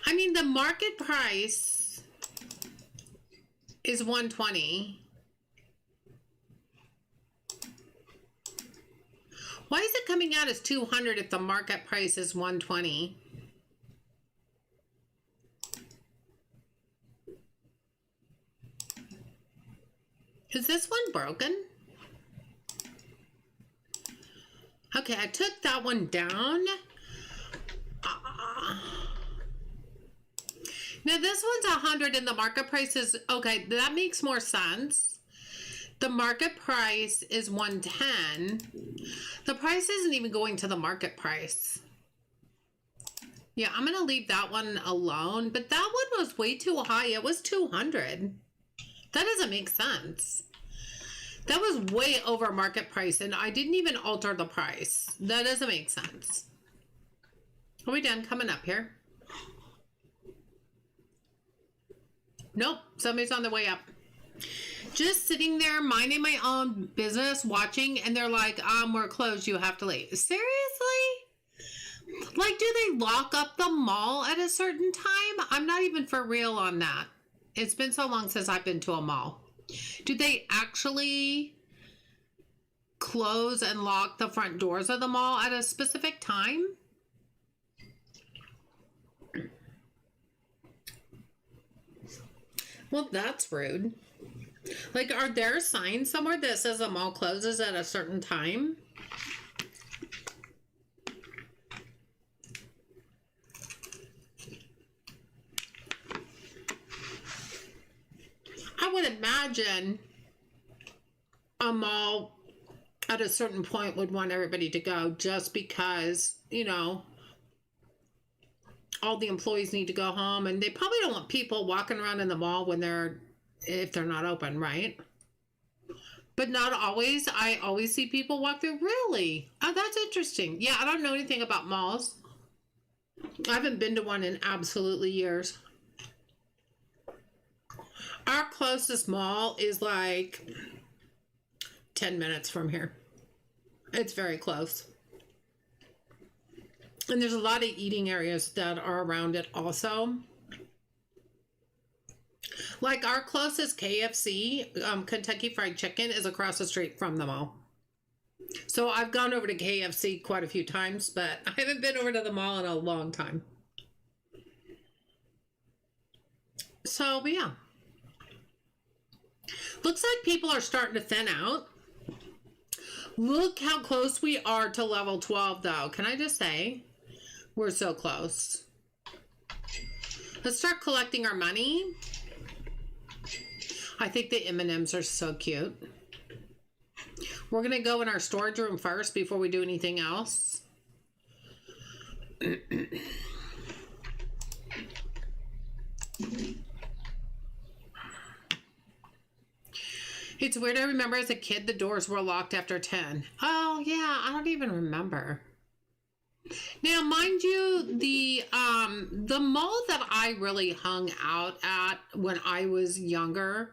I mean, the market price is $120. Why is it coming out as $200 if the market price is $120? Is this one broken? Okay, I took that one down. Now this one's 100 and the market price is, okay, that makes more sense. The market price is 110. The price isn't even going to the market price. Yeah, I'm going to leave that one alone, but that one was way too high. It was 200. That doesn't make sense. That was way over market price, and I didn't even alter the price. That doesn't make sense. Are we done coming up here? Nope, somebody's on the way up. Just sitting there, minding my own business, watching, and they're like, we're closed, you have to leave. Seriously? Like, do they lock up the mall at a certain time? I'm not even for real on that. It's been so long since I've been to a mall. Do they actually close and lock the front doors of the mall at a specific time? Well, that's rude. Like, are there signs somewhere that says the mall closes at a certain time? I would imagine a mall at a certain point would want everybody to go just because, you know, all the employees need to go home, and they probably don't want people walking around in the mall if they're not open, right? But not always. I always see people walk through. Really? Oh, that's interesting. Yeah, I don't know anything about malls. I haven't been to one in absolutely years. Our closest mall is like 10 minutes from here. It's very close. And there's a lot of eating areas that are around it also. Like our closest KFC, Kentucky Fried Chicken, is across the street from the mall. So I've gone over to KFC quite a few times, but I haven't been over to the mall in a long time. So, yeah. Looks like people are starting to thin out. Look how close we are to level 12, though. Can I just say? We're so close. Let's start collecting our money. I think the M&Ms are so cute. We're going to go in our storage room first before we do anything else. It's weird. I remember as a kid, the doors were locked after 10. Oh, yeah. I don't even remember. Now, mind you, the mall that I really hung out at when I was younger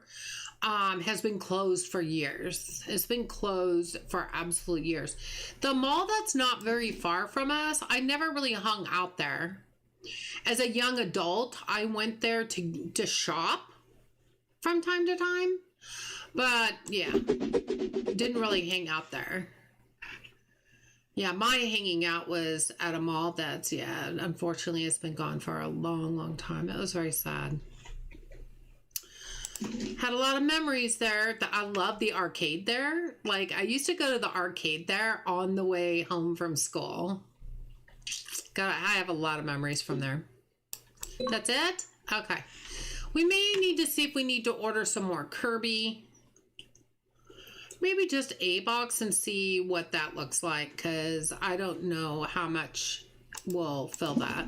has been closed for years. It's been closed for absolute years. The mall that's not very far from us, I never really hung out there. As a young adult, I went there to shop from time to time. But, yeah, didn't really hang out there. Yeah, my hanging out was at a mall that's, yeah, unfortunately it's been gone for a long, long time. It was very sad. Had a lot of memories there. I love the arcade there. Like, I used to go to the arcade there on the way home from school. I have a lot of memories from there. That's it? Okay. We may need to see if we need to order some more Kirby. Maybe just a box and see what that looks like, because I don't know how much will fill that.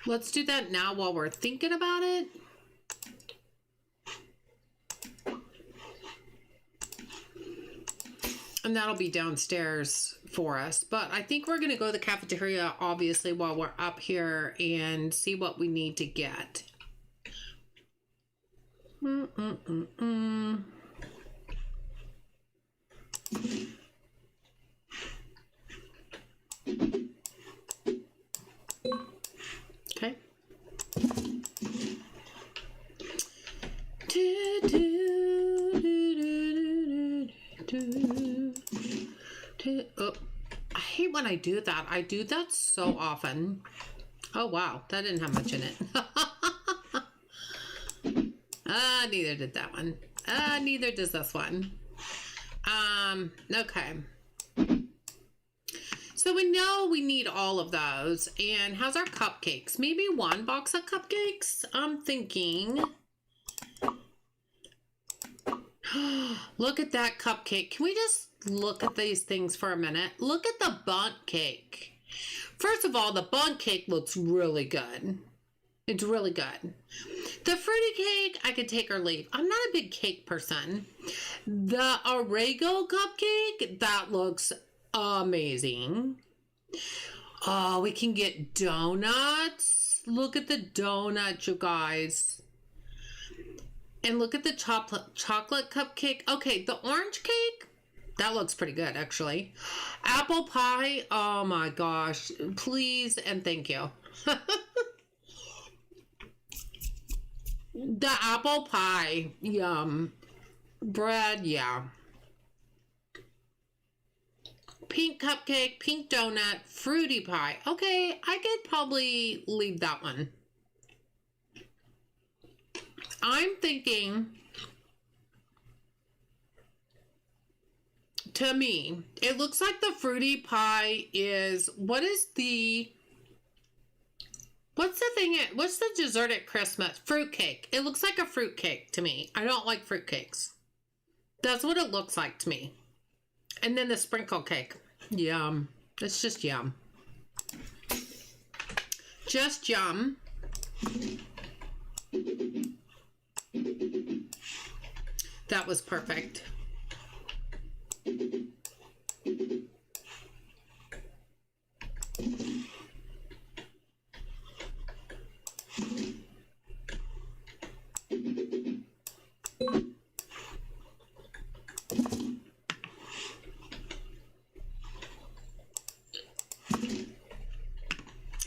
Let's do that now while we're thinking about it. And that'll be downstairs for us. But I think we're going to go to the cafeteria, obviously, while we're up here and see what we need to get. Okay. Oh, I hate when I do that. I do that so often. Oh, wow. That didn't have much in it. Neither did that one. Neither does this one. Okay. So we know we need all of those. And how's our cupcakes? Maybe one box of cupcakes? I'm thinking. Look at that cupcake. Can we just look at these things for a minute? Look at the bundt cake. First of all, the bundt cake looks really good. It's really good. The fruity cake, I could take or leave. I'm not a big cake person. The Oreo cupcake, that looks amazing. Oh, we can get donuts. Look at the donuts, you guys. And look at the chocolate cupcake. Okay, the orange cake, that looks pretty good, actually. Apple pie, oh my gosh. Please and thank you. The apple pie, yum. Bread, yeah. Pink cupcake, pink donut, fruity pie. Okay, I could probably leave that one. I'm thinking, to me, it looks like the fruity pie is, what's the thing, what's the dessert at Christmas? Fruit cake. It looks like a fruit cake to me. I don't like fruit cakes. That's what it looks like to me. And then the sprinkle cake. Yum. It's just yum. Just yum. That was perfect.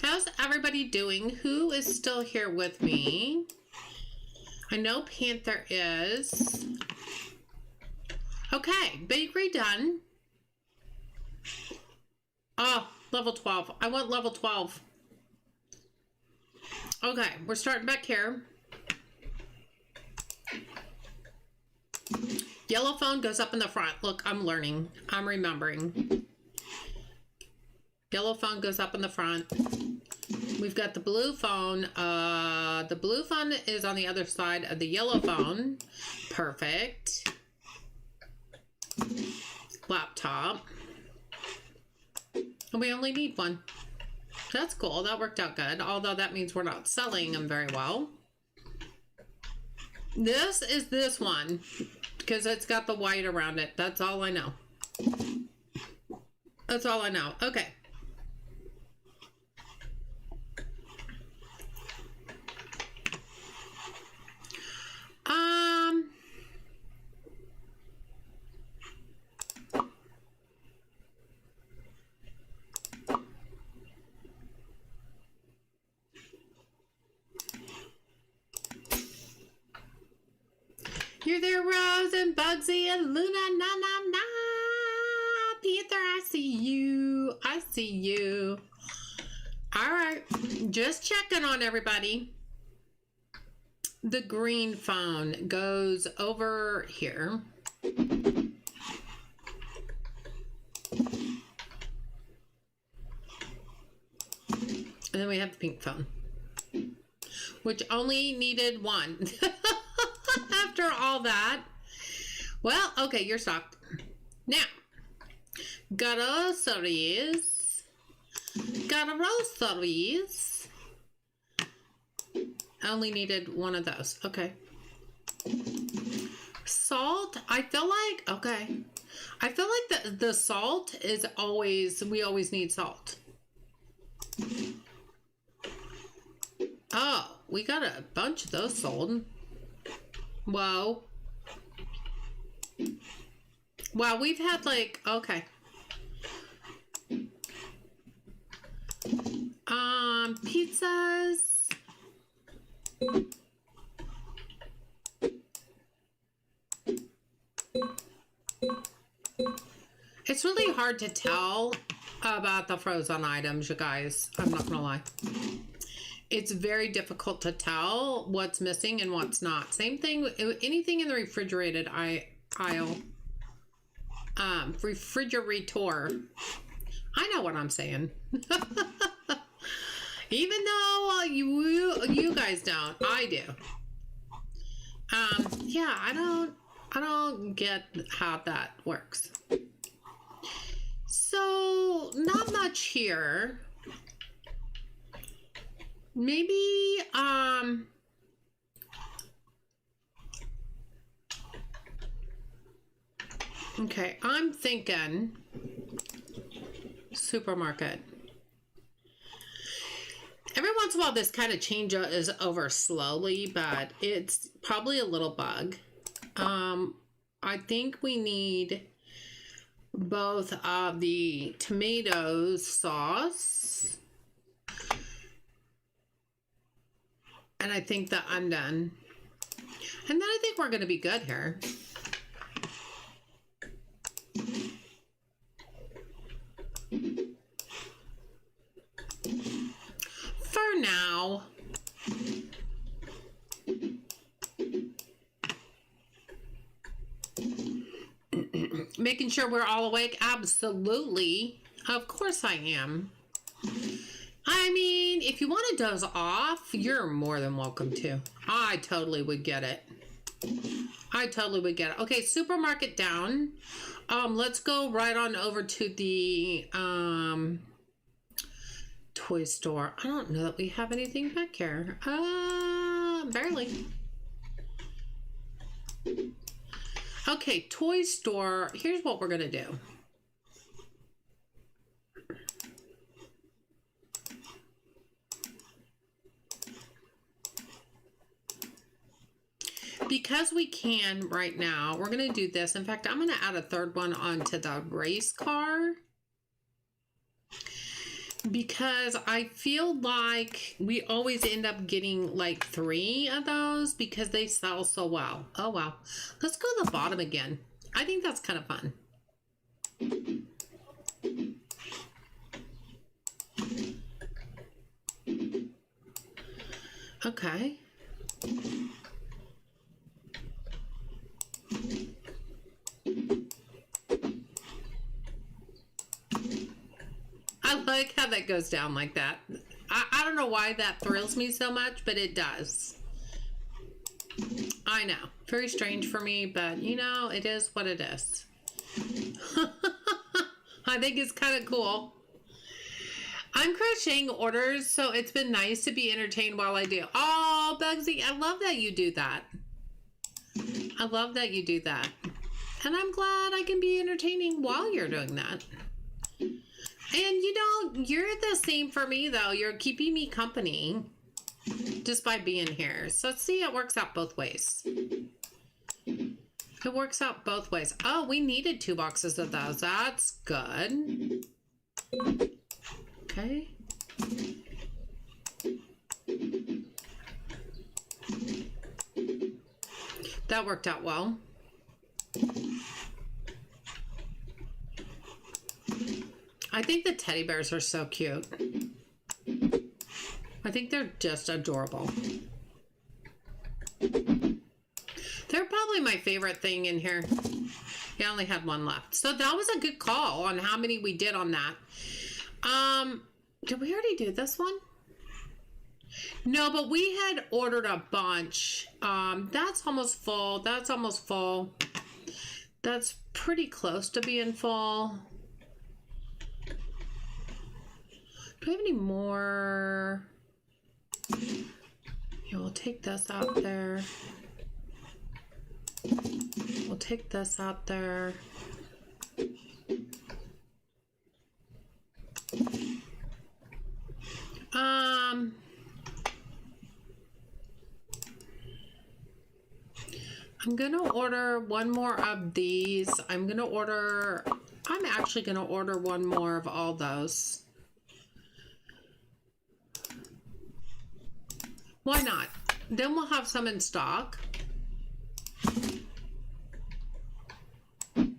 How's everybody doing? Who is still here with me? I know Panther is. Okay, bakery done. Oh, level 12. I want level 12. Okay, we're starting back here. Yellow phone goes up in the front. Look, I'm learning. I'm remembering. Yellow phone goes up in the front. We've got the blue phone. The blue phone is on the other side of the yellow phone. Perfect. Laptop. And we only need one. That's cool. That worked out good. Although that means we're not selling them very well. This is this one. Because it's got the white around it. That's all I know. That's all I know. Okay. You're there, Rose and Bugsy and Luna, na na na. Panther, I see you. I see you. All right, just checking on everybody. The green phone goes over here. And then we have the pink phone, which only needed one. After all that. Well, okay, you're stocked. Now, groceries. Groceries. I only needed one of those. Okay. Salt. I feel like, okay. I feel like the salt is always, we always need salt. Oh, we got a bunch of those sold. Whoa. Wow, we've had like, okay. Pizzas. It's really hard to tell about the frozen items, you guys. I'm not gonna lie. it's very difficult to tell what's missing and what's not. Same thing with anything in the refrigerated aisle. Refrigerator. I know what I'm saying. Even though you guys don't, I do. Yeah, I don't get how that works. So, not much here. Maybe, okay, I'm thinking supermarket. Every once in a while, this kind of changes over slowly, but it's probably a little bug. I think we need both of the tomato sauce and I think the undone. And then I think we're going to be good here. For now. Making sure we're all awake? Absolutely. Of course I am. I mean, if you want to doze off, you're more than welcome to. I totally would get it. I totally would get it. Okay, supermarket down. Let's go right on over to the toy store. I don't know that we have anything back here. Barely. Okay, toy store. Here's what we're gonna do. Because we can right now, we're gonna do this. In fact, I'm gonna add a third one onto the race car. Because I feel like we always end up getting like 3 of those because they sell so well. Oh, wow. Let's go to the bottom again. I think that's kind of fun. Okay. I like how that goes down like that. I don't know why that thrills me so much, but it does. I know. Very strange for me, but you know, it is what it is. I think it's kind of cool. I'm crocheting orders, so it's been nice to be entertained while I do. Oh, Bugsy, I love that you do that. I love that you do that. And I'm glad I can be entertaining while you're doing that. And you know, you're the same for me though. You're keeping me company just by being here. So see, it works out both ways. It works out both ways. Oh, we needed 2 boxes of those. That's good. Okay. That worked out well. I think the teddy bears are so cute. I think they're just adorable. They're probably my favorite thing in here. Yeah, I only had 1 left. So that was a good call on how many we did on that. Did we already do this one? No, but we had ordered a bunch. That's almost full. That's almost full. That's pretty close to being full. Do we have any more? Yeah, we'll take this out there. We'll take this out there. I'm gonna order 1 more of these. I'm actually gonna order 1 more of all those. Why not? Then we'll have some in stock. Then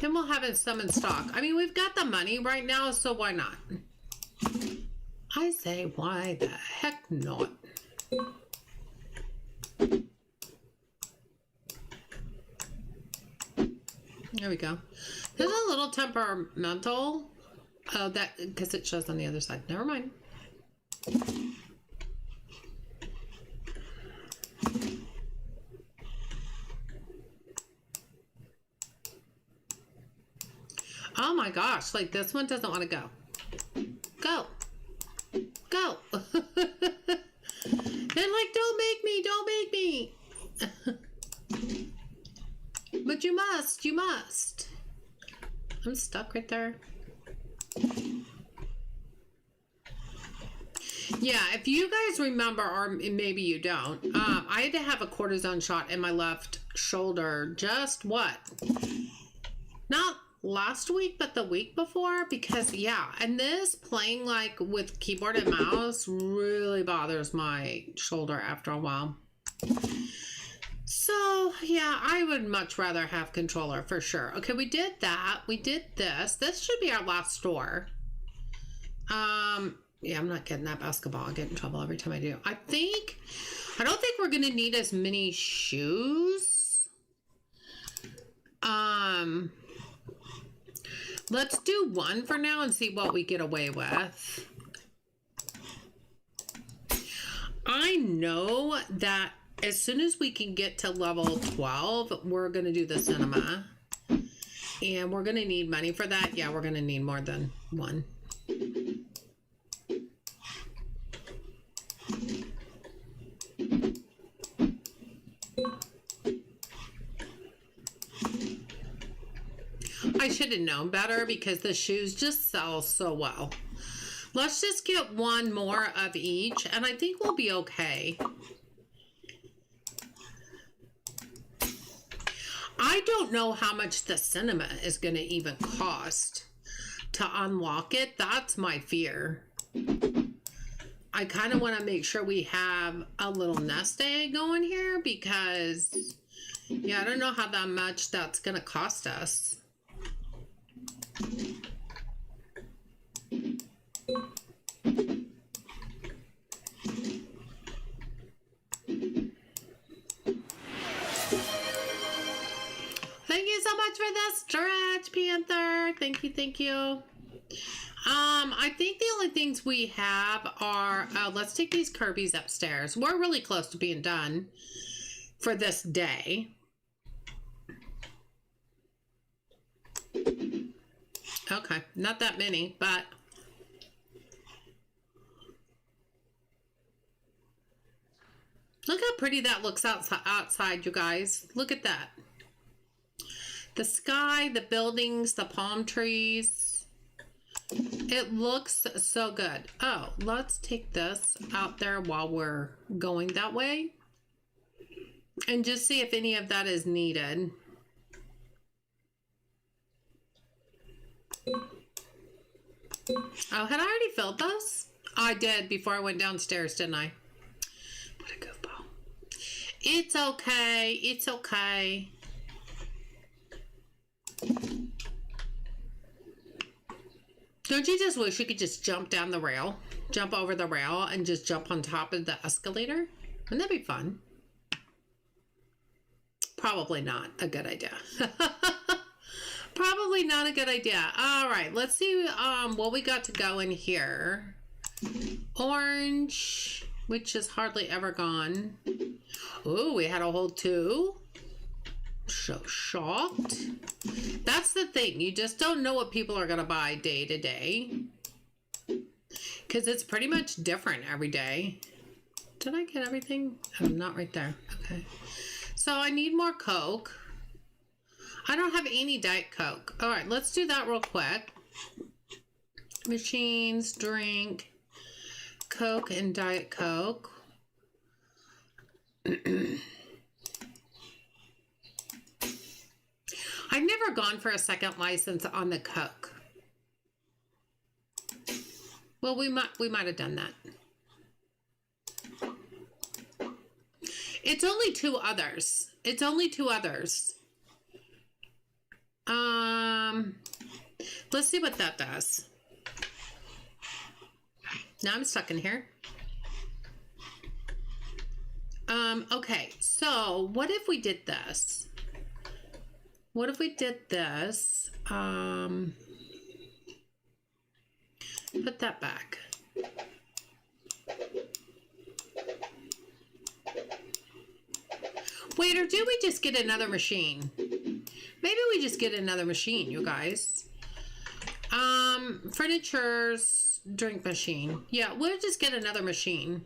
we'll have some in stock. I mean, we've got the money right now, so why not? I I say, why the heck not? There we go. There's a little temperamental. Oh, that, because it shows on the other side. Never mind. Oh my gosh, like this one doesn't want to go. Go. Go. They're like, don't make me, don't make me. But you must, you must. I'm stuck right there. Yeah, if you guys remember, or maybe you don't, I had to have a cortisone shot in my left shoulder just what? Not last week, but the week before, because yeah, and this playing like with keyboard and mouse really bothers my shoulder after a while. So yeah, I would much rather have controller for sure. Okay, we did that. We did this. This should be our last store. Yeah, I'm not getting that basketball. I get in trouble every time I do. I don't think we're gonna need as many shoes. Let's do one for now and see what we get away with. I know that as soon as we can get to level 12, we're going to do the cinema. And we're going to need money for that. Yeah, we're going to need more than one. I should have known better because the shoes just sell so well. Let's just get one more of each and I think we'll be okay. I don't know how much the cinema is going to even cost to unlock it. That's my fear. I kind of want to make sure we have a little nest egg going here because, yeah, I don't know how that much that's going to cost us. Thank you so much for the stretch, Panther. Thank you, thank you. I think the only things we have are, let's take these Kirby's upstairs. We're really close to being done for this day. Okay, not that many, but look how pretty that looks outside, you guys. Look at that. The sky, the buildings, the palm trees. It looks so good. Oh, let's take this out there while we're going that way and just see if any of that is needed. Oh, had I already filled those? I did before I went downstairs, didn't I? What a goofball. It's okay. It's okay. Don't you just wish you could just jump down the rail? Jump over the rail and just jump on top of the escalator? Wouldn't that be fun? Probably not a good idea. Probably not a good idea. All right, let's see what we got to go in here. Orange, which is hardly ever gone. Ooh, we had a whole 2. So shocked. That's the thing. You just don't know what people are going to buy day to day. Because it's pretty much different every day. Did I get everything? Oh, not right there. Okay. So I need more Coke. I don't have any Diet Coke. All right, let's do that real quick. Machines, drink, Coke and Diet Coke. I've never gone for a second license on the Coke. Well, we might have done that. It's only 2 others. It's only 2 others. Let's see what that does. Now I'm stuck in here. Okay, so what if we did this? What if we did this? Put that back. Wait, or do we just get another machine? Maybe we just get another machine, you guys. Furniture's drink machine. Yeah, we'll just get another machine.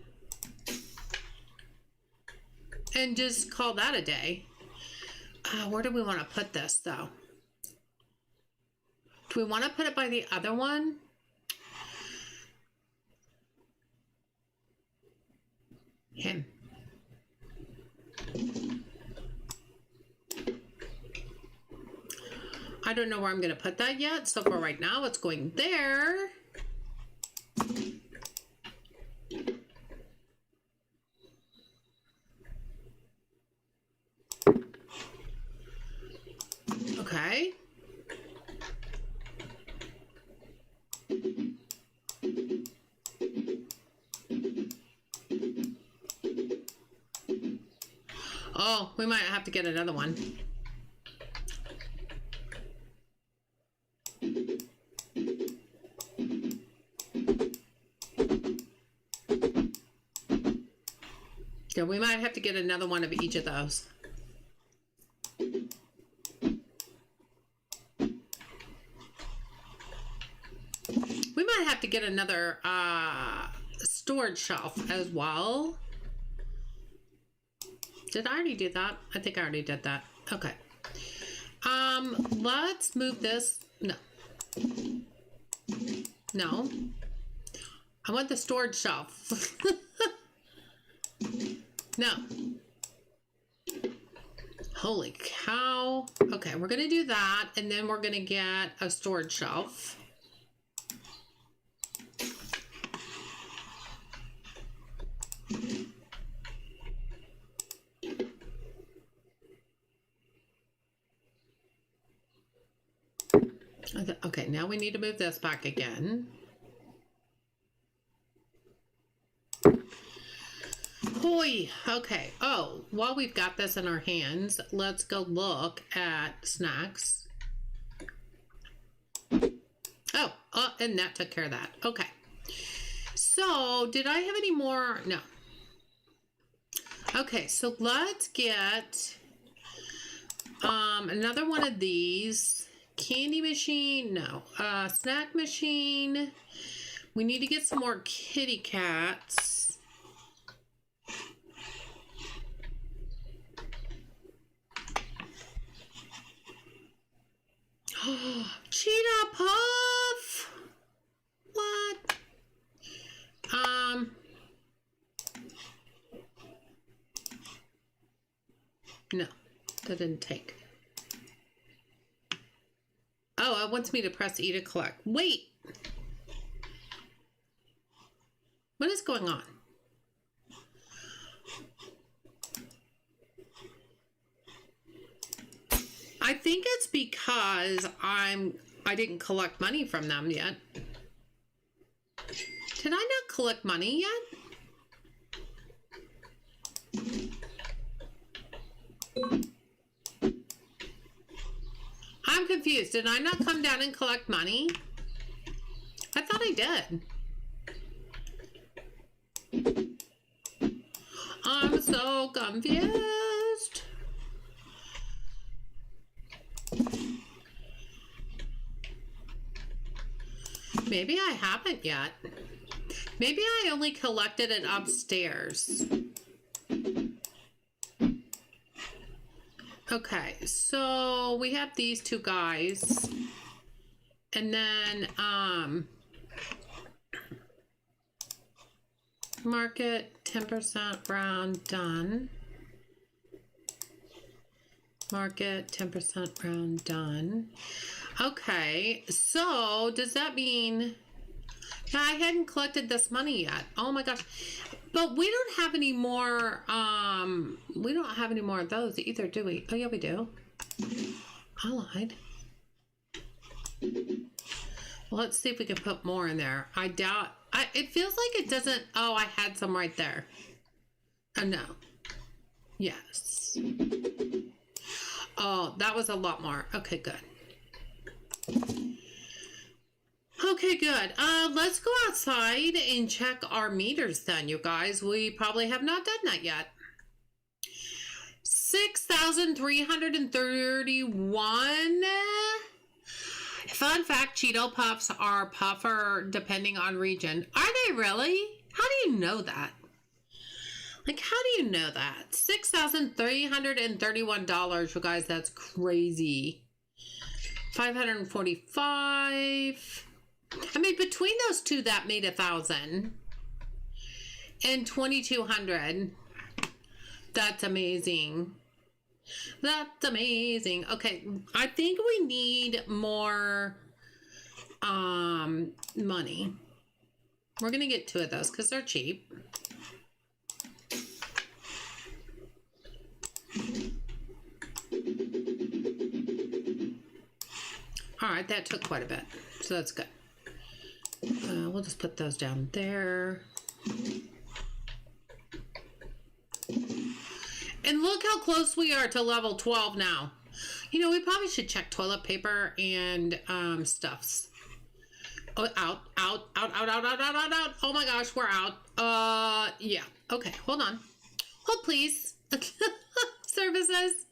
And just call that a day. Where do we want to put this, though? Do we want to put it by the other one? Him. I don't know where I'm going to put that yet. So for right now, it's going there. Okay. Oh, we might have to get another one. Yeah, we might have to get another one of each of those. We might have to get another storage shelf as well. Did I already do that? I think I already did that. Okay. Let's move this. No. No. I want the storage shelf. No. Holy cow. Okay, we're going to do that, and then we're going to get a storage shelf. Okay, now we need to move this back again. Boy, okay. Oh, while we've got this in our hands, let's go look at snacks. Oh, and that took care of that. Okay. So, did I have any more? No. Okay, so let's get another one of these. Candy machine, no. Snack machine. We need to get some more kitty cats. Cheetah Puff! What? No, that didn't take. Oh, it wants me to press E to collect. Wait! What is going on? I think it's because I didn't collect money from them yet. Did I not collect money yet? I'm confused. Did I not come down and collect money? I thought I did. I'm so confused. Maybe I haven't yet. Maybe I only collected it upstairs. Okay, so we have these two guys. And then, market 10% round done. Market 10% round done. Okay, so does that mean I hadn't collected this money yet? Oh my gosh. But we don't have any more, we don't have any more of those either, do we? Oh yeah, we do. I lied. Well, let's see if we can put more in there. I doubt It feels like it doesn't. Oh, I had some right there. No. Yes. Oh, that was a lot more. Okay, good. Okay, good. Let's go outside and check our meters then, you guys. We probably have not done that yet. 6,331. Fun fact, Cheeto Puffs are puffer depending on region. Are they really? How do you know that? Like, how do you know that? $6,331, you guys. That's crazy. 545. I mean, between those two, that made 1,000. And 2,200. That's amazing. That's amazing. Okay, I think we need more money. We're gonna get 2 of those because they're cheap. All right, that took quite a bit, so that's good. We'll just put those down there. And look how close we are to level 12 now. You know, we probably should check toilet paper and stuffs. Oh, out. Oh my gosh, we're out. Yeah. Okay, hold on. Hold please. Services.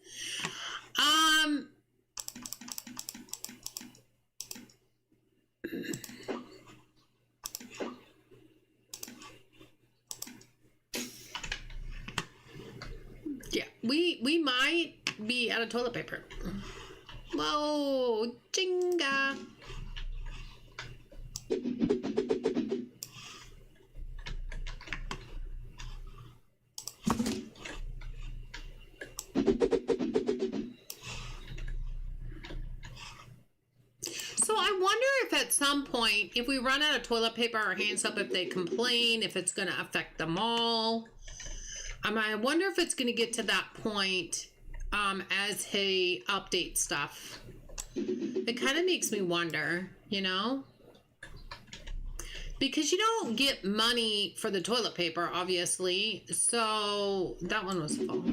Yeah, we might be out of toilet paper. Whoa, jinga. So I wonder if at some point, if we run out of toilet paper or hand soap, if they complain, if it's going to affect them all. I wonder if it's going to get to that point as he updates stuff. It kind of makes me wonder, you know? Because you don't get money for the toilet paper, obviously. So that one was full.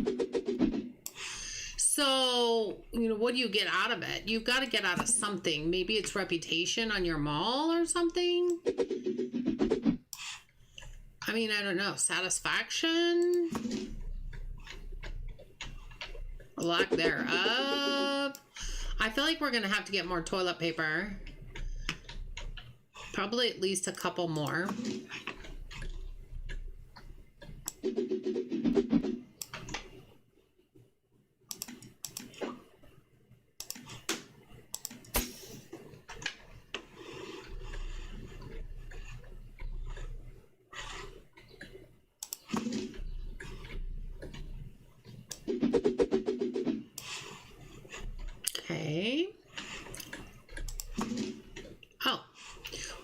So, you know, what do you get out of it? You've got to get out of something. Maybe it's reputation on your mall or something. I mean, I don't know. Satisfaction? Lack thereof. I feel like we're going to have to get more toilet paper. Probably at least a couple more. Okay. Oh,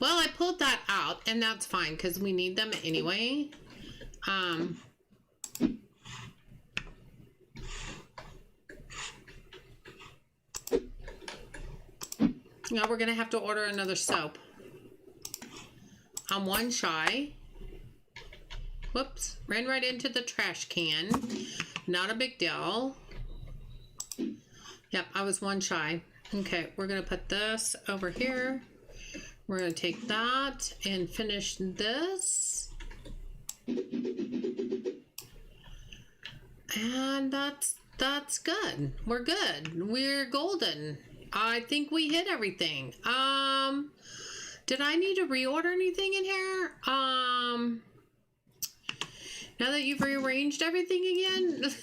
well, I pulled that out, and that's fine because we need them anyway. Now we're gonna have to order another soap. I'm one shy. Whoops, ran right into the trash can. Not a big deal. Yep, I was one shy. Okay, we're gonna put this over here. We're gonna take that and finish this. And that's good. We're good. We're golden. I think we hit everything. Did I need to reorder anything in here? Now that you've rearranged everything again?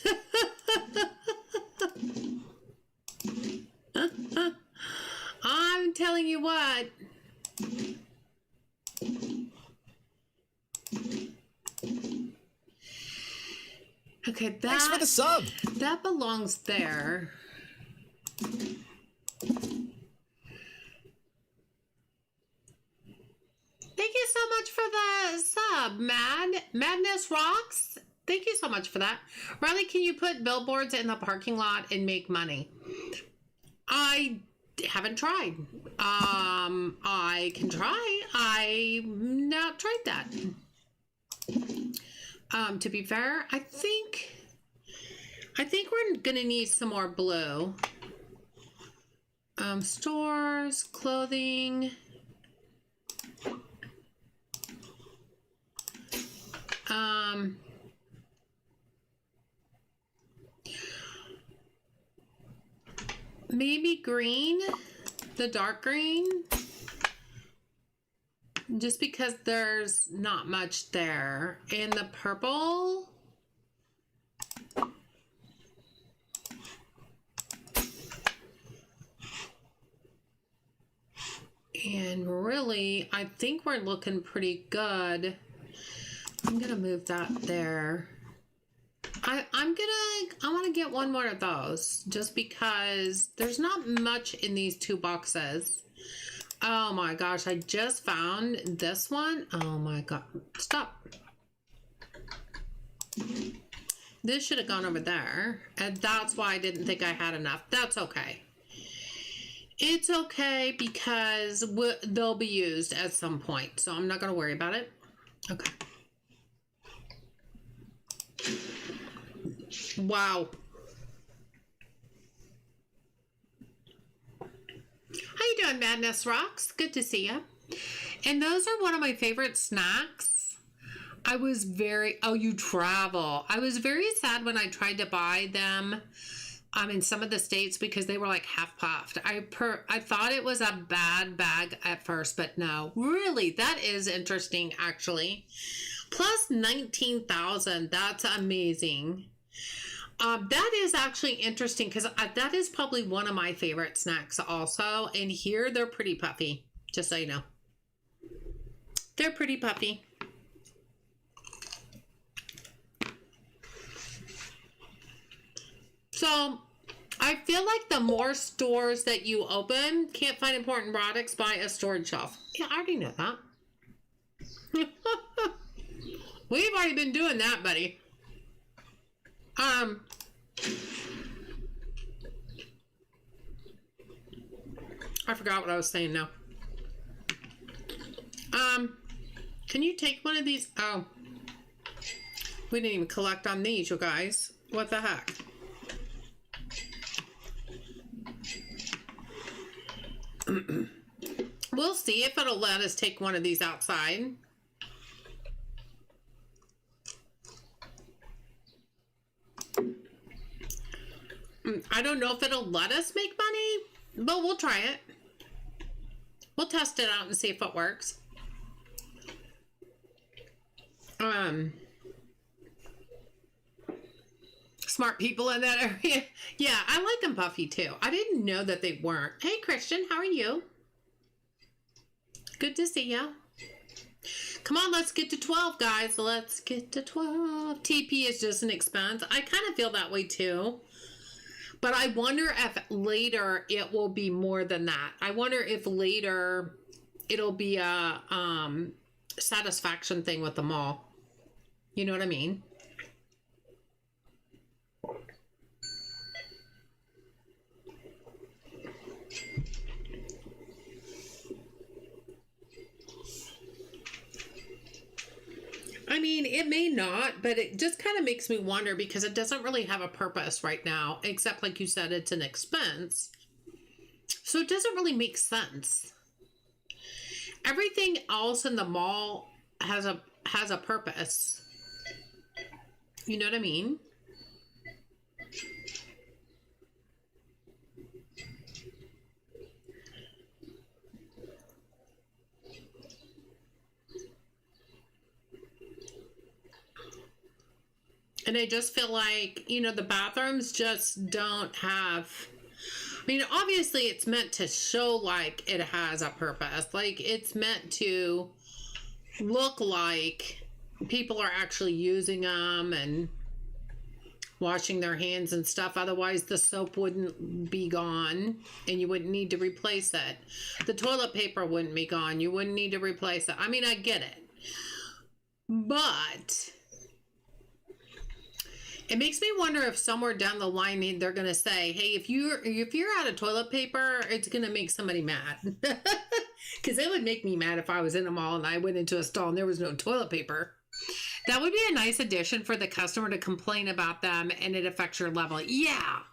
I'm telling you what. Okay, Thanks for the sub. That belongs there. Thank you so much for the sub, Madness Rocks. Thank you so much for that. Riley, can you put billboards in the parking lot and make money? I haven't tried. I can try. I've not tried that. To be fair, I think we're gonna need some more blue. Stores, clothing. Maybe green, the dark green, just because there's not much there. And the purple. And really, I think we're looking pretty good. I'm gonna move that there. I want to get one more of those just because there's not much in these two boxes. Oh my gosh, I just found this one. Oh my god, stop. This should have gone over there, and that's why I didn't think I had enough. That's okay. It's okay because they'll be used at some point, so I'm not going to worry about it. Okay. Wow. How you doing, Madness Rocks? Good to see you. And those are one of my favorite snacks. I was very... Oh, you travel. I was very sad when I tried to buy them in some of the states because they were like half puffed. I thought it was a bad bag at first, but no. Really, that is interesting, actually. Plus 19,000. That's amazing. That is actually interesting because that is probably one of my favorite snacks also. And here they're pretty puffy, just so you know. They're pretty puffy. So I feel like the more stores that you open, can't find important products, buy a storage shelf. Yeah, I already know that. We've already been doing that, buddy. I forgot what I was saying now. Can you take one of these? Oh, we didn't even collect on these, you guys. What the heck? We'll see if it'll let us take one of these outside. I don't know if it'll let us make money, but we'll try it. We'll test it out and see if it works. Smart people in that area. Yeah, I like them puffy too. I didn't know that they weren't. Hey, Christian, how are you? Good to see ya. Come on, let's get to 12, guys. Let's get to 12. TP is just an expense. I kind of feel that way too. But I wonder if later it will be more than that. I wonder if later it'll be a satisfaction thing with them all. You know what I mean? I mean, it may not, but it just kind of makes me wonder because it doesn't really have a purpose right now, except like you said, it's an expense. So it doesn't really make sense. Everything else in the mall has a purpose. You know what I mean? And I just feel like, you know, the bathrooms just don't have... I mean, obviously it's meant to show like it has a purpose. Like it's meant to look like people are actually using them and washing their hands and stuff. Otherwise the soap wouldn't be gone and you wouldn't need to replace it. The toilet paper wouldn't be gone. You wouldn't need to replace it. I mean, I get it. But... It makes me wonder if somewhere down the line they're gonna say, "Hey, if you're out of toilet paper, it's gonna make somebody mad." Because it would make me mad if I was in a mall and I went into a stall and there was no toilet paper. That would be a nice addition for the customer to complain about them, and it affects your level. Yeah,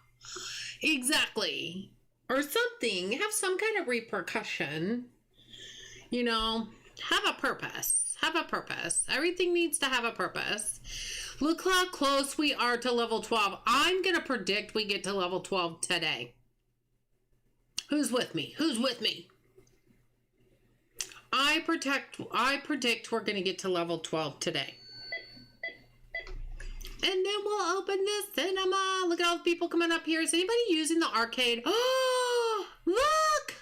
exactly, or something. Have some kind of repercussion. You know, have a purpose. Have a purpose. Everything needs to have a purpose. Look how close we are to level 12. I'm going to predict we get to level 12 today. Who's with me? Who's with me? I predict we're going to get to level 12 today. And then we'll open the cinema. Look at all the people coming up here. Is anybody using the arcade? Oh, look!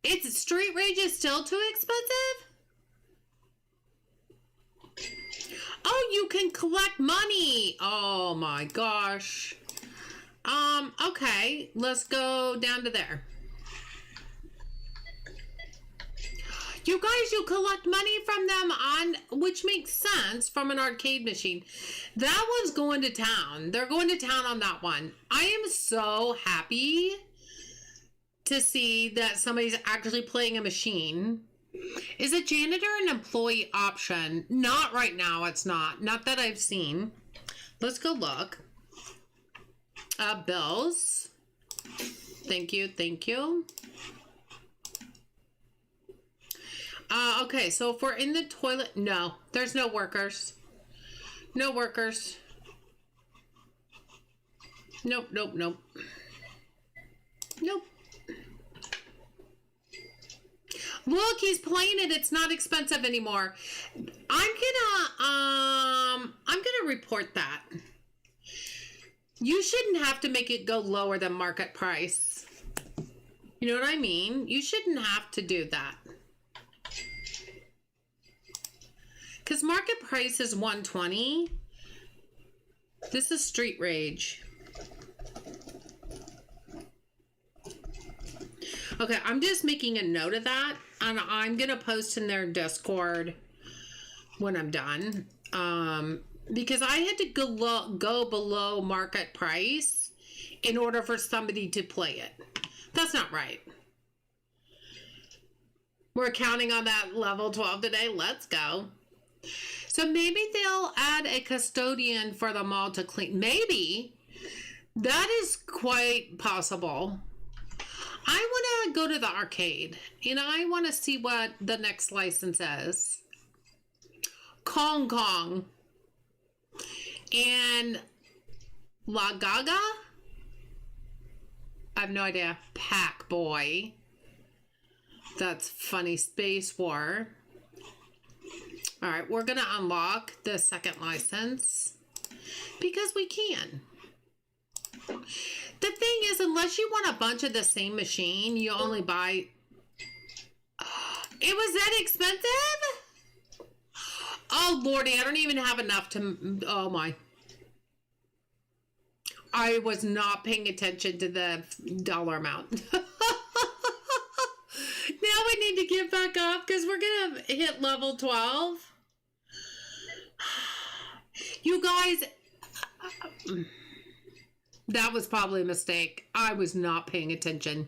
It's Street Rage is still too expensive? Oh, you can collect money. Oh my gosh. Okay, let's go down to there. You guys, you collect money from them which makes sense from an arcade machine. That one's going to town. They're going to town on that one. I am so happy to see that somebody's actually playing a machine. Is a janitor an employee option? Not right now, it's not. Not that I've seen. Let's go look. Bills. Thank you, thank you. Okay, so if we're in the toilet, no, there's no workers. No workers. Nope, nope, nope. Nope. Look, he's playing it. It's not expensive anymore. I'm gonna report that. You shouldn't have to make it go lower than market price. You know what I mean? You shouldn't have to do that. Because market price is $120. This is Street Rage. Okay, I'm just making a note of that, and I'm gonna post in their Discord when I'm done. Because I had to go below market price in order for somebody to play it. That's not right. We're counting on that level 12 today. Let's go. So maybe they'll add a custodian for the mall to clean. Maybe. That is quite possible. I want to go to the arcade. You know, I want to see what the next license is. Kong Kong. And La Gaga? I have no idea. Pack Boy. That's funny. Space War. All right, we're going to unlock the second license because we can. The thing is, unless you want a bunch of the same machine, you only buy... It was that expensive? Oh, Lordy, I don't even have enough to... Oh, my. I was not paying attention to the dollar amount. Now we need to get back up because we're going to hit level 12. You guys, that was probably a mistake. I was not paying attention.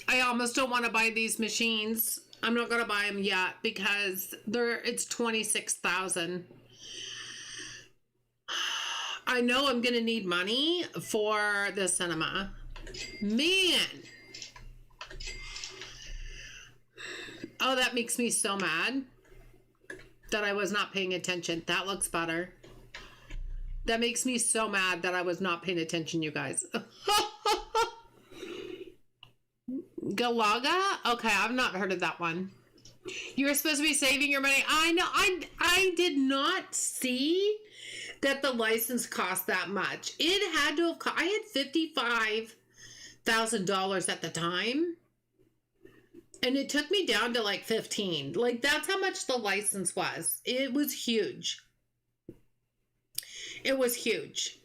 I almost don't want to buy these machines. I'm not going to buy them yet because it's 26,000. I know I'm going to need money for the cinema. Man. Oh, that makes me so mad that I was not paying attention. That looks better. That makes me so mad that I was not paying attention, you guys. Galaga? Okay, I've not heard of that one. You were supposed to be saving your money. I know. I did not see that the license cost that much. It had to have cost... I had $55,000 at the time. And it took me down to like 15. Like, that's how much the license was. It was huge. It was huge.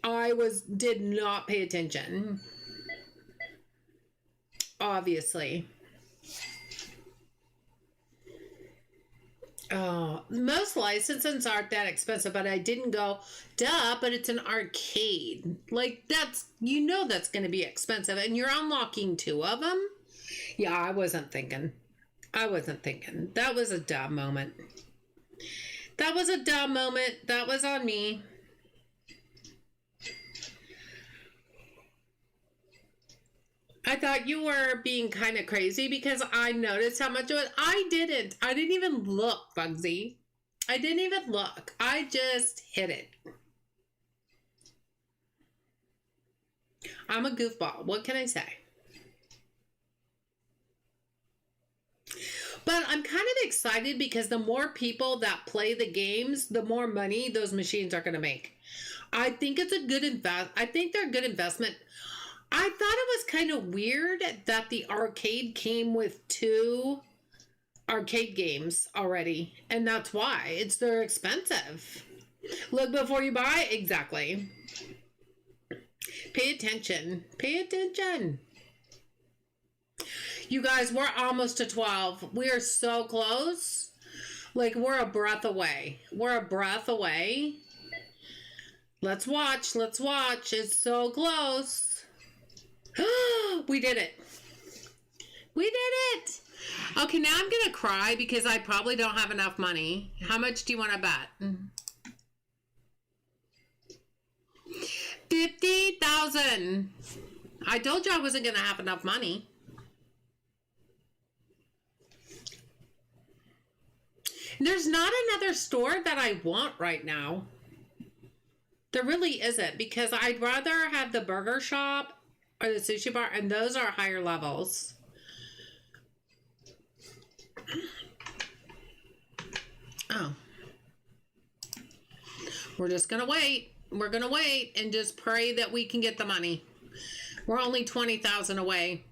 Did not pay attention. Obviously. Oh, most licenses aren't that expensive, but I didn't go, duh, but it's an arcade. Like, that's, you know, that's going to be expensive, and you're unlocking 2 of them? Yeah, I wasn't thinking. That was a dumb moment. That was on me. I thought you were being kind of crazy because I noticed how much it was. I didn't even look, Bugsy. I didn't even look. I just hit it. I'm a goofball. What can I say? But I'm kind of excited because the more people that play the games, the more money those machines are going to make. I think it's a good I think they're a good investment. I thought it was kind of weird that the arcade came with 2 arcade games already, and that's why they're expensive. Look before you buy. Exactly. Pay attention. You guys, we're almost to 12. We are so close. Like, we're a breath away. Let's watch. It's so close. We did it. Okay, now I'm gonna cry because I probably don't have enough money. How much do you want to bet? 50,000. I told you I wasn't gonna have enough money. There's not another store that I want right now. There really isn't, because I'd rather have the burger shop or the sushi bar, and those are higher levels. Oh. We're just going to wait. We're going to wait and just pray that we can get the money. We're only 20,000 away.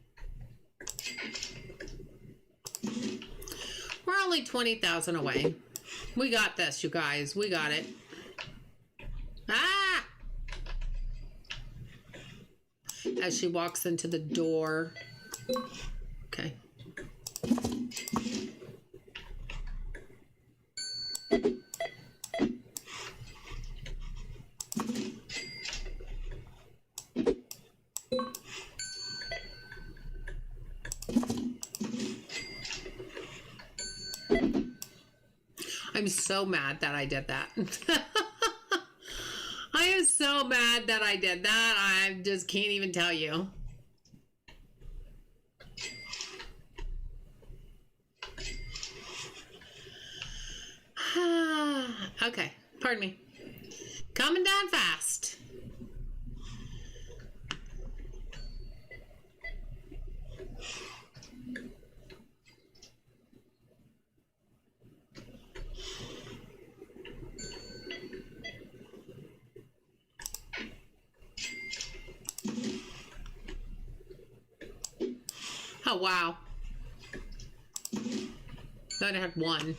We're only 20,000 away. We got this, you guys. We got it. Ah! As she walks into the door. Okay. I'm so mad that I did that. I am so mad that I did that. I just can't even tell you. Okay, pardon me. Coming down fast. Oh, wow. Thought I had 1.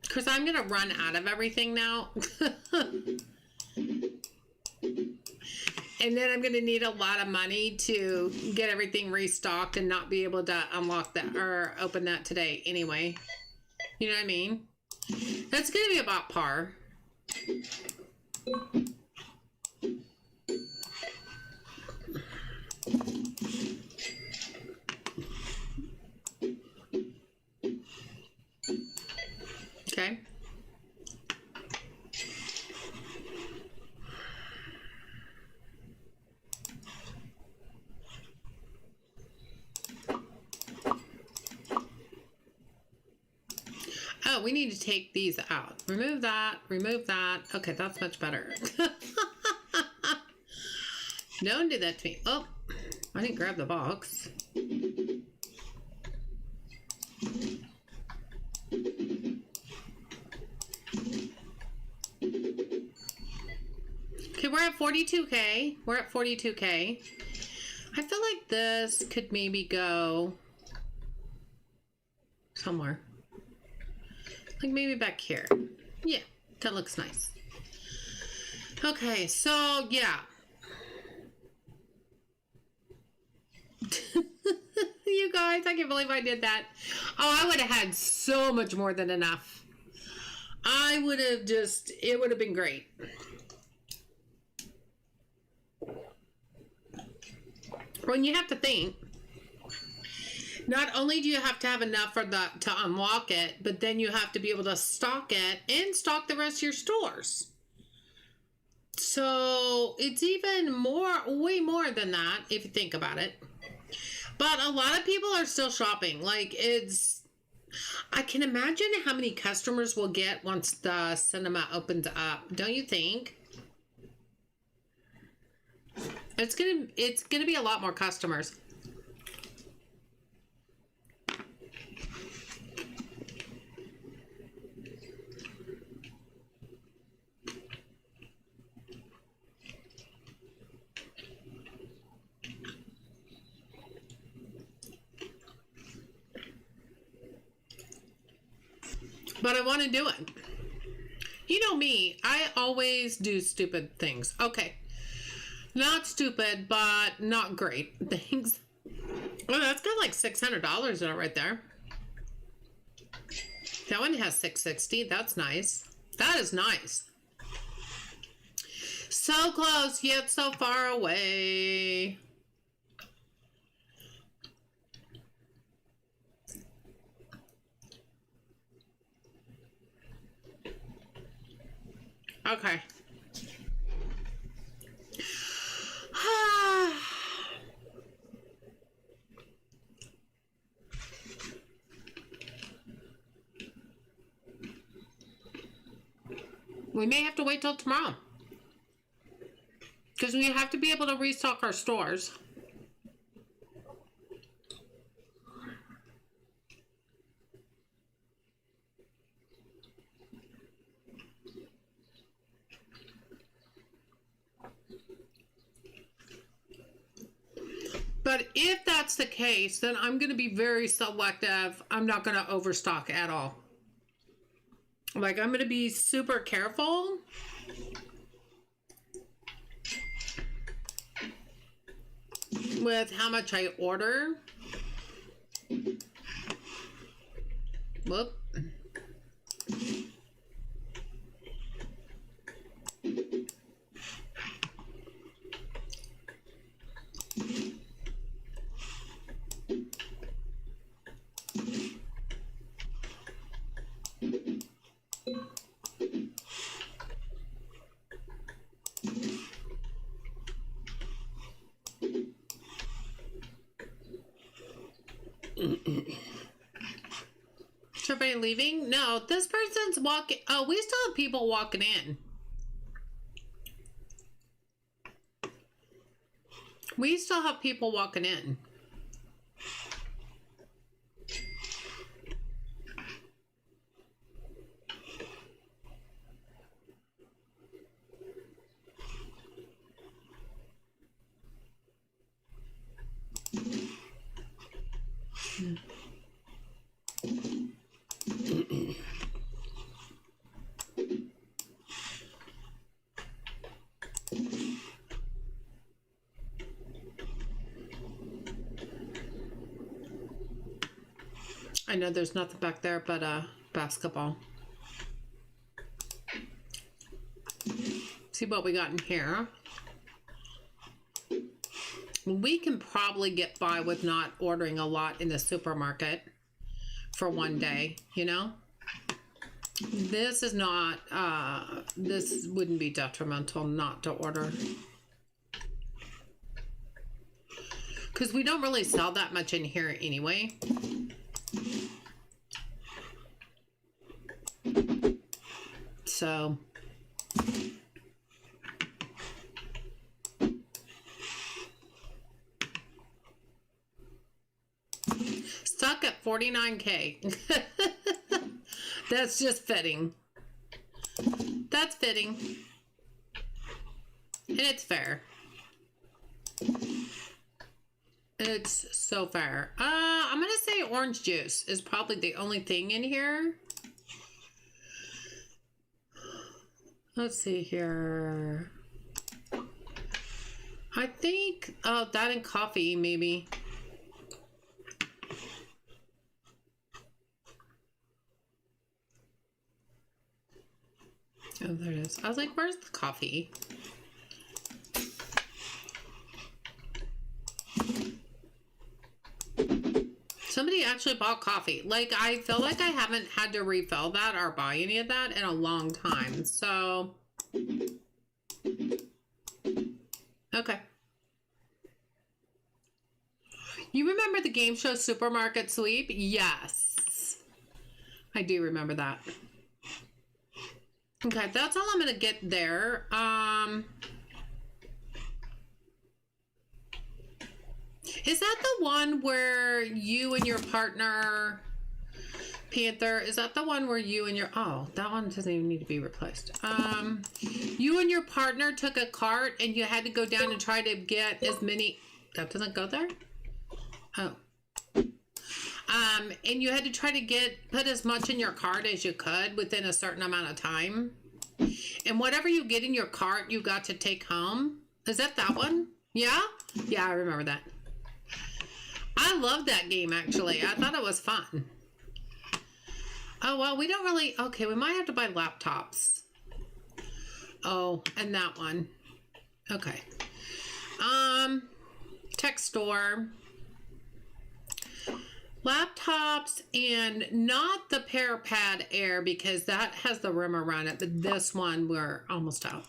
Because I'm going to run out of everything now. And then I'm going to need a lot of money to get everything restocked and not be able to unlock that or open that today anyway. You know what I mean? That's going to be about par. Okay. Oh, we need to take these out. Remove that. Remove that. Okay, that's much better. Don't do that to me. Oh, I didn't grab the box. Okay, we're at 42K. We're at 42K. I feel like this could maybe go somewhere. Like maybe back here. Yeah, that looks nice. Okay, so yeah. You guys, I can't believe I did that. Oh, I would have had so much more than enough. I would have just, it would have been great. When you have to think, not only do you have to have enough for the to unlock it, but then you have to be able to stock it and stock the rest of your stores. So it's even more, way more than that if you think about it. But a lot of people are still shopping. Like it's, I can imagine how many customers we'll get once the cinema opens up. Don't you think? It's gonna be a lot more customers. But I want to do it. You know me, I always do stupid things. Okay. Not stupid, but not great things. Oh, that's got like $600 in it right there. That one has $660. That's nice. That is nice. So close, yet so far away. Okay. We may have to wait till tomorrow. Because we have to be able to restock our stores. But if that's the case, then I'm going to be very selective. I'm not going to overstock at all. Like, I'm going to be super careful. With how much I order. Whoop. Is everybody leaving? No, this person's walking. Oh, we still have people walking in. We still have people walking in. I know there's nothing back there but basketball. See what we got in here. We can probably get by with not ordering a lot in the supermarket for one day, you know? This is not, this wouldn't be detrimental not to order. Because we don't really sell that much in here anyway. So... stuck at 49K. That's just fitting. That's fitting. And it's fair. It's so fair. I'm gonna say orange juice is probably the only thing in here. Let's see here. I think, oh, that and coffee, maybe. Oh, there it is. I was like, where's the coffee? Somebody actually bought coffee. Like, I feel like I haven't had to refill that or buy any of that in a long time. So, okay. You remember the game show Supermarket Sweep? Yes. I do remember that. Okay, that's all I'm going to get there. Is that the one where you and your partner, Panther, is that the one where you and your, oh, that one doesn't even need to be replaced. You and your partner took a cart and you had to go down and try to get as many, that doesn't go there? Oh. And you had to try to put as much in your cart as you could within a certain amount of time. And whatever you get in your cart, you got to take home. Is that one? Yeah? Yeah, I remember that. I love that game, actually. I thought it was fun. Oh, well, we don't really... Okay, we might have to buy laptops. Oh, and that one. Okay. Tech store. Laptops and not the PowerPad Air because that has the rim around it, but this one we're almost out.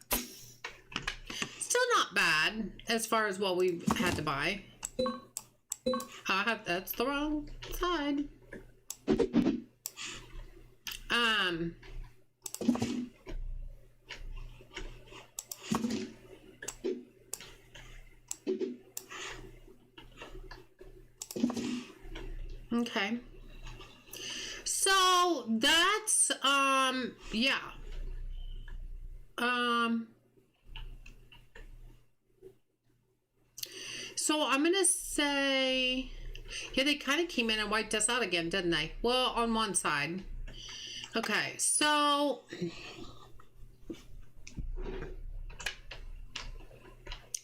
Still not bad as far as what we've had to buy. That's the wrong side. Okay. So that's yeah. So I'm gonna say, yeah, they kind of came in and wiped us out again, didn't they? Well, on one side. Okay, so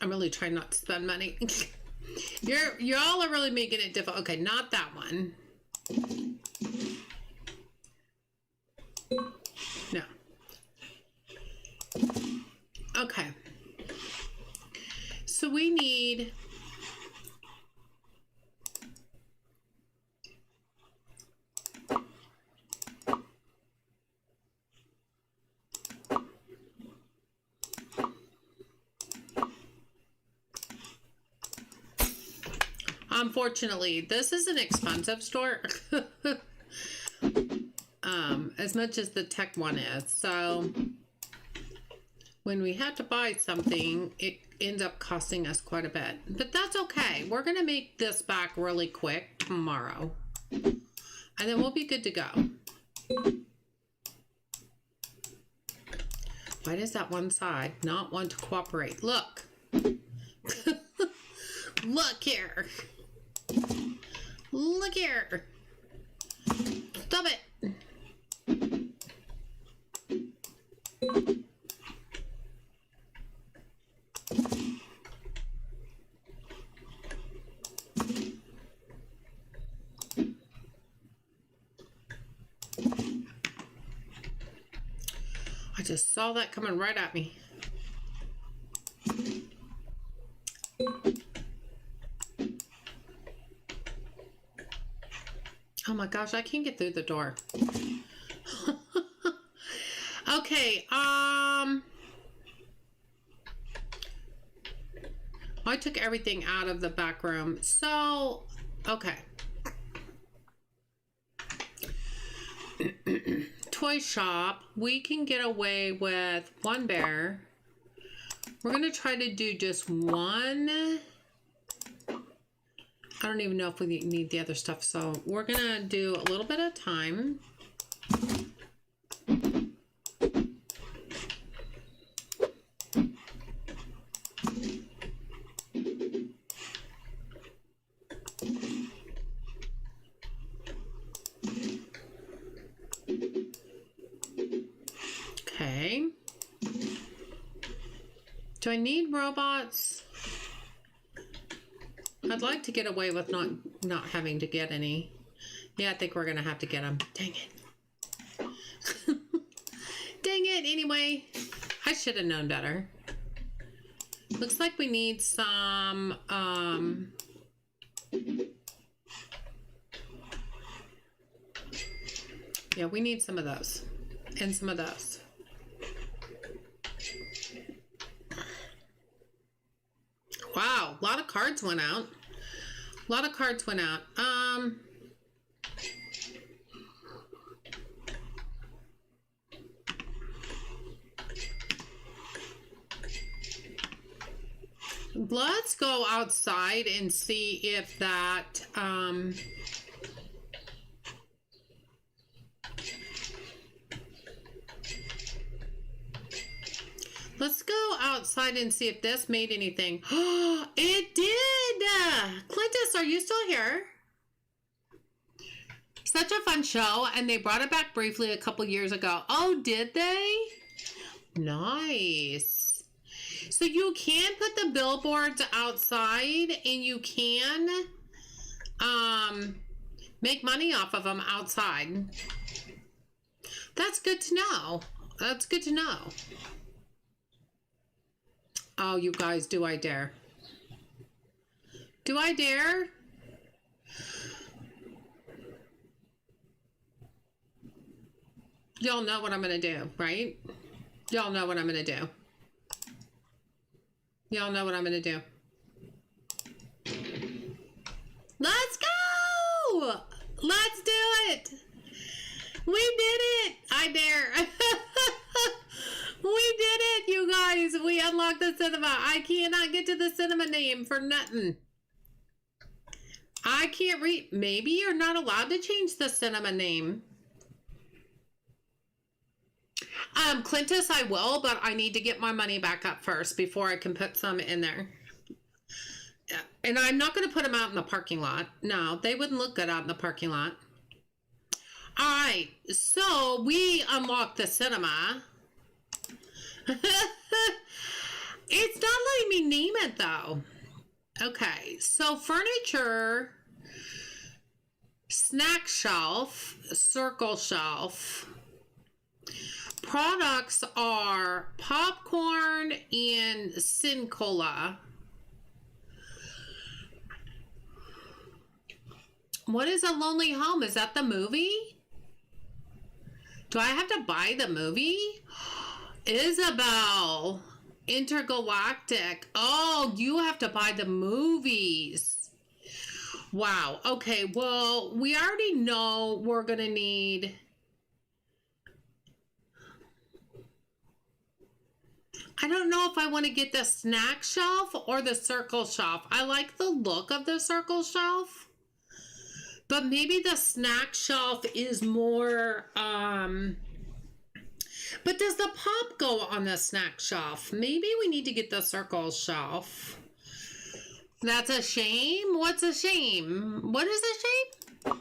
I'm really trying not to spend money. Y'all are really making it difficult. Okay, not that one. No. Okay. So we need unfortunately, this is an expensive store. As much as the tech one is. So when we have to buy something, it ends up costing us quite a bit. But that's okay. We're going to make this back really quick tomorrow. And then we'll be good to go. Why does that one side not want to cooperate? Look. Look here. Look here. Stop it. I just saw that coming right at me. Oh my gosh, I can't get through the door. Okay, I took everything out of the back room. So, okay. Toy shop, we can get away with one bear. We're going to try to do just one. I don't even know if we need the other stuff, so we're going to do a little bit at a time. Do I need robots? I'd like to get away with not having to get any. Yeah, I think we're gonna have to get them. Dang it. Dang it. Anyway, I should have known better. Looks like we need some, yeah, we need some of those and some of those. Wow, a lot of cards went out. A lot of cards went out. Let's go outside and see if that, let's go outside and see if this made anything. Oh, it did! Clintus, are you still here? Such a fun show, and they brought it back briefly a couple years ago. Oh, did they? Nice. So you can put the billboards outside, and you can make money off of them outside. That's good to know. That's good to know. Oh, you guys, do I dare? Do I dare? Y'all know what I'm going to do, right? Y'all know what I'm going to do. Y'all know what I'm going to do. Let's go! Let's do it! We did it! I dare. We did it, you guys. We unlocked the cinema. I cannot get to the cinema name for nothing. I can't read. Maybe you're not allowed to change the cinema name. Clintus, I will, but I need to get my money back up first before I can put some in there. And I'm not going to put them out in the parking lot. No, they wouldn't look good out in the parking lot. All right, so we unlocked the cinema. It's not letting me name it, though. Okay, so furniture, snack shelf, circle shelf. Products are popcorn and Sin Cola. What is A Lonely Home? Is that the movie? Do I have to buy the movie? Isabel, Intergalactic. Oh, you have to buy the movies. Wow. Okay, well, we already know we're going to need... I don't know if I want to get the snack shelf or the circle shelf. I like the look of the circle shelf, but maybe the snack shelf is more, but does the pop go on the snack shelf? Maybe we need to get the circle shelf. That's a shame. What's a shame? What is a shame?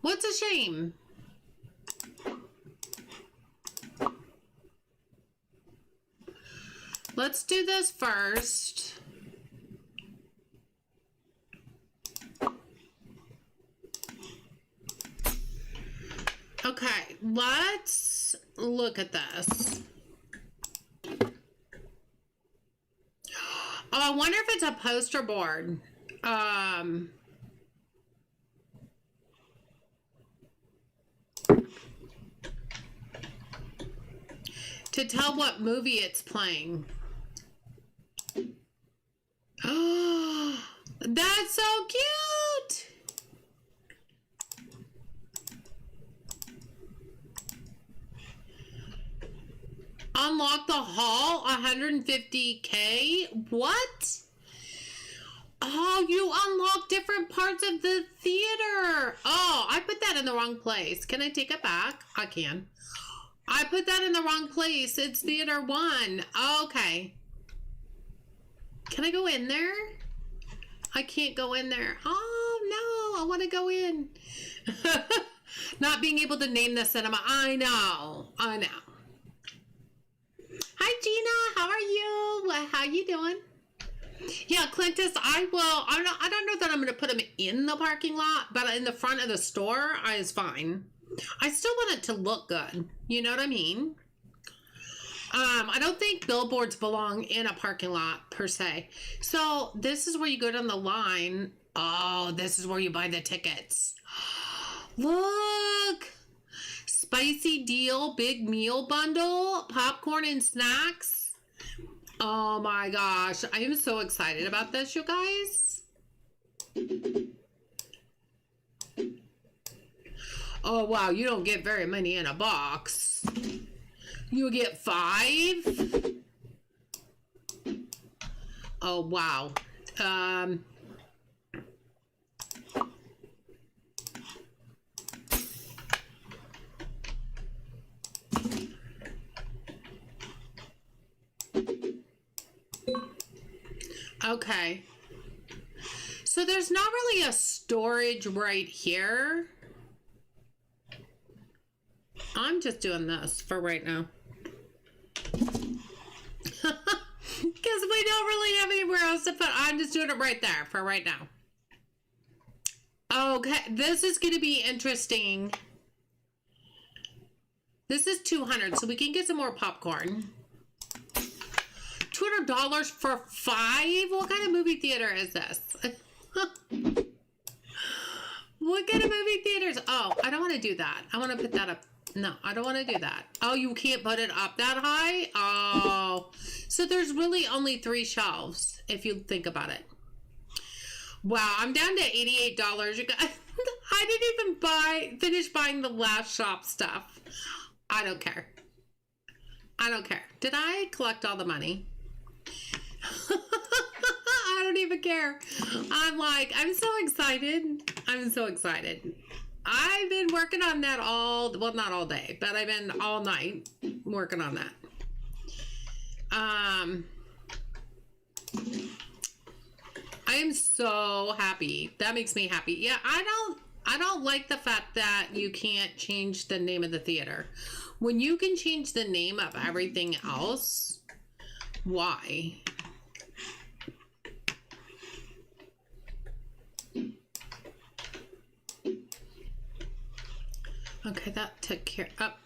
What's a shame? Let's do this first. Okay, let's look at this. Oh, I wonder if it's a poster board. To tell what movie it's playing. Oh, that's so cute. Unlock the hall, 150K. What? Oh, you unlock different parts of the theater. Oh, I put that in the wrong place. Can I take it back? I can. I put that in the wrong place. It's theater 1. Okay. Can I go in there? I can't go in there. Oh, no. I want to go in. Not being able to name the cinema. I know. I know. Hi, Gina. How are you? How you doing? Yeah, Clintus, I don't know that I'm going to put them in the parking lot, but in the front of the store is fine. I still want it to look good. You know what I mean? I don't think billboards belong in a parking lot per se. So this is where you go down the line. Oh, this is where you buy the tickets. Look! Spicy deal, big meal bundle, popcorn and snacks. Oh my gosh. I am so excited about this, you guys. Oh wow, you don't get very many in a box. You get 5. Oh wow. Okay. So there's not really a storage right here. I'm just doing this for right now. Because we don't really have anywhere else to put. I'm just doing it right there for right now. Okay, this is going to be interesting. This is $200, so we can get some more popcorn. $200 for 5? What kind of movie theater is this? What kind of movie theaters? Oh, I don't want to do that. I want to put that up. No, I don't want to do that. Oh, you can't put it up that high? Oh. So there's really only 3 shelves, if you think about it. Wow, I'm down to $88. You guys, I didn't even finish buying the last shop stuff. I don't care. I don't care. Did I collect all the money? I don't even care. I'm so excited. I'm so excited. I've been working on that well, not all day, but I've been all night working on that. I am so happy. That makes me happy. Yeah, I don't like the fact that you can't change the name of the theater. When you can change the name of everything else, why? Okay, that took care up.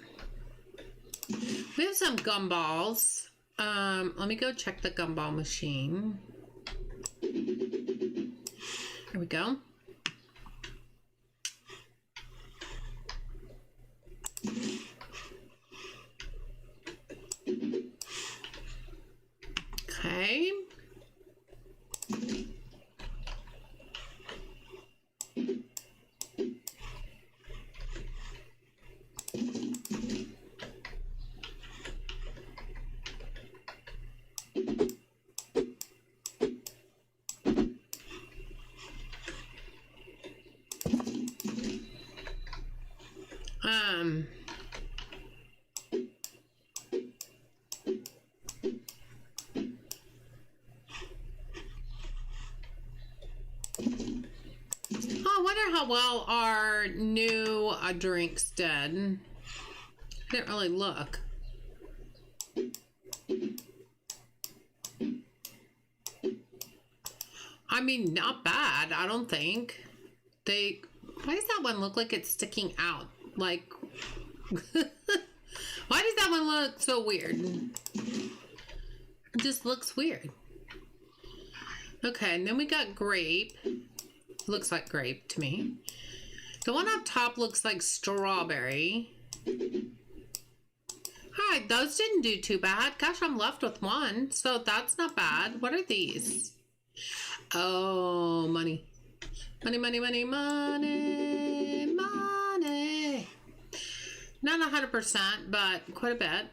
We have some gumballs. Let me go check the gumball machine. Here we go. Okay. I wonder how well our new drinks did. I didn't really look. I mean, not bad, I don't think. Why does that one look like it's sticking out? Like, why does that one look so weird? It just looks weird. Okay, and then we got grape. Looks like grape to me. The one up top looks like strawberry. Alright, those didn't do too bad. Gosh, I'm left with 1, so that's not bad. What are these? Oh, money. Money, money, money, money, money. Not 100%, but quite a bit.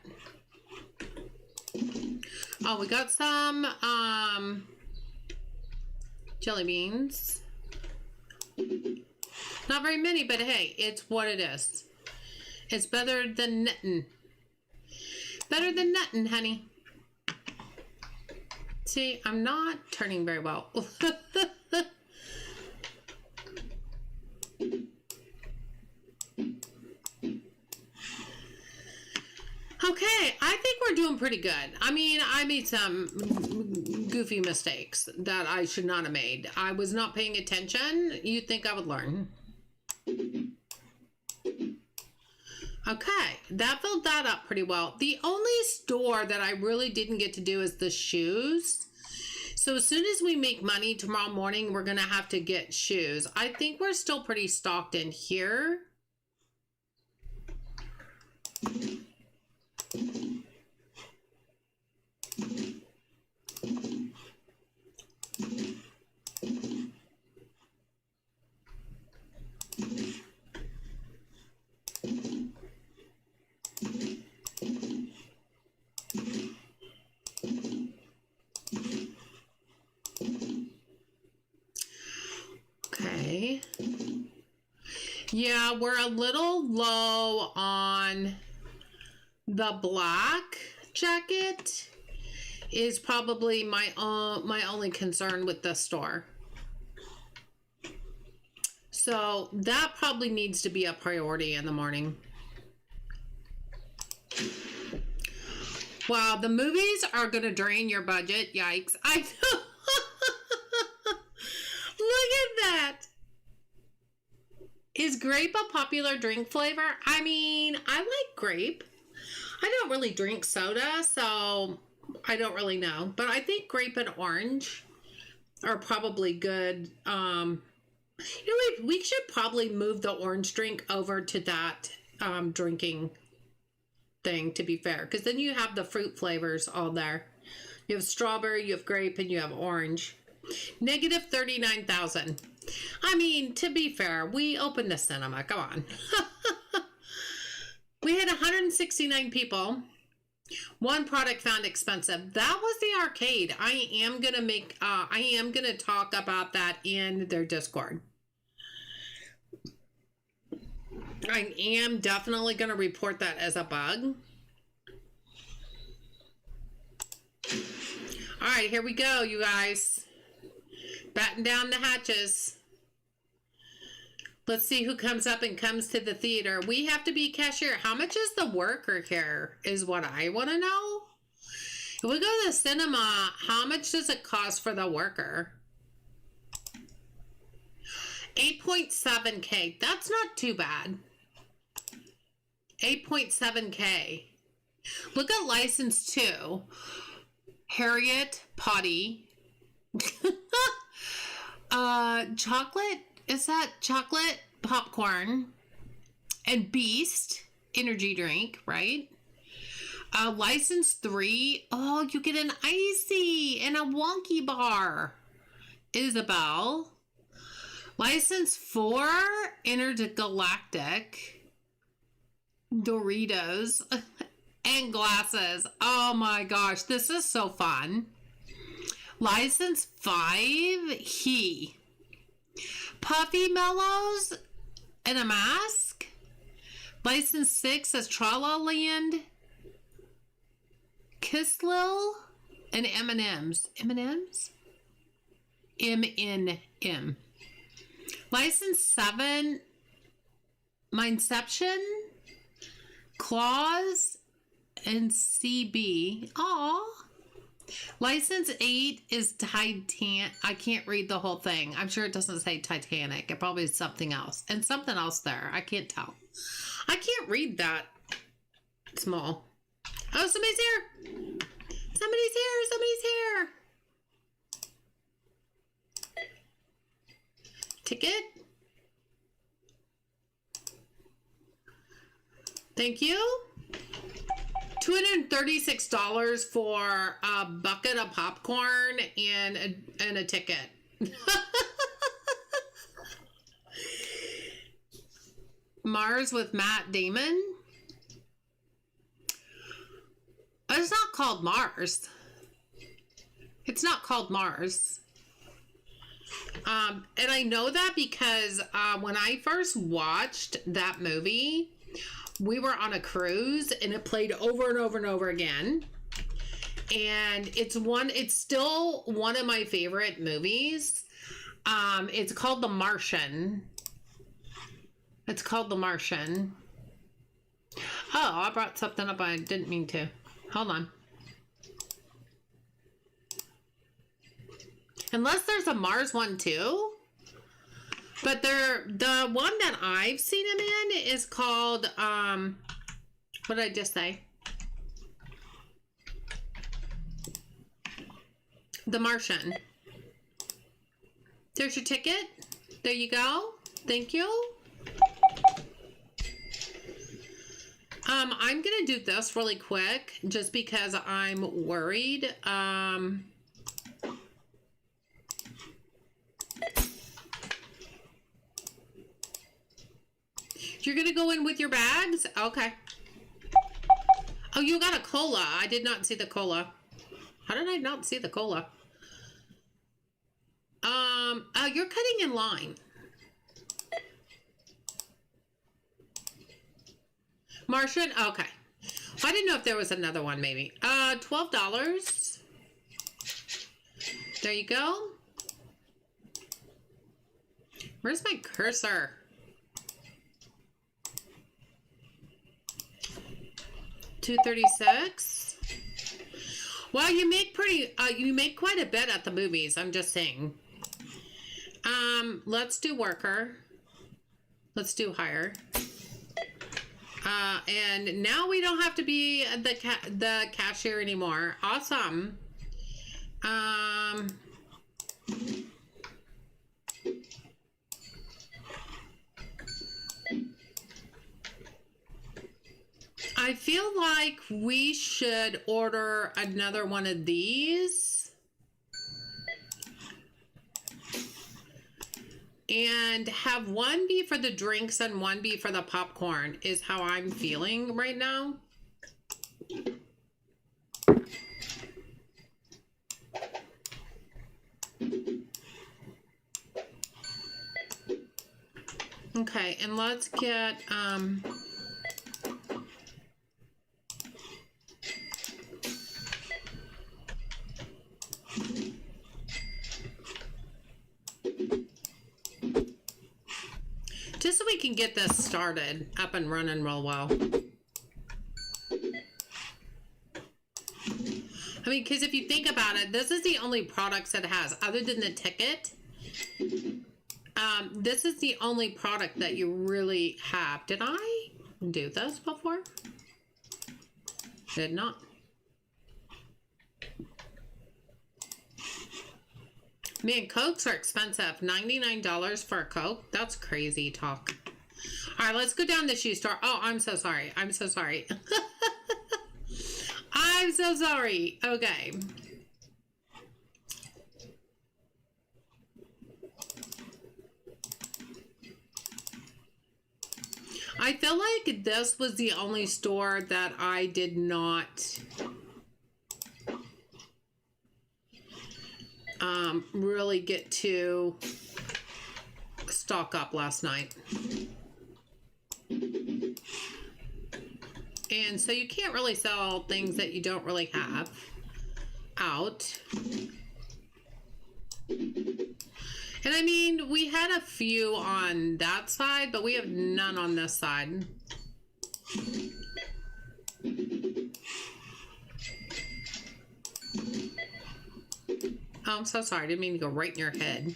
Oh, we got some jelly beans. Not very many, but hey, it's what it is. It's better than nothing. Better than nothing, honey. See, I'm not turning very well. Okay, I think we're doing pretty pretty good. I mean, I made some goofy mistakes that I should not have made. I was not paying attention. You'd think I would learn. Okay, that filled that up pretty well. The only store that I really didn't get to do is the shoes. So as soon as we make money tomorrow morning, we're going to have to get shoes. I think we're still pretty stocked in here. Okay. Yeah, we're a little low on the black jacket is probably my only concern with the store. So that probably needs to be a priority in the morning. Wow, the movies are going to drain your budget. Yikes. I know. Look at that. Is grape a popular drink flavor? I mean, I like grape. I don't really drink soda, so I don't really know. But I think grape and orange are probably good. We should probably move the orange drink over to that drinking thing, to be fair. Because then you have the fruit flavors all there. You have strawberry, you have grape, and you have orange. Negative 39,000. I mean, to be fair, we opened the cinema. Come on. We had 169 people. One product found expensive. That was the arcade. I am gonna talk about that in their Discord. I am definitely gonna report that as a bug. All right, here we go, you guys. Batten down the hatches. Let's see who comes up and comes to the theater. We have to be cashier. How much is the worker here is what I want to know. If we go to the cinema, how much does it cost for the worker? 8.7K. That's not too bad. 8.7K. Look at license 2. Harriet Potty. Chocolate. Is that chocolate popcorn and Beast energy drink, right? License 3. Oh, you get an icy and a wonky bar. Isabel. License 4. Intergalactic. Doritos. And glasses. Oh my gosh. This is so fun. License 5. He. Puffy Mellows and a mask. License 6 says Trala Land. Kisslil and M&M's. M&M's? M-N-M. License 7 Mindception. Claws and CB. Aw. License 8 is Titanic. I can't read the whole thing. I'm sure it doesn't say Titanic. It probably is something else. And something else there. I can't tell. I can't read that small. Oh, somebody's here. Somebody's here. Somebody's here. Ticket. Thank you. $236 for a bucket of popcorn and a ticket. Mars with Matt Damon. It's not called Mars. It's not called Mars. And I know that because when I first watched that movie, we were on a cruise and it played over and over and over again. And it's still one of my favorite movies. It's called The Martian. It's called The Martian. Oh, I brought something up I didn't mean to. Hold on. Unless there's a Mars one too. But the one that I've seen him in is called, what did I just say? The Martian. There's your ticket. There you go. Thank you. I'm gonna do this really quick just because I'm worried. You're gonna go in with your bags? Okay. Oh, you got a cola. I did not see the cola. How did I not see the cola? You're cutting in line. Martian? Okay. I didn't know if there was another one, maybe. $12. There you go. Where's my cursor? $2.36. Well, you make quite a bit at the movies. I'm just saying. Let's do worker. Let's do hire. And now we don't have to be the cashier anymore. Awesome. I feel like we should order another one of these. And have one be for the drinks and one be for the popcorn is how I'm feeling right now. Okay, and let's get just so we can get this started up and running real well. I mean, because if you think about it, this is the only products it has other than the ticket. This is the only product that you really have. Did I do this before? Did not. Man, Cokes are expensive. $99 for a Coke? That's crazy talk. All right, let's go down the shoe store. Oh, I'm so sorry. I'm so sorry. I'm so sorry. Okay. I feel like this was the only store that I did not really get to stock up last night. And so you can't really sell things that you don't really have out. And I mean, we had a few on that side, but we have none on this side. Oh, I'm so sorry. I didn't mean to go right in your head.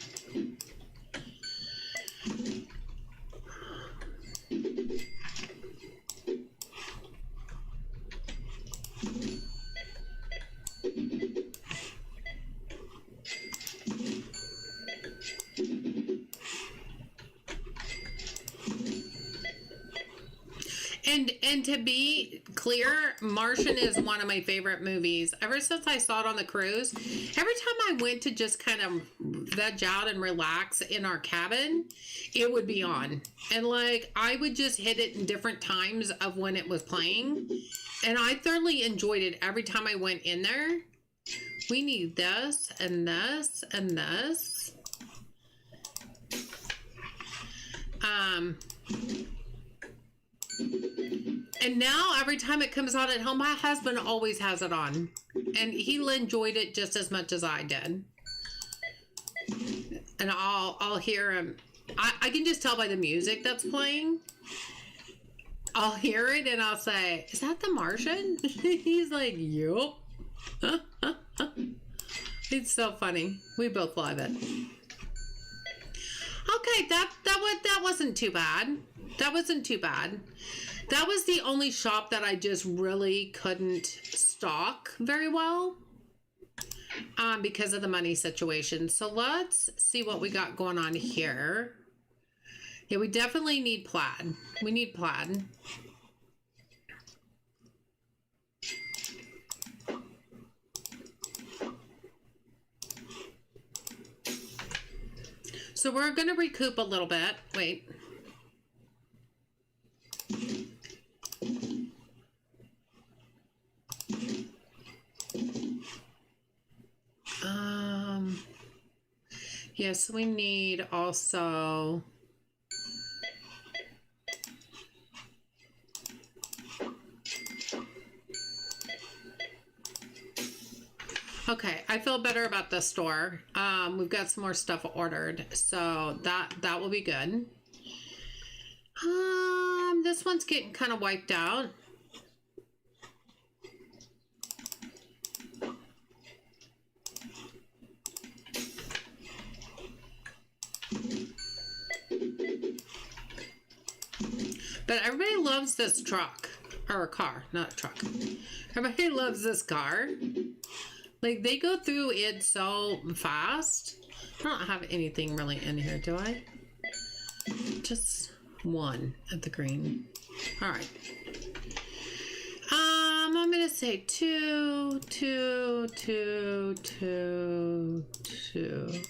And to be clear, Martian is one of my favorite movies. Ever since I saw it on the cruise, every time I went to just kind of veg out and relax in our cabin, it would be on. And like, I would just hit it in different times of when it was playing. And I thoroughly enjoyed it every time I went in there. We need this and this and this. And now every time it comes on at home, my husband always has it on. And he enjoyed it just as much as I did. And I'll hear him. I can just tell by the music that's playing. I'll hear it and I'll say, "Is that the Martian?" He's like, "Yup." It's so funny. We both love it. Okay, that wasn't too bad. That wasn't too bad. That was the only shop that I just really couldn't stock very well because of the money situation. So let's see what we got going on here. Yeah, we definitely need plaid. We need plaid. So we're going to recoup a little bit. Wait. Yes, we need also... Okay, I feel better about this store. We've got some more stuff ordered, so that will be good. This one's getting kind of wiped out. But everybody loves this truck, or a car, not a truck. Everybody loves this car. Like, they go through it so fast. I don't have anything really in here, do I? Just one at the green. All right. I'm gonna say 2, 2, 2, 2, 2.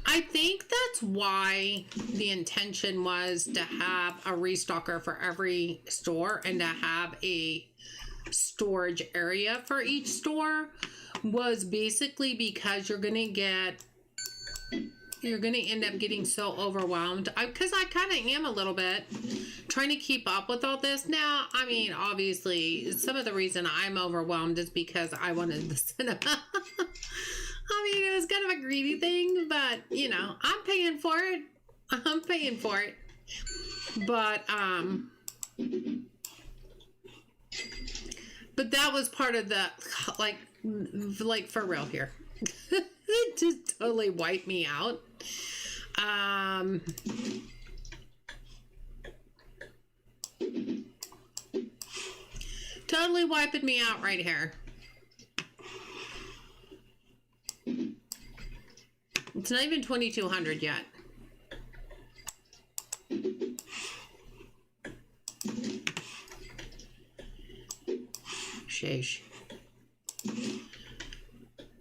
I think that's why the intention was to have a restocker for every store and to have a storage area for each store, was basically because you're going to end up getting so overwhelmed. Because I kind of am a little bit trying to keep up with all this. Now, I mean, obviously, some of the reason I'm overwhelmed is because I wanted the cinema. I mean, it was kind of a greedy thing, but, you know, I'm paying for it. I'm paying for it. But that was part of the, like for real here. It just totally wiped me out. Totally wiping me out right here. It's not even 2,200 yet. Sheesh.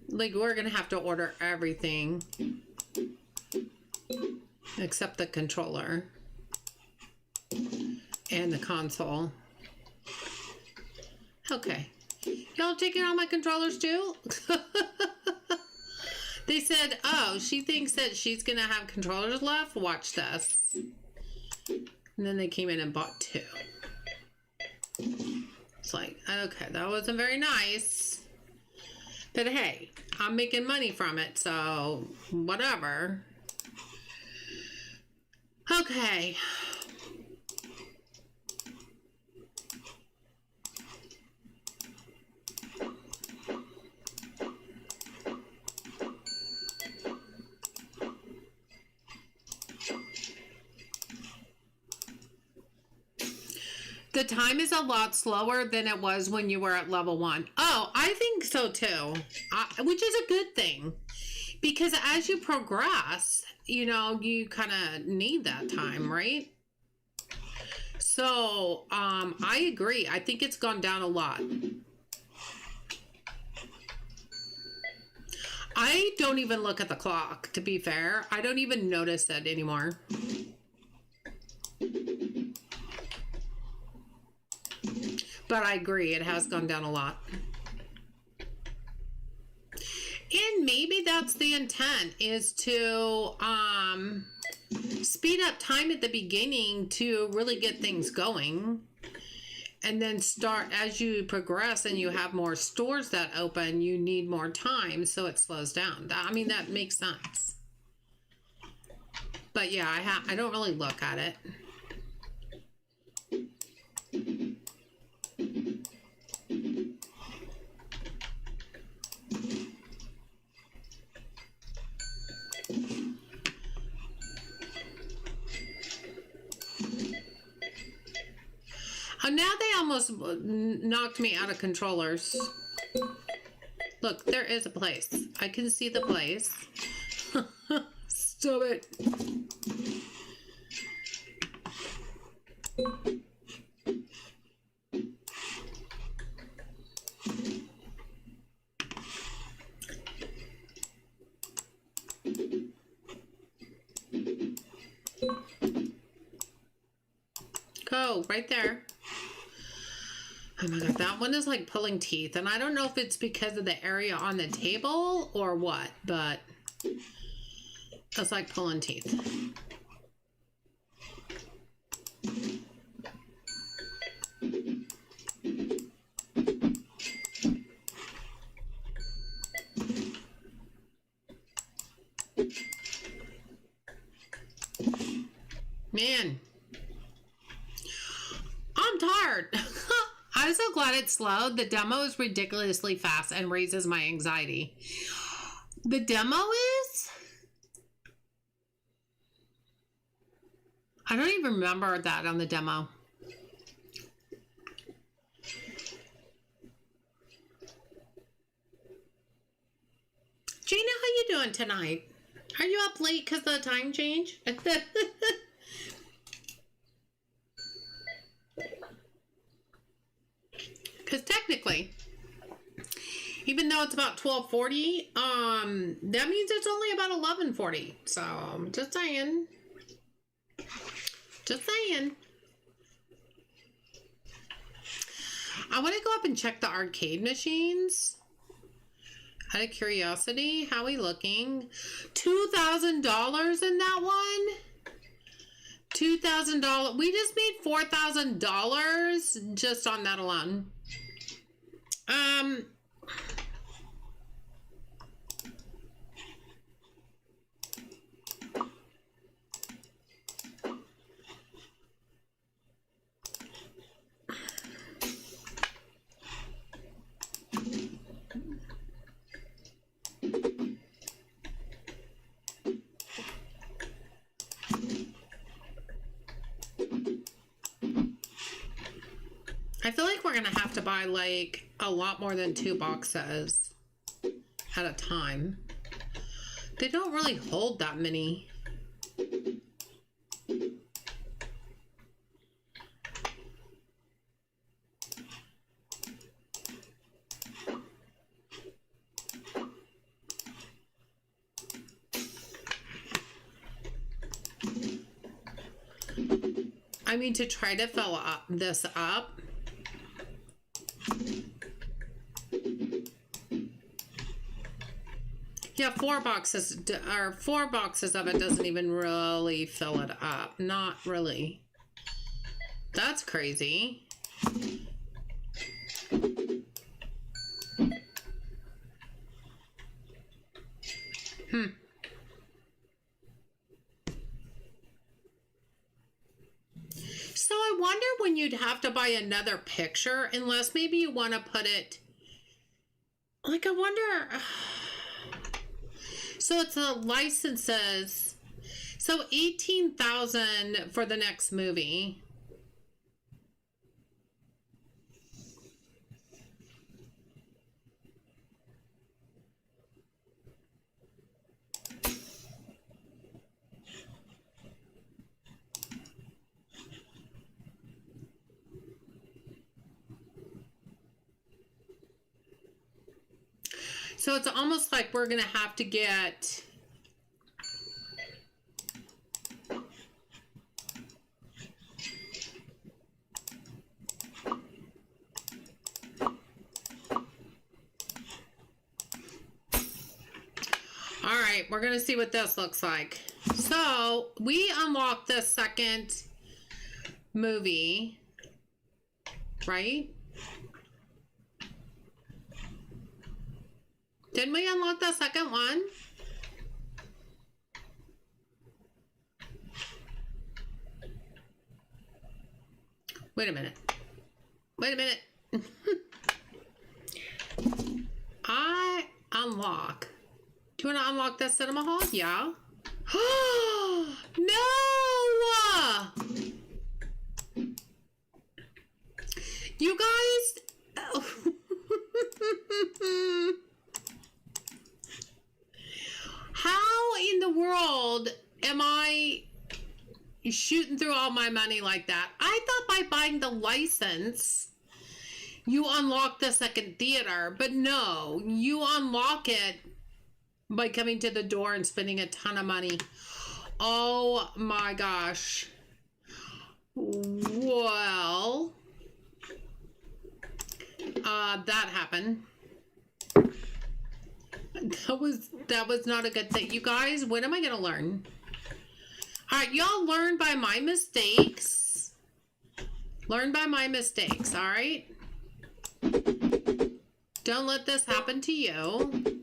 Like, we're gonna have to order everything except the controller and the console. Okay. Y'all taking all my controllers too? They said, oh, she thinks that she's going to have controllers left. Watch this. And then they came in and bought 2. It's like, okay, that wasn't very nice. But hey, I'm making money from it, so whatever. Okay. The time is a lot slower than it was when you were at level 1. Oh, I think so too. Which is a good thing. Because as you progress, you know, you kind of need that time, right? So, I agree. I think it's gone down a lot. I don't even look at the clock, to be fair. I don't even notice it anymore. But I agree, it has gone down a lot. And maybe that's the intent, is to speed up time at the beginning to really get things going. And then start, as you progress and you have more stores that open, you need more time, so it slows down. I mean, that makes sense. But yeah, I don't really look at it. Oh, now they almost knocked me out of controllers. Look, there is a place. I can see the place. Stop it. Go, right there. Oh my god, that one is like pulling teeth. And I don't know if it's because of the area on the table or what, but it's like pulling teeth. Man, I'm tired. I'm so glad it's slow. The demo is ridiculously fast and raises my anxiety. The demo is? I don't even remember that on the demo. Gina, how you doing tonight? Are you up late because of the time change? Because technically, even though it's about 12:40, that means it's only about 11:40. So, just saying. Just saying. I want to go up and check the arcade machines. Out of curiosity, how are we looking? $2,000 in that one? $2,000. We just made $4,000 just on that alone. I feel like we're going to have to buy like a lot more than 2 boxes at a time. They don't really hold that many. I mean, to try to fill this up. Yeah, 4 boxes or 4 boxes of it doesn't even really fill it up. Not really. That's crazy. So I wonder when you'd have to buy another picture, unless maybe you want to put it, like, I wonder. So it's the licenses. So 18,000 for the next movie. So it's almost like we're going to have to get right, we're going to see what this looks like. So, we unlocked the second movie, right? Didn't we unlock the second one? Wait a minute. Wait a minute. I unlock. Do you want to unlock that cinema hall? Yeah. No! You guys. How in the world am I shooting through all my money like that? I thought by buying the license, you unlock the second theater, but no, you unlock it by coming to the door and spending a ton of money. Oh my gosh. Well, that happened. That was not a good thing. You guys, when am I gonna learn? All right, y'all learn by my mistakes. Learn by my mistakes, all right? Don't let this happen to you.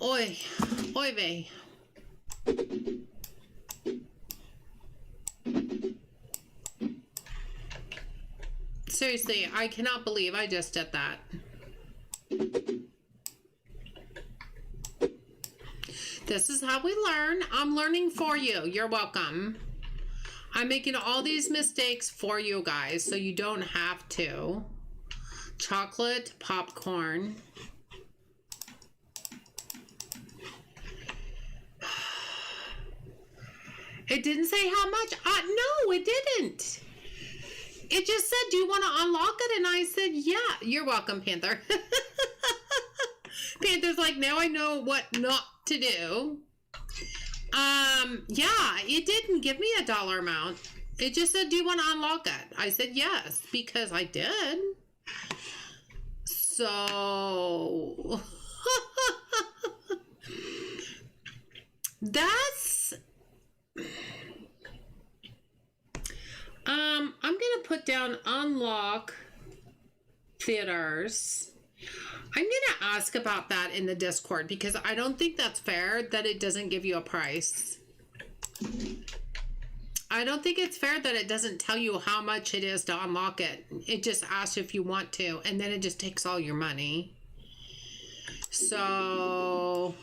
Oy, oy vey. Seriously, I cannot believe I just did that. This is how we learn. I'm learning for you. You're welcome. I'm making all these mistakes for you guys so you don't have to. Chocolate popcorn. It didn't say how much. No, it didn't. It just said, do you want to unlock it? And I said, yeah. You're welcome, Panther. Panther's like, now I know what not to do. Yeah, it didn't give me a dollar amount. It just said, do you want to unlock it? I said, yes, because I did. So, that's... I'm going to put down unlock theaters. I'm going to ask about that in the Discord because I don't think that's fair that it doesn't give you a price. I don't think it's fair that it doesn't tell you how much it is to unlock it. It just asks if you want to, and then it just takes all your money. So,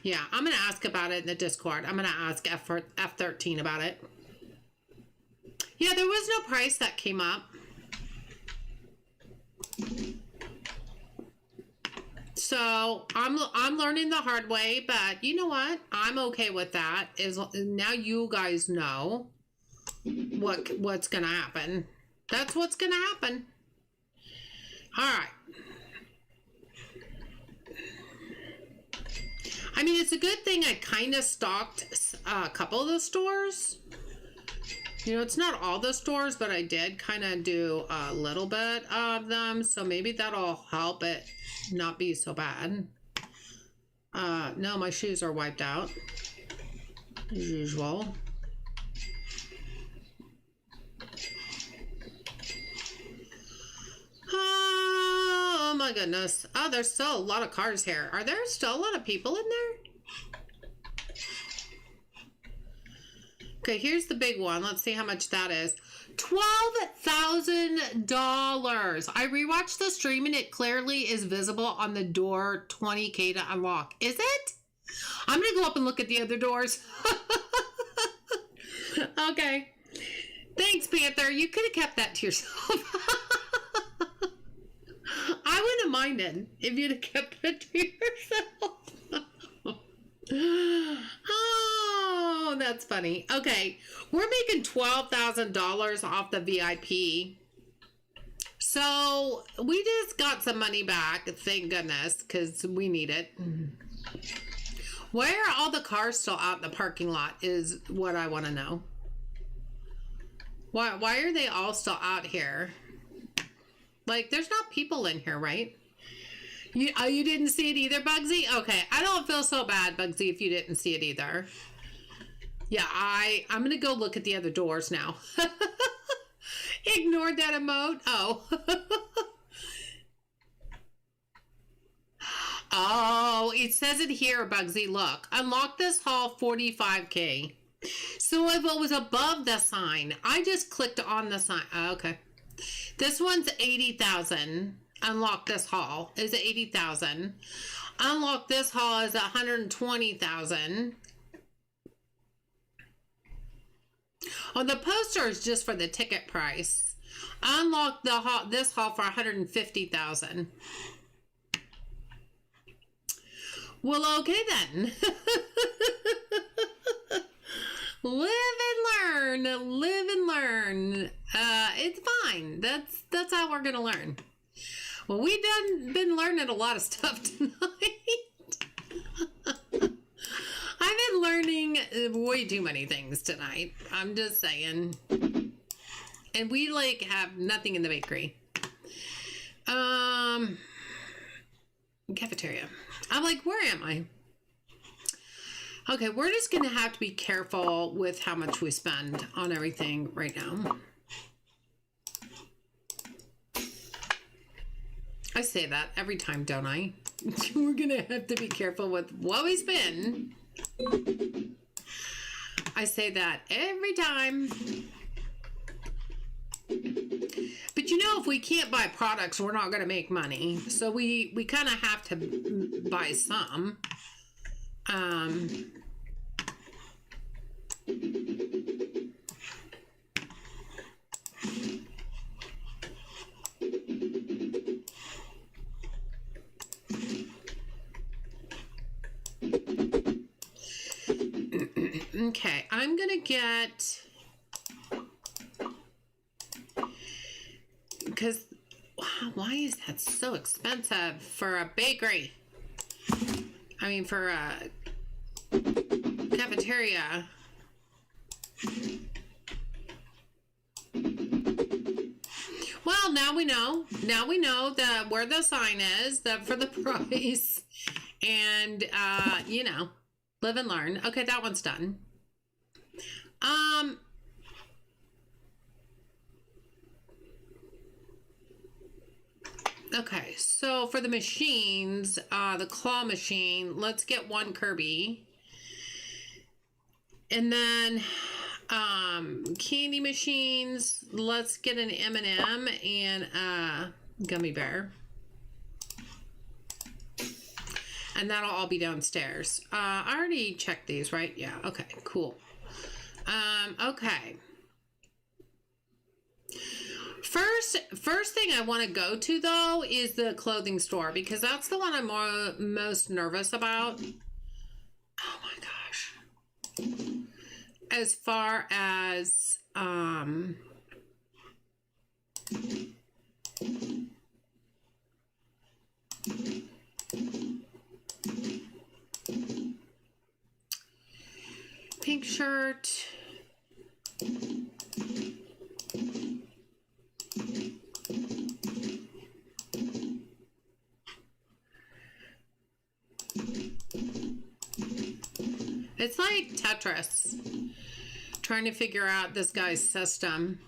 yeah, I'm going to ask about it in the Discord. I'm going to ask F13 about it. Yeah, there was no price that came up. So I'm learning the hard way, but you know what? I'm okay with that. Is now you guys know what's gonna happen. That's what's gonna happen. All right. I mean, it's a good thing I kind of stocked a couple of the stores. You know, it's not all the stores, but I did kind of do a little bit of them. So maybe that'll help it not be so bad. No, my shoes are wiped out. As usual. Oh my goodness. Oh, there's still a lot of cars here. Are there still a lot of people in there? Okay, here's the big one. Let's see how much that is. $12,000. I rewatched the stream and it clearly is visible on the door 20K to unlock. Is it? I'm going to go up and look at the other doors. Okay. Thanks, Panther. You could have kept that to yourself. I wouldn't have minded if you'd have kept it to yourself. Oh, that's funny. Okay, we're making $12,000 off the VIP. So we just got some money back, thank goodness, because we need it. Why are all the cars still out in the parking lot is what I want to know. Why are they all still out here? Like, there's not people in here, right? You didn't see it either, Bugsy? Okay, I don't feel so bad, Bugsy, if you didn't see it either. Yeah, I'm gonna go look at the other doors now. Ignored that emote. Oh. Oh, it says it here, Bugsy. Look, unlock this hall 45K. So if it was above the sign, I just clicked on the sign. Okay. This one's 80,000. Unlock this hall is 80,000. Unlock this hall is 120,000. Oh, the poster is just for the ticket price. Unlock the hall, this hall for 150,000. Well, okay then. Live and learn. Live and learn. It's fine. That's how we're gonna learn. Well, we've been learning a lot of stuff tonight. I've been learning way too many things tonight. I'm just saying. And we like have nothing in the bakery. Cafeteria. I'm like, where am I? Okay, we're just gonna have to be careful with how much we spend on everything right now. I say that every time, don't I? We're gonna have to be careful with what we spend. I say that every time. But you know, if we can't buy products, we're not gonna make money. So we kind of have to buy some. Okay, I'm gonna get, because wow, why is that so expensive for a bakery? I mean, for a cafeteria. Well, now we know. Now we know that where the sign is, that for the price, and you know, live and learn. Okay, that one's done. Okay, so for the machines, the claw machine, let's get one Kirby. And then candy machines, let's get an M&M and a gummy bear. And that'll all be downstairs. I already checked these, right? Yeah, okay, cool. Okay. First thing I want to go to, though, is the clothing store, because that's the one I'm most nervous about. Oh my gosh. As far as pink shirt. It's like Tetris, trying to figure out this guy's system,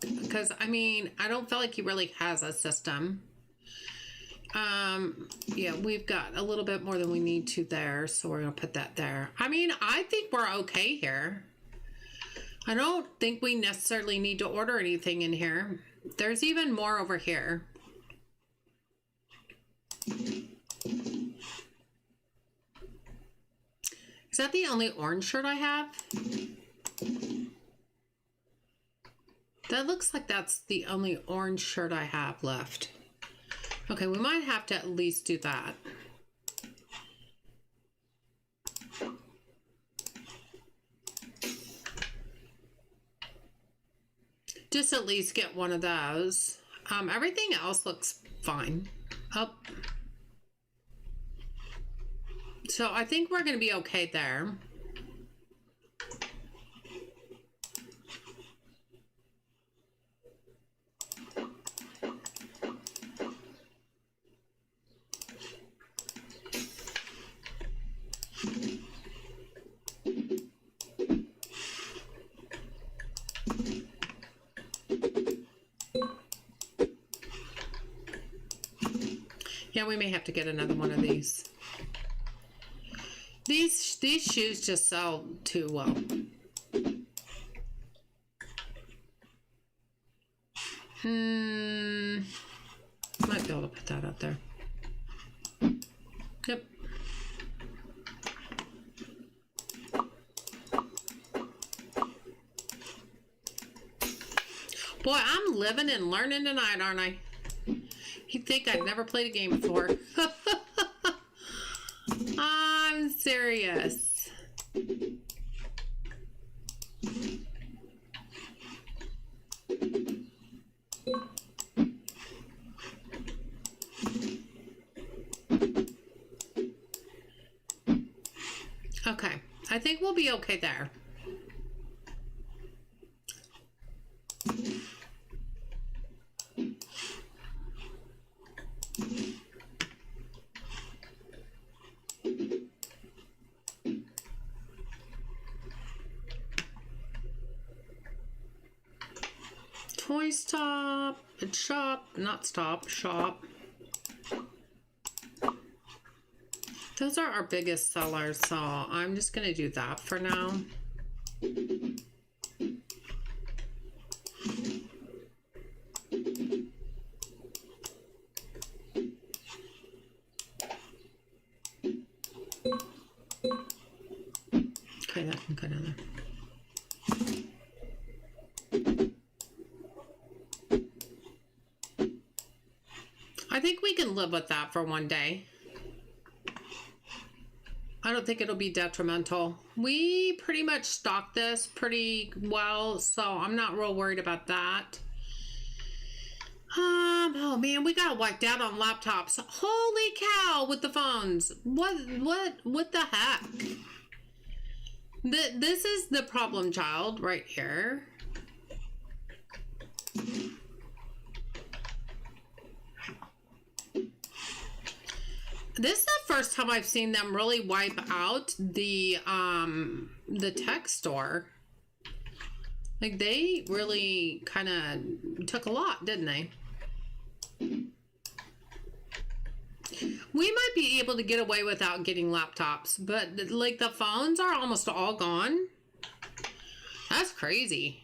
because I mean, I don't feel like he really has a system. Yeah, we've got a little bit more than we need to there, so we're gonna put that there. I mean, I think we're okay here. I don't think we necessarily need to order anything in here. There's even more over here. Is that the only orange shirt I have? That looks like that's the only orange shirt I have left. Okay, we might have to at least do that. Just at least get one of those. Everything else looks fine. Oh. So I think we're going to be okay there. Yeah, we may have to get another one of these. These shoes just sell too well. Might be able to put that out there. Yep. Boy, I'm living and learning tonight, aren't I? You'd think I'd never played a game before. I'm serious. Okay, I think we'll be okay there. Toy stop, shop, not stop, shop. Those are our biggest sellers, so I'm just gonna do that for now. Okay, that can go down there. I think we can live with that for one day. I don't think it'll be detrimental. We pretty much stocked this pretty well, so I'm not real worried about that. Oh man, we got wiped out on laptops. Holy cow, with the phones. What the heck? This is the problem child right here. This is the first time I've seen them really wipe out the tech store. Like, they really kind of took a lot, didn't they? We might be able to get away without getting laptops, but like the phones are almost all gone. That's crazy.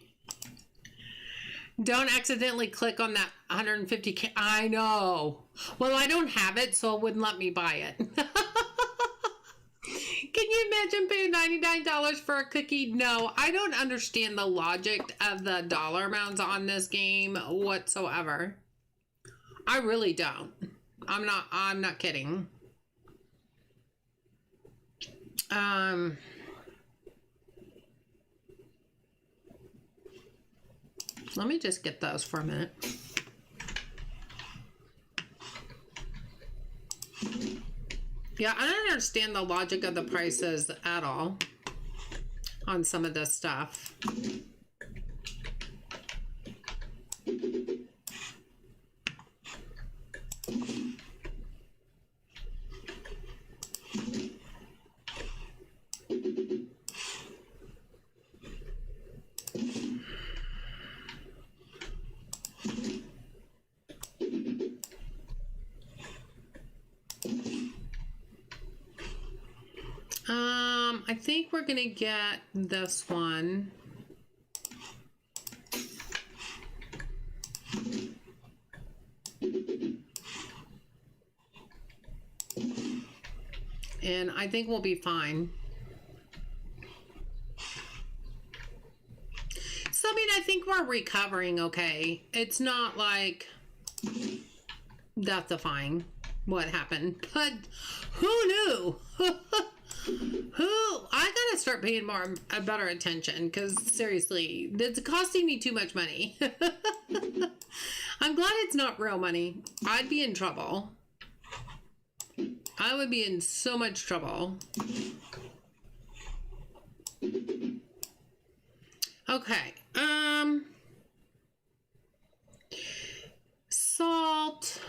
Don't accidentally click on that 150K. I know. Well, I don't have it, so it wouldn't let me buy it. Can you imagine paying $99 for a cookie? No, I don't understand the logic of the dollar amounts on this game whatsoever. I really don't. I'm not kidding. Let me just get those for a minute. Yeah, I don't understand the logic of the prices at all on some of this stuff. I think we're gonna get this one. And I think we'll be fine. So, I mean, I think we're recovering okay. It's not like death-defying what happened, but who knew? I gotta start paying better attention, because seriously, it's costing me too much money. I'm glad it's not real money. I'd be in trouble. I would be in so much trouble. Okay. Salt.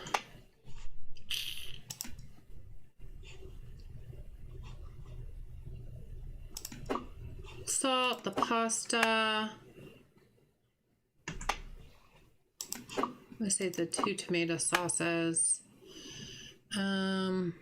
Salt, the pasta. Let's say the 2 tomato sauces. Um,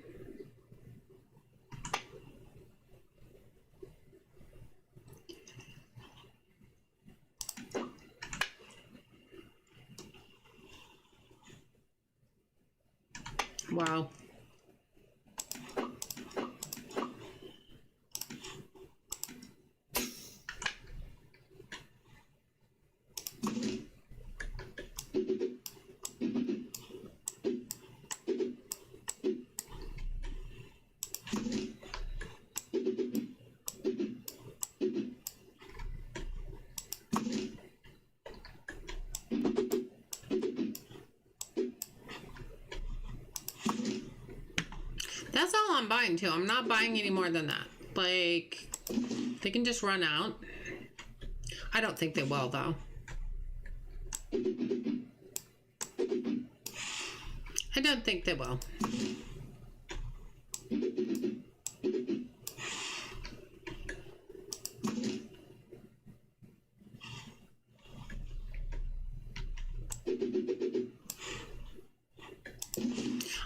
wow. That's all I'm buying too. I'm not buying any more than that. Like, they can just run out. I don't think they will, though. I don't think they will.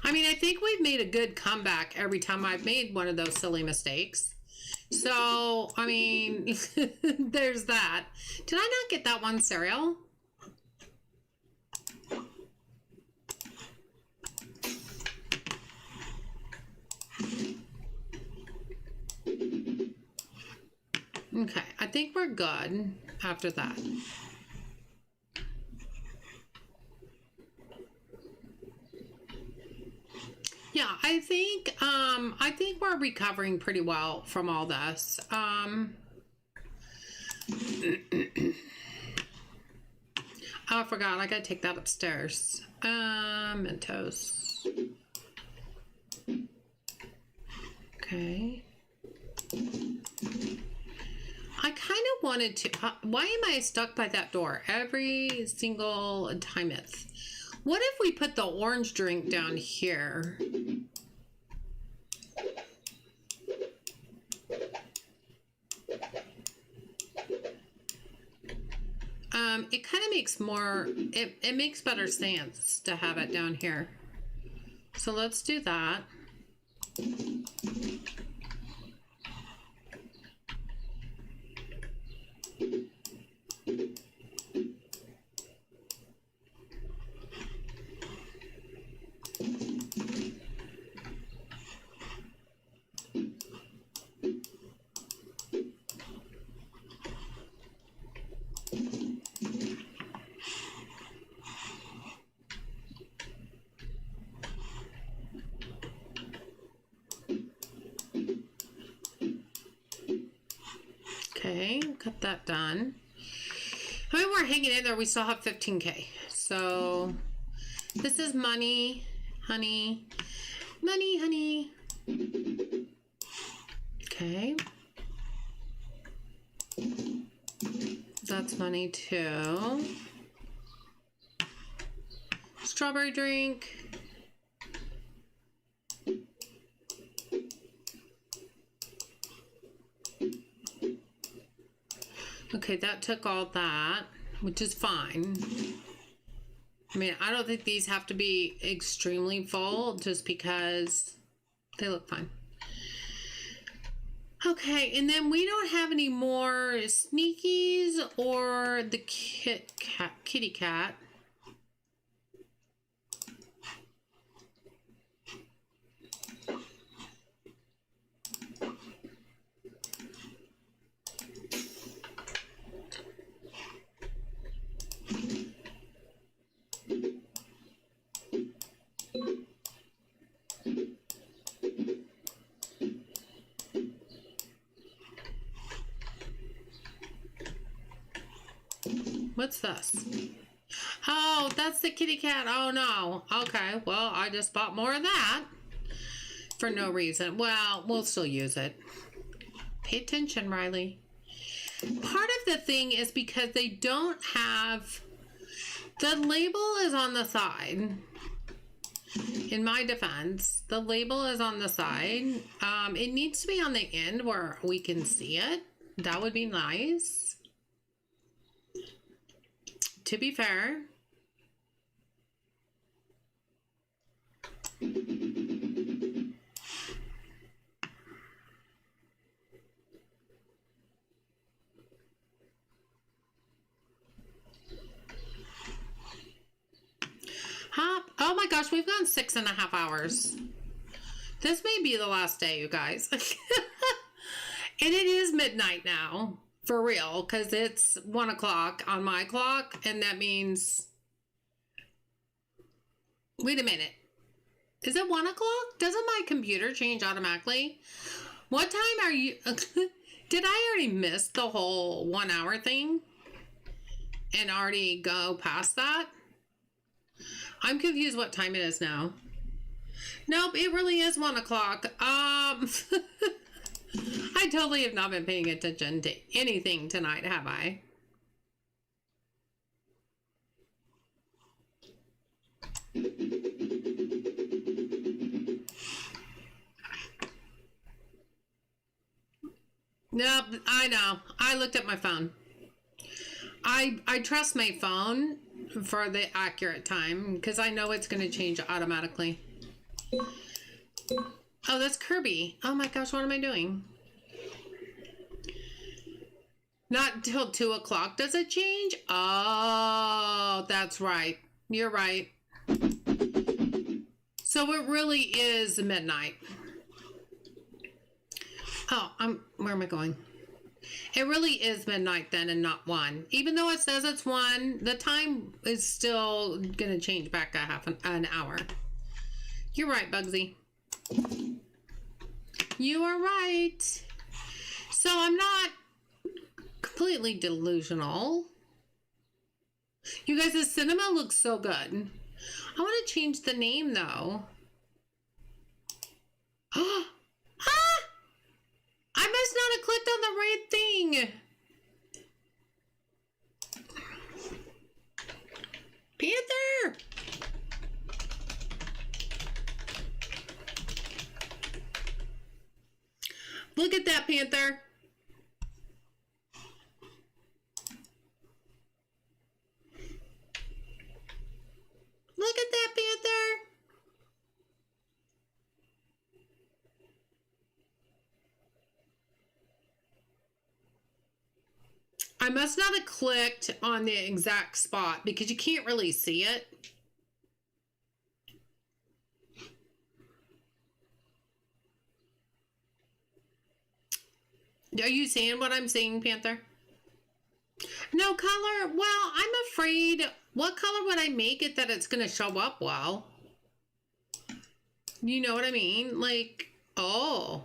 I mean, I think we've made a good comeback every time I've made one of those silly mistakes. So, I mean, there's that. Did I not get that one cereal? Okay, I think we're good after that. Yeah, I think we're recovering pretty well from all this. Oh, I forgot. I gotta take that upstairs. Mentos. Okay. I kind of wanted to. Why am I stuck by that door every single time? What if we put the orange drink down here? It kind of makes more, it makes better sense to have it down here. So let's do that. Okay, got that done. I mean, we're hanging in there. We still have 15K. So this is money, honey. Money, honey. Okay. That's money too. Strawberry drink. Okay, that took all that, which is fine. I mean, I don't think these have to be extremely full just because they look fine. Okay, and then we don't have any more sneakies or the kitty cat. What's this? Oh, that's the kitty cat. Oh no. Okay, well, I just bought more of that for no reason. Well, we'll still use it. Pay attention, Riley. Part of the thing is because they don't have, the label is on the side. In my defense, the label is on the side. It needs to be on the end where we can see it. That would be nice. To be fair. gosh, we've gone 6.5 hours. This may be the last day, you guys. And it is midnight now, for real, because it's 1 o'clock on my clock, and that means... Wait a minute. Is it 1 o'clock? Doesn't my computer change automatically? What time are you... Did I already miss the whole 1 hour thing? And already go past that? I'm confused what time it is now. Nope, it really is 1 o'clock. I totally have not been paying attention to anything tonight, have I? Nope, I know. I looked at my phone. I trust my phone for the accurate time because I know it's going to change automatically. Oh, that's Kirby. Oh my gosh, what am I doing? Not until 2 o'clock does it change? Oh, that's right. You're right. So it really is midnight. Oh, where am I going? It really is midnight then and not 1. Even though it says it's 1, the time is still going to change back an hour. You're right, Bugsy. You are right. So I'm not completely delusional. You guys, the cinema looks so good. I want to change the name though. Ah! I must not have clicked on the right thing. Panther! Look at that, Panther. Look at that, Panther. I must not have clicked on the exact spot because you can't really see it. Are you seeing what I'm seeing, Panther? No color? Well, I'm afraid, what color would I make it that it's going to show up well? You know what I mean? Like, oh.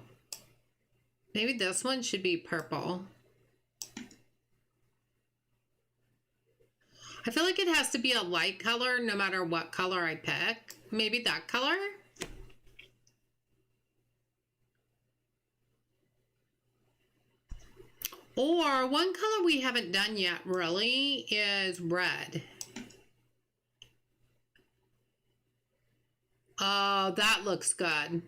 Maybe this one should be purple. I feel like it has to be a light color no matter what color I pick. Maybe that color? Or one color we haven't done yet really is red. Oh, that looks good.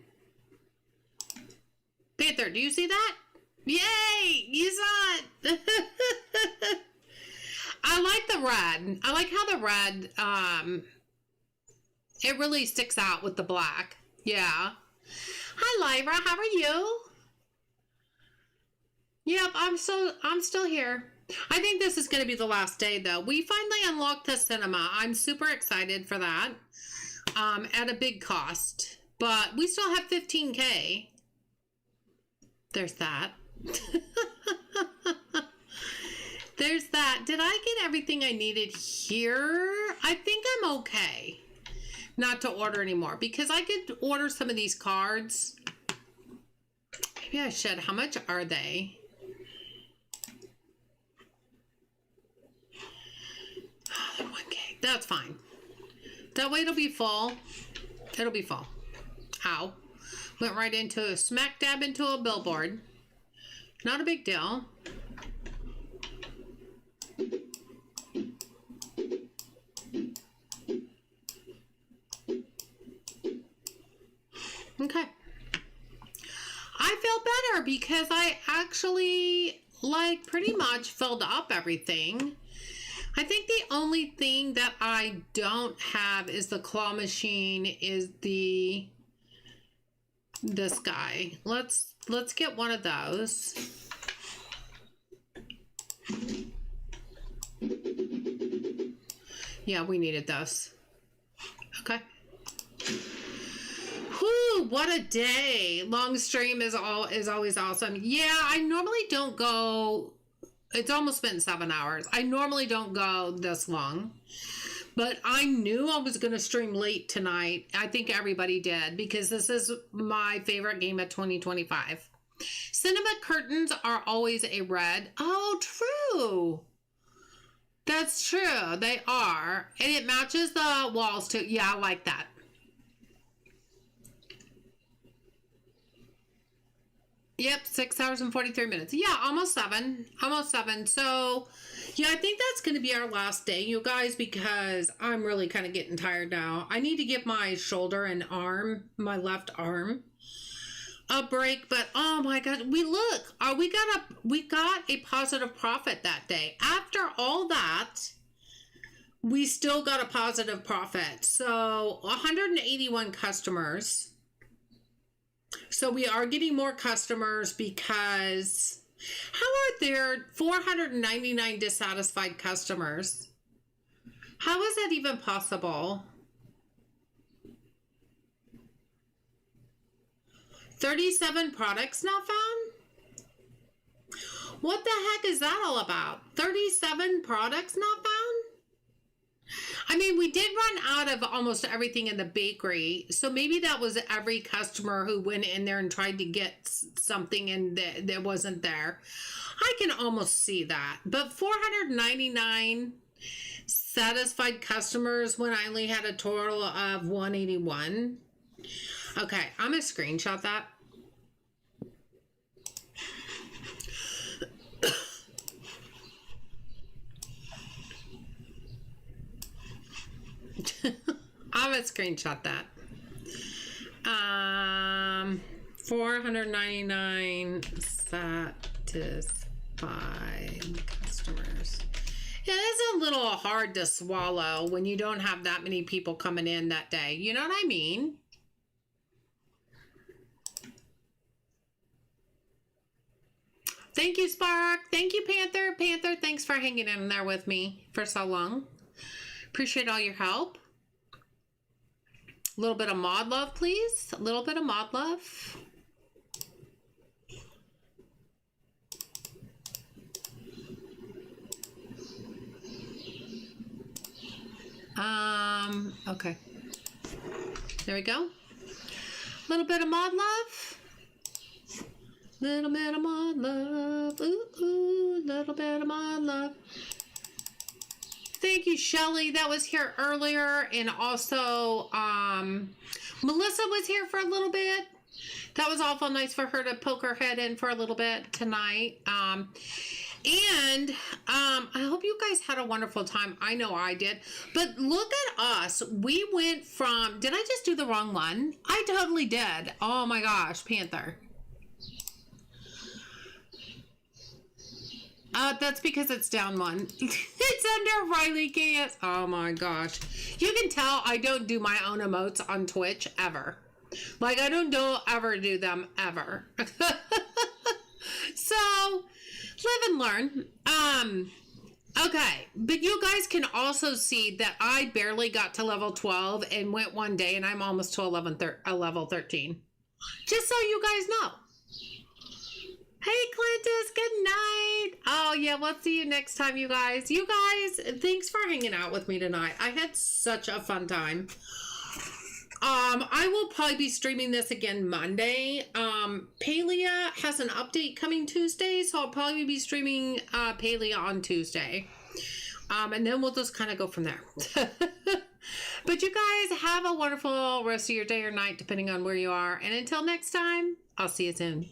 Panther, do you see that? Yay! You saw it! I like the red. I like how the red, it really sticks out with the black. Yeah. Hi, Lyra. How are you? Yep, I'm still here. I think this is going to be the last day, though. We finally unlocked the cinema. I'm super excited for that. At a big cost. But we still have 15K. There's that. There's that. Did I get everything I needed here? I think I'm okay not to order anymore because I could order some of these cards. Maybe I should. How much are they? Oh, they're 1K. That's fine. That way it'll be full. It'll be full. Ow. Went right into, smack dab into a billboard. Not a big deal. Okay. I feel better because I actually, like, pretty much filled up everything. I think the only thing that I don't have is the claw machine, is this guy. Let's get one of those. Yeah, we needed those. Okay. what a day. Long stream is always awesome. Yeah, I normally don't go, it's almost been 7 hours. I normally don't go this long. But I knew I was going to stream late tonight. I think everybody did, because this is my favorite game of 2025. Cinema curtains are always a red. Oh, true. That's true. They are. And it matches the walls too. Yeah, I like that. Yep, 6 hours and 43 minutes. Yeah, almost 7. Almost 7. So, yeah, I think that's going to be our last day, you guys, because I'm really kind of getting tired now. I need to give my shoulder and arm, my left arm, a break. But, oh my God, we got a positive profit that day. After all that, we still got a positive profit. So, 181 customers. So we are getting more customers because how are there 499 dissatisfied customers? How is that even possible? 37 products not found? What the heck is that all about? 37 products not found? I mean, we did run out of almost everything in the bakery, so maybe that was every customer who went in there and tried to get something and that wasn't there. I can almost see that. But 499 satisfied customers when I only had a total of 181. Okay, I'm going to screenshot that. I'm gonna screenshot that. 499 satisfied customers. Yeah, it's a little hard to swallow when you don't have that many people coming in that day. You know what I mean? Thank you, Spark. Thank you, Panther. Panther, thanks for hanging in there with me for so long. Appreciate all your help. A little bit of mod love, please. A little bit of mod love. Okay. There we go. A little bit of mod love. Little bit of mod love. Ooh, ooh, little bit of mod love. Thank you, Shelly. That was here earlier. And also, Melissa was here for a little bit. That was awful nice for her to poke her head in for a little bit tonight. I hope you guys had a wonderful time. I know I did. But look at us. We went from... Did I just do the wrong one? I totally did. Oh my gosh, Panther. That's because it's down one. It's under Riley KS. Oh my gosh. You can tell I don't do my own emotes on Twitch ever. Like, I don't ever do them ever. So, live and learn. Okay. But you guys can also see that I barely got to level 12 and went one day and I'm almost to level 13. Just so you guys know. Hey, Clintus, good night. Oh, yeah, we'll see you next time, you guys. You guys, thanks for hanging out with me tonight. I had such a fun time. I will probably be streaming this again Monday. Palea has an update coming Tuesday, so I'll probably be streaming Palea on Tuesday. And then we'll just kind of go from there. But you guys have a wonderful rest of your day or night, depending on where you are. And until next time, I'll see you soon.